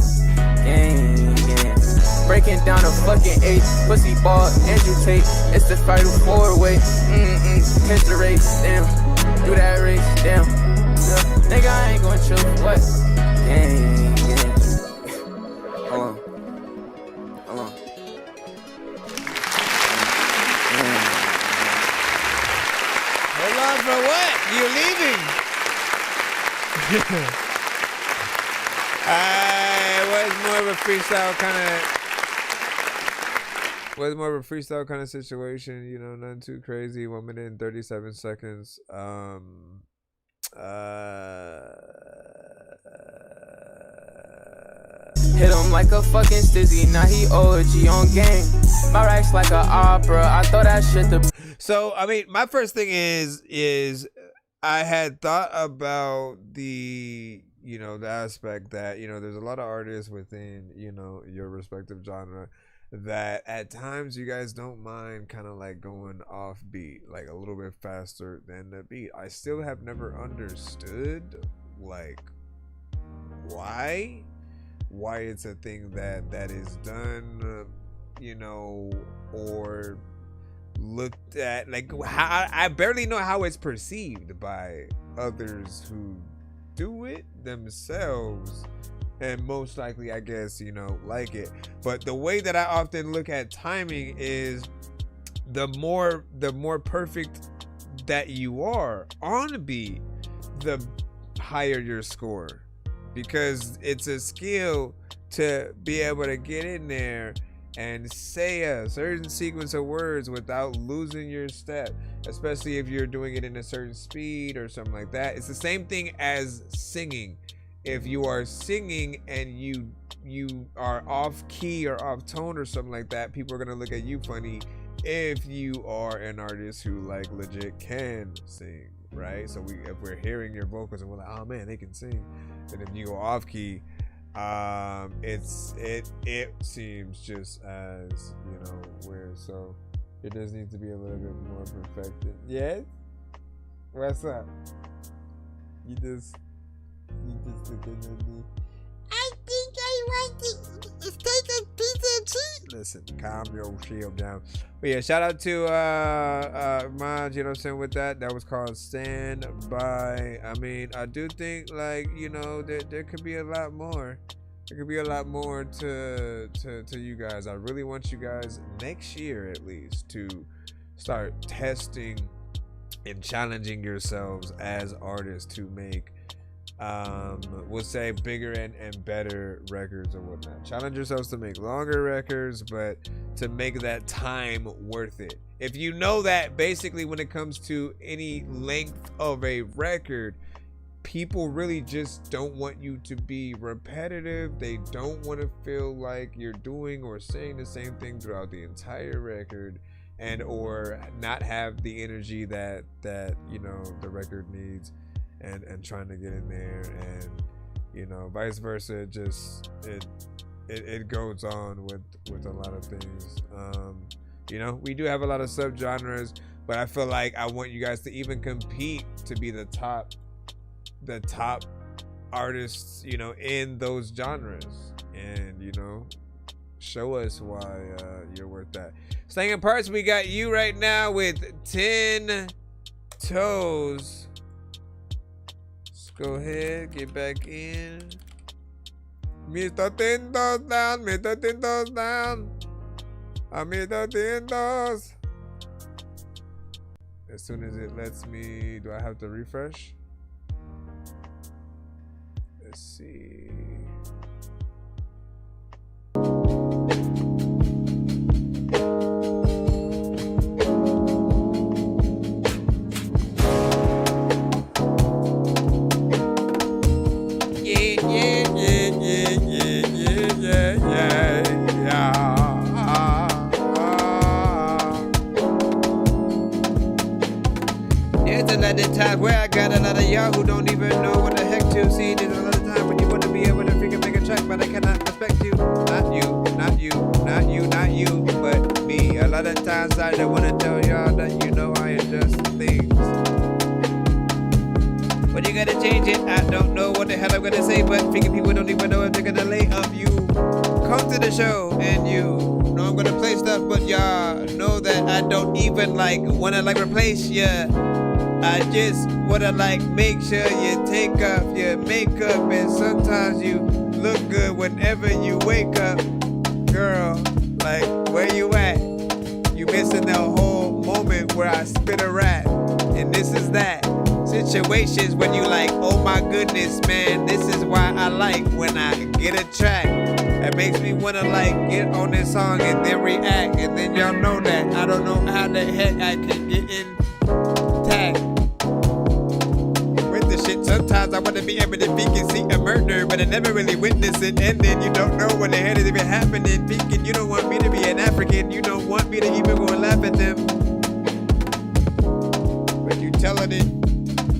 Gang, gang. Breaking down a fucking 8, pussy ball, Andrew Tate. It's the Fatal 4-way. Catch the race, damn. Do that race, damn. Yeah. Nigga, I ain't gon' chill for what? Gang, gang. Hold on. Hold on. Hold on for what? You're leaving. Was more of a freestyle kind of situation, you know, nothing too crazy. 1 minute and 37 seconds. Hit him like a fucking stizzy, now he OG on game. My racks like a opera, I thought that shit the. So, I mean, my first thing is I had thought about the, you know, the aspect that, you know, there's a lot of artists within, you know, your respective genre that at times you guys don't mind kind of like going off beat, like a little bit faster than the beat. I still have never understood like why it's a thing that is done, you know, or looked at, like how I barely know how it's perceived by others who do it themselves, and most likely, I guess, you know, like it. But the way that I often look at timing is the more perfect that you are on beat, the higher your score, because it's a skill to be able to get in there and say a certain sequence of words without losing your step, especially if you're doing it in a certain speed or something like that. It's the same thing as singing. If you are singing and you are off key or off tone or something like that, people are gonna look at you funny if you are an artist who like legit can sing, right? So if we're hearing your vocals and we're like, oh man, they can sing, and if you go off key, it seems just as, you know, weird. So it does need to be a little bit more perfected. Yes? What's up? You just looking at me. I think I want to take a piece of cheese. Listen, calm your shield down. But yeah, shout out to Maj, you know what I'm saying, with that. That was called Stand By. I mean, I do think, like, you know, there could be a lot more. There could be a lot more to you guys. I really want you guys next year at least to start testing and challenging yourselves as artists to make we'll say bigger and better records or whatnot. Challenge yourselves to make longer records, but to make that time worth it. If you know that basically when it comes to any length of a record, people really just don't want you to be repetitive. They don't want to feel like you're doing or saying the same thing throughout the entire record, and or not have the energy that you know the record needs, and trying to get in there, and you know, vice versa. Just it goes on with a lot of things. You know, we do have a lot of subgenres, but I feel like I want you guys to even compete to be the top artists, you know, in those genres, and you know, show us why you're worth that. Staying in parts, we got you right now with 10 Toes. Let's go ahead, get back in. Mr. 10 Toes down, Mr. 10 Toes down. Mr. 10 Toes. As soon as it lets me, do I have to refresh? Let's see. There's a lot of times where I got a lot of y'all who don't even know what the heck to see. There's a lot of time when you want to be able to freaking make a track, but I cannot respect you. Not you, not you, not you, not you, but me. A lot of times I don't want to tell y'all that you know I adjust things. But you gotta change it. I don't know what the hell I'm gonna say, but freaking people don't even know if they're gonna lay up you. Come to the show and you know I'm gonna play stuff, but y'all know that I don't even like wanna like replace ya. I just wanna like make sure you take off your makeup, and sometimes you look good whenever you wake up. Girl, like where you at? You missing the whole moment where I spit a rap, and this is that. Situations when you like, oh my goodness, man, this is why I like when I get a track that makes me wanna like get on this song and then react, and then y'all know that I don't know how the heck I can get in tag with the shit. Sometimes I wanna be able to peek and see a murder, but I never really witness it, and then you don't know what the hell is even happening. Peeking, you don't want me to be an African, you don't want me to even go and laugh at them, but you telling it.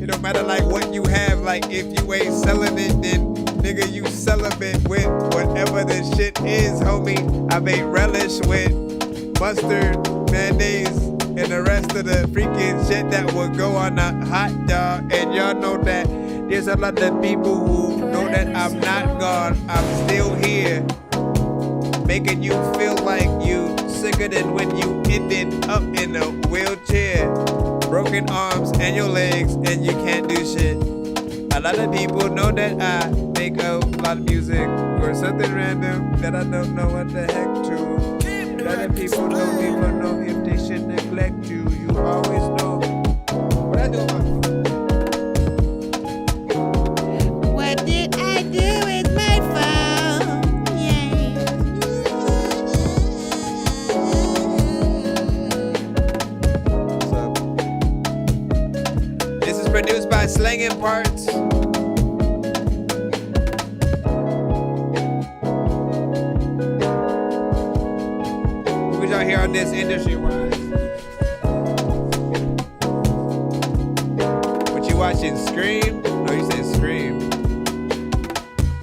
It don't matter like what you have, like if you ain't selling it, then nigga you celibate with whatever the shit is, homie. I made relish with mustard, mayonnaise, and the rest of the freaking shit that would go on a hot dog. And y'all know that there's a lot of people who know that I'm not gone, I'm still here, making you feel like you sicker than when you ended up in a wheelchair. Broken arms and your legs, and you can't do shit. A lot of people know that I make a lot of music or something random that I don't know what the heck to. A lot of people don't even know if they should neglect you. You always know what I do. What did I do with my phone? Yeah. This is produced by Slangin' Parts. What y'all hear on this industry-wise? What you watching? Scream? No, you said Scream.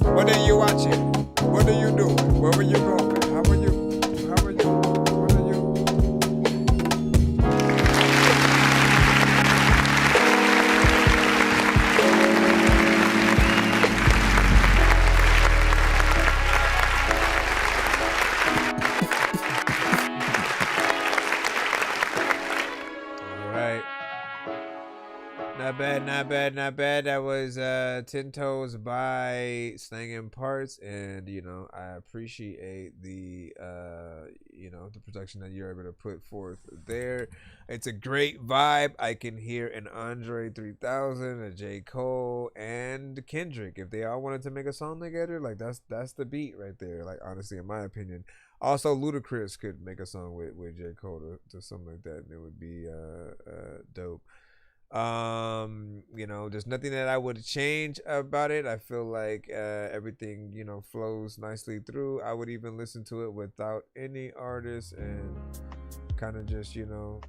What are you watching? What are you doing? Where were you going? How are you? How are you? What are you? Not bad, not bad, not bad. That was 10 Toes by Slangin' Parts, and you know, I appreciate the you know, the production that you're able to put forth there. It's a great vibe. I can hear an Andre 3000, a J. Cole, and Kendrick. If they all wanted to make a song together, like that's the beat right there. Like honestly, in my opinion. Also, Ludacris could make a song with J. Cole to something like that, and it would be dope. You know, there's nothing that I would change about it. I feel like everything, you know, flows nicely through. I would even listen to it without any artist and kind of just, you know,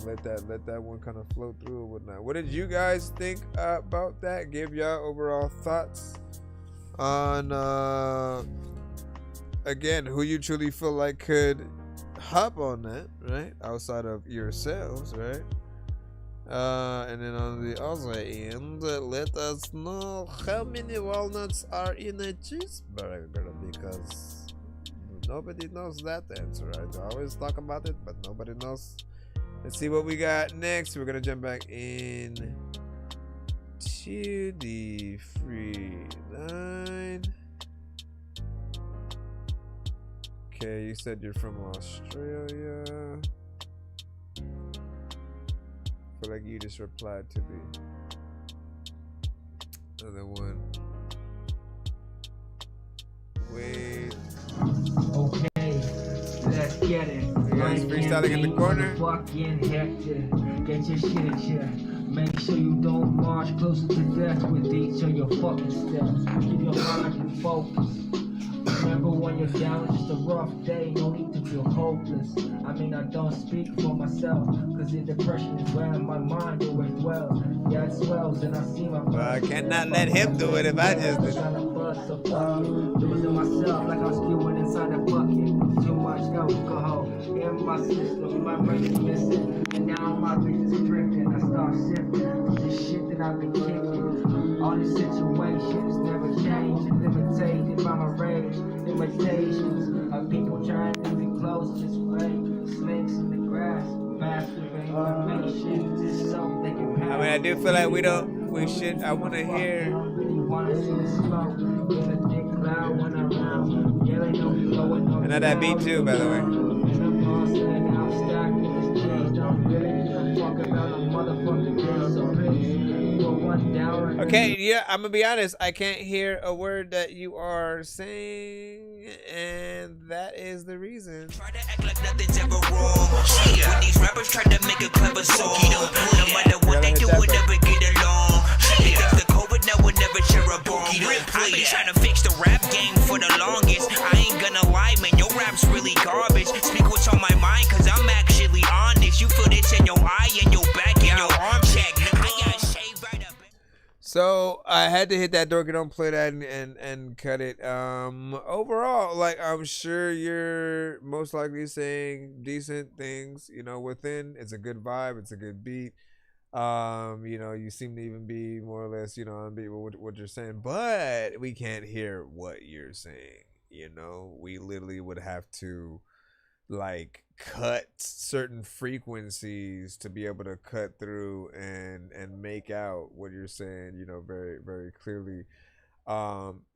let that one kind of flow through and whatnot. What did you guys think about that? Give y'all overall thoughts on again, who you truly feel like could hop on that, right? Outside of yourselves, right? And then on the other end, let us know how many walnuts are in a cheeseburger, because nobody knows that answer, right? They always talk about it, but nobody knows. Let's see what we got next. We're gonna jump back in to the free line. Okay, you said you're from Australia. I feel like you just replied to the other one. Wait. Okay, let's get it. He's freestyling in the corner. Fucking hectic. Get your shit in check. Make sure you don't march closer to death with each of your fucking steps. Keep your mind in focus. Remember when you're down, it's just a rough day, no need to feel hopeless. I mean, I don't speak for myself, cause the depression is where my mind always dwells. Yeah, it swells and I see my I cannot let him do it if I just did it. blood, so fuck it. Losing myself like I'm skewing inside a bucket. Too much alcohol in my system, my brain is missing. And now my vision's drifting. I start sifting this shit that I've been kicking. All these situations never change. And limited by my rage. Limitations of people trying to be close. Just fake snakes in the grass. Masturbating my patience. Just so they can pass. I mean, I do feel like we should, I want to hear. And that beat too, by the way. Okay, yeah, I'm gonna be honest. I can't hear a word that you are saying, and that is the reason. Try to act like nothing's ever wrong. Shit, when these rappers try to make a clever song, no matter what they do, we'll never get along. Because the COVID now will never share a bomb. I've been trying to fix the rap game for the longest. I ain't gonna lie, man, your rap's really garbage. Speak what's on my mind, cause I'm actually honest. You feel this in your eye, and your back, and your arm check. I got shaved right up. So I had to hit that Dorky, don't play that and cut it. Overall, like, I'm sure you're most likely saying decent things, you know, within. It's a good vibe, it's a good beat. You know, you seem to even be more or less, you know, on beat with what you're saying, but we can't hear what you're saying. You know, we literally would have to like cut certain frequencies to be able to cut through and make out what you're saying, you know, very, very clearly.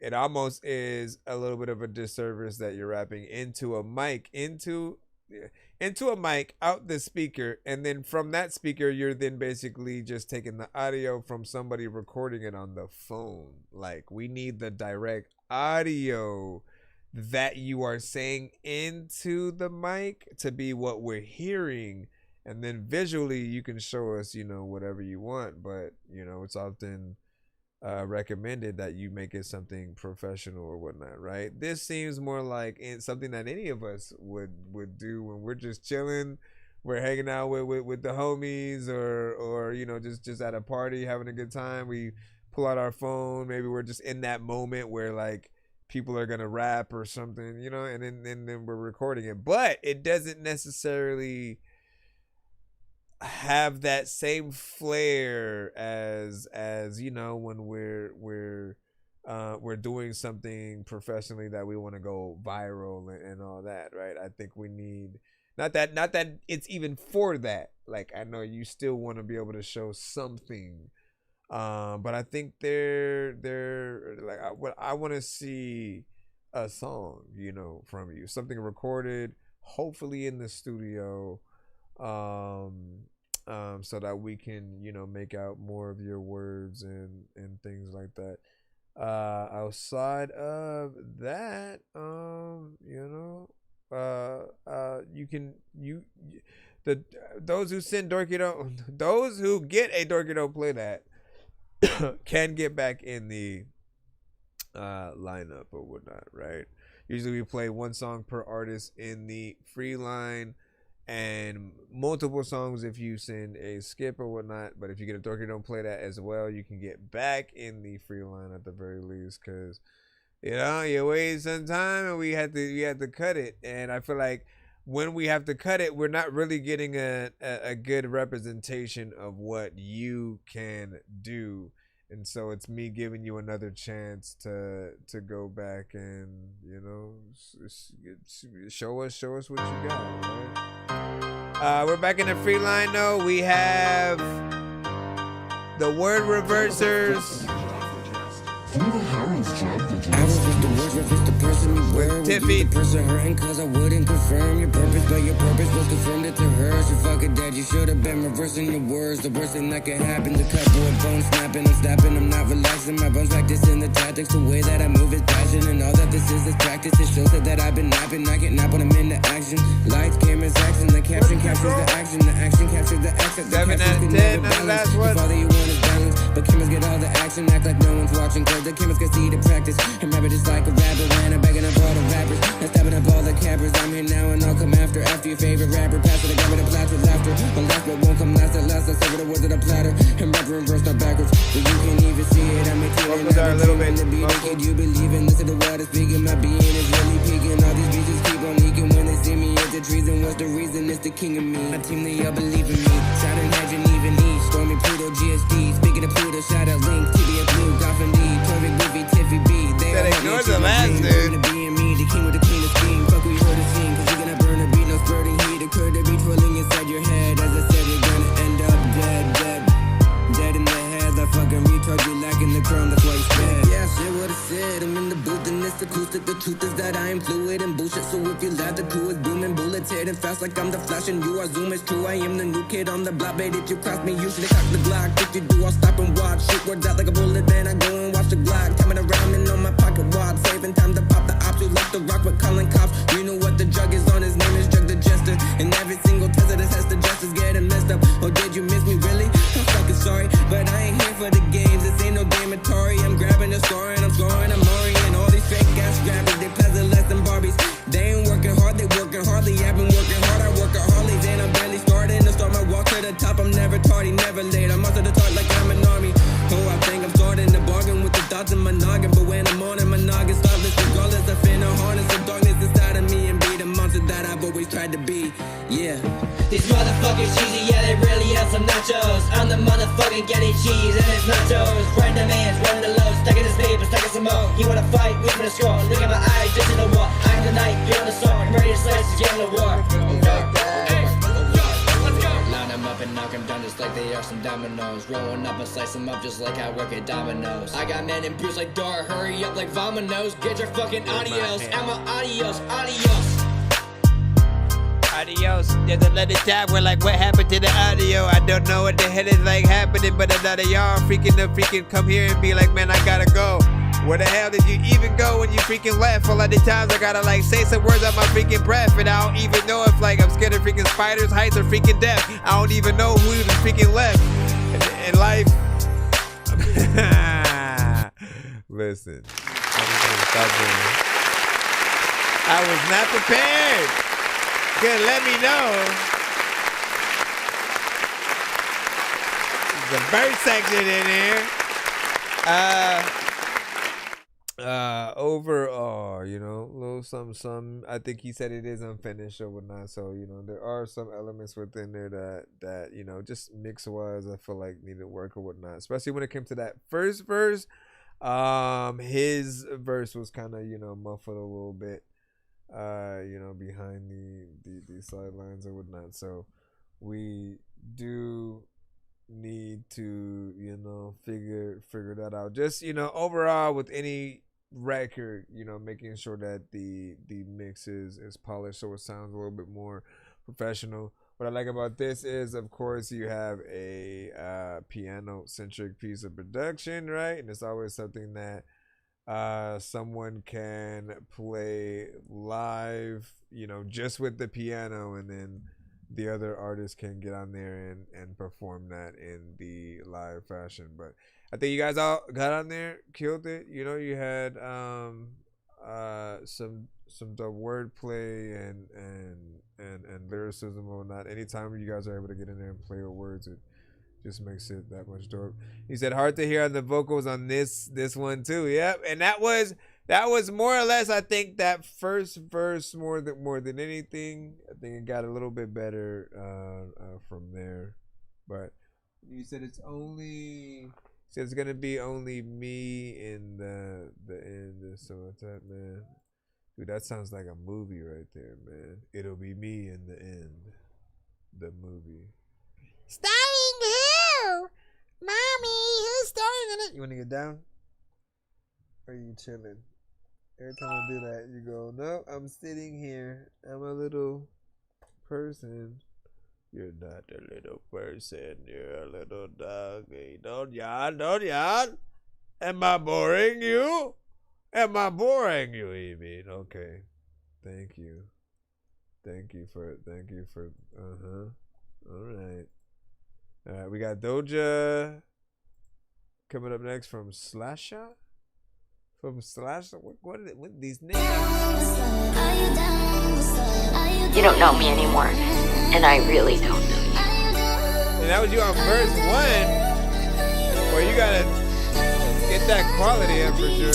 It almost is a little bit of a disservice that you're rapping into a mic, into a mic, out the speaker, and then from that speaker you're then basically just taking the audio from somebody recording it on the phone. Like, we need the direct audio that you are saying into the mic to be what we're hearing, and then visually you can show us, you know, whatever you want, but you know, it's often recommended that you make it something professional or whatnot, right? This seems more like something that any of us would do when we're just chilling, we're hanging out with the homies, or you know, just at a party having a good time. We pull out our phone, maybe we're just in that moment where like people are gonna rap or something, you know, and then we're recording it. But it doesn't necessarily have that same flair as you know, when we're doing something professionally that we want to go viral and all that, right? I think we need not that it's even for that. Like, I know you still want to be able to show something, but I think they're like, what I want to see a song, you know, from you, something recorded, hopefully in the studio, so that we can, you know, make out more of your words and things like that. Outside of that, you know, those who send Dorky don't, those who get a Dorky don't play that can get back in the lineup or whatnot, right? Usually we play one song per artist in the free line, and multiple songs if you send a skip or whatnot. But if you get a Dorky don't play that as well, you can get back in the free line at the very least, because you know, you wait some time and we had to cut it. And I feel like when we have to cut it, we're not really getting a good representation of what you can do. And so it's me giving you another chance to go back and, you know, show us what you got, right? We're back in the free line though. We have the word reversers. With Tiffy. The person hurting cause I wouldn't confirm your purpose, but your purpose was to send it to her. So fuck it, Dad, you should have been reversing your words. The worst thing that could happen, the cupboard bone snapping and snapping. I'm not relaxing, my bones practicing the tactics. The way that I move is passion, and all that this is practice. It shows that I've been napping, I can nap when I'm into action. Lights, cameras, action, the caption captures the action. The action captures the action. 7 out of 10, the last one. If all that you want is balance, but cameras get all the action. Act like no one's watching, cause the cameras can see the practice. And rabbit is like a rabbit, when I'm begging up all the rappers. And stabbing up all the cappers. I'm here now and I'll come after your favorite rapper. Pass it, I got me the blast with laughter. One last but won't come last at last. I say what the words of the platter. And rapper in verse, not backwards. But you can't even see it. I'm here a little bit Could you believe in this? The water speaking, my being is really peaking. All these bitches keep on leaking when they see me at the treason. What's the reason? It's the king of me. My team, they all believe in me. Shout out Hedge and even East. Stormy Pluto, GSD. Speaking of Pluto, shout out Link, TBA Blue, Gotham D, Perfect Goofy, Tiffy B. They all ignore the last dude. The me, the king with the cleanest scheme. Fuck, we heard a scene, cause you're gonna burn a beat, no spurting heat. Occur to be twirling inside your head. As I said, you're gonna end up dead in the head. That fucking retard, you lacking the crown, that's why you scared. Yeah, shit what I said, I'm in the booth and it's acoustic. The truth is that I am fluid and bullshit. So if you laugh, the crew is booming. Bullets hitting fast like I'm the Flash and you are Zoom. It's true, I am the new kid on the block. Babe, if you cross me, you should cock the Glock. If you do, I'll stop and watch. Shoot words out like a bullet, then I go and watch the Glock. Coming around and on my pocket watch. Saving time to pop the ops who left the rock with calling cops. You know what the drug is on, his name is Drug the Jester. And every single test of the test, the justice getting messed up. Oh, did you miss me, really? I'm fucking sorry, but I ain't here for the games. This ain't no game Atari. I'm grabbing the score and I'm scoring, I'm Maureen. All these fake ass grabbers, they pleasant less than Barbies. They ain't working hard, they working hardly. I've been working hard, I work at Harley's. And I'm barely starting to start my walk to the top. I'm never tardy, never late. I'm up to the top like I'm an army. Oh, I think I'm starting to bargain with the thoughts in my noggin. But when I'm on it, my noggin startless. Regardless, I feel no harness the darkness inside of me and be the monster that I've always tried to be. Yeah. These motherfuckers cheesy, yeah, they really have some nachos. I'm the motherfucking getting cheese and it's nachos. Run the man's, run the low, stacking his paper, stacking some more. You wanna fight, we finna score. Look at my eyes, just in the wall. I'm the night, you're on the song. I'm ready to slice, get in the war. Line them up and knock them down just like they are some dominoes. Rolling up and slice them up just like I work at Domino's. I got men and Bruce like Dora, hurry up like Vominos. Get your fucking adios, I'm a adios. Adios, there's a let it die. We're like, what happened to the audio? I don't know what the hell is like happening, but a lot of y'all freaking come here and be like, man, I gotta go. Where the hell did you even go when you freaking left? A lot of times I gotta like say some words on my freaking breath, and I don't even know if like I'm scared of freaking spiders, heights, or freaking death. I don't even know who even freaking left in life. Listen, I was not prepared. Good, let me know. The bird section in here. Overall, you know, little something. I think he said it is unfinished or whatnot. So, you know, there are some elements within there that you know, just mix wise, I feel like needed work or whatnot. Especially when it came to that first verse. His verse was kind of, you know, muffled a little bit. You know, behind the sidelines or whatnot. So we do need to, you know, figure that out. Just, you know, overall with any record, you know, making sure that the mix is polished so it sounds a little bit more professional. What I like about this is, of course, you have a piano-centric piece of production, right? And it's always something that someone can play live, you know, just with the piano, and then the other artist can get on there and perform that in the live fashion. But I think you guys all got on there, killed it. You know, you had some dope wordplay and lyricism and whatnot. Anytime you guys are able to get in there and play with words, it just makes it that much dope. He said hard to hear on the vocals on this one too. Yep, and that was more or less, I think, that first verse more than anything. I think it got a little bit better from there. But you said it's gonna be only me in the end. So what's that, man? Dude, that sounds like a movie right there, man. It'll be me in the end. The movie. Starring who? Mommy, who's starring in it? You want to get down? Or are you chilling? Every time I do that, you go, no, I'm sitting here. I'm a little person. You're not a little person. You're a little doggy. Don't yawn. Am I boring you? Evie? Okay. Thank you for All right, we got Doja coming up next from Slasha. What are these names? You don't know me anymore, and I really don't know you. And that was you on verse 1, where you gotta get that quality up for sure.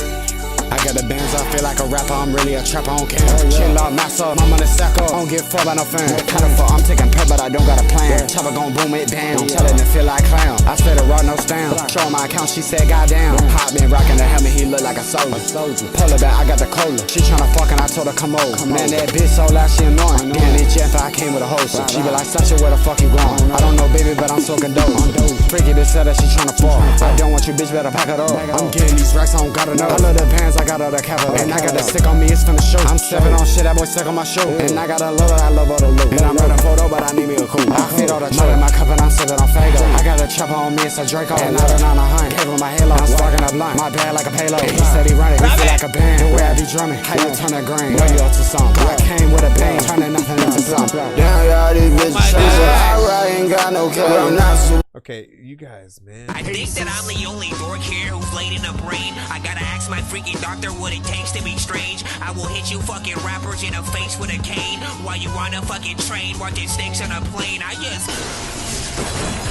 I got the bands, I feel like a rapper, I'm really a trapper on cam. Chill out, mass up, my money stack up. I don't give a fuck about no fan. Kinda fuck, I'm taking pep, but I don't got a plan. Chopper gon' boom it down, tell it to feel like clown. I said a raw, no stamp. Show her my account, she said goddamn. Pop been rocking the helmet, he look like a soldier. Pull her back, I got the cola. She tryna fuck and I told her come over. Man, that bitch so loud, she annoying. Damn, this jet, I came with a holster. She be like, Sasha, where the fuck you going? I don't know, baby, but I'm so condoled. Freaky bitch said that she tryna fall. I don't want you, bitch, better pack it up. I'm getting these racks, I don't gotta know. I love the pants, I got all the capital. And I got the stick on me, it's finna show. I'm stepping on shit, that boy stuck on my shoe. And I got a lover, I love all the loot. And I'm running photo, but I need me a coupe. I feed all the mud in my cup and I'm sipping on Fago. I got a chopper on me, it's a Draco. And I done on a hunt, cave with my halo. I'm sparking up line, my bad like a payload. He said he running, he feel like a band. The way I be drumming, how you turn a grain? Know you up to something. I came with a bang, turning nothing into something. Damn, y'all these bitches, I ain't got no care. I'm not so. Okay, you guys, man. I think that I'm the only dork here who's laid in the brain. I gotta ask my freaking doctor what it takes to be strange. I will hit you fucking rappers in the face with a cane while you on a fucking train watching snakes on a plane. I just...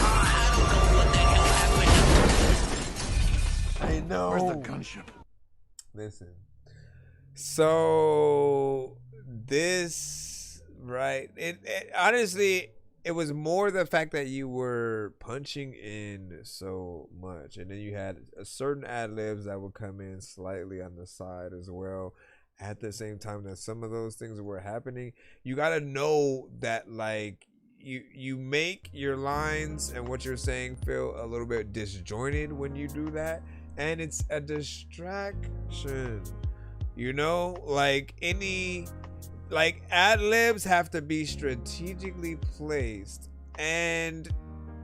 I don't know what the hell happened. I know. Where's the gunship? Listen. So, this, right, it honestly... It was more the fact that you were punching in so much, and then you had a certain ad-libs that would come in slightly on the side as well at the same time that some of those things were happening. You got to know that, like, you make your lines and what you're saying feel a little bit disjointed when you do that, and it's a distraction, you know, like ad-libs have to be strategically placed, and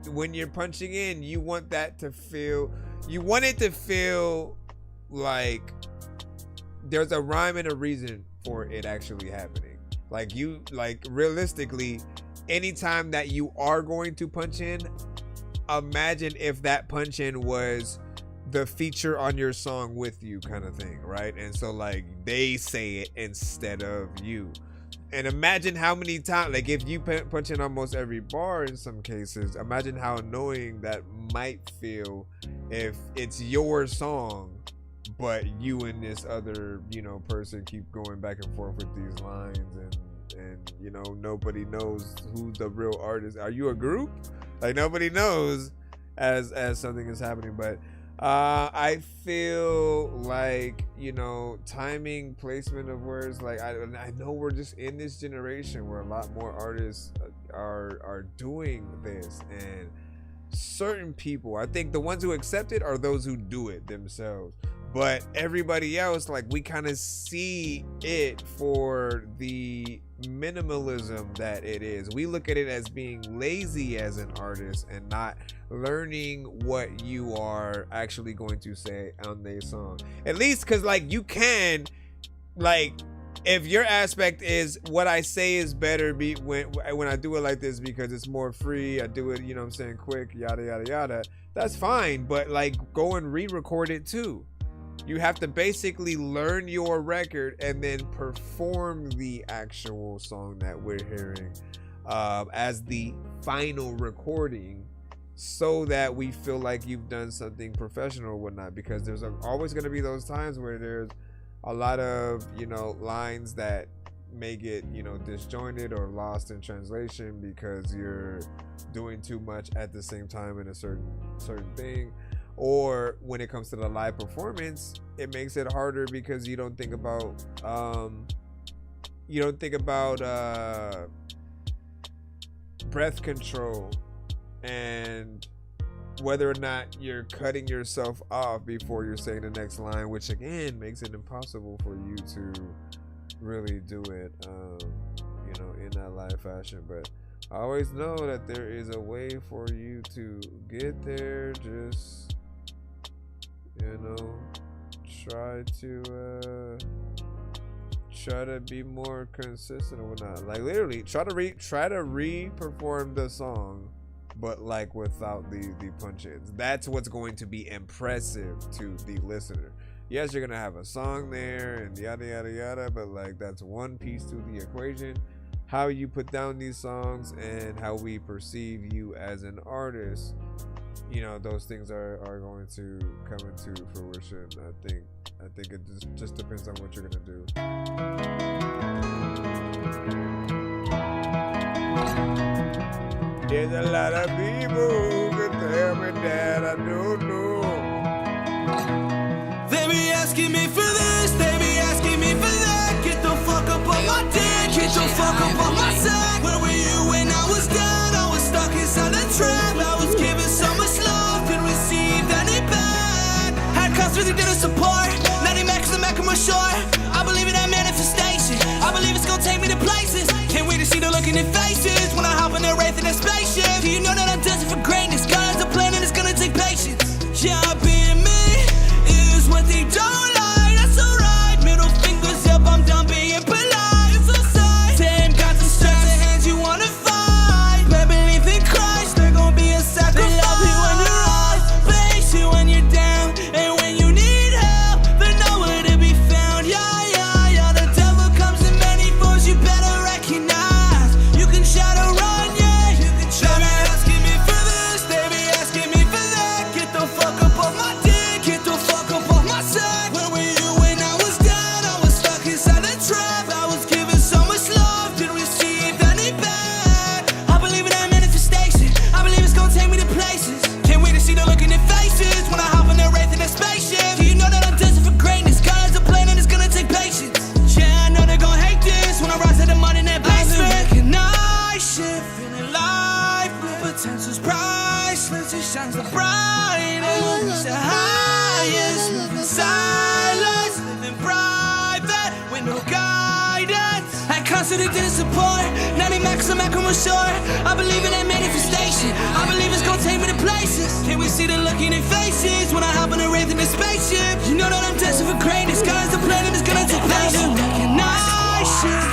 when you're punching in, you want it to feel like there's a rhyme and a reason for it actually happening. Like realistically, anytime that you are going to punch in, imagine if that punch in was the feature on your song with you, kind of thing, right? And so like they say it instead of you, and imagine how many times, like if you punch in almost every bar in some cases, imagine how annoying that might feel if it's your song but you and this other, you know, person keep going back and forth with these lines, and you know, nobody knows who the real artist. Are you a group? Like nobody knows as something is happening. But I feel like, you know, timing, placement of words, like I know we're just in this generation where a lot more artists are doing this, and certain people, I think the ones who accept it are those who do it themselves, but everybody else, like, we kind of see it for the minimalism that it is. We look at it as being lazy as an artist and not learning what you are actually going to say on their song. At least because, like, you can, like, if your aspect is what I say is better when I do it like this because it's more free, I do it, you know what I'm saying, quick, yada yada yada, that's fine. But like, go and re-record it too. You have to basically learn your record and then perform the actual song that we're hearing as the final recording, so that we feel like you've done something professional or whatnot. Because there's always going to be those times where there's a lot of, you know, lines that may get, you know, disjointed or lost in translation because you're doing too much at the same time in a certain thing. Or when it comes to the live performance, it makes it harder because you don't think about breath control and whether or not you're cutting yourself off before you're saying the next line, which again makes it impossible for you to really do it, you know, in that live fashion. But I always know that there is a way for you to get there. Just, you know, try to be more consistent or whatnot. Like literally try to re-perform the song, but like without the punch-ins. That's what's going to be impressive to the listener. Yes, you're gonna have a song there and yada yada yada, but like that's one piece to the equation. How you put down these songs and how we perceive you as an artist you know, those things are going to come into fruition. I think it just depends on what you're gonna do. There's a lot of people who can tell me that I don't know. They be asking me for this, they be asking me for that. Get the fuck up on my dick, get the fuck up on my sack. Where were you when I was down? I was stuck inside the trap. I was given so much love, didn't receive any back. Had cops really didn't support. 90 max and Mac on my shore. I believe in that manifestation. I believe it's gonna take me to places. Can't wait to see the look in their faces when I hop in their wraith in their spaceship. Do you know that I'm destined for greatness? God has a plan and it's gonna take patience. Yeah, being me is what they don't like. That's alright. Middle fingers up, I'm done being polite. It's inside. Damn, got the straps and hands you wanna fight. But believe in Christ, there gon' be a sacrifice. They love you when you rise, place you when you're down, and when you need help, they're nowhere to be found. Yeah, yeah, yeah. The devil comes in many forms, you better recognize. You can try to run, yeah, you can try to asking me for this, they be asking me for that. Get the fuck up off my dick, get the fuck up off my sack. Where were you when I was down? I was stuck inside the trap. I was given so much love, didn't receive any back. I believe in that manifestation. I believe it's gonna take me to places. Can't wait to see the look in their faces when I hop in their wraith in their spaceship. Do you know that I'm destined for greatness? God has a plan and it's gonna take patience. Yeah, I know they're gonna hate this when I rise to the money in that basement. Recognize shit, feeling life, real potential's priceless. It shines the brightest, reach the highest, moving silence, living private with no guidance. I constantly didn't support, 90 max on Mac on my shore. I believe in that manifestation. I believe it's gonna take me to places. Can we see the look in their faces when I hop on the wraith in the spaceship? You know that I'm destined for greatness. God's the plan and it's gonna take patience. Recognize shit,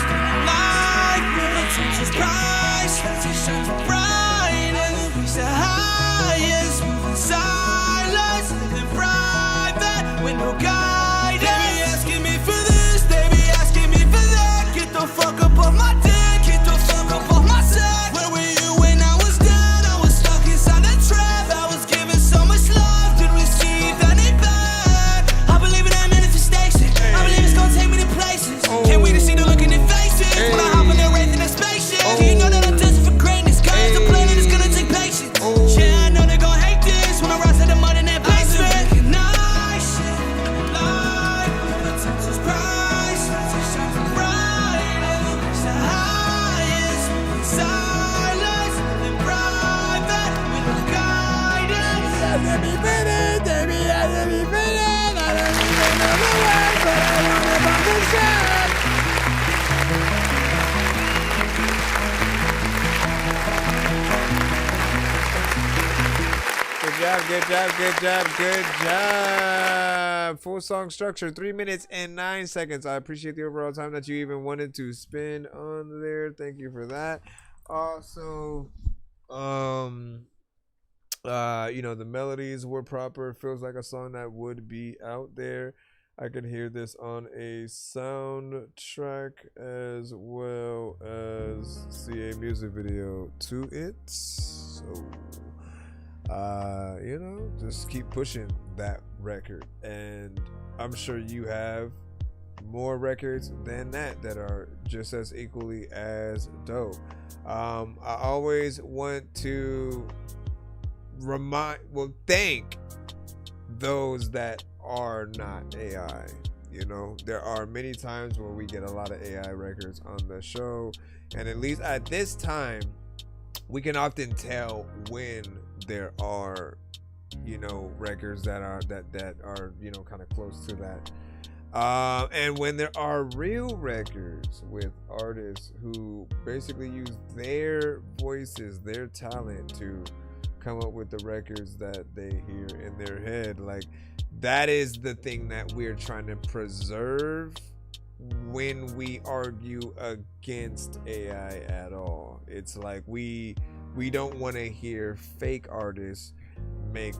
life, potential's priceless. It shines the brightest, reach the highest, moving silence, living private with no guidance. They be asking me for this, they be asking me for that. Get the fuck up off my dick, get the fuck up off my sack. Where were you when I was down? I was stuck inside the trap. I was given so much love, didn't receive any back. I believe in that manifestation. I believe it's gonna take me to places. Can't wait to see the look in their faces when I hop in their wraith in their spaceship. Do you know that I'm destined for greatness? God has a plan and it's gonna take patience. Yeah, I know they're gonna hate this when I rise to the mud in that basement. Recognize shit, life, potential's priceless. It shines the brightest, reach the highest, moving silence, living private with no guidance. They be finished, they be asking me finished. I don't even know the word, but I wanna bump the shot. Good job. Full song structure, 3 minutes and 9 seconds. I appreciate the overall time that you even wanted to spend on there. Thank you for that. Also, you know, the melodies were proper. Feels like a song that would be out there. I could hear this on a soundtrack as well as see a music video to it. So you know, just keep pushing that record, and I'm sure you have more records than that are just as equally as dope. I always want to thank those that are not AI. You know, there are many times where we get a lot of AI records on the show, and at least at this time we can often tell when there are, you know, records that are you know, kind of close to that, and when there are real records with artists who basically use their voices, their talent to come up with the records that they hear in their head. Like, that is the thing that we're trying to preserve when we argue against AI at all. It's like we don't want to hear fake artists make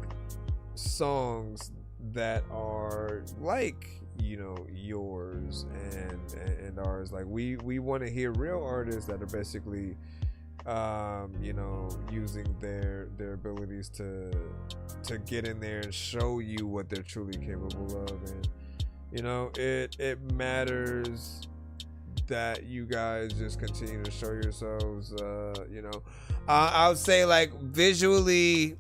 songs that are like, you know, yours and ours. Like, we want to hear real artists that are basically you know, using their abilities to get in there and show you what they're truly capable of. And you know, it matters that you guys just continue to show yourselves. You know, I'll say, like, visually,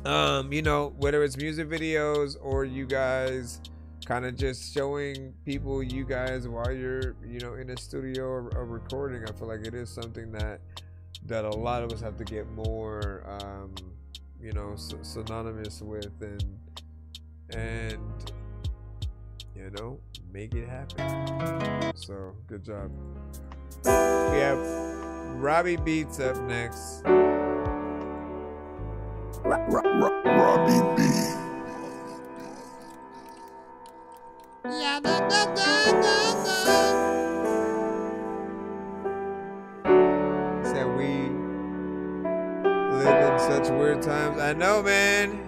you know, whether it's music videos or you guys kind of just showing people you guys while you're, you know, in a studio or recording, I feel like it is something that a lot of us have to get more, you know, synonymous with, and you know, make it happen. So good job. We have Robbie Beats up next. Robbie B. Yeah, da, da, da, da, da. Said we live in such weird times. I know, man.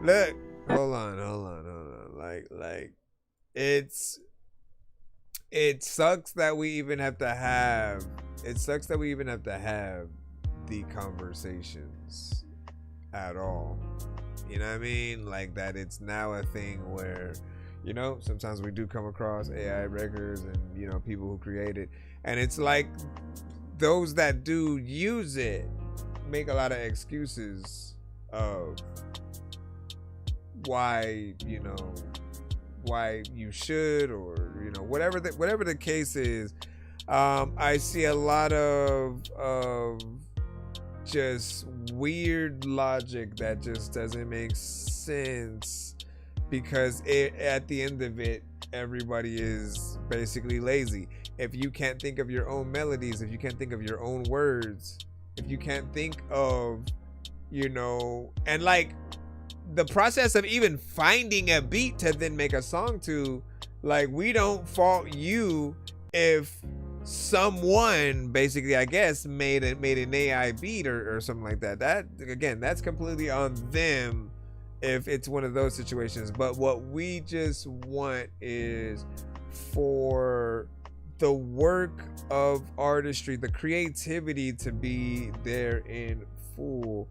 Look, hold on. Like, it sucks that we even have to have. It sucks that we even have to have the conversations at all. You know what I mean? Like, that it's now a thing where, you know, sometimes we do come across AI records and, you know, people who create it, and it's like those that do use it make a lot of excuses of why, you know, why you should, or, you know, whatever the case is. I see a lot of just weird logic that just doesn't make sense, because at the end of it, everybody is basically lazy. If you can't think of your own melodies, if you can't think of your own words, if you can't think of, you know, and like the process of even finding a beat to then make a song to, like, we don't fault you if someone basically, I guess, made an AI beat or something like that. That, again, that's completely on them if it's one of those situations. But what we just want is for the work of artistry, the creativity, to be there in full,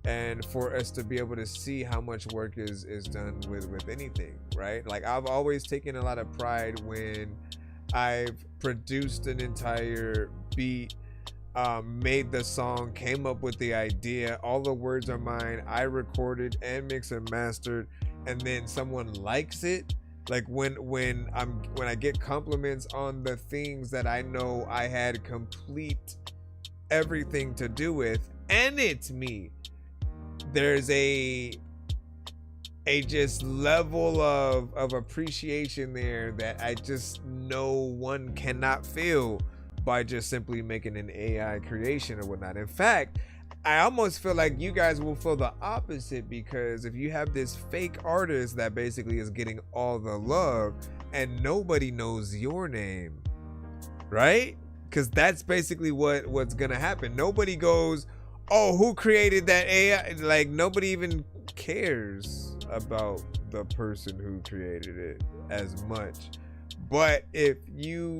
and for us to be able to see how much work is done with anything, right? Like, I've always taken a lot of pride when I've produced an entire beat, made the song, came up with the idea, all the words are mine, I recorded and mixed and mastered, and then someone likes it. Like, when I get compliments on the things that I know I had complete everything to do with, and it's me, there's a just level of appreciation there that I just know one cannot feel by just simply making an AI creation or whatnot. In fact, I almost feel like you guys will feel the opposite, because if you have this fake artist that basically is getting all the love and nobody knows your name, right? Because that's basically what's gonna happen. Nobody goes, oh, who created that AI? Like, nobody even cares about the person who created it as much. But if you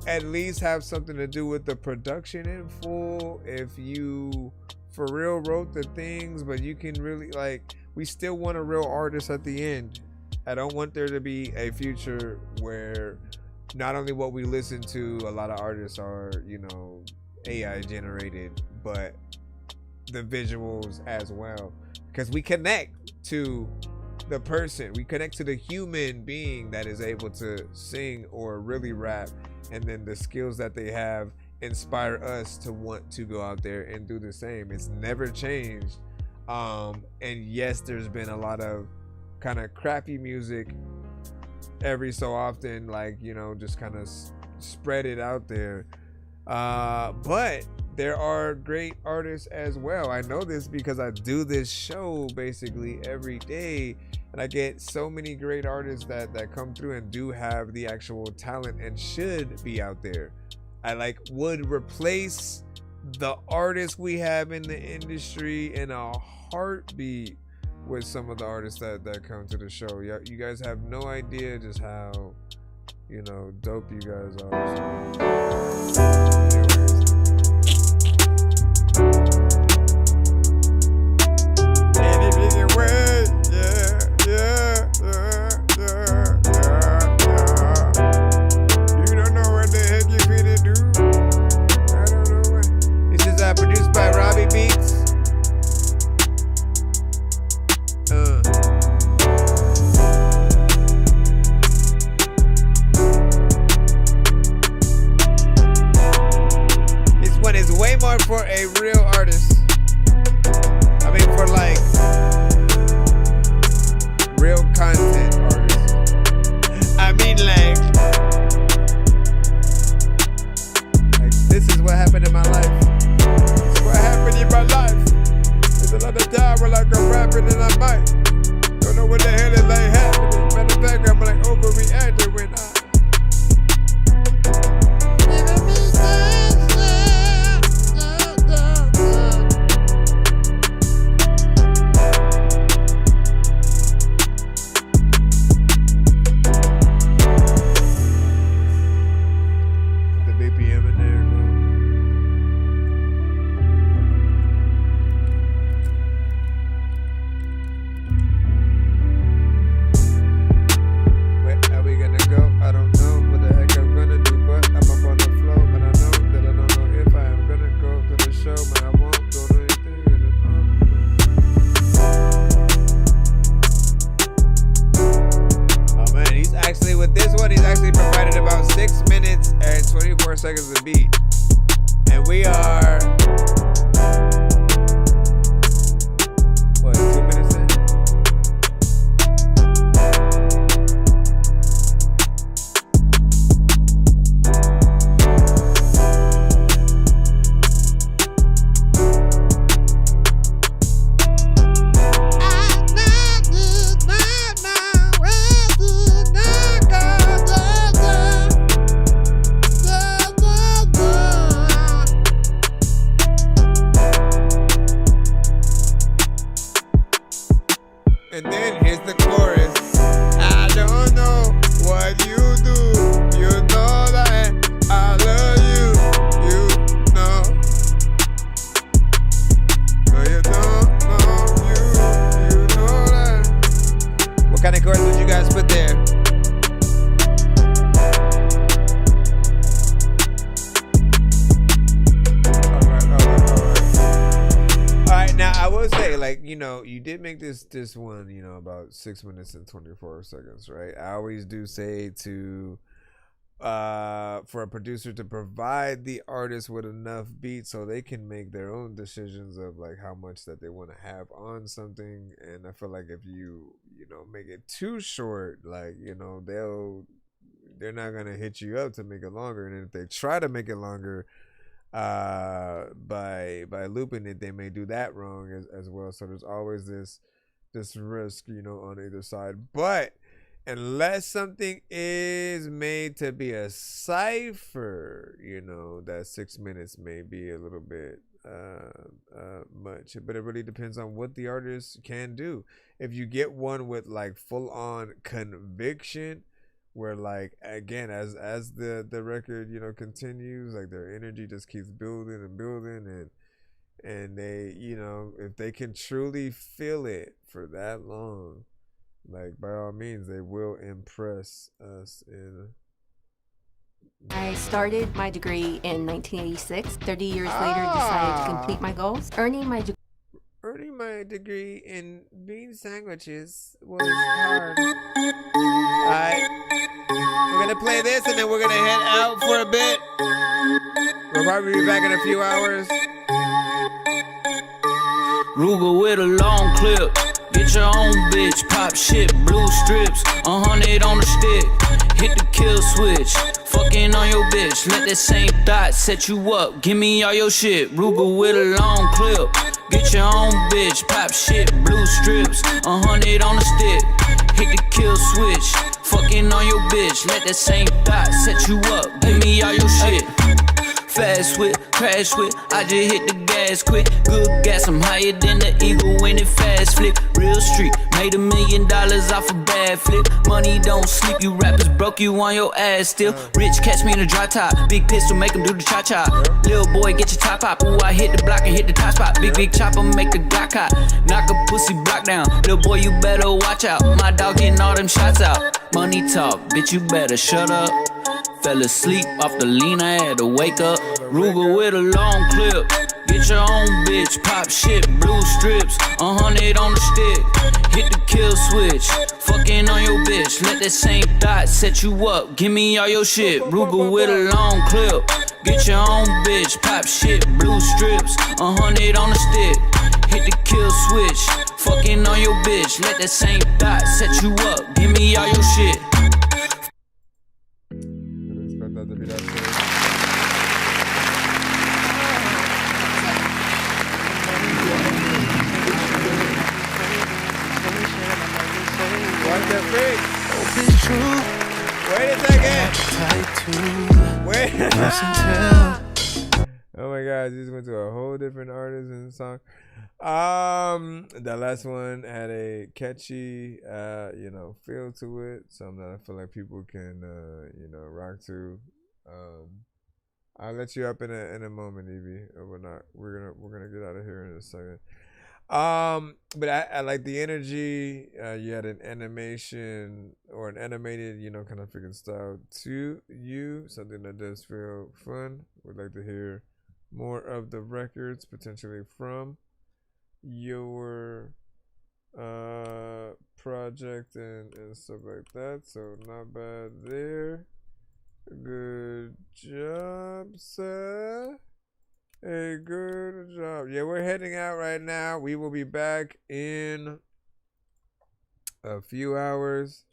at least have something to do with the production in full, if you for real wrote the things, but you can really, like, we still want a real artist at the end. I don't want there to be a future where not only what we listen to, a lot of artists are, you know, AI generated, but the visuals as well, because we connect to the person, we connect to the human being that is able to sing or really rap, and then the skills that they have inspire us to want to go out there and do the same. It's never changed. And yes, there's been a lot of kind of crappy music every so often, like, you know, just kind of spread it out there, but there are great artists as well. I know this because I do this show basically every day, and I get so many great artists that come through and do have the actual talent and should be out there. I would replace the artists we have in the industry in a heartbeat with some of the artists that come to the show. You guys have no idea just how, you know, dope you guys are. So, anyways, reactor when I. The BPM in there, bro. Where are we gonna go? I don't know what the heck I'm gonna do, but I'm up on the floor. But I know that I don't know if I am gonna go to the show, but I won't do anything. Oh man, he's actually with this one. He's actually provided about 6 minutes and 24 seconds of beat, and we are what 2 minutes in. And then here's the chorus. I don't know what you do. You know that I love you. You know. No, you don't know. You know that. What kind of chorus would you guys put there? Alright, now I will say, like, you know, you did make this one, you know, about 6 minutes and 24 seconds, right? I always do say to for a producer to provide the artist with enough beats so they can make their own decisions of like how much that they want to have on something. And I feel like if you know, make it too short, like, you know, they're not gonna hit you up to make it longer, and if they try to make it longer by looping it, they may do that wrong as well. So there's always this risk, you know, on either side. But unless something is made to be a cipher, you know, that 6 minutes may be a little bit much. But it really depends on what the artist can do. If you get one with like full on conviction, where like, again, as the record, you know, continues, like their energy just keeps building and building, and they, you know, if they can truly feel it for that long, like, by all means, they will impress us. I started my degree in 1986. 30 years later, decided to complete my goals. Earning my degree in bean sandwiches was hard. Alright, we're gonna play this and then we're gonna head out for a bit. We'll probably be back in a few hours. Ruger with a long clip. Get your own bitch, pop shit, blue strips, 100 on the stick. Hit the kill switch, fucking on your bitch. Let that same thought set you up. Give me all your shit. Ruger with a long clip. Get your own bitch, pop shit, blue strips, 100 on the stick. Hit the kill switch, fucking on your bitch. Let that same thought set you up. Give me all your shit. Fast whip, crash whip, I just hit the gas quick. Good gas, I'm higher than the eagle when it fast flip. Real street, made $1 million off a bad flip. Money don't sleep, you rappers broke, you on your ass still. Rich, catch me in a dry top, big pistol, make him do the cha-cha. Lil' boy, get your top pop, ooh, I hit the block and hit the top spot. Big chopper, make the Glock hot, knock a pussy block down. Lil' boy, you better watch out, my dog getting all them shots out. Money talk, bitch, you better shut up. Fell asleep off the lean, I had to wake up. Ruger with a long clip. Get your own bitch, pop shit, blue strips, 100 on the stick. Hit the kill switch, fucking on your bitch. Let that same thought set you up. Give me all your shit. Ruger with a long clip. Get your own bitch, pop shit, blue strips, 100 on the stick. Hit the kill switch, fucking on your bitch. Let that same thought set you up. Give me all your shit. Hope it's true Wait. Oh my gosh, just went to a whole different artist and song. The last one had a catchy, you know, feel to it. Something that I feel like people can, you know, rock to. I'll let you up in a moment, Evie. Or we're not. We're gonna get out of here in a second. But I like the energy. You had an animation or an animated, you know, kind of freaking style to you. Something that does feel fun. Would like to hear more of the records potentially from your project and stuff like that. So not bad there. Good job, sir. Hey, good job. Yeah, we're heading out right now. We will be back in a few hours.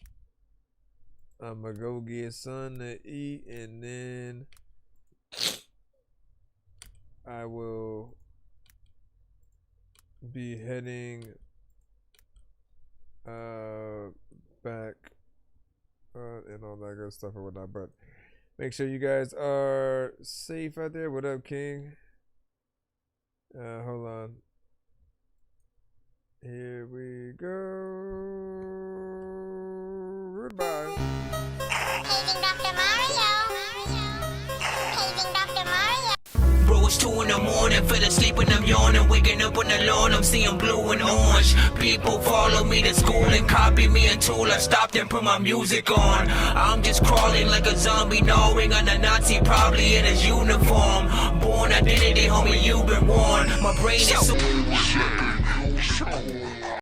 I'm gonna go get something to eat, and then I will be heading back and all that good stuff or whatnot. But make sure you guys are safe out there. What up, King? Hold on. Here we go. Goodbye. Paging Dr. Mario. Paging Dr. Mario. Bro, it's 2 in the morning, fell asleep when I'm yawning, waking up on the lawn, I'm seeing blue and orange. People follow me to school and copy me until I stopped and put my music on. I'm just crawling like a zombie, gnawing on a Nazi, probably in his uniform. Born identity, homie, you've been warned. My brain is so